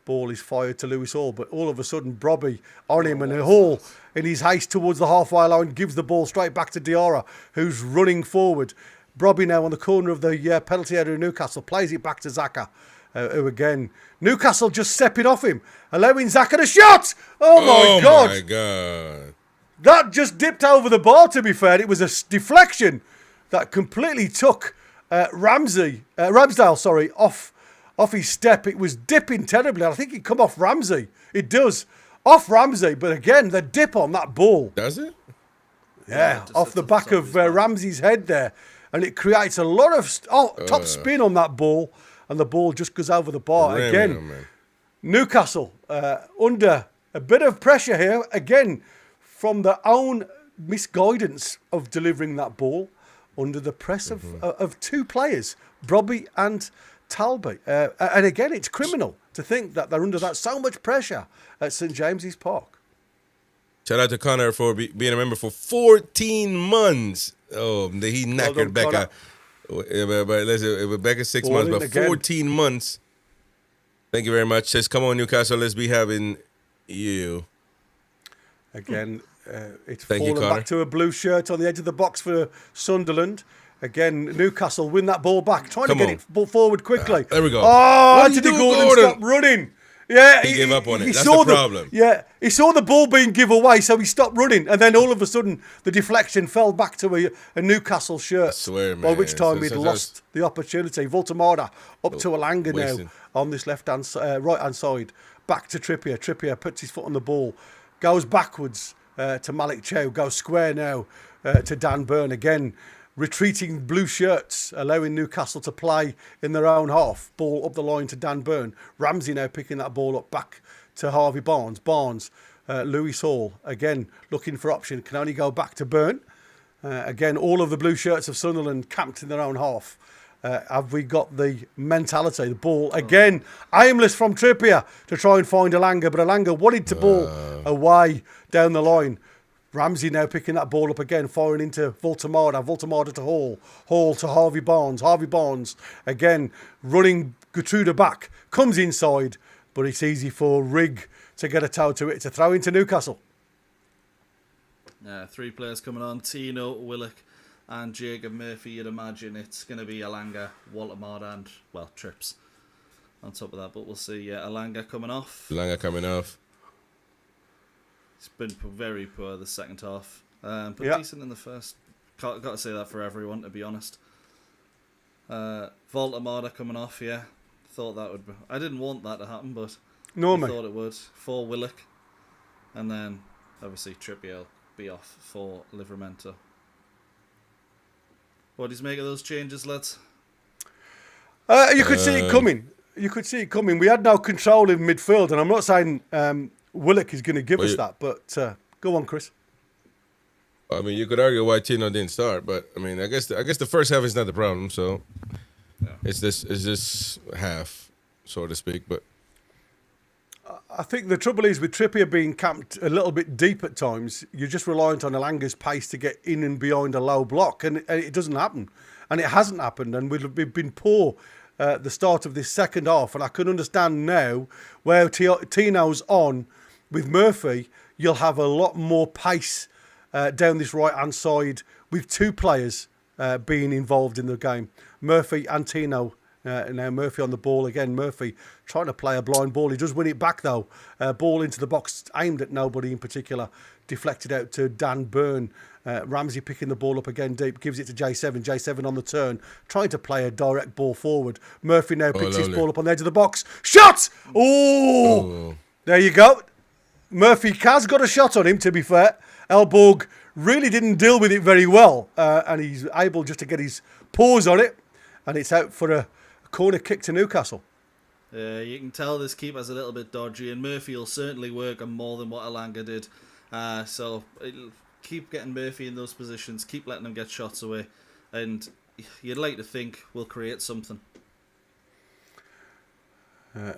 E: Ball is fired to Lewis Hall, but all of a sudden Brobby on him, and Hall in his haste towards the halfway line gives the ball straight back to Diarra, who's running forward. Brobby now on the corner of the penalty area of Newcastle plays it back to Xhaka, who again, Newcastle just stepping off him, allowing Xhaka to shot. Oh my God! That just dipped over the bar. To be fair, it was a deflection that completely took Ramsdale off his step. It was dipping terribly. I think it come off Ramsey. It does. Off Ramsey, but again, the dip on that ball.
G: Does it?
E: Yeah, off the back of Ramsey's head there. And it creates a lot of top spin on that ball, and the ball just goes over the bar. Again, Newcastle under a bit of pressure here, again, from their own misguidance of delivering that ball under the press of two players, Brobby and Talby. And again, it's criminal to think that they're under that so much pressure at St James's Park.
G: Shout out to Connor for being a member for 14 months. Oh, he knackered Becca. But listen, Becca 6 months, but 14 months. Thank you very much. Says, come on, Newcastle, let's be having you.
E: Again, it's fallen back to a blue shirt on the edge of the box for Sunderland. Again, Newcastle win that ball back, trying to get it forward quickly.
G: There we go.
E: Oh, Anthony Gordon stopped running. Yeah,
G: he gave up on it. That's
E: saw
G: the problem.
E: He saw the ball being given away, so he stopped running, and then all of a sudden the deflection fell back to a Newcastle shirt.
G: I swear, man.
E: By which time he'd lost the opportunity. Voltemada up to Alanga now on this right hand side, back to Trippier. Trippier puts his foot on the ball, goes backwards to Malik Chow, goes square now to Dan Burn again. Retreating blue shirts, allowing Newcastle to play in their own half. Ball up the line to Dan Burn. Ramsey now picking that ball up back to Harvey Barnes. Lewis Hall, again, looking for option. Can only go back to Burn. Again, all of the blue shirts of Sunderland camped in their own half. Have we got the mentality? The ball, again, aimless from Trippier to try and find Alanga. But Alanga wanted to ball away down the line. Ramsey now picking that ball up again, firing into Voltemada. Voltemada to Hall. Hall to Harvey Barnes. Harvey Barnes again running Gertruda back. Comes inside, but it's easy for Rigg to get a toe to it. It's a throw into Newcastle.
F: 3 players coming on. Tino, Willock and Jacob Murphy. You'd imagine it's going to be Alanga, Voltemada and, well, Trips on top of that. But we'll see. Alanga coming off. It's been very poor the second half, but decent in the first. Got to say that for everyone, to be honest. Voltemada coming off, thought that would be. I didn't want that to happen, but I thought it would. For Willock, and then obviously Trippier will be off for Livramento. What do you make of those changes, lads?
E: You could see it coming. We had no control in midfield, and I'm not saying Willock is going to give us that, but go on, Chris.
G: I mean, you could argue why Tino didn't start, but I mean, I guess the first half is not the problem. So it's this half, so to speak. But
E: I think the trouble is with Trippier being camped a little bit deep at times, you're just reliant on Alanga's pace to get in and behind a low block, and it doesn't happen, and it hasn't happened, and we've been poor. The start of this second half, and I can understand now where Tino's on with Murphy. You'll have a lot more pace down this right hand side with 2 players being involved in the game. Murphy and Tino. Now Murphy on the ball again. Murphy trying to play a blind ball. He does win it back though. Ball into the box aimed at nobody in particular. Deflected out to Dan Burn. Ramsey picking the ball up again deep. Gives it to J7. J7 on the turn. Trying to play a direct ball forward. Murphy now picks his ball up on the edge of the box. Shot! Oh! There you go. Murphy has got a shot on him, to be fair. Elborg really didn't deal with it very well. And he's able just to get his paws on it. And it's out for a corner kick to Newcastle.
F: You can tell this keeper's a little bit dodgy, and Murphy will certainly work on more than what Alanga did. So it'll keep getting Murphy in those positions, keep letting him get shots away, and you'd like to think we'll create something.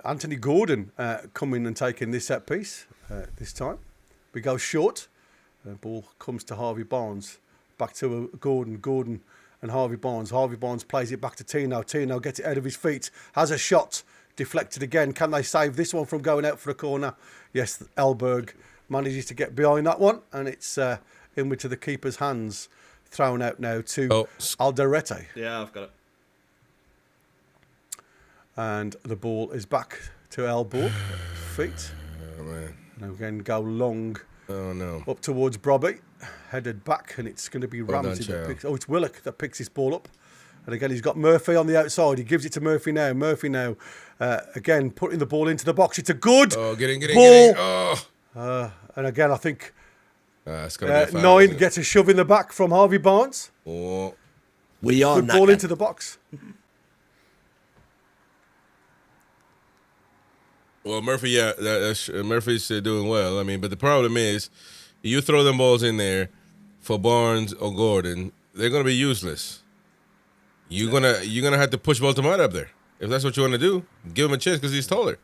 E: Anthony Gordon coming and taking this set piece this time. We go short. The ball comes to Harvey Barnes. Back to Gordon and Harvey Barnes. Harvey Barnes plays it back to Tino. Tino gets it out of his feet. Has a shot. Deflected again. Can they save this one from going out for a corner? Yes, Elborg manages to get behind that one. And it's inward to the keeper's hands. Thrown out now to Alderete.
F: Yeah, I've got it.
E: And the ball is back to Elborg. Feet.
G: Oh, man.
E: And again, go long.
G: Oh, no.
E: Up towards Brobby. Headed back, and it's going to be Ramsey that picks. Oh, it's Willock that picks his ball up. And again, he's got Murphy on the outside. He gives it to Murphy now. Murphy now, again, putting the ball into the box. It's a good ball.
G: Get in. Oh.
E: And again, I think
G: it's gonna be a foul,
E: 9 gets a shove in the back from Harvey Barnes.
G: Oh.
B: We are
E: good ball into the box.
G: Well, Murphy, Murphy's doing well. I mean, but the problem is, you throw them balls in there for Barnes or Gordon, they're gonna be useless. You're gonna have to push Voltemada up there. If that's what you want to do, give him a chance because he's taller.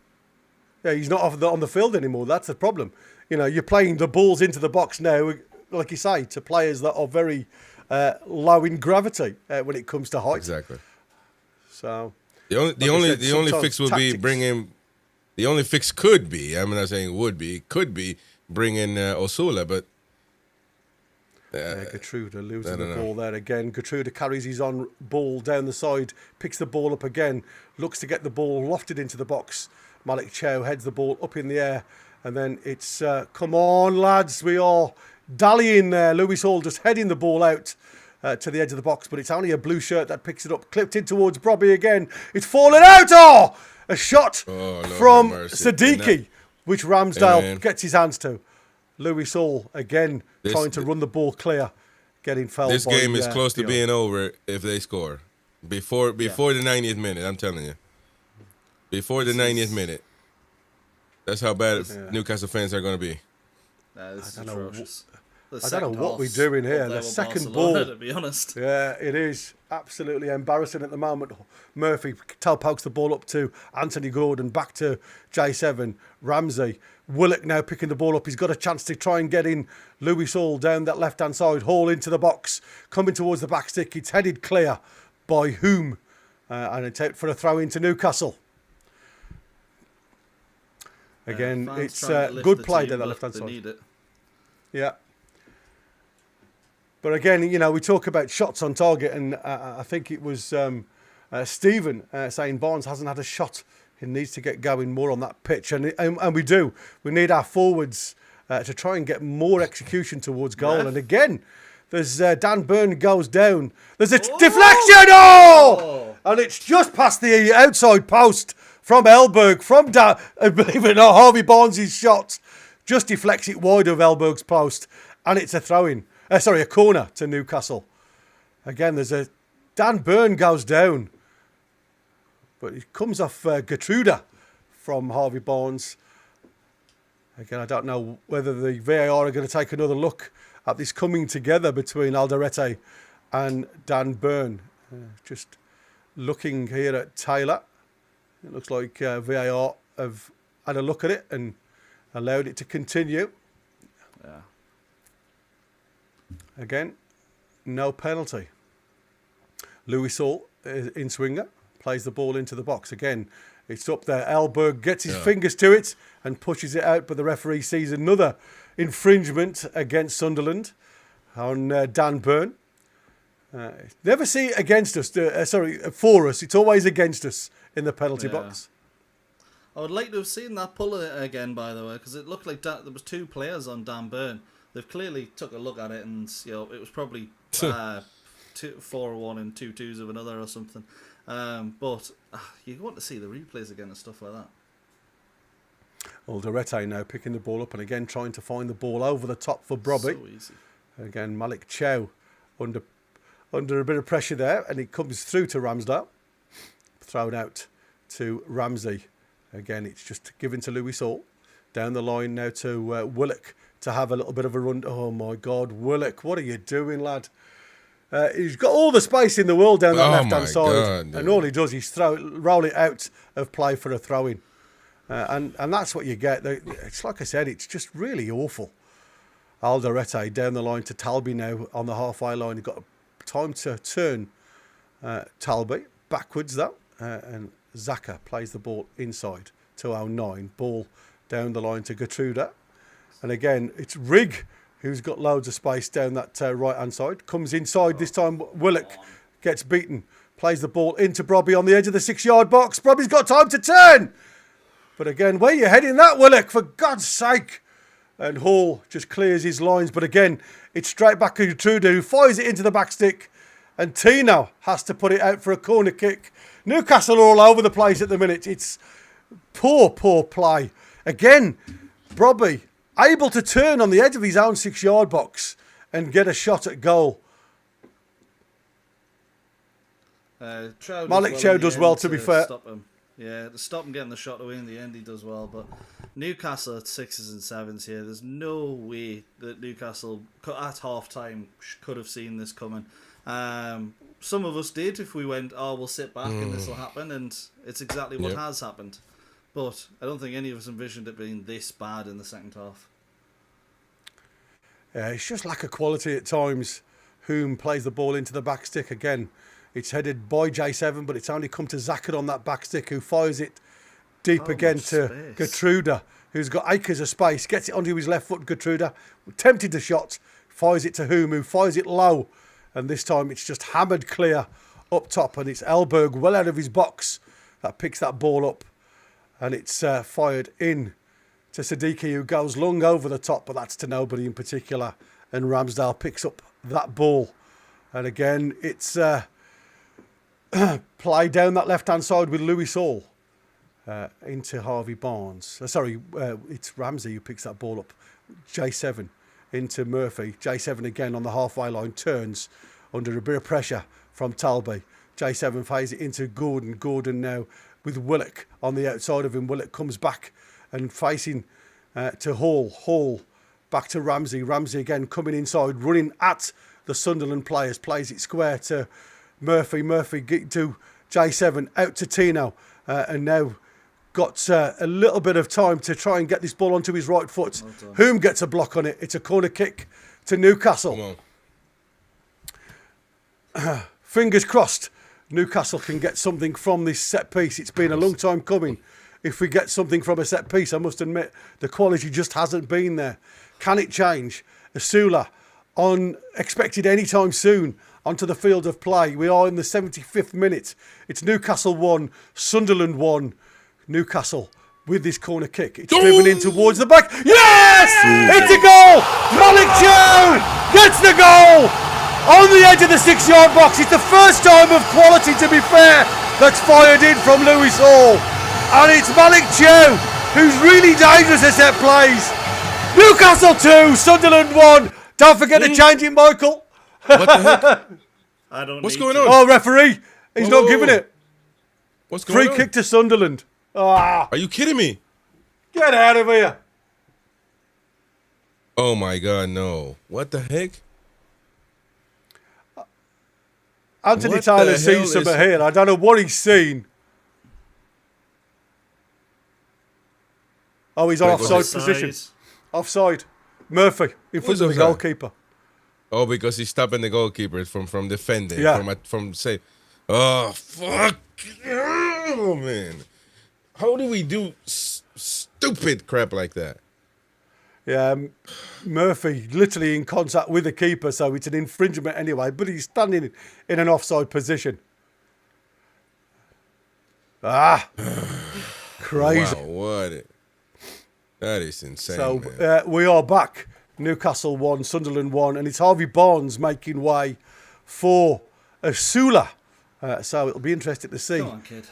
E: Yeah, he's not on the field anymore. That's the problem. You know, you're playing the balls into the box now, like you say, to players that are very low in gravity when it comes to height.
G: Exactly.
E: So
G: the only fix would be
E: tactics.
G: bring in. The only fix could be. I'm not saying would be. Could be bring in Osula, but.
E: Gertrude losing the ball there again. Gertrude carries his on ball down the side, picks the ball up again, looks to get the ball lofted into the box. Malik Chow heads the ball up in the air, and then it's come on, lads, we are dallying there. Lewis Hall just heading the ball out to the edge of the box, but it's only a blue shirt that picks it up, clipped in towards Brobby again. It's fallen out. Oh, a shot from Siddiqui, which Ramsdale gets his hands to. Lewis Hall again trying to run the ball clear, getting fouled.
G: This game is close to being over if they score before the 90th minute. I'm telling you, before the 90th minute. That's how bad Newcastle fans are going to be.
F: This is atrocious.
E: I don't know what we're doing here. The second ball,
F: to be honest.
E: Yeah, it is absolutely embarrassing at the moment. Murphy pokes the ball up to Anthony Gordon, back to J7, Ramsey. Willock now picking the ball up. He's got a chance to try and get in Lewis Hall down that left-hand side. Hall into the box, coming towards the back stick. It's headed clear by Hume. And it's out for a throw into Newcastle. Again, it's good play down that left-hand side. Yeah. But again, you know, we talk about shots on target, and I think it was Stephen saying Barnes hasn't had a shot. He needs to get going more on that pitch, and we do. We need our forwards to try and get more execution towards goal. Yeah. And again, there's Dan Byrne goes down. There's a deflection, and it's just past the outside post from Elberg. Believe it or not, Harvey Barnes' shot just deflects it wide of Elberg's post, and it's a throw-in. A corner to Newcastle. Again, Dan Byrne goes down. But it comes off Gertruda from Harvey Barnes. Again, I don't know whether the VAR are going to take another look at this coming together between Alderete and Dan Byrne. Just looking here at Taylor. It looks like VAR have had a look at it and allowed it to continue.
F: Yeah.
E: Again, no penalty. Lewis Hall in swinger. Plays the ball into the box. Again, it's up there. Elberg gets his fingers to it and pushes it out, but the referee sees another infringement against Sunderland on Dan Byrne. Never see it against us. For us. It's always against us in the penalty box.
F: I would like to have seen that pull again, by the way, because it looked like there was two players on Dan Byrne. They've clearly took a look at it, and it was probably 4-1 and 2-2s of another or something. But you want to see the replays again and stuff like that.
E: Alderete now picking the ball up and again trying to find the ball over the top for Brobby.
F: So easy.
E: Again, Malik Chow under a bit of pressure there, and it comes through to Ramsdale. Thrown out to Ramsey. Again, it's just given to Lewis Hall. Down the line now to Willock to have a little bit of a run. Oh my God, Willock, what are you doing, lad? He's got all the space in the world down that left-hand side. God, and all he does is roll it out of play for a throw-in. And that's what you get. It's like I said, it's just really awful. Alderete down the line to Talby now on the halfway line. He's got time to turn Talby backwards, though. And Zaka plays the ball inside to 09. Ball down the line to Gertruda. And again, it's Rigg who's got loads of space down that right-hand side. Comes inside this time. Willock gets beaten. Plays the ball into Brobby on the edge of the 6-yard box. Brobby's got time to turn. But again, where are you heading that, Willock? For God's sake. And Hall just clears his lines. But again, it's straight back to Gertrude, who fires it into the back stick. And Tino has to put it out for a corner kick. Newcastle are all over the place at the minute. It's poor play. Again, Brobby able to turn on the edge of his own 6-yard box and get a shot at goal. Malik Chow does well, to be fair.
F: Stop him. Yeah, to stop him getting the shot away in the end, he does well. But Newcastle at 6s and 7s here. There's no way that Newcastle at half time could have seen this coming. some of us did if we went, oh, we'll sit back and this will happen, and it's exactly what has happened. But I don't think any of us envisioned it being this bad in the second half.
E: Yeah, it's just lack of quality at times. Whom plays the ball into the back stick again. It's headed by J7, but it's only come to Zaka on that back stick, who fires it deep again to Gertruda, who's got acres of space, gets it onto his left foot. Gertruda, tempted the shot, fires it to who fires it low, and this time it's just hammered clear up top, and it's Elberg well out of his box that picks that ball up, and it's fired in to Siddiqui, who goes long over the top, but that's to nobody in particular, and Ramsdale picks up that ball, and again it's play down that left hand side with Lewis Hall into Harvey Barnes. It's Ramsey who picks that ball up. J7 into Murphy. J7 again on the halfway line, turns under a bit of pressure from Talby. J7 fades it into Gordon. Gordon now with Willock on the outside of him. Willock comes back and facing to Hall. Hall back to Ramsey. Ramsey again coming inside, running at the Sunderland players. Plays it square to Murphy. Murphy to J7, out to Tino. And now got a little bit of time to try and get this ball onto his right foot. Whom gets a block on it. It's a corner kick to Newcastle. Fingers crossed Newcastle can get something from this set piece. It's been a long time coming. If we get something from a set piece, I must admit the quality just hasn't been there. Can it change? Asula expected any time soon onto the field of play. We are in the 75th minute. It's Newcastle 1, Sunderland 1. Newcastle with this corner kick. It's driven in towards the back. Yes! It's a goal! Malik Chow gets the goal! On the edge of the 6-yard box. It's the first time of quality, to be fair, that's fired in from Lewis Hall. And it's Malik Chow who's really dangerous at set plays. Newcastle 2, Sunderland 1. Don't forget to change it, Michael.
G: What the heck?
F: I don't.
G: What's going on?
E: Oh, referee. He's not giving it.
G: What's going on?
E: Free kick to Sunderland. Ah.
G: Are you kidding me?
E: Get out of here.
G: Oh my God, no. What the heck?
E: Anthony
G: What
E: Taylor
G: the
E: sees
G: hell
E: something
G: is-
E: here. I don't know what he's seen. Oh, he's on
G: Wait,
E: offside
G: what's
E: position. Offside. Murphy in front of the
G: offside?
E: goalkeeper.
G: Oh, because he's stopping the goalkeeper from defending.
E: Yeah.
G: From say, oh fuck, oh man, how do we do stupid crap like that?
E: Yeah, Murphy literally in contact with the keeper, so it's an infringement anyway. But he's standing in an offside position. Crazy.
G: Wow, that is insane.
E: So
G: man.
E: we are back. Newcastle 1, Sunderland 1, and it's Harvey Barnes making way for Asula. So it'll be interesting to see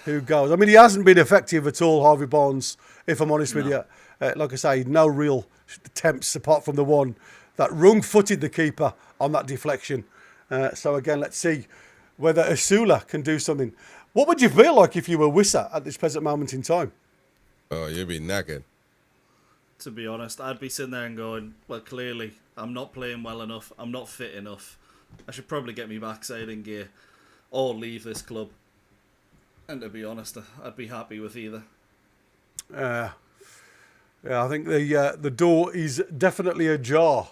E: who goes. I mean, he hasn't been effective at all, Harvey Barnes, if I'm honest with you. Like I say, no real attempts apart from the one that wrong-footed the keeper on that deflection. So again, let's see whether Asula can do something. What would you feel like if you were Wissa at this present moment in time?
G: Oh, you'd be knackered.
F: To be honest, I'd be sitting there and going, well, clearly, I'm not playing well enough. I'm not fit enough. I should probably get me backside in gear or leave this club. And to be honest, I'd be happy with either.
E: Yeah, I think the door is definitely ajar,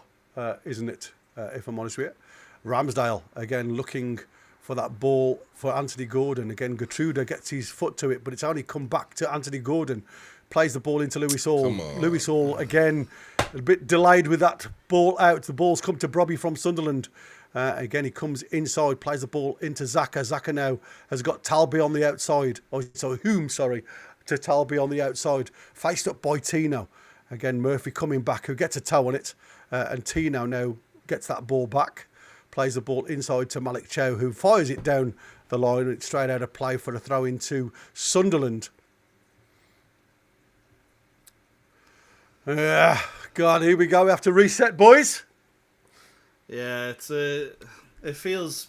E: isn't it, if I'm honest with you. Ramsdale, again, looking for that ball for Anthony Gordon. Again, Gertruda gets his foot to it, but it's only come back to Anthony Gordon. Plays the ball into Lewis Hall. Lewis Hall, again, a bit delayed with that ball out. The ball's come to Brobby from Sunderland. Again, he comes inside, plays the ball into Zaka. Zaka now has got Talby on the outside. To Talby on the outside. Faced up by Tino. Again, Murphy coming back, who gets a toe on it. And Tino now gets that ball back. Plays the ball inside to Malik Chow, who fires it down the line. And it's straight out of play for a throw into Sunderland. God, here we go. We have to reset, boys.
F: Yeah, it feels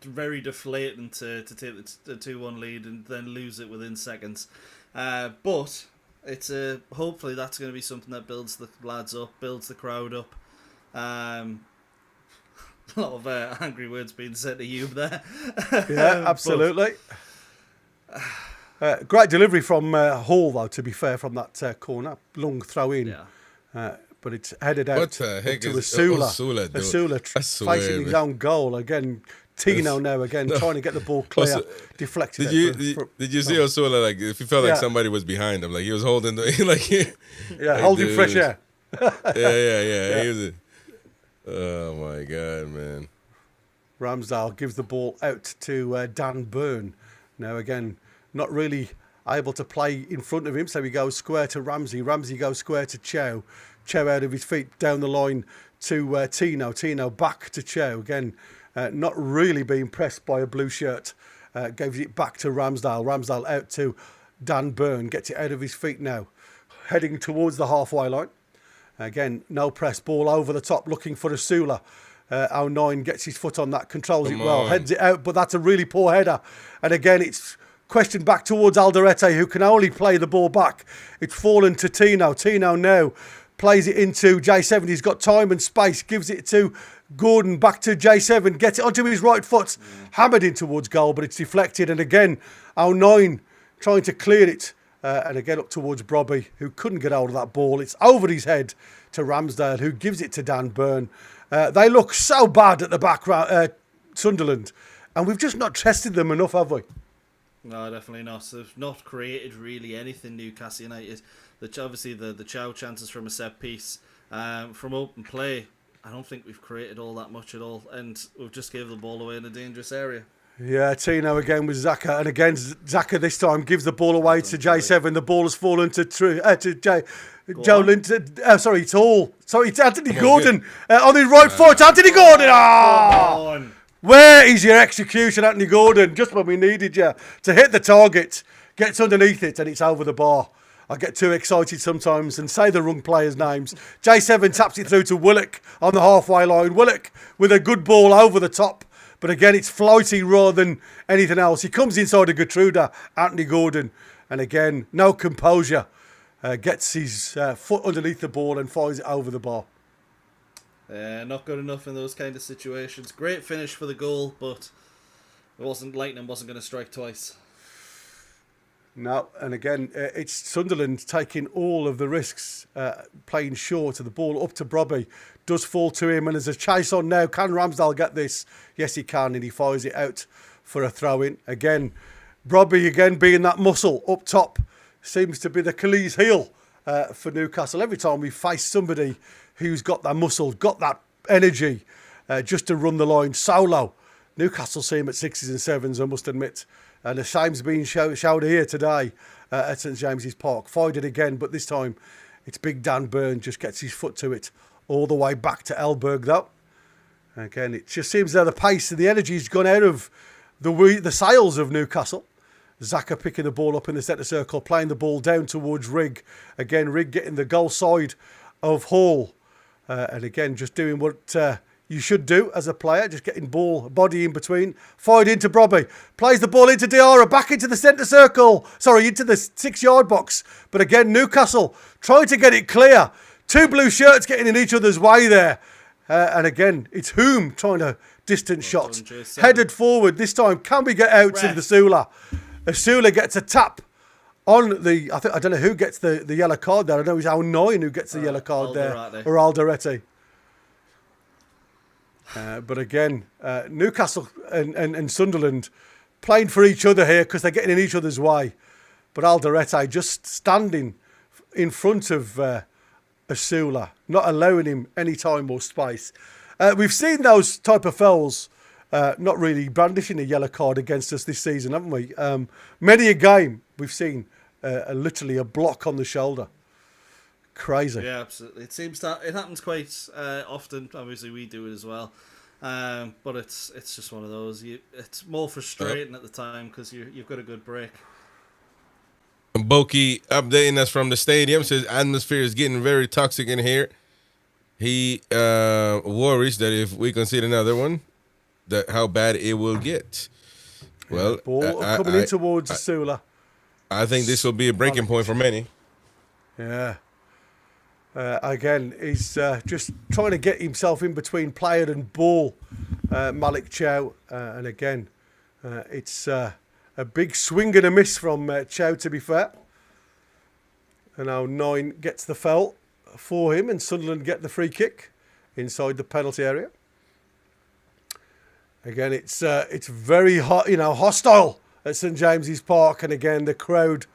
F: very deflating to take the 2-1 lead and then lose it within seconds. But it's hopefully that's going to be something that builds the lads up, builds the crowd up. A lot of angry words being said to you there.
E: Yeah, absolutely. Great delivery from Hall, though, to be fair, from that corner. Long throw in.
F: Yeah.
E: But it's headed out
G: What the heck
E: to
G: is
E: Asula.
G: doing? I swear,
E: facing his
G: man.
E: own goal. Again, Tino now again trying to get the ball clear.
G: Also,
E: deflected
G: Did you see Osula, like, if he felt like somebody was behind him, like he was holding the like
E: holding
G: dude.
E: fresh air.
G: Yeah. He was oh my god, man.
E: Ramsdale gives the ball out to Dan Byrne. Now again, not really able to play in front of him, so he goes square to Ramsey. Ramsey goes square to Chow. Chow out of his feet down the line to Tino. Tino back to Chow. Again, not really being pressed by a blue shirt. Gives it back to Ramsdale. Ramsdale out to Dan Byrne. Gets it out of his feet now. Heading towards the halfway line. Again, no press. Ball over the top looking for Asula. 09 gets his foot on that, controls it well, heads it out, but that's a really poor header. And again, it's questioned back towards Alderete, who can only play the ball back. It's fallen to Tino. Tino now plays it into J7. He's got time and space, gives it to Gordon, back to J7, gets it onto his right foot, hammered in towards goal, but it's deflected. And again, 09 trying to clear it. And again up towards Brobby, who couldn't get hold of that ball. It's over his head to Ramsdale, who gives it to Dan Byrne. They look so bad at the background, Sunderland, and we've just not tested them enough, have we?
F: No, definitely not. They've not created really anything, Newcastle United. Obviously, the Chow chances from a set piece, from open play, I don't think we've created all that much at all, and we've just gave the ball away in a dangerous area.
E: Yeah, Tino again with Zaka, and again Zaka this time gives the ball away to J7. The ball has fallen to Joe Linton. Sorry, it's Hall. Sorry, it's Anthony Gordon on his right foot. Anthony Gordon. Where is your execution, Anthony Gordon? Just when we needed you to hit the target, gets underneath it, and it's over the bar. I get too excited sometimes and say the wrong players' names. J7 taps it through to Willock on the halfway line. Willock with a good ball over the top. But again, it's floating rather than anything else. He comes inside a Gertruda, Anthony Gordon. And again, no composure. Gets his foot underneath the ball and fires it over the bar.
F: Not good enough in those kind of situations. Great finish for the goal, but Lightning wasn't going to strike twice.
E: No, and again, it's Sunderland taking all of the risks, playing short of the ball up to Brobby. Does fall to him, and there's a chase on now. Can Ramsdale get this? Yes, he can, and he fires it out for a throw-in. Again, Brobby again being that muscle up top seems to be the Achilles heel for Newcastle. Every time we face somebody who's got that muscle, got that energy just to run the line solo, Newcastle see him at 6s and 7s, I must admit. And the shame's being showered here today at St James's Park. Fired it again, but this time it's big Dan Byrne just gets his foot to it. All the way back to Elberg, though. Again, it just seems that the pace and the energy's gone out of the sails of Newcastle. Zaka picking the ball up in the centre circle, playing the ball down towards Rigg. Again, Rigg getting the goal side of Hall. And again, just doing what you should do as a player, just getting body in between. Fired into Brobby. Plays the ball into Diarra, back into the centre circle. Sorry, into the 6-yard box. But again, Newcastle trying to get it clear. Two blue shirts getting in each other's way there. And again, it's Hume trying to distance shot. Headed forward. This time, can we get out to the Asula? Asula gets a tap on the... I don't know who gets the yellow card there. I know it's 09 who gets the yellow card there. Or Alderete. But again, Newcastle and Sunderland playing for each other here because they're getting in each other's way. But Alderete just standing in front of... Asula, not allowing him any time or space. We've seen those type of fouls not really brandishing a yellow card against us this season, haven't we? Many a game we've seen literally a block on the shoulder. Crazy.
F: Yeah, absolutely. It seems that it happens quite often. Obviously, we do it as well. But it's just one of those. It's more frustrating at the time because you've got a good break.
G: Boki updating us from the stadium says atmosphere is getting very toxic in here. He worries that if we concede another one, that how bad it will get. Well,
E: ball coming in towards Asula.
G: I think this will be a breaking point for many.
E: Yeah. Again, he's just trying to get himself in between player and ball, Malik Chow. And again, it's a big swing and a miss from Chow, to be fair. And now 9 gets the foul for him, and Sunderland get the free kick inside the penalty area. Again, it's very hot, hostile at St James's Park, and again the crowd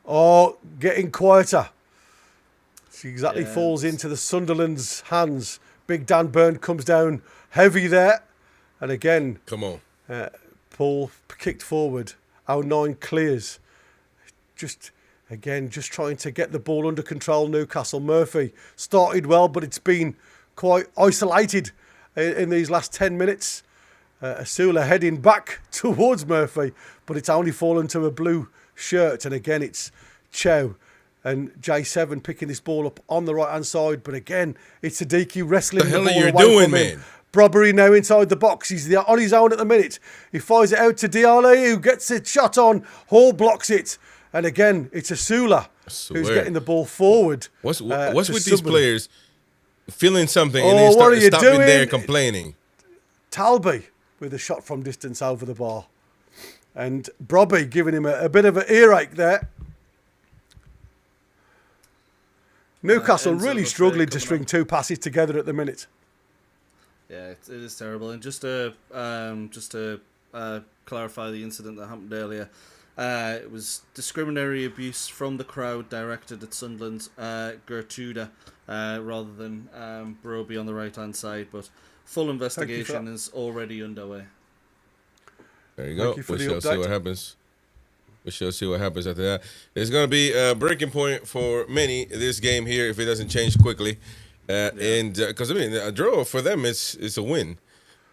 E: are getting quieter. She exactly falls into the Sunderland's hands. Big Dan Burn comes down heavy there, and again,
G: Come on.
E: Paul kicked forward. Our 9 clears. Just trying to get the ball under control. Newcastle. Murphy started well, but it's been quite isolated in these last 10 minutes. Asula heading back towards Murphy, but it's only fallen to a blue shirt. And again, it's Chow and J7 picking this ball up on the right-hand side. But again, it's Siddiqui wrestling the ball away from him. Brobbery now inside the box. He's on his own at the minute. He fires it out to Diallo, who gets it shot on. Hall blocks it. And again, it's Asula who's getting the ball forward.
G: What's with these players feeling something and then stopping there complaining?
E: Talby with a shot from distance over the bar. And Brobby giving him a bit of an earache there. Newcastle really struggling to string 2 passes together at the minute.
F: Yeah, it is terrible. And just to clarify the incident that happened earlier, it was discriminatory abuse from the crowd directed at Sunderland's Gertruda rather than Broby on the right-hand side. But full investigation is already underway.
G: There you go. We shall see what happens. We shall see what happens after that. It's going to be a breaking point for many this game here if it doesn't change quickly. And because a draw for them is a win.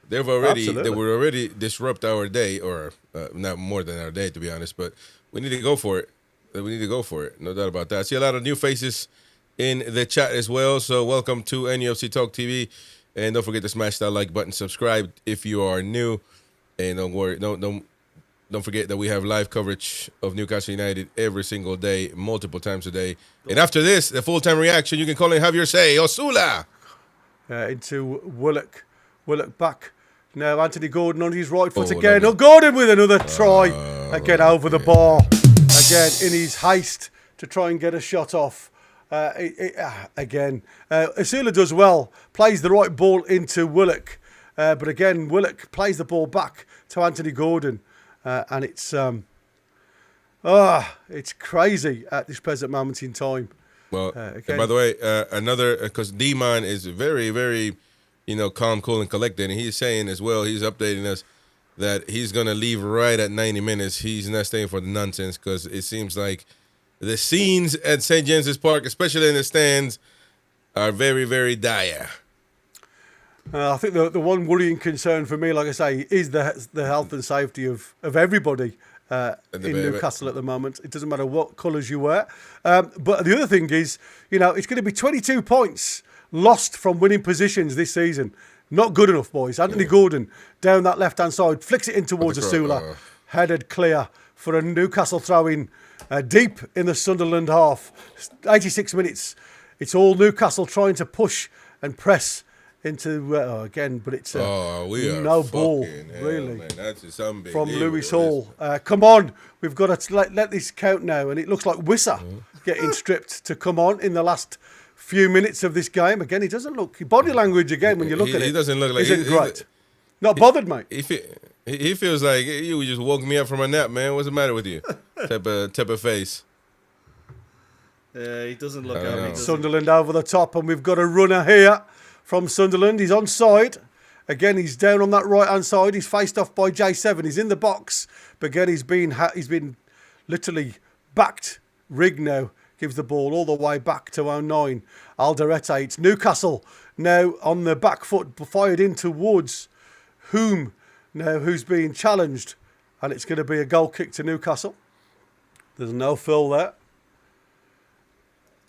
G: They were already disrupt our day, or not more than our day, to be honest. But we need to go for it. No doubt about that. I see a lot of new faces in the chat as well. So welcome to NUFC Talk TV, and don't forget to smash that like button, subscribe if you are new, and don't worry, don't forget that we have live coverage of Newcastle United every single day, multiple times a day. And after this, the full-time reaction, you can call and have your say. Osula!
E: Into Willock. Willock back. Now Anthony Gordon on his right foot again. Oh, Gordon with another try. Again over the bar. Again in his haste to try and get a shot off. Again. Asula does well. Plays the right ball into Willock. But again, Willock plays the ball back to Anthony Gordon. And it's crazy at this present moment in time.
G: Well, and by the way, because D-Man is very, very, calm, cool, and collected, and he's saying as well, he's updating us that he's going to leave right at 90 minutes. He's not staying for the nonsense because it seems like the scenes at St. James's Park, especially in the stands, are very, very dire.
E: I think the one worrying concern for me, like I say, is the health and safety of everybody in Newcastle at the moment. It doesn't matter what colours you wear. But the other thing is, it's going to be 22 points lost from winning positions this season. Not good enough, boys. Anthony Gordon down that left-hand side, flicks it in towards Asula. Headed clear for a Newcastle throw-in deep in the Sunderland half. 86 minutes. It's all Newcastle trying to push and press into again, but it's no ball really
G: man. That's just
E: from Lewis Hall. Come on, we've got to let this count now, and it looks like Wissa getting stripped to come on in the last few minutes of this game. Again, he doesn't look body language again when you look at it.
G: He doesn't look like
E: isn't great. Not bothered, mate.
G: He feels like you just woke me up from a nap, man. What's the matter with you? type of face.
F: Yeah, he doesn't look happy.
E: Sunderland over the top, and we've got a runner here from Sunderland. He's onside. Again, he's down on that right-hand side. He's faced off by J7. He's in the box. But again, he's been literally backed. Rigg now gives the ball all the way back to our 9. Alderete. It's Newcastle now on the back foot, fired in towards Whom now, who's being challenged. And it's going to be a goal kick to Newcastle. There's no fill there.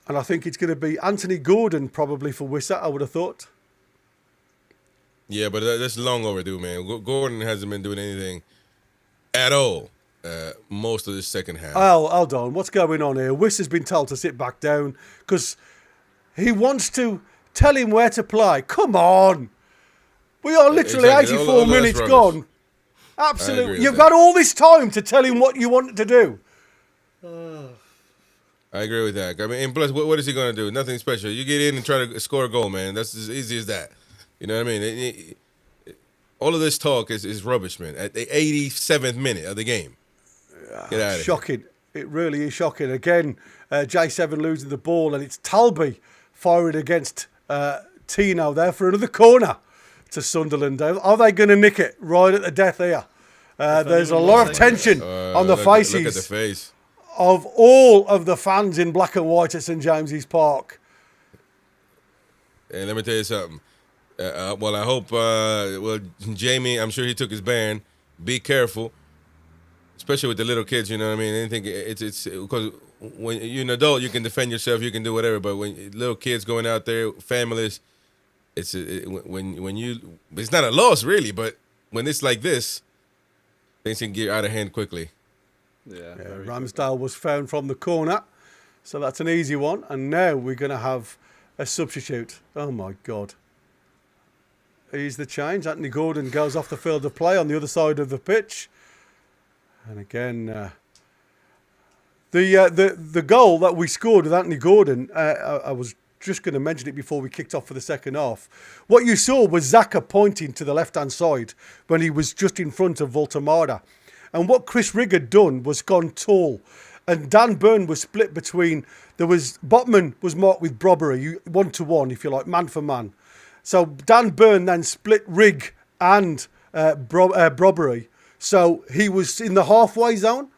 E: And I think it's going to be Anthony Gordon probably for Wissa, I would have thought.
G: Yeah, but that's long overdue, man. Gordon hasn't been doing anything at all most of the second half.
E: Oh, hold on. What's going on here? Wissa's been told to sit back down because he wants to tell him where to play. Come on. We are literally
G: Exactly.
E: 84
G: All
E: minutes
G: that's
E: gone.
G: rubbish.
E: Absolutely.
G: with
E: You've
G: that.
E: got all this time to tell him what you want to do.
G: I agree with that. I mean, and plus, what is he going to do? Nothing special. You get in and try to score a goal, man. That's as easy as that. You know what I mean? All of this talk is rubbish, man. At the 87th minute of the game. Get out of
E: Shocking. It really is shocking. Again, J7 losing the ball, and it's Talby firing against Tino there for another corner to Sunderland. Are they going to nick it right at the death here? There's a lot of tension on the faces.
G: Look at the face.
E: Of all of the fans in black and white at St James's Park.
G: And let me tell you something. Well, I hope, Jamie, I'm sure he took his ban. Be careful, especially with the little kids, you know what I mean? Anything, it's because when you're an adult, you can defend yourself, you can do whatever, but when little kids going out there, families, it's not a loss, really, but when it's like this, things can get out of hand quickly.
F: Yeah,
E: Ramsdale was found from the corner, so that's an easy one. And now we're going to have a substitute. Oh, my God. Here's the change. Anthony Gordon goes off the field of play on the other side of the pitch. And again, the goal that we scored with Anthony Gordon, I was just going to mention it before we kicked off for the second half. What you saw was Xhaka pointing to the left-hand side when he was just in front of Voltemada. And what Chris Rigg had done was gone tall. And Dan Burn was split between... Botman was marked with Brobbery, 1-to-1, if you like, man for man. So Dan Burn then split Rigg and Brobbery. So he was in the halfway zone.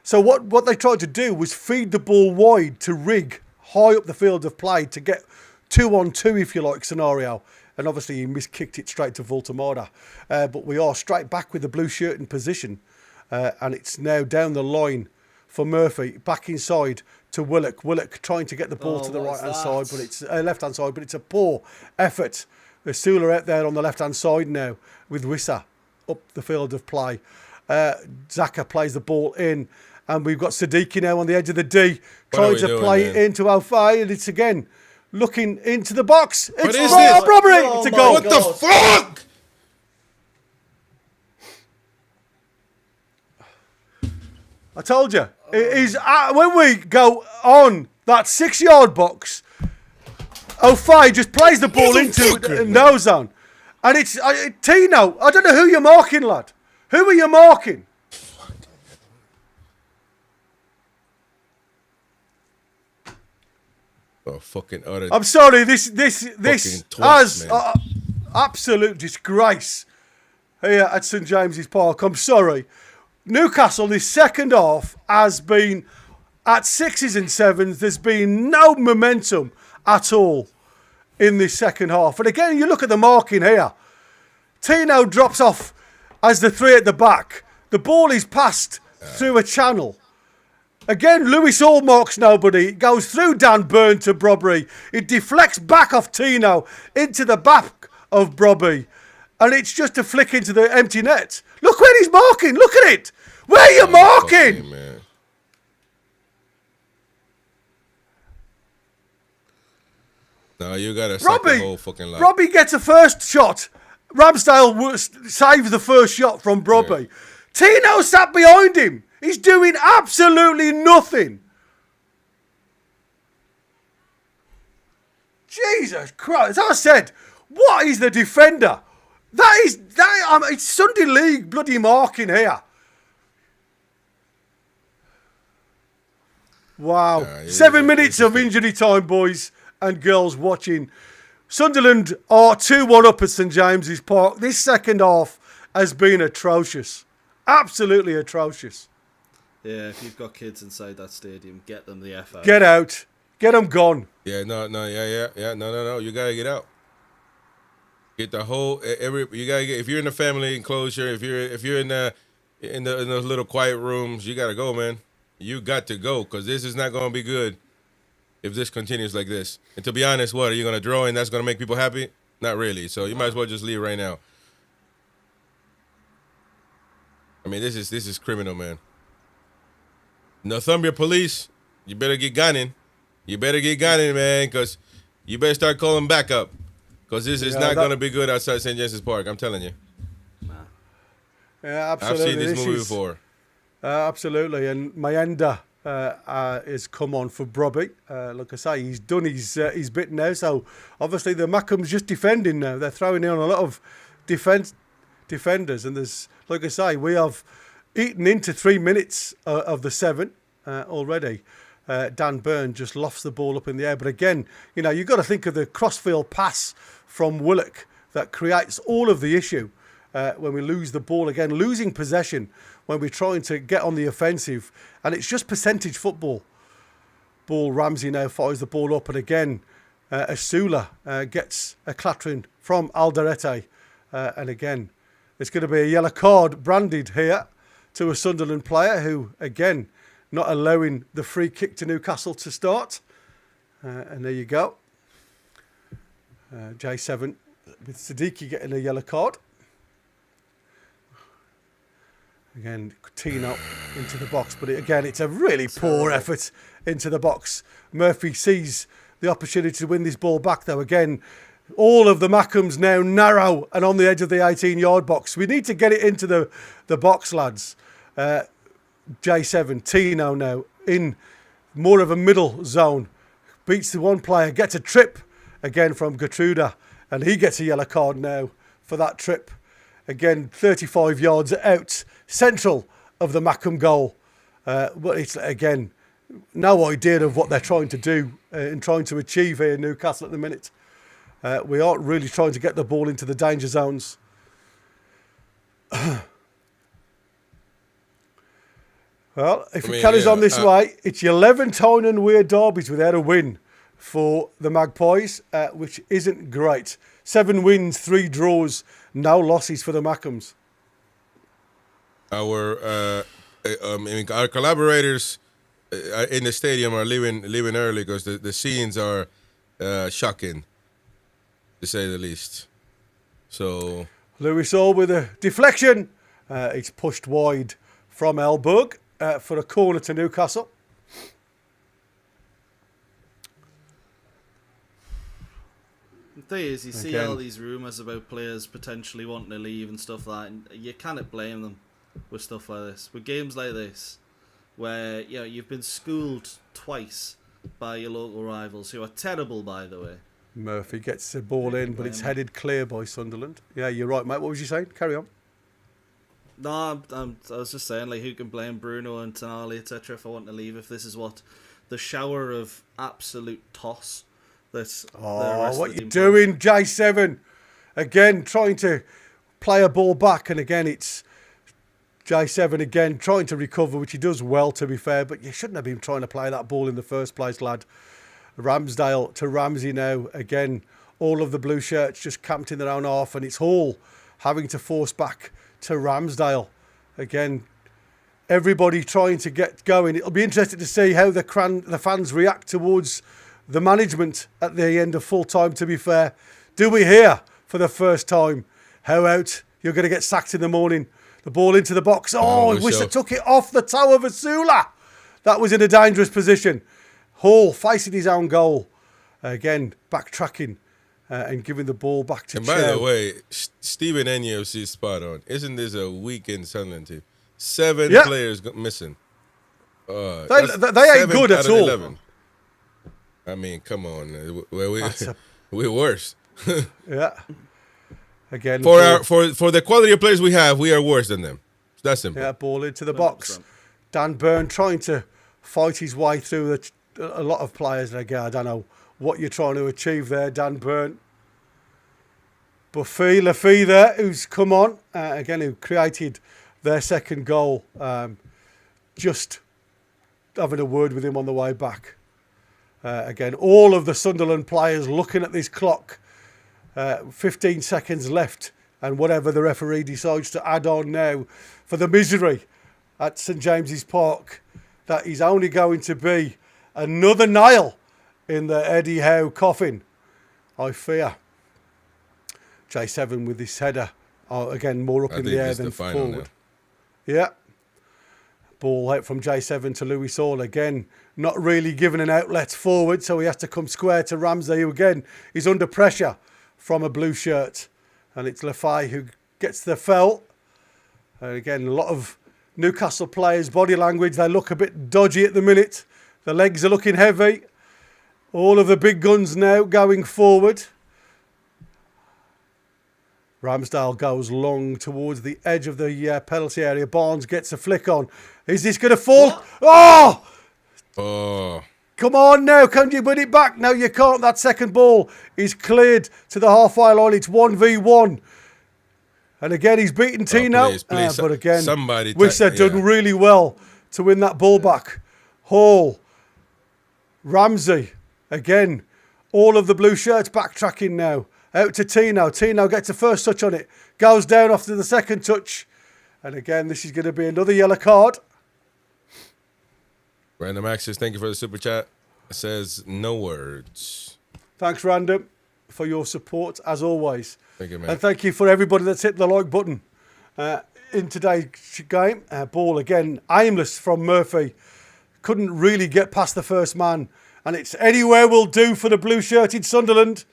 E: So what they tried to do was feed the ball wide to Rigg, high up the field of play, to get 2-on-2, if you like, scenario. And obviously he miskicked it straight to Voltemada. But we are straight back with the blue shirt in position. And it's now down the line for Murphy, back inside to Willock. Willock trying to get the ball to the right-hand side, but it's left-hand side, but it's a poor effort. There's Sula out there on the left-hand side now with Wissa up the field of play. Xhaka plays the ball in, and we've got Siddiqui now on the edge of the D, trying to play it into Alfay, and it's again looking into the box. It's
G: What is
E: a
G: this?
E: robbery.
F: Oh
E: It's a
F: my
E: goal.
G: What the fuck?
E: I told you. It is when we go on that 6-yard box, O'Fay just plays the ball into no zone. And it's Tino. I don't know who you're marking, lad. Who are you marking?
G: Oh, fucking utter.
E: I'm sorry. This
G: twats,
E: has
G: man.
E: absolute disgrace here at St James's Park. I'm sorry. Newcastle, this second half has been at 6s and 7s. There's been no momentum at all in this second half. And again, you look at the marking here. Tino drops off as the three at the back. The ball is passed through a channel. Again, Lewis Hall marks nobody. It goes through Dan Burn to Brobbery. It deflects back off Tino into the back of Brobby. And it's just a flick into the empty net. Look where he's marking. Look at it. Where are you marking?
G: Man. No, you gotta sack the whole fucking lot.
E: Robbie gets a first shot. Ramsdale saves the first shot from Brobby.
G: Yeah.
E: Tino sat behind him. He's doing absolutely nothing. Jesus Christ. As I said, what is the defender? It's Sunday League bloody marking here. Wow. 7 minutes of injury time, boys and girls watching. Sunderland are 2-1 up at St James's Park. This second half has been atrocious. Absolutely atrocious.
F: Yeah, if you've got kids inside that stadium, get them the F out.
E: Get out. Get them gone.
G: Yeah, no, you gotta get out. Get the whole you gotta get. If you're in the family enclosure, if you're in those little quiet rooms, you gotta go, man. You got to go, because this is not gonna be good if this continues like this. And to be honest, what are you gonna draw and that's gonna make people happy? Not really. So you might as well just leave right now. I mean, this is criminal, man. Northumbria police, you better get gunning. You better get gunning, man, because You better start calling backup, because this is not
E: that-
G: going to be good outside St. James's Park. I'm telling you.
E: Yeah,
G: I've
E: absolutely.
G: seen this movie before.
E: Absolutely, and Mayenda has come on for Brobby. Like I say, he's done his bit now. So obviously the Mackems just defending now. They're throwing in a lot of defenders, and there's, like I say, we have eaten into 3 minutes of the 7 already. Dan Byrne just lofts the ball up in the air, but again, you know, you've got to think of the crossfield pass from Willock that creates all of the issue. When we lose the ball again, losing possession when we're trying to get on the offensive, and it's just percentage football. Ramsey now fires the ball up, and again, Asula gets a clattering from Alderete, and again, it's going to be a yellow card branded here to a Sunderland player who, again, not allowing the free kick to Newcastle to start, and there you go. J7 with Siddiqui getting a yellow card. Again, Tino into the box, but again, it's a really poor effort into the box. Murphy sees the opportunity to win this ball back, though. Again, all of the Mackems now narrow and on the edge of the 18-yard box. We need to get it into the box, lads. J7, Tino now in more of a middle zone. Beats the one player, gets a trip again from Gertruda, and he gets a yellow card now for that trip. Again, 35 yards out, central of the Mackem goal. But it's, again, no idea of what they're trying to do and trying to achieve here in Newcastle at the minute. We aren't really trying to get the ball into the danger zones. Well, if it carries on this way, it's 11 Tyne-Wear derbies without a win for the Magpies, which isn't great. 7 wins, 3 draws, no losses for the Mackems.
G: Our collaborators in the stadium are leaving early because the scenes are shocking, to say the least. So
E: Lewis Hall with a deflection. It's pushed wide from Elberg for a corner to Newcastle.
F: The thing is, you see all these rumours about players potentially wanting to leave and stuff like that, and you cannot blame them with stuff like this. With games like this, where you've been schooled twice by your local rivals, who are terrible, by the way.
E: Murphy gets the ball in, but it's headed clear by Sunderland. Yeah, you're right, mate. What was you saying? Carry on.
F: No, I was just saying, like, who can blame Bruno and Tonali, etc., for wanting to leave if this is what the shower of absolute toss that.
E: What you doing, J7? Again, trying to play a ball back, and again, it's J7 again trying to recover, which he does well, to be fair. But you shouldn't have been trying to play that ball in the first place, lad. Ramsdale to Ramsey now. Again, all of the blue shirts just camped in their own half, and it's Hall having to force back to Ramsdale. Again, everybody trying to get going. It'll be interesting to see how the fans react towards the management at the end of full time, to be fair. Do we hear for the first time how out you're going to get sacked in the morning? The ball into the box. I wish they took it off the toe of Asula. That was in a dangerous position. Hall facing his own goal. Again, backtracking and giving the ball back to Chow.
G: And by the way, Stephen NUFC is spot on. Isn't this a weekend Sunderland team? 7 players missing.
E: They ain't good at all.
G: 11. I mean, come on. We're worse.
E: Yeah. Again,
G: for the quality of players we have, we are worse than them. That's simple.
E: Yeah, ball into the box. 100%. Dan Byrne trying to fight his way through a lot of players. Again, I don't know what you're trying to achieve there, Dan Byrne. Buffy Lafie there, who's come on, again, who created their second goal. Just having a word with him on the way back. Again, all of the Sunderland players looking at this clock. 15 seconds left, and whatever the referee decides to add on now for the misery at St James's Park, that is only going to be another nail in the Eddie Howe coffin, I fear. J7 with this header, again, more up in the air than forward. Yeah. Ball out from J7 to Louis Hall. Again, not really given an outlet forward, so he has to come square to Ramsey, who again is under pressure from a blue shirt. And it's Lafay who gets the foul. And again, a lot of Newcastle players' body language, they look a bit dodgy at the minute. The legs are looking heavy. All of the big guns now going forward. Ramsdale goes long towards the edge of the penalty area. Barnes gets a flick on. Is this going to fall? What? Oh! Come on now, can you put it back? No, you can't. That second ball is cleared to the halfway line. It's 1v1. And again, he's beaten Tino.
G: Please.
E: But again,
G: somebody
E: Wissa done really well to win that ball back. Hall. Ramsey. Again, all of the blue shirts backtracking now. Out to Tino. Tino gets a first touch on it. Goes down after the second touch. And again, this is going to be another yellow card.
G: Random Access, thank you for the super chat. It says no words.
E: Thanks, Random, for your support, as always.
G: Thank you, man.
E: And thank you for everybody that's hit the like button in today's game. Ball again, aimless from Murphy. Couldn't really get past the first man. And it's anywhere will do for the blue-shirted Sunderland.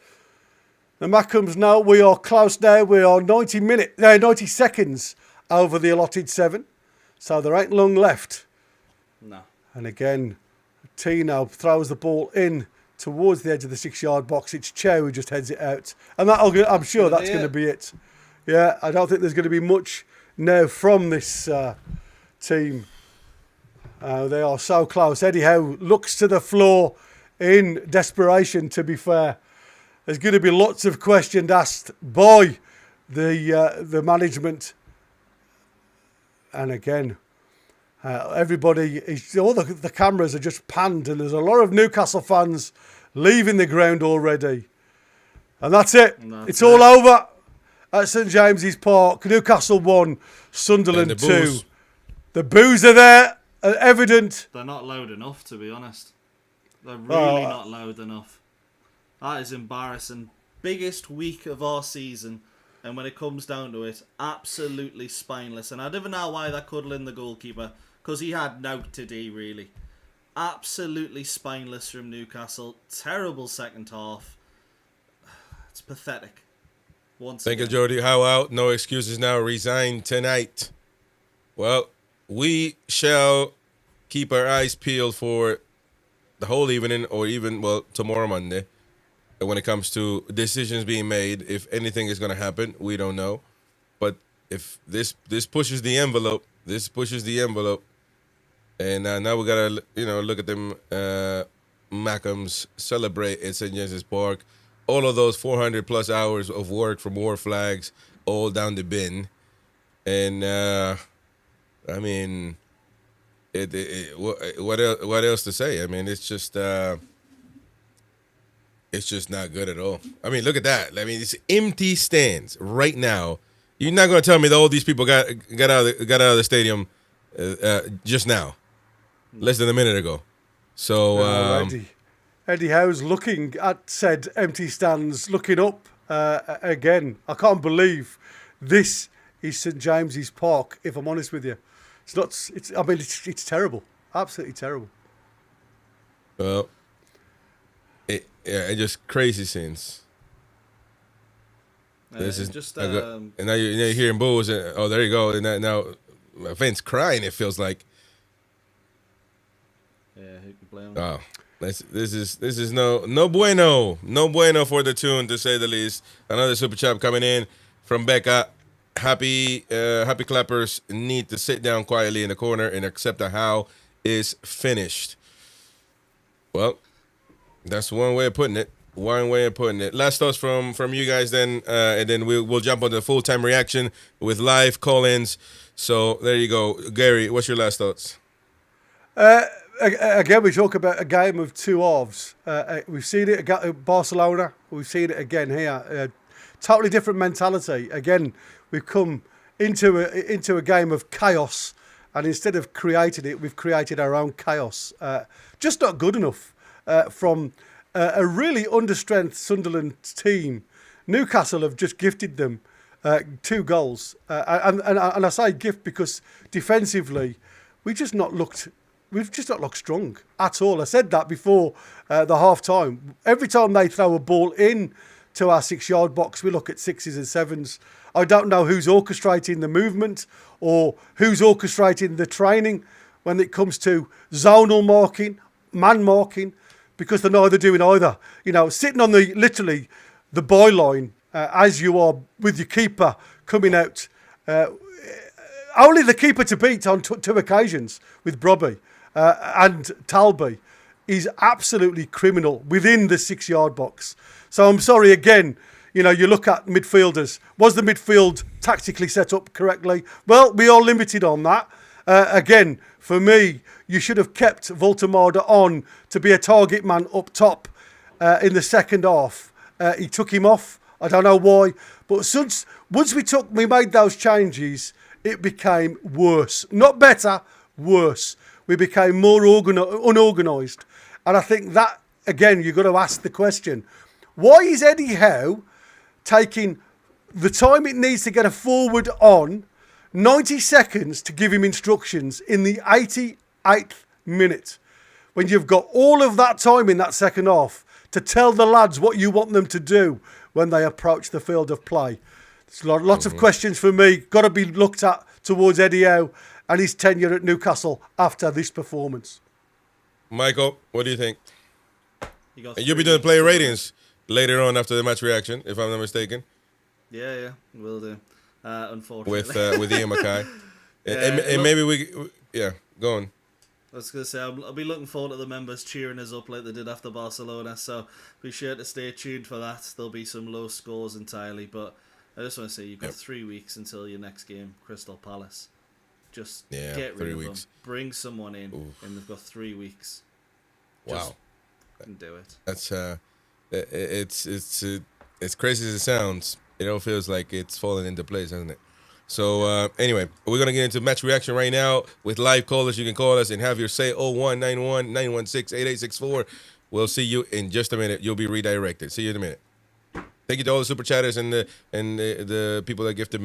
E: The Mackhams know we are close now. We are 90 seconds over the allotted 7. So there ain't long left.
F: No.
E: And again, Tino throws the ball in towards the edge of the 6-yard box. It's Chow who just heads it out. And I'm sure that's going to be it. Yeah, I don't think there's going to be much now from this team. They are so close. Eddie Howe looks to the floor in desperation, to be fair. There's going to be lots of questions asked by the management. And again, everybody, all the cameras are just panned, and there's a lot of Newcastle fans leaving the ground already. And that's it. It's all over at St James's Park. Newcastle 1, Sunderland 2. The boos are there, evident.
F: They're not loud enough, to be honest. They're really not loud enough. That is embarrassing. Biggest week of our season. And when it comes down to it, absolutely spineless. And I don't even know why they're cuddling the goalkeeper, because he had no to do, really. Absolutely spineless from Newcastle. Terrible second half. It's pathetic.
G: Thank you, Jody. How out? No excuses now. Resign tonight. Well, we shall keep our eyes peeled for the whole evening, or even, tomorrow Monday. When it comes to decisions being made, if anything is going to happen, we don't know. But if this pushes the envelope, and now we gotta look at them Mackhams celebrate at St James's Park. All of those 400 plus hours of work from War Flags, all down the bin, and I mean, what else to say? I mean, it's just not good at all. I mean, look at that. I mean, it's empty stands right now. You're not going to tell me that all these people got out of the stadium just now, less than a minute ago. So
E: Eddie Howe's looking at said empty stands, looking up again. I can't believe this is St James's Park. If I'm honest with you, it's not. It's terrible. Absolutely terrible.
G: Well. It's just crazy scenes. This is just and now you're hearing boos. And, there you go. And now Vince crying. It feels like.
F: Yeah, who can blame him?
G: Oh, this is no bueno for the tune, to say the least. Another super chat coming in from Becca. Happy clappers need to sit down quietly in the corner and accept that Howe is finished. Well. That's one way of putting it. Last thoughts from you guys then, and then we'll jump on the full-time reaction with live call-ins. So there you go. Gary, what's your last thoughts?
E: Again, we talk about a game of two halves. We've seen it at Barcelona. We've seen it again here. Totally different mentality. Again, we've come into a game of chaos, and instead of creating it, we've created our own chaos. Just not good enough. From a really understrength Sunderland team. Newcastle have just gifted them 2 goals. And I say gift because defensively, we just not looked we've just not looked strong at all. I said that before the half time. Every time they throw a ball in to our 6-yard box, we look at 6s and 7s. I don't know who's orchestrating the movement or who's orchestrating the training when it comes to zonal marking, man marking, because they're neither doing either. You know, sitting on literally the byline as you are with your keeper coming out. Only the keeper to beat on two occasions with Brobby and Talby is absolutely criminal within the 6-yard box. So I'm sorry again. You know, you look at midfielders. Was the midfield tactically set up correctly? Well, we are limited on that. Again, for me, you should have kept Voltemada on to be a target man up top in the second half. He took him off. I don't know why. But once we made those changes, it became worse. Not better, worse. We became more unorganised. And I think that, again, you've got to ask the question, why is Eddie Howe taking the time it needs to get a forward on, 90 seconds to give him instructions in the 88th minute, when you've got all of that time in that second half to tell the lads what you want them to do when they approach the field of play? There's lots of questions for me. Got to be looked at towards Eddie Howe and his tenure at Newcastle after this performance.
G: Michael, what do you think? You'll be doing player ratings later on after the match reaction, if I'm not mistaken.
F: Yeah, will do. Unfortunately,
G: with Ian Mackay, and maybe go on.
F: I was going to say, I'll be looking forward to the members cheering us up like they did after Barcelona, so be sure to stay tuned for that. There'll be some low scores entirely, but I just want to say you've got 3 weeks until your next game, Crystal Palace. Just get rid of them. Bring someone in, and they've got 3 weeks.
G: Wow.
F: Just do it.
G: That's it's crazy as it sounds. It all feels like it's falling into place, doesn't it? So anyway, we're gonna get into match reaction right now with live callers. You can call us and have your say 0191-916-8864. We'll see you in just a minute. You'll be redirected. See you in a minute. Thank you to all the super chatters and the people that gifted.